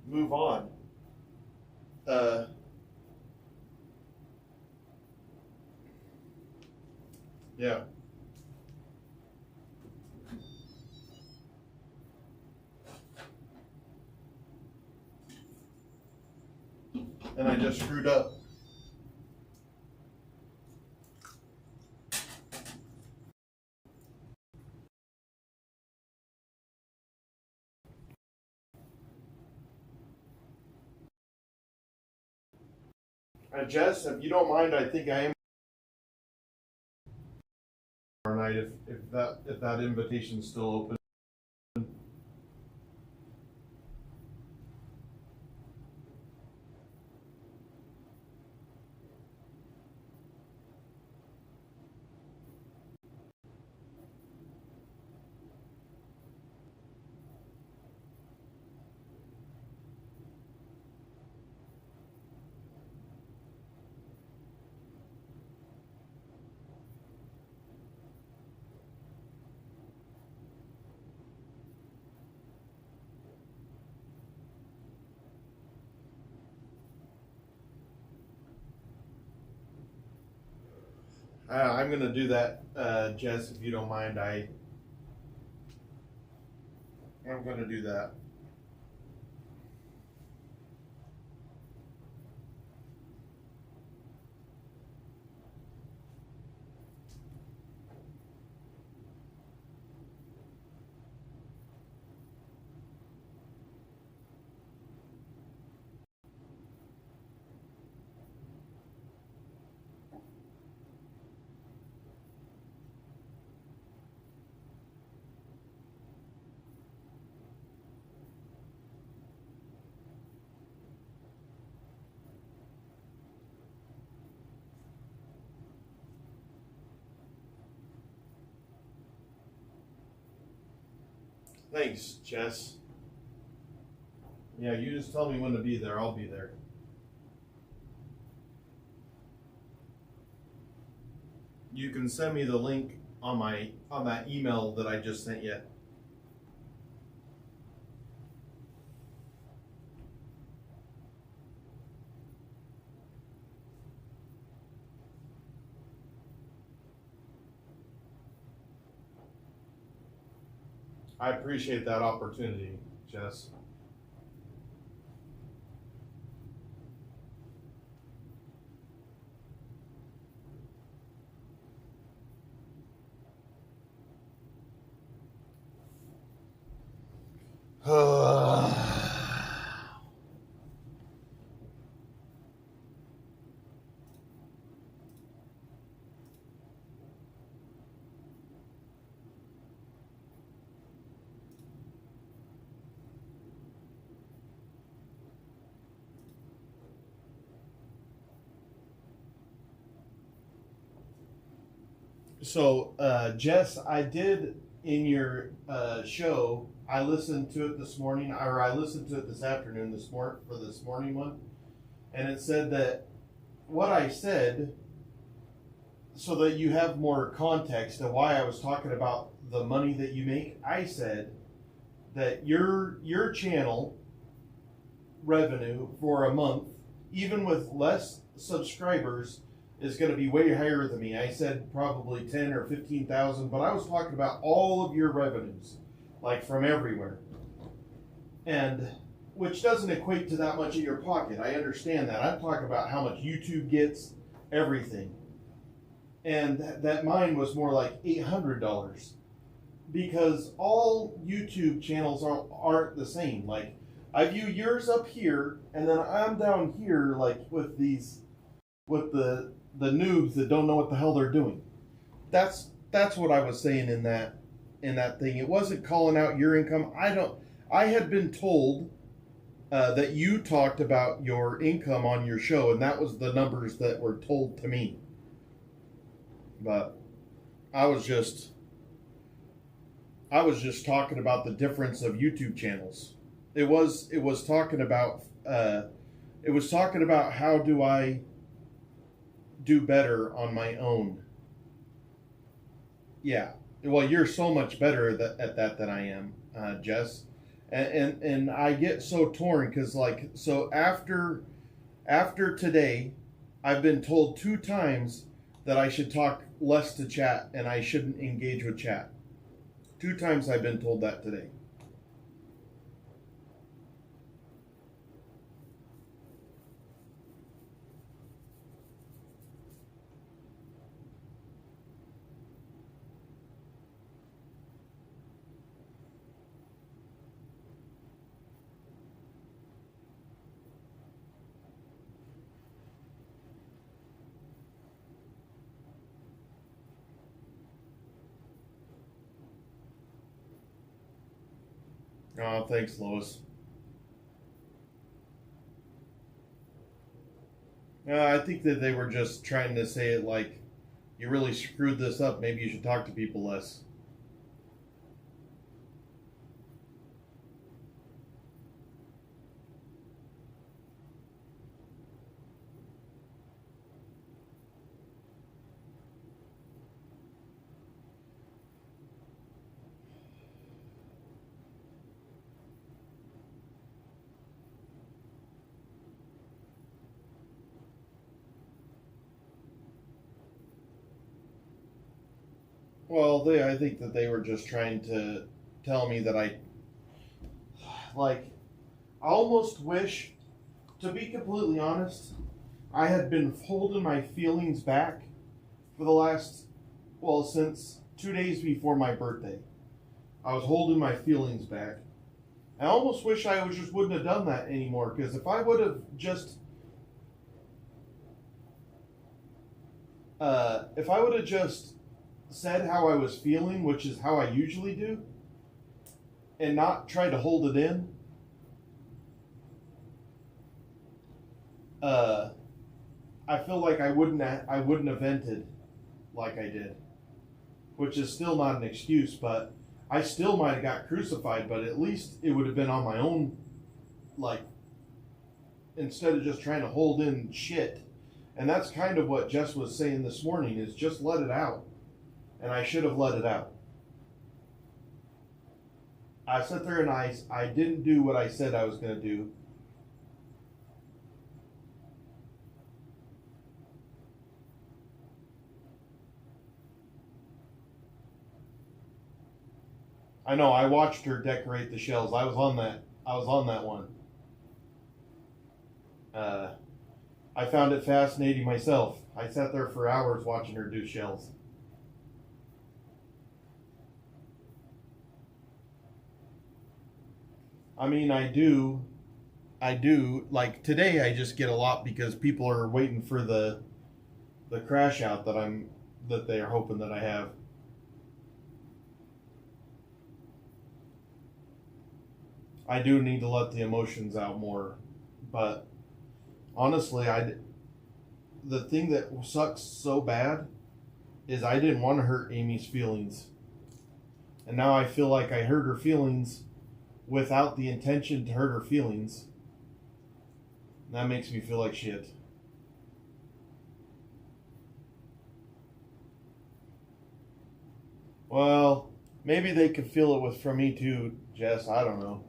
move on. Yeah. And I just screwed up. Jess, if you don't mind, I think I am tomorrow night if that invitation's still open. I'm gonna do that, Jess, if you don't mind. I'm gonna do that. Thanks, Jess. Yeah, you just tell me when to be there. I'll be there. You can send me the link on that email that I just sent you. I appreciate that opportunity, Jess. So, Jess, I did in your show. I listened to it this morning, or I listened to it this afternoon, for this morning one, and it said that what I said, so that you have more context of why I was talking about the money that you make. I said that your channel revenue for a month, even with less subscribers, is going to be way higher than me. I said probably 10 or 15,000, but I was talking about all of your revenues, like from everywhere, and which doesn't equate to that much in your pocket. I understand that. I'm talking about how much YouTube gets, everything, and that mine was more like $800, because all YouTube channels aren't the same. Like, I view yours up here, and then I'm down here, like with the noobs that don't know what the hell they're doing. That's what I was saying in that thing. It wasn't calling out your income. I had been told that you talked about your income on your show, and that was the numbers that were told to me. But I was just talking about the difference of YouTube channels. It was talking about how do I do better on my own. Yeah. Well, you're so much better at that than I am, Jess. And I get so torn because, like, so after today, I've been told 2 times that I should talk less to chat and I shouldn't engage with chat. 2 times I've been told that today. Oh, thanks, Lois. I think that they were just trying to say it like, you really screwed this up. Maybe you should talk to people less. Well, I think that they were just trying to tell me that I almost wish, to be completely honest, I had been holding my feelings back for the last, since 2 days before my birthday. I was holding my feelings back. I almost wish I just wouldn't have done that anymore, because if I would have just said how I was feeling, which is how I usually do, and not try to hold it in, I feel like I wouldn't have vented like I did, which is still not an excuse, but I still might have got crucified, but at least it would have been on my own, instead of just trying to hold in shit. And that's kind of what Jess was saying this morning, is just let it out. And I should have let it out. I sat there and I didn't do what I said I was going to do. I know, I watched her decorate the shells. I was on that one. I found it fascinating myself. I sat there for hours watching her do shells. I mean, I do, like today I just get a lot because people are waiting for the crash out that they are hoping that I have. I do need to let the emotions out more, but honestly, the thing that sucks so bad is I didn't want to hurt Amy's feelings. And now I feel like I hurt her feelings without the intention to hurt her feelings. And that makes me feel like shit. Well, maybe they could feel it from me too, Jess. I don't know.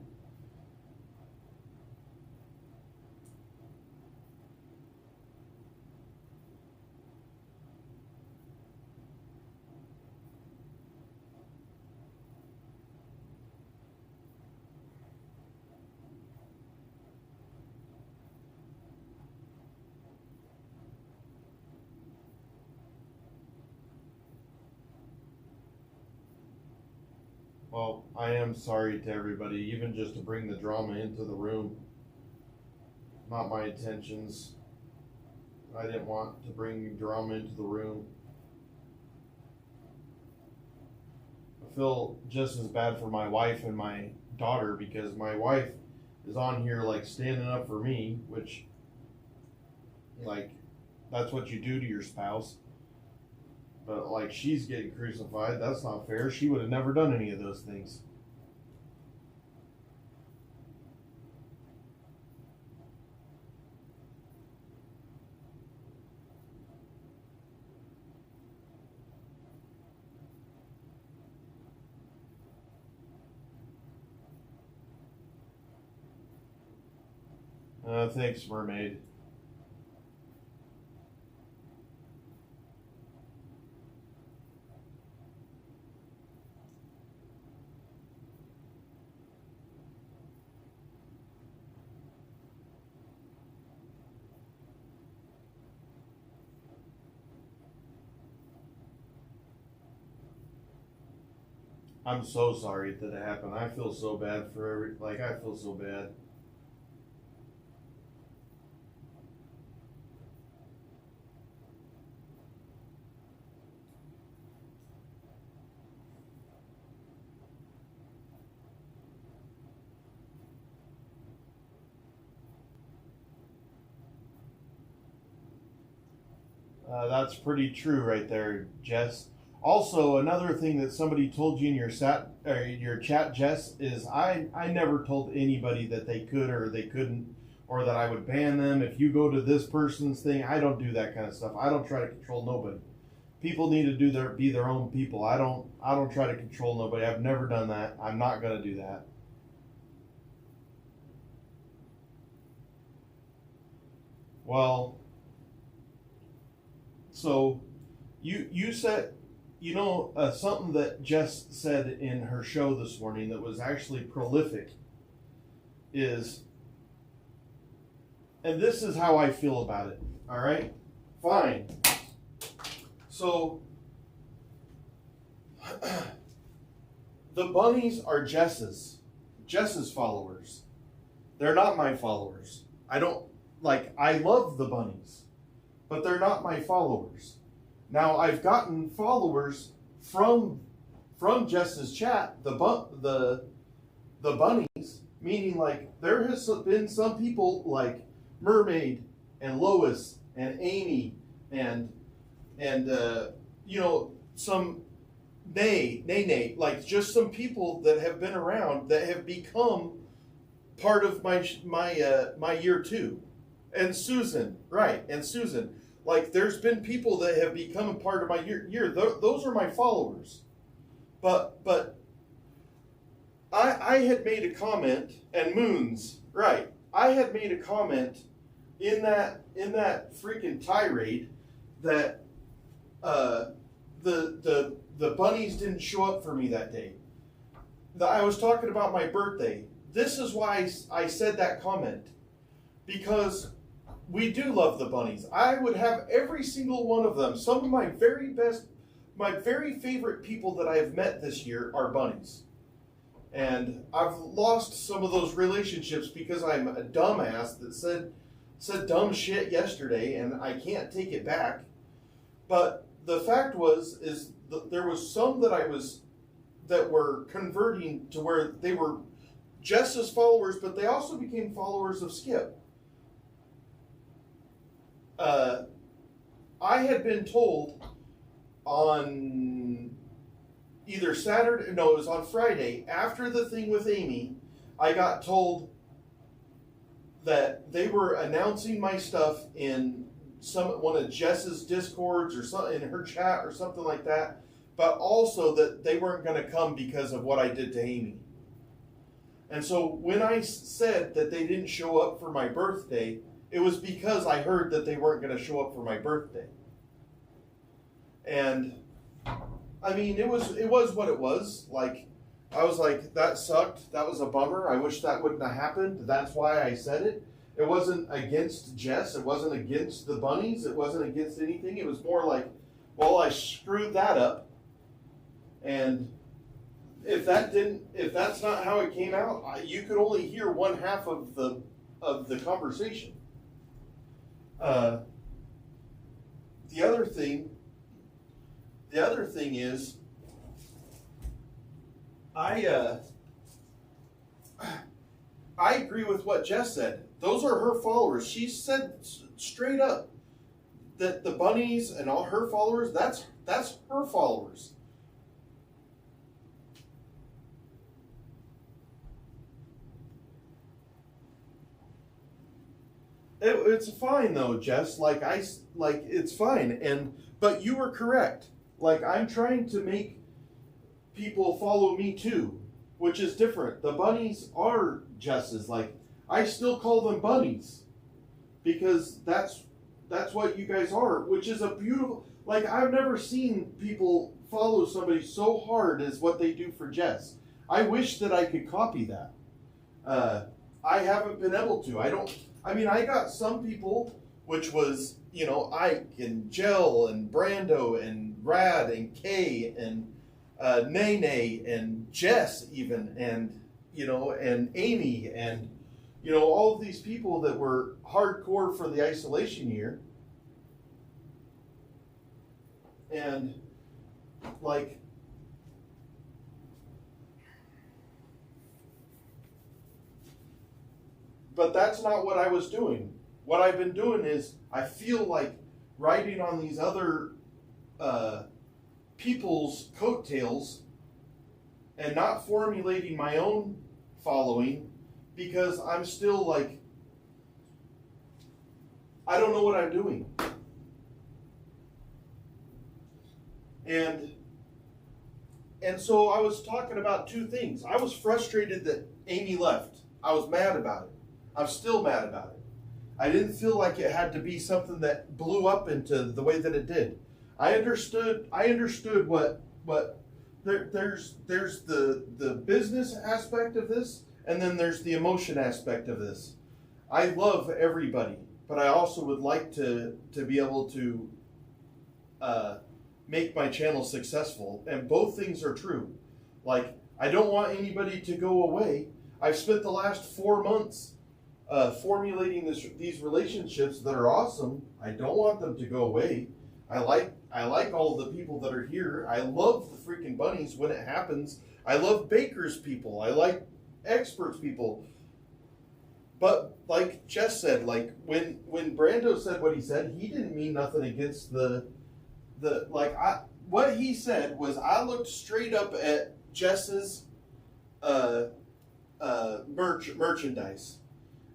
Well, I am sorry to everybody, even just to bring the drama into the room. Not my intentions. I didn't want to bring drama into the room. I feel just as bad for my wife and my daughter, because my wife is on here standing up for me, which that's what you do to your spouse. But she's getting crucified. That's not fair. She would have never done any of those things. Thanks, Mermaid. I'm so sorry that it happened. I feel so bad for I feel so bad. That's pretty true right there, Jess. Also, another thing that somebody told you in your chat, Jess, is I never told anybody that they could or they couldn't, or that I would ban them. If you go to this person's thing, I don't do that kind of stuff. I don't try to control nobody. People need to be their own people. I don't try to control nobody. I've never done that. I'm not gonna do that. Well, so you said you know, something that Jess said in her show this morning that was actually prolific is, and this is how I feel about it, all right? Fine. So, the bunnies are Jess's followers. They're not my followers. I love the bunnies, but they're not my followers. Now, I've gotten followers from Jess's chat, the bunnies, meaning like there has been some people like Mermaid and Lois and Amy and you know, some Nay, like just some people that have been around that have become part of my year two. And Susan, right, and Susan. Like, there's been people that have become a part of my year. Those are my followers. But I had made a comment, and Moons, right. I had made a comment in that freaking tirade that the bunnies didn't show up for me that day. I was talking about my birthday. This is why I said that comment. Because we do love the bunnies. I would have every single one of them. Some of my very favorite people that I have met this year are bunnies. And I've lost some of those relationships because I'm a dumbass that said dumb shit yesterday, and I can't take it back. But the fact is there was some that were converting to where they were Jess's followers, but they also became followers of Skip. I had been told on either Saturday, no, it was on Friday, after the thing with Amy, I got told that they were announcing my stuff in one of Jess's Discords or something, in her chat or something like that, but also that they weren't going to come because of what I did to Amy. And so when I said that they didn't show up for my birthday, it was because I heard that they weren't going to show up for my birthday. And I mean, it was what it was. Like, I was like, that sucked. That was a bummer. I wish that wouldn't have happened. That's why I said it. It wasn't against Jess. It wasn't against the bunnies. It wasn't against anything. It was more like, well, I screwed that up. And if that's not how it came out, you could only hear one half of the conversation. The other thing is, I agree with what Jess said. Those are her followers. She said straight up that the bunnies and all her followers, that's her followers. It's fine though, Jess. It's fine. But you were correct. Like, I'm trying to make people follow me too, which is different. The bunnies are Jess's. Like, I still call them bunnies because that's what you guys are, which is a beautiful. Like, I've never seen people follow somebody so hard as what they do for Jess. I wish that I could copy that. I haven't been able to. I got some people, which was, you know, Ike and Jell and Brando and Rad and Kay and Nene and Jess even, and, you know, and Amy and, you know, all of these people that were hardcore for the isolation year. And, like, but that's not what I was doing. What I've been doing is, I feel like riding on these other people's coattails and not formulating my own following because I'm still like, I don't know what I'm doing. And so I was talking about two things. I was frustrated that Amy left. I was mad about it. I'm still mad about it. I didn't feel like it had to be something that blew up into the way that it did. I understood what there's the business aspect of this, and then there's the emotion aspect of this. I love everybody, but I also would like to be able to make my channel successful, and both things are true. Like, I don't want anybody to go away. I've spent the last 4 months formulating these relationships that are awesome. I don't want them to go away. I like all the people that are here. I love the freaking bunnies when it happens. I love Baker's people. I like experts people. But like Jess said, like when Brando said what he said, he didn't mean nothing against what he said was, I looked straight up at Jess's merchandise.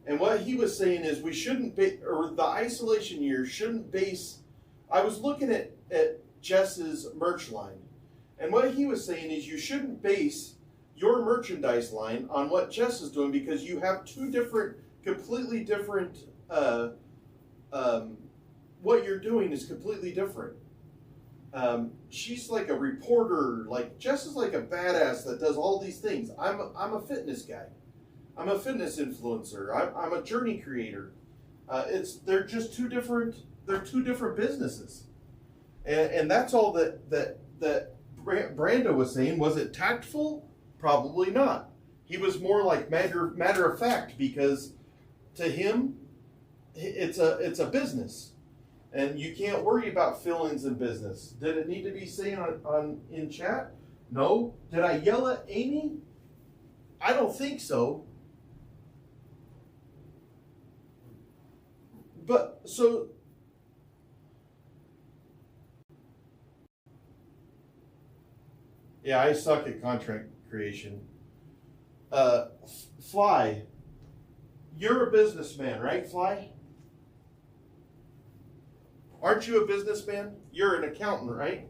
And what he was saying is we shouldn't or the isolation year shouldn't base. I was looking at Jess's merch line, and what he was saying is you shouldn't base your merchandise line on what Jess is doing, because you have two different, completely different, what you're doing is completely different. She's like a reporter, like Jess is like a badass that does all these things. I'm a fitness guy. I'm a fitness influencer. I'm a journey creator. They're just two different businesses. And that's all that Brando was saying. Was it tactful? Probably not. He was more like matter of fact, because to him, it's a business, and you can't worry about feelings in business. Did it need to be saying on in chat? No. Did I yell at Amy? I don't think so. But so. Yeah, I suck at content creation. Fly, you're a businessman, right, Fly? Aren't you a businessman? You're an accountant, right?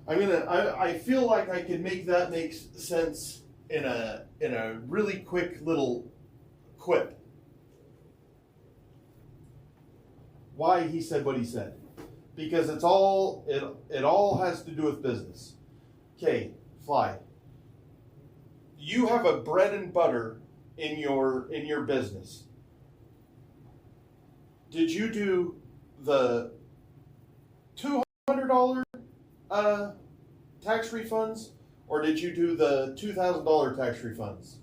I feel like I can make that make sense in a really quick little quip. Why he said what he said, because it all has to do with business. Okay, Fly, you have a bread and butter in your business. Did you do the $200 tax refunds, or did you do the $2,000 tax refunds?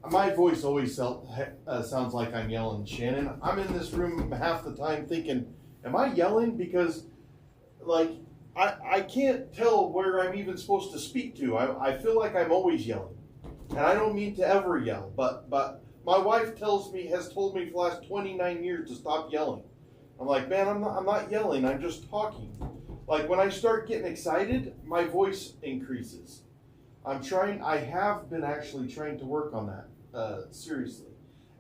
My voice always sounds like I'm yelling, Shannon. I'm in this room half the time thinking, am I yelling? Because, like, I can't tell where I'm even supposed to speak to. I feel like I'm always yelling. And I don't mean to ever yell, but my wife has told me for the last 29 years to stop yelling. I'm like, man, I'm not yelling, I'm just talking. Like, when I start getting excited, my voice increases. I have been actually trying to work on that, seriously.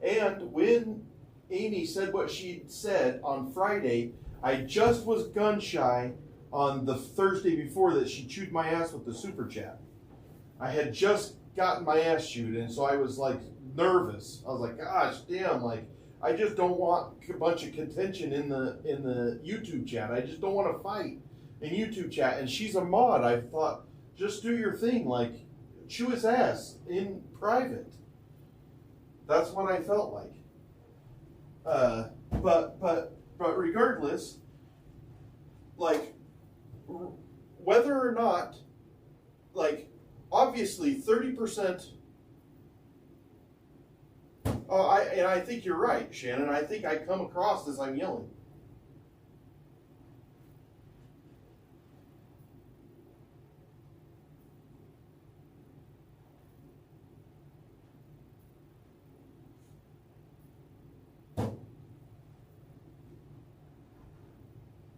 And when Amy said what she said on Friday, I just was gun shy on the Thursday before that she chewed my ass with the super chat. I had just gotten my ass chewed, and so I was like nervous. I was like, gosh damn, like, I just don't want a bunch of contention in the YouTube chat. I just don't want to fight in YouTube chat. And she's a mod. I thought, just do your thing, like chew his ass in private. That's what I felt like. But regardless, like, whether or not, like, obviously 30%. I think you're right, Shannon. I think I come across as I'm yelling.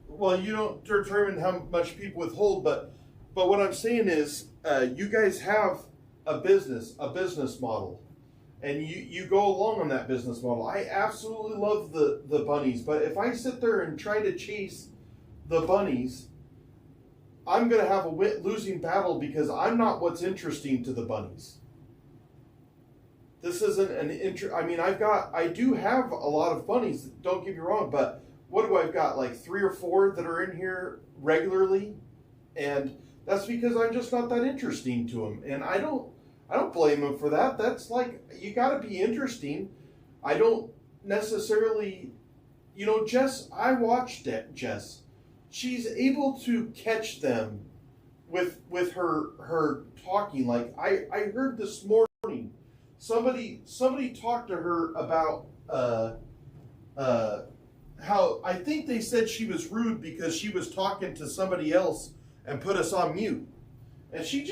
Well, you don't determine how much people withhold, but what I'm saying is, you guys have a business model, and you go along on that business model. I absolutely love the bunnies, but if I sit there and try to chase the bunnies, I'm going to have a losing battle because I'm not what's interesting to the bunnies. This isn't an I mean, I do have a lot of bunnies, don't get me wrong, but what do I've got? Like 3 or 4 that are in here regularly, and that's because I'm just not that interesting to them, and I don't blame them for that. That's like, you got to be interesting. I don't necessarily, Jess, I watched it, Jess. She's able to catch them with her talking. Like I heard this morning, somebody talked to her about how, I think they said she was rude because she was talking to somebody else and put us on mute. And she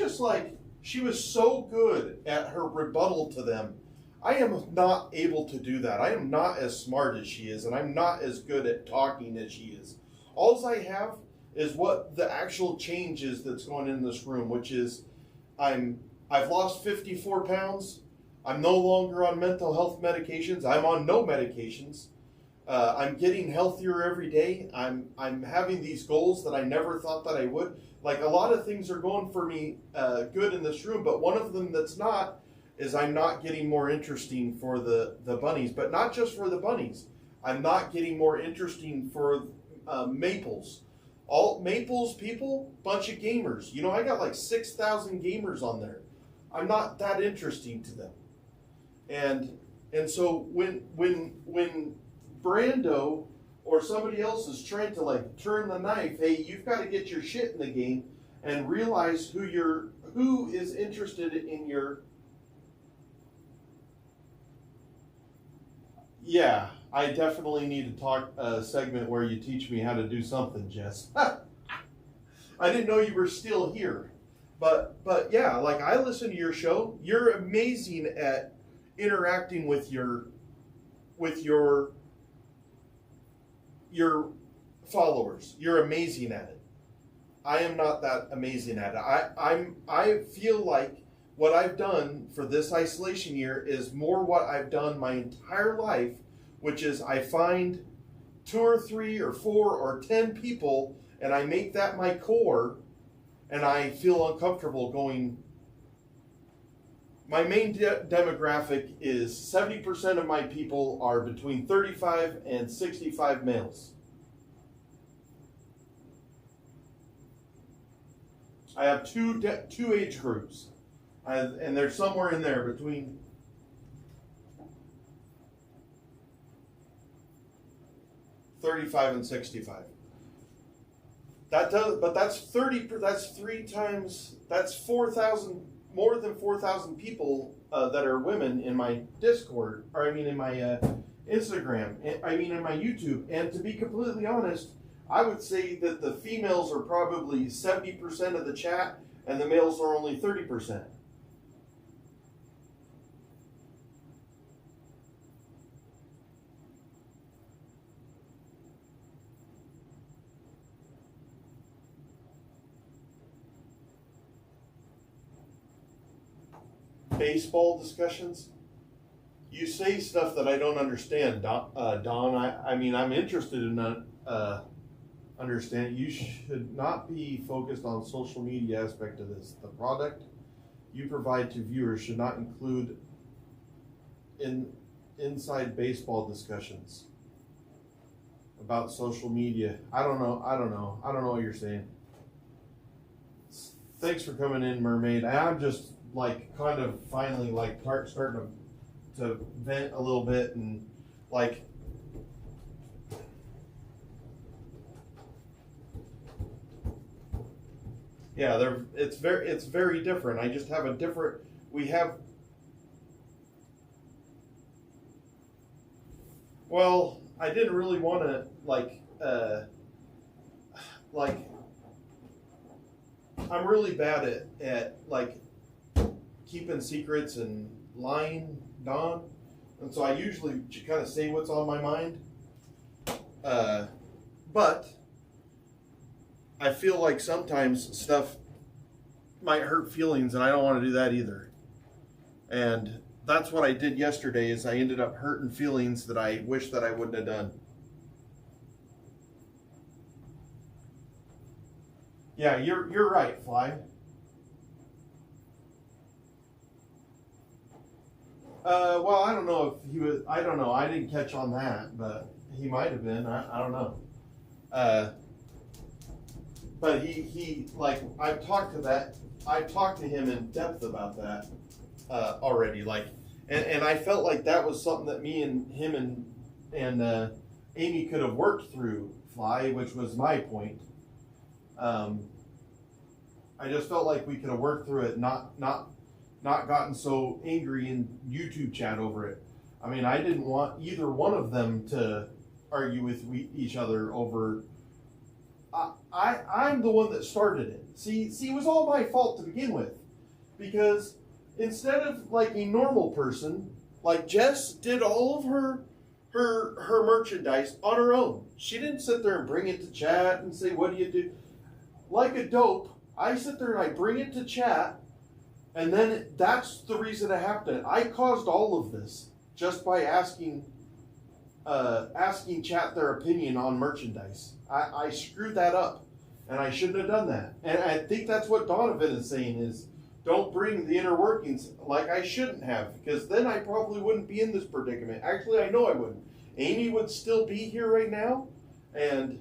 was so good at her rebuttal to them. I am not able to do that. I am not as smart as she is, and I'm not as good at talking as she is. All I have is what the actual change is that's going in this room, which is I've lost 54 pounds. I'm no longer on mental health medications. I'm on no medications. I'm getting healthier every day. I'm having these goals that I never thought that I would. Like, a lot of things are going for me good in this room, but one of them that's not is I'm not getting more interesting for the bunnies, but not just for the bunnies. I'm not getting more interesting for Maples. All Maples people, bunch of gamers. I got like 6,000 gamers on there. I'm not that interesting to them. And so when Brando or somebody else is trying to like turn the knife, hey, you've got to get your shit in the game and realize who is interested in your. Yeah, I definitely need to talk a segment where you teach me how to do something, Jess. I didn't know you were still here. But yeah, like, I listen to your show. You're amazing at interacting with your followers. You're amazing at it. I am not that amazing at it. I feel like what I've done for this isolation year is more what I've done my entire life, which is I find 2 or 3 or 4 or 10 people and I make that my core, and I feel uncomfortable going. My main demographic is 70% of my people are between 35 and 65 males. I have two age groups, and they're somewhere in there between 35 and 65. But that's 30. That's 3 times. That's 4,000. More than 4,000 people that are women in my Discord, or I mean in my Instagram, I mean in my YouTube. And to be completely honest, I would say that the females are probably 70% of the chat, and the males are only 30%. Baseball discussions. You say stuff that I don't understand, Don. I mean, I'm interested in understand. You should not be focused on social media aspect of this. The product you provide to viewers should not include inside baseball discussions about social media. I don't know what you're saying. Thanks for coming in, Mermaid. I'm just like kind of finally like starting to vent a little bit, and like yeah, it's very different. I just have a different. We have. Well, I didn't really want to like I'm really bad at like keeping secrets and lying, Don, and so I usually kind of say what's on my mind. But I feel like sometimes stuff might hurt feelings, and I don't want to do that either. And that's what I did yesterday, is I ended up hurting feelings that I wish that I wouldn't have done. Yeah, you're right, Fly. Well, I don't know if he was. I don't know. I didn't catch on that, but he might have been. I don't know. But he like I've talked to him in depth about that already. Like, and I felt like that was something that me and him and Amy could have worked through, Fly, which was my point. I just felt like we could have worked through it, not gotten so angry in YouTube chat over it. I mean, I didn't want either one of them to argue with each other over. I'm the one that started it. See, it was all my fault to begin with, because instead of like a normal person, like Jess did all of her merchandise on her own. She didn't sit there and bring it to chat and say, "What do you do?" Like a dope, I sit there and I bring it to chat, and then that's the reason it happened. I caused all of this just by asking chat their opinion on merchandise. I screwed that up, and I shouldn't have done that. And I think that's what Donovan is saying is, don't bring the inner workings like I shouldn't have, because then I probably wouldn't be in this predicament. Actually, I know I wouldn't. Amy would still be here right now, and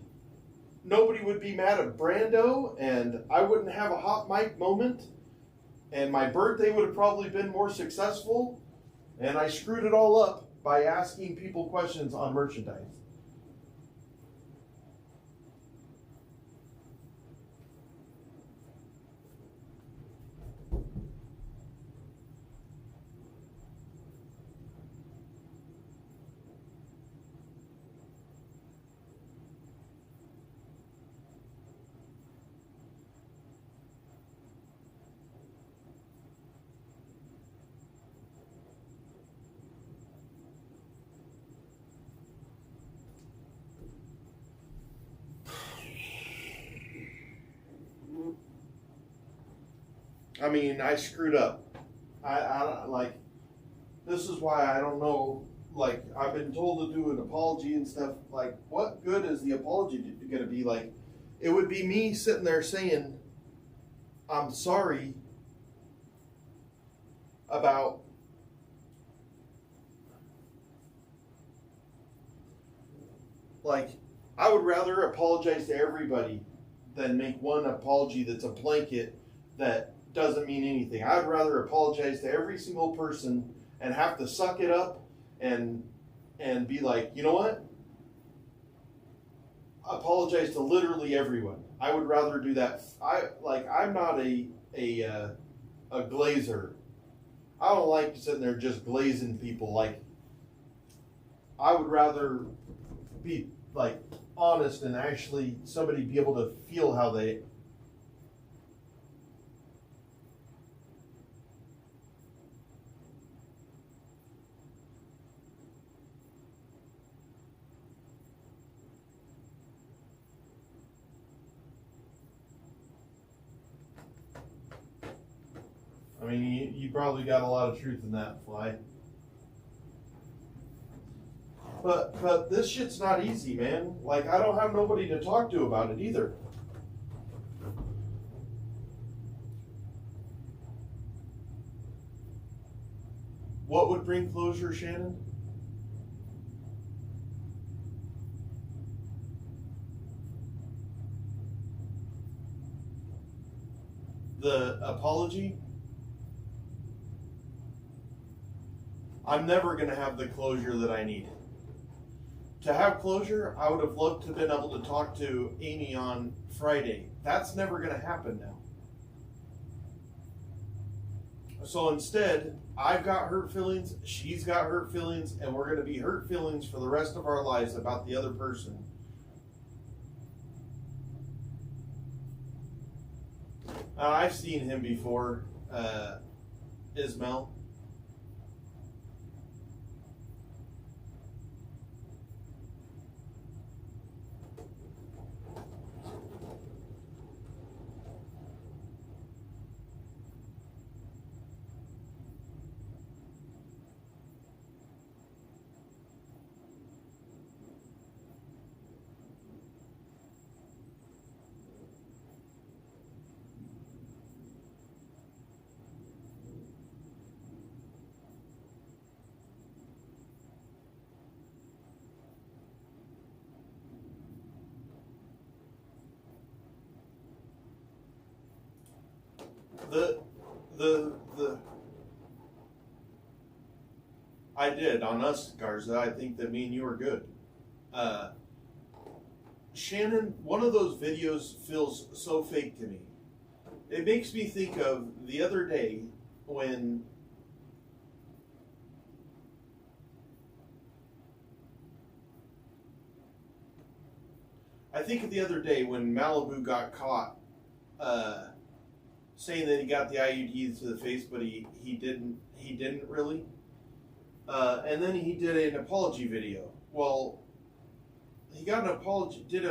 nobody would be mad at Brando, and I wouldn't have a hot mic moment, and my birthday would have probably been more successful, and I screwed it all up by asking people questions on merchandise. I mean, I screwed up. I like, this is why I don't know, like, I've been told to do an apology and stuff. Like, what good is the apology going to be? Like, it would be me sitting there saying, I'm sorry about, like, I would rather apologize to everybody than make one apology that's a blanket that doesn't mean anything. I'd rather apologize to every single person and have to suck it up and be like, you know what? Apologize to literally everyone. I would rather do that. I'm not a glazer. I don't like sitting there just glazing people. Like, I would rather be like honest and actually somebody be able to feel how they. I mean, you probably got a lot of truth in that, Fly. But this shit's not easy, man. Like, I don't have nobody to talk to about it either. What would bring closure, Shannon? The apology? I'm never going to have the closure that I need. To have closure, I would have loved to have been able to talk to Amy on Friday. That's never going to happen now. So instead, I've got hurt feelings, she's got hurt feelings, and we're going to be hurt feelings for the rest of our lives about the other person. I've seen him before, Ismail. The I did on us, Garza. I think that me and you are good. Shannon, one of those videos feels so fake to me. It makes me think of the other day when Malibu got caught saying that he got the IUDs to the face, but he didn't really. And then he did an apology video. Well, he did an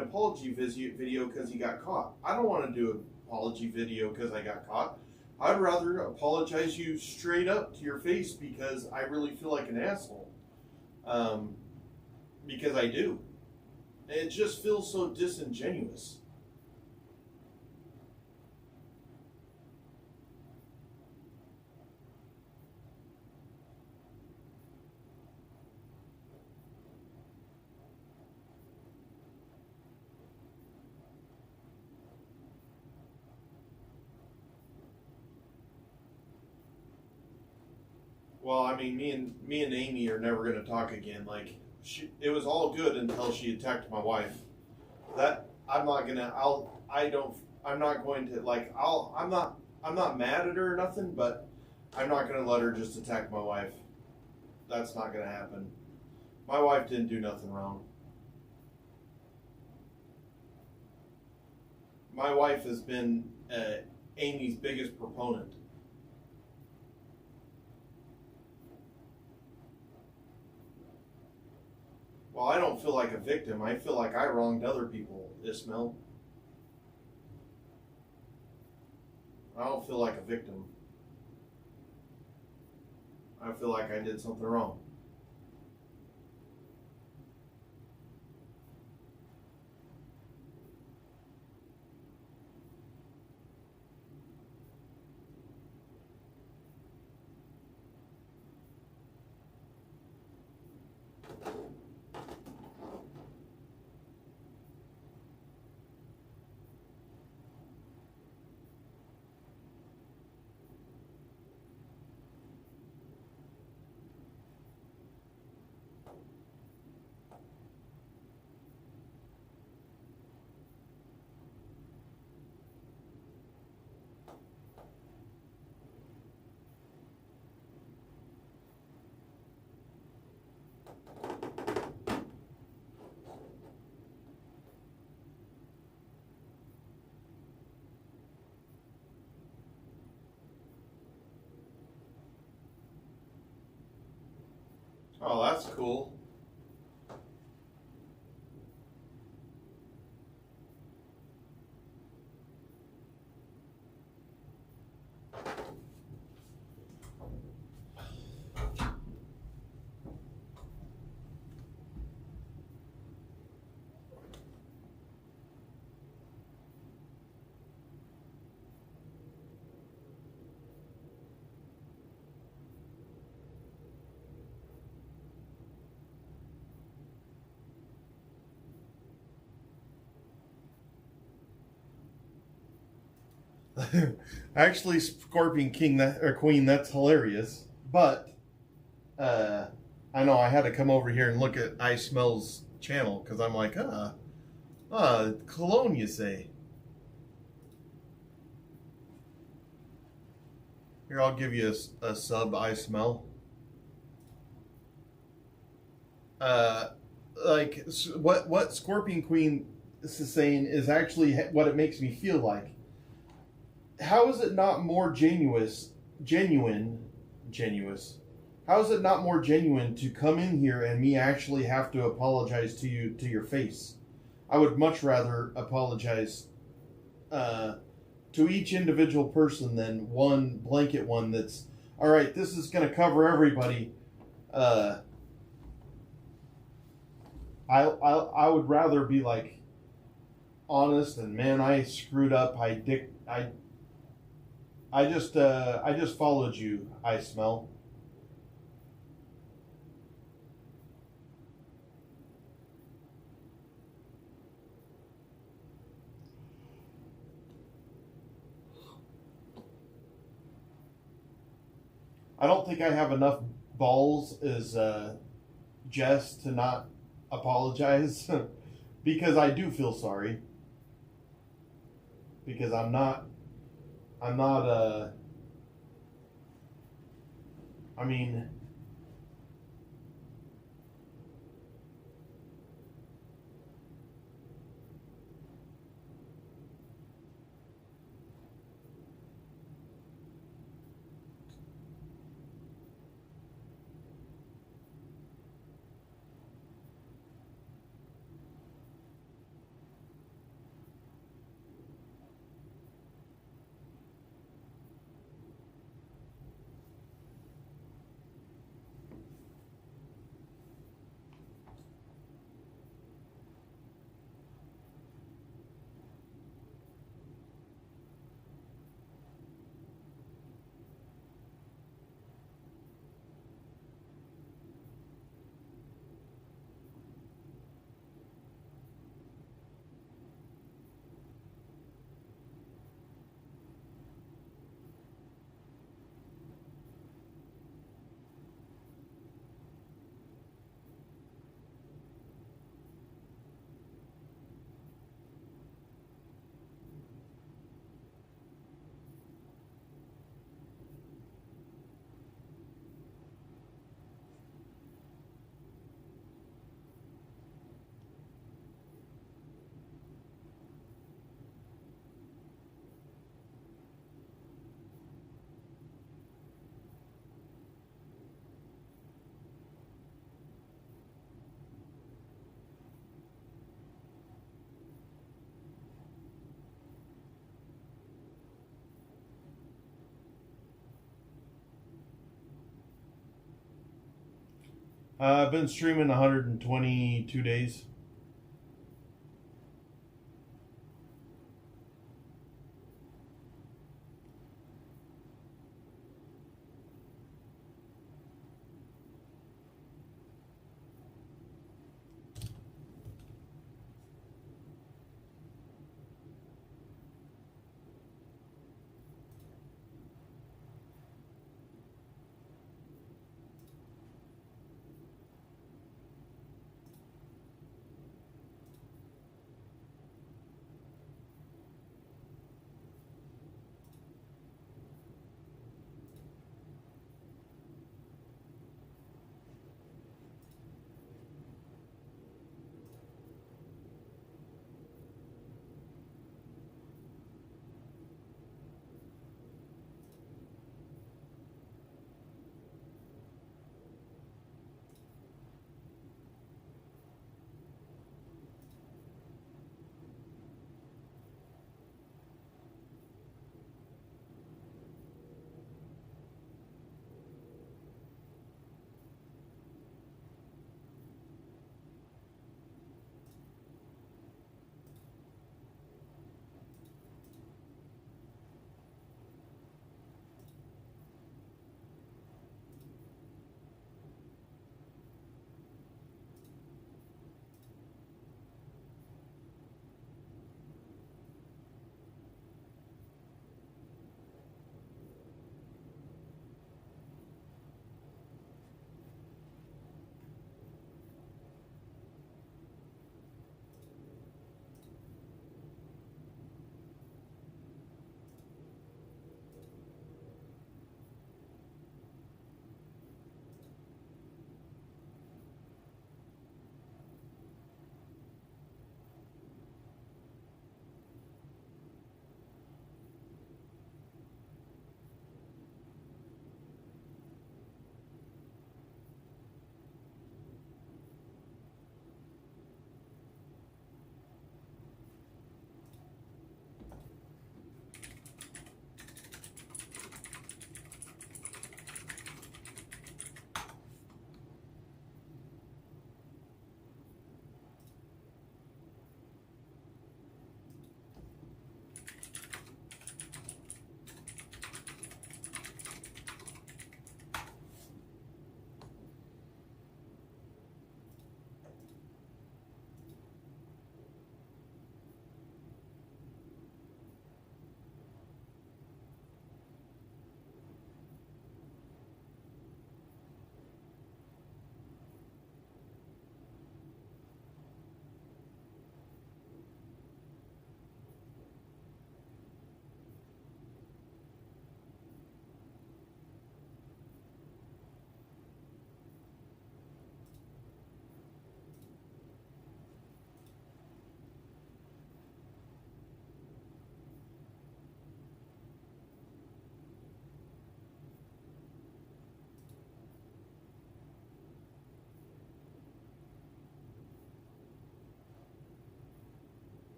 apology video because he got caught. I don't want to do an apology video because I got caught. I'd rather apologize you straight up to your face because I really feel like an asshole. Because I do. It just feels so disingenuous. Well, I mean, me and Amy are never going to talk again. Like, it was all good until she attacked my wife. That I'm not going to like. I'm not mad at her or nothing, but I'm not going to let her just attack my wife. That's not going to happen. My wife didn't do nothing wrong. My wife has been Amy's biggest proponent. Well, I don't feel like a victim. I feel like I wronged other people, Ismail. I don't feel like a victim. I feel like I did something wrong. Oh, that's cool. Actually, Scorpion King or Queen, that's hilarious. But I know I had to come over here and look at I Smell's channel because I'm like, cologne, you say? Here, I'll give you a sub. I Smell. Like what Scorpion Queen is saying is actually what it makes me feel like. How is it not more genuine? How is it not more genuine to come in here and me actually have to apologize to you to your face? I would much rather apologize to each individual person than one blanket one that's, all right, this is going to cover everybody. I would rather be like honest and, man, I screwed up. I just followed you, I Smell. I don't think I have enough balls as Jess to not apologize because I do feel sorry. Because I'm not I mean, I've been streaming 122 days.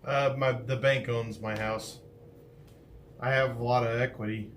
The bank owns my house. I have a lot of equity.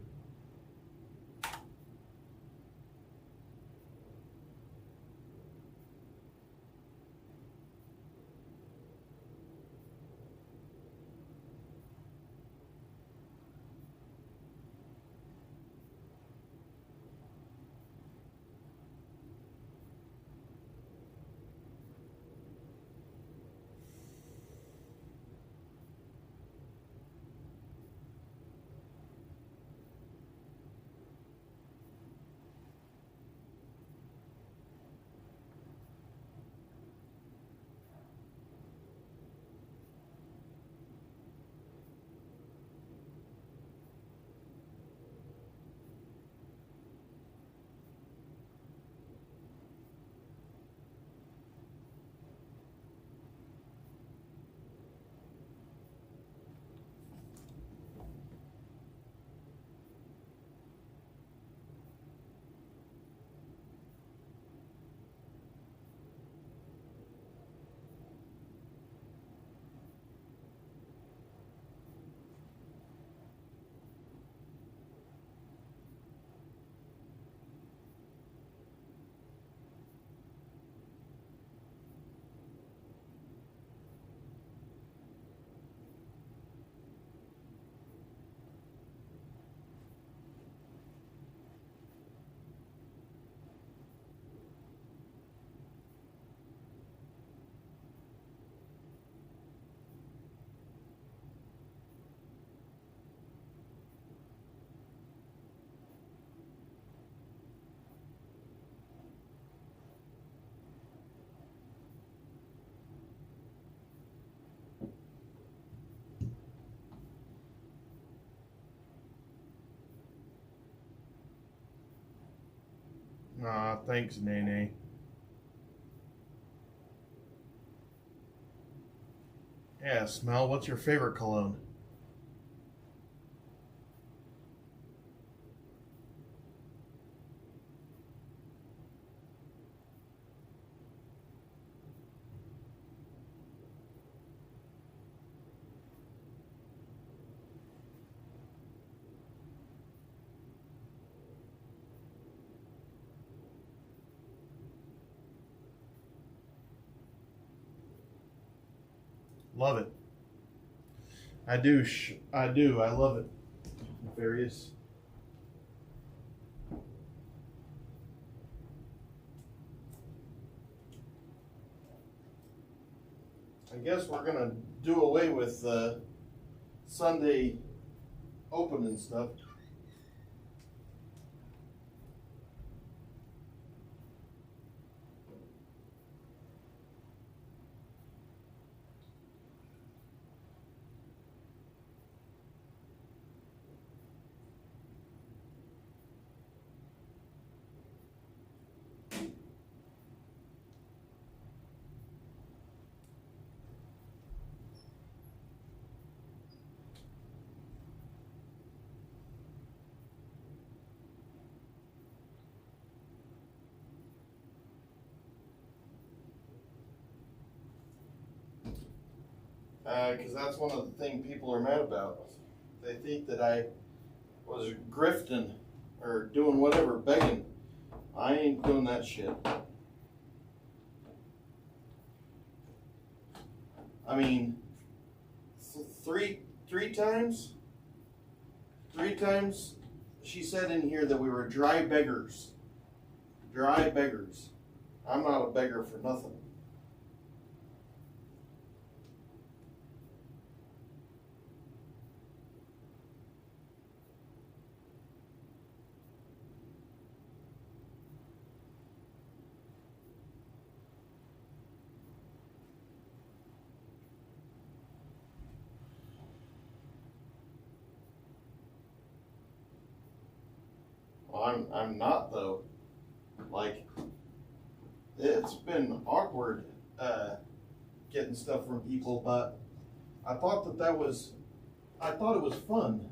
Nah, thanks, Nene. Yeah, Smell, what's your favorite cologne? Love it. I do. I do. I love it. Various. I guess we're gonna do away with Sunday open and stuff. Because that's one of the things people are mad about. They think that I was grifting or doing whatever, begging. I ain't doing that shit. I mean, three times she said in here that we were dry beggars. Dry beggars. I'm not a beggar for nothing. I'm not though. Like, it's been awkward getting stuff from people, but I thought it was fun.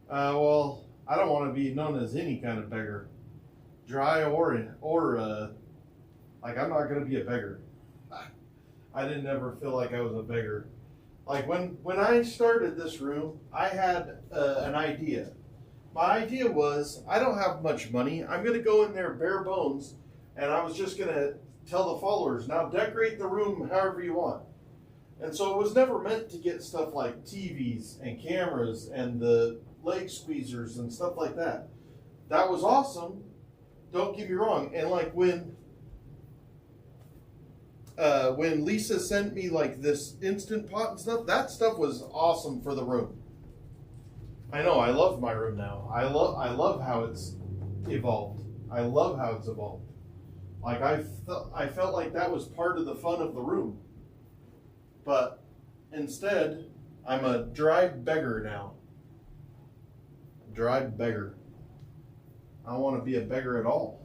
Well, I don't want to be known as any kind of beggar, dry or like I'm not gonna be a beggar. I didn't ever feel like I was a beggar. Like when I started this room, I had an idea. My idea was I don't have much money. I'm gonna go in there bare bones, and I was just gonna tell the followers, now decorate the room however you want. And so it was never meant to get stuff like TVs and cameras and the leg squeezers and stuff like that. That was awesome. Don't get me wrong. And like when Lisa sent me like this Instant Pot and stuff, that stuff was awesome for the room. I know, I love my room now. I love how it's evolved. I love how it's evolved. Like I felt like that was part of the fun of the room. But instead, I'm a dry beggar now. Dry beggar. I don't want to be a beggar at all.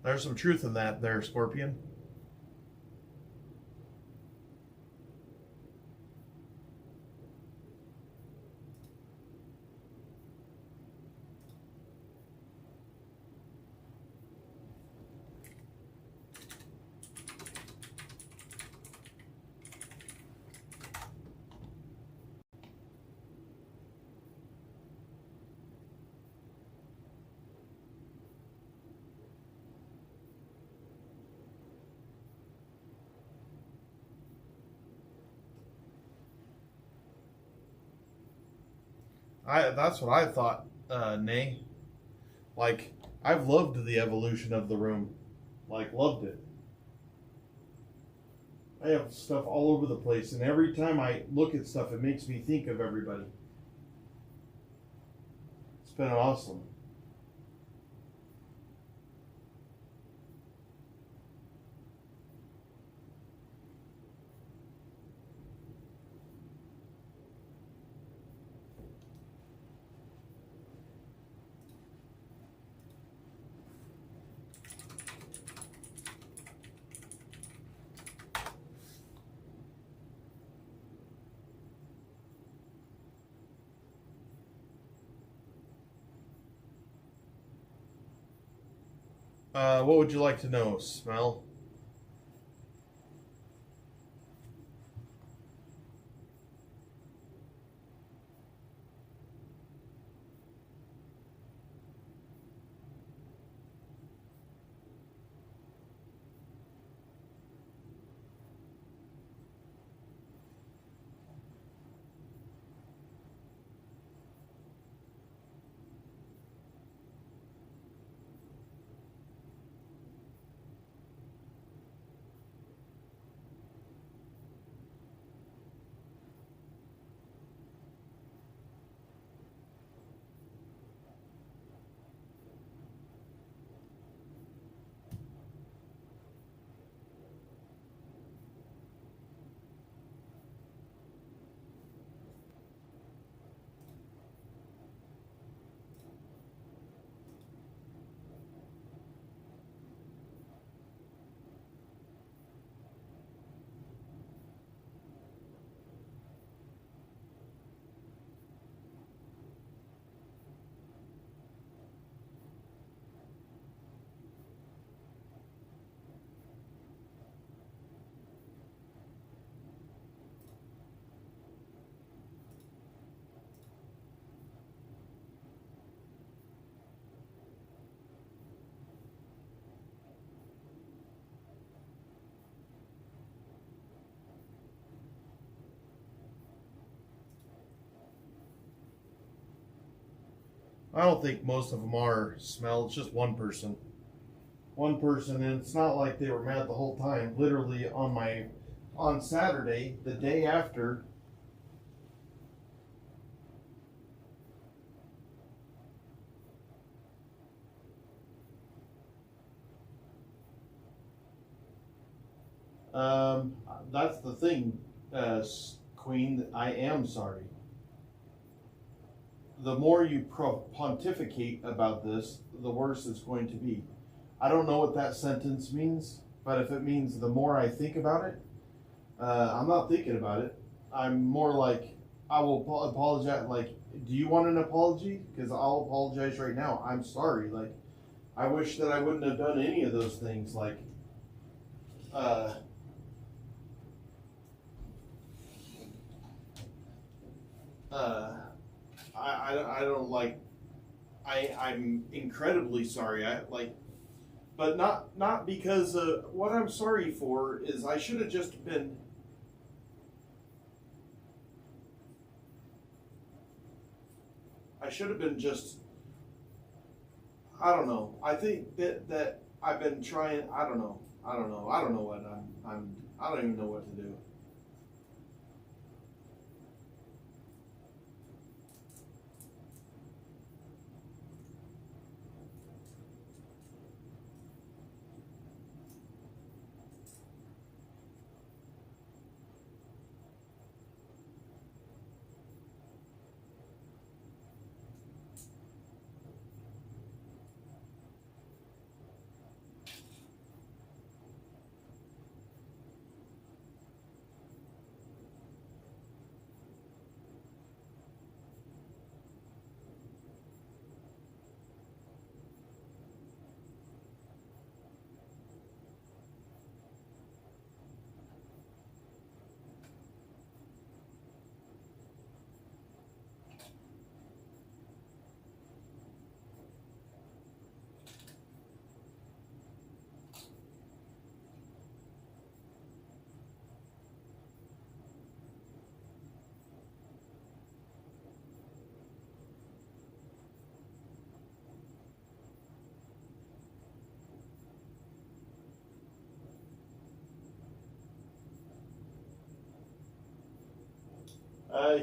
There's some truth in that there, Scorpion. That's what I thought, Nay. Like, I've loved the evolution of the room. Like, loved it. I have stuff all over the place, and every time I look at stuff, it makes me think of everybody. It's been awesome. What would you like to know, Smell? I don't think most of them are, Smell. It's just one person. One person, and it's not like they were mad the whole time. Literally on Saturday, the day after. That's the thing, Queen. I am sorry. The more you pontificate about this, the worse it's going to be. I don't know what that sentence means, but if it means the more I think about it, I'm not thinking about it. I'm more like, I will apologize. Like, do you want an apology? Because I'll apologize right now. I'm sorry. Like, I wish that I wouldn't have done any of those things. Like, I don't like, I'm incredibly sorry. I like, but not because what I'm sorry for is I should have just been. I should have been just. I don't know. I think that I've been trying. I don't know. I don't know. I don't know what I'm. I don't even know what to do.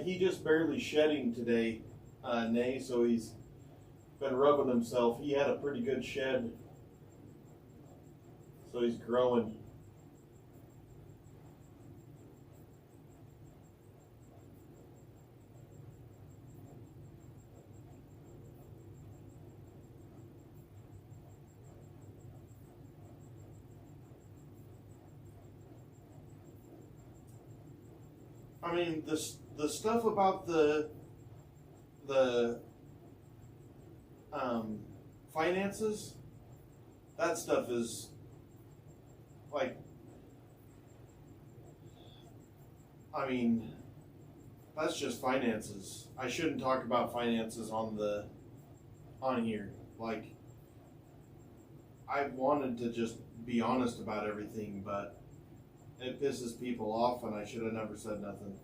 He just barely shedding today, Nay, so he's been rubbing himself. He had a pretty good shed, so he's growing. I mean, the stuff about the finances, that stuff is like, I mean, that's just finances. I shouldn't talk about finances on here. Like, I wanted to just be honest about everything, but it pisses people off, and I should have never said nothing.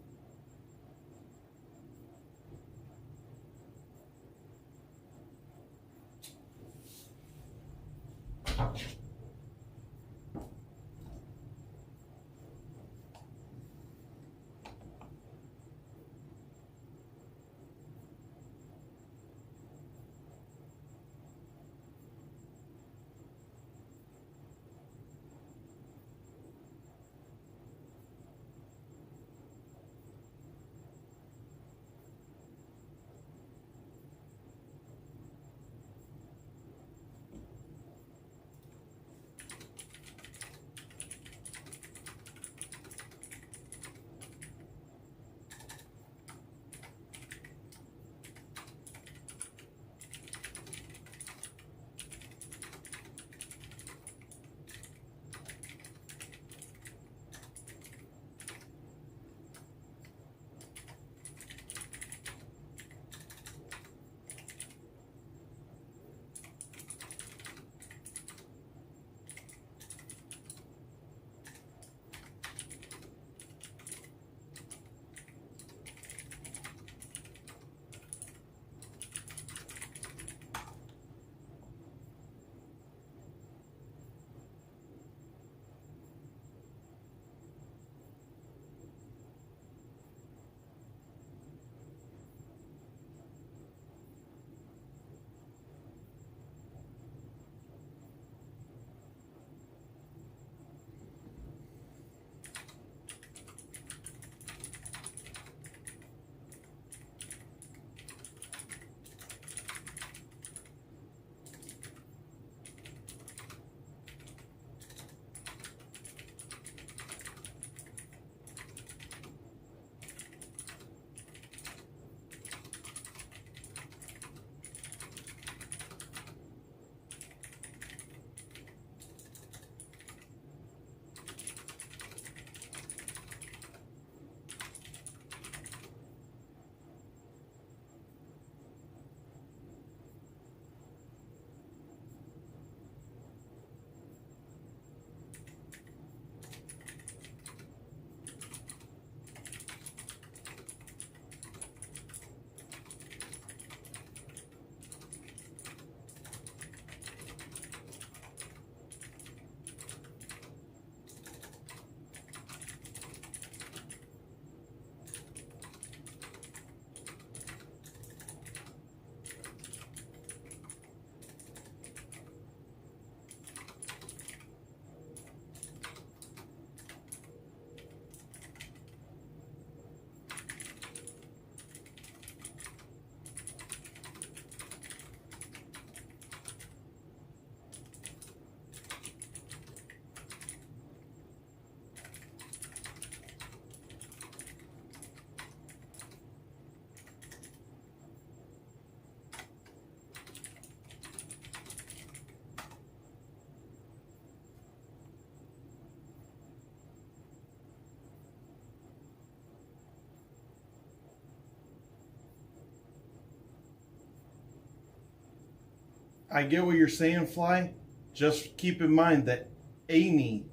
I get what you're saying, Fly. Just keep in mind that Amy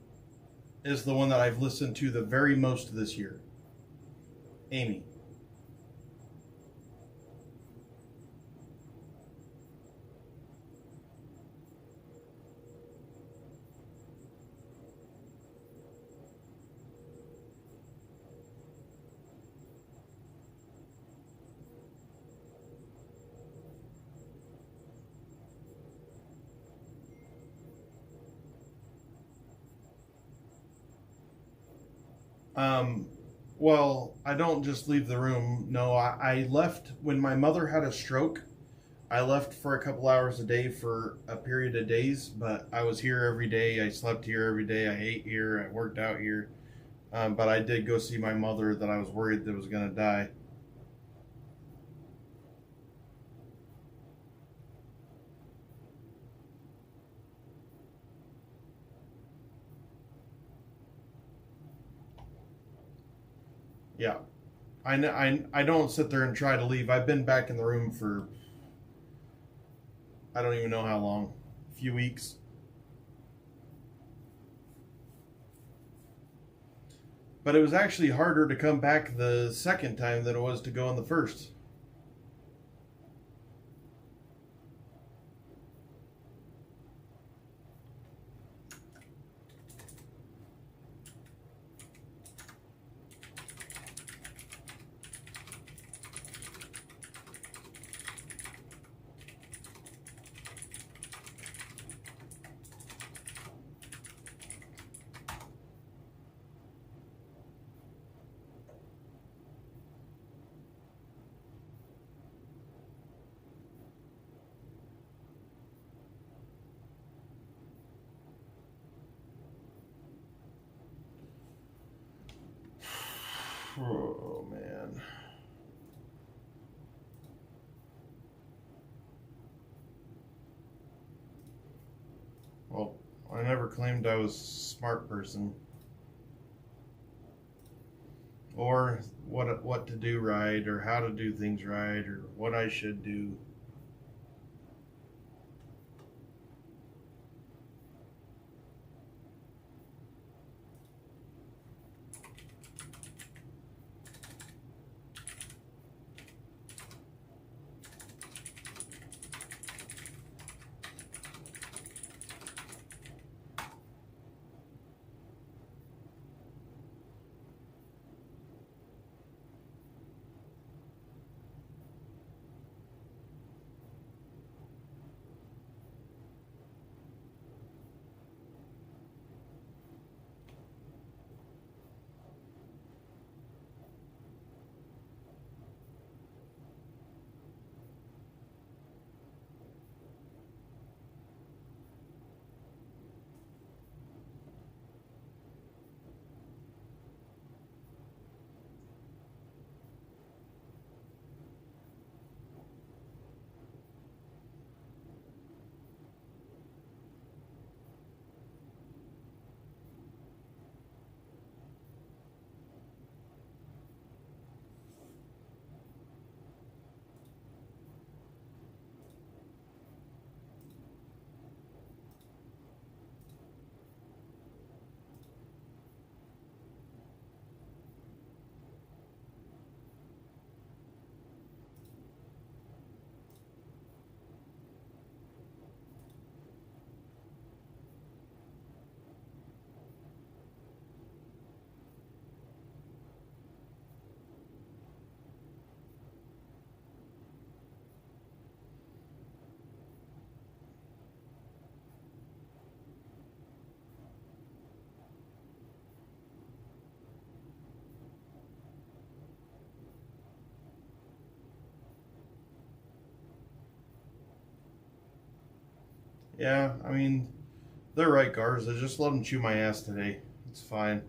is the one that I've listened to the very most this year. Amy. Well, I don't just leave the room. No, I left when my mother had a stroke. I left for a couple hours a day for a period of days, but I was here every day. I slept here every day. I ate here. I worked out here. But I did go see my mother that I was worried that was going to die. Yeah. I don't sit there and try to leave. I've been back in the room for I don't even know how long. A few weeks. But it was actually harder to come back the second time than it was to go in the first. Oh, man. Well, I never claimed I was a smart person. Or what to do right, or how to do things right, or what I should do. Yeah, I mean, they're right, Garza. Just let them chew my ass today. It's fine.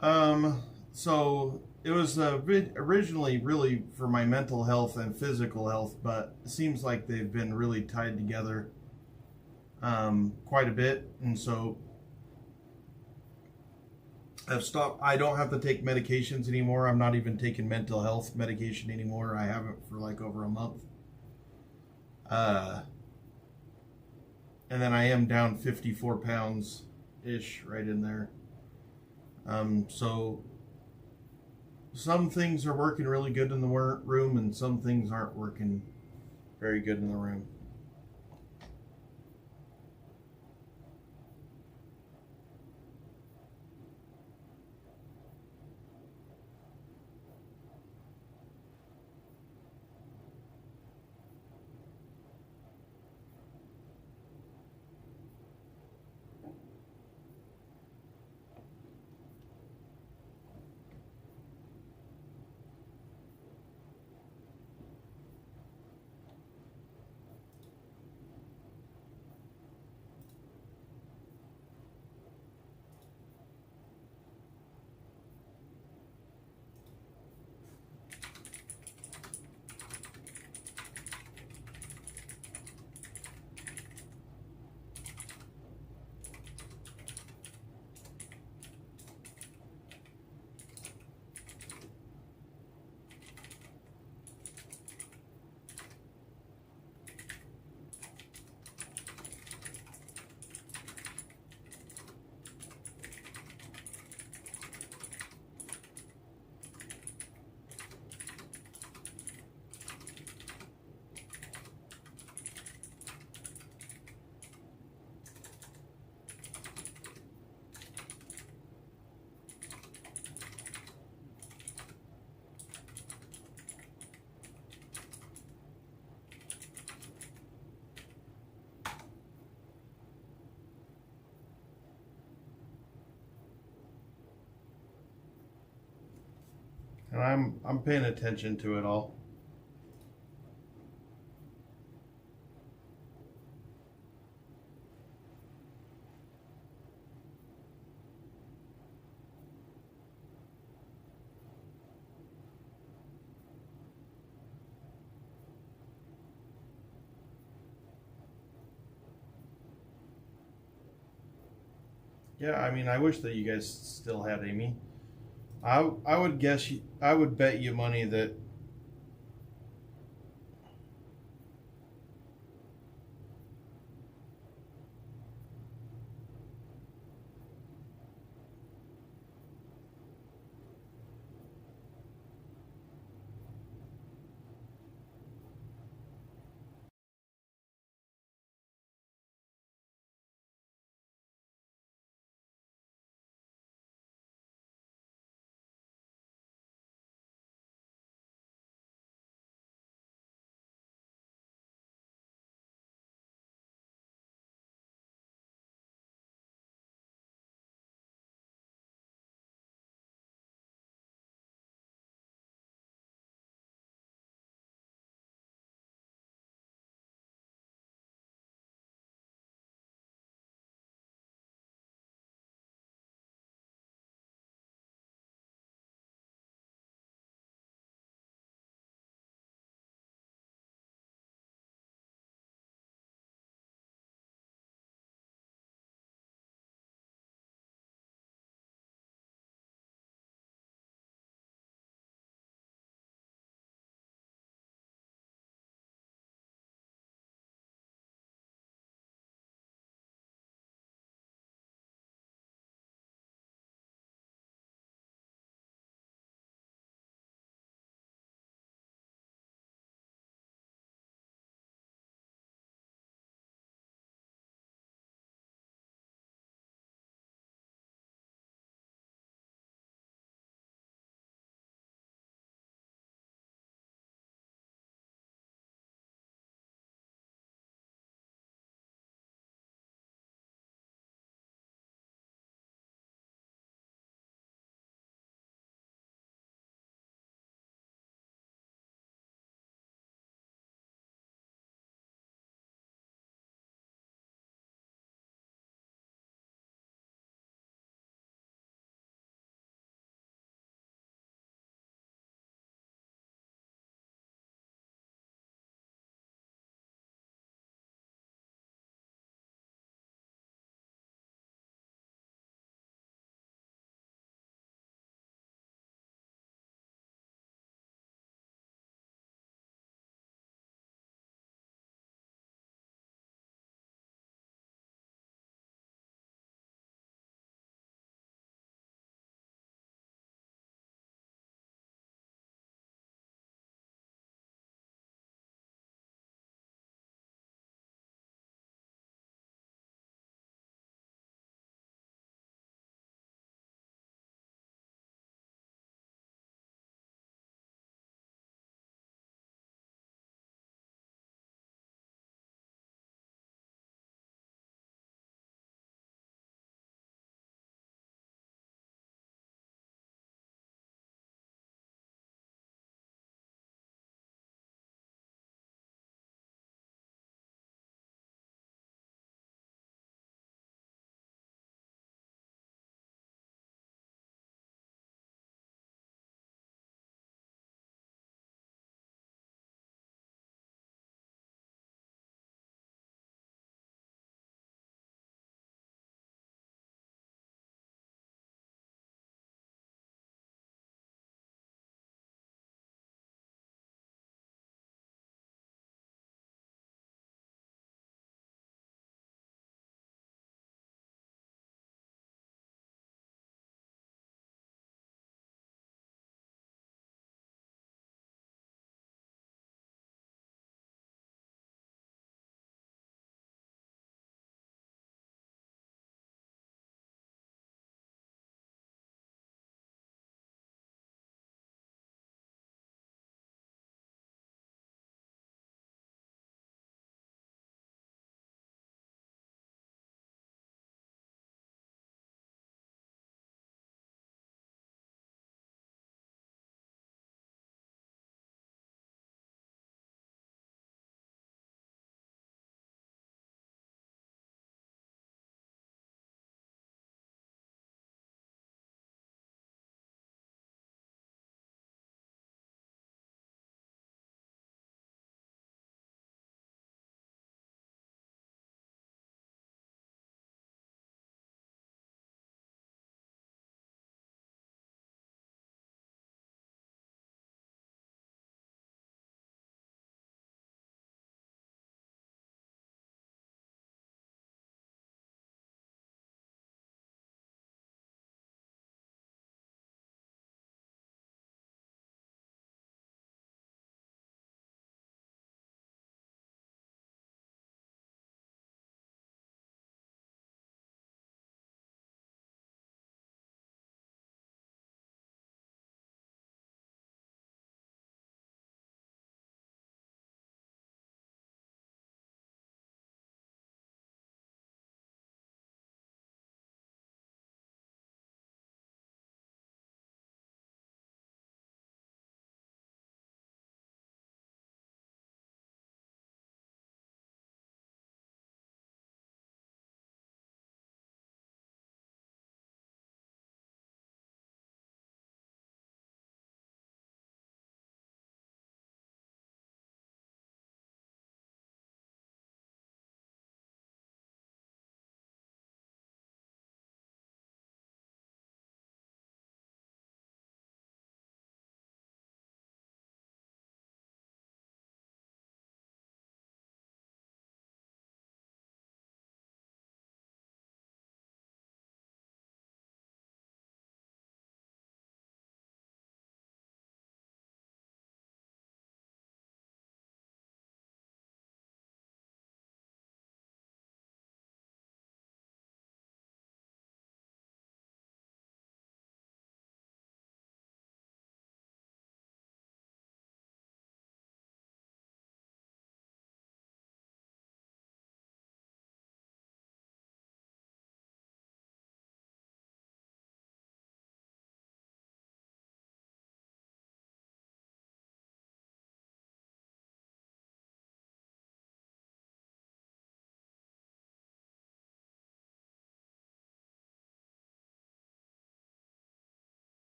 So it was originally really for my mental health and physical health, but it seems like they've been really tied together quite a bit, and so I've stopped. I don't have to take medications anymore. I'm not even taking mental health medication anymore. I haven't for like over a month. And then I am down 54 pounds ish right in there. So some things are working really good in the room, and some things aren't working very good in the room. And I'm paying attention to it all. Yeah, I mean, I wish that you guys still had Amy. I would guess I would bet you money that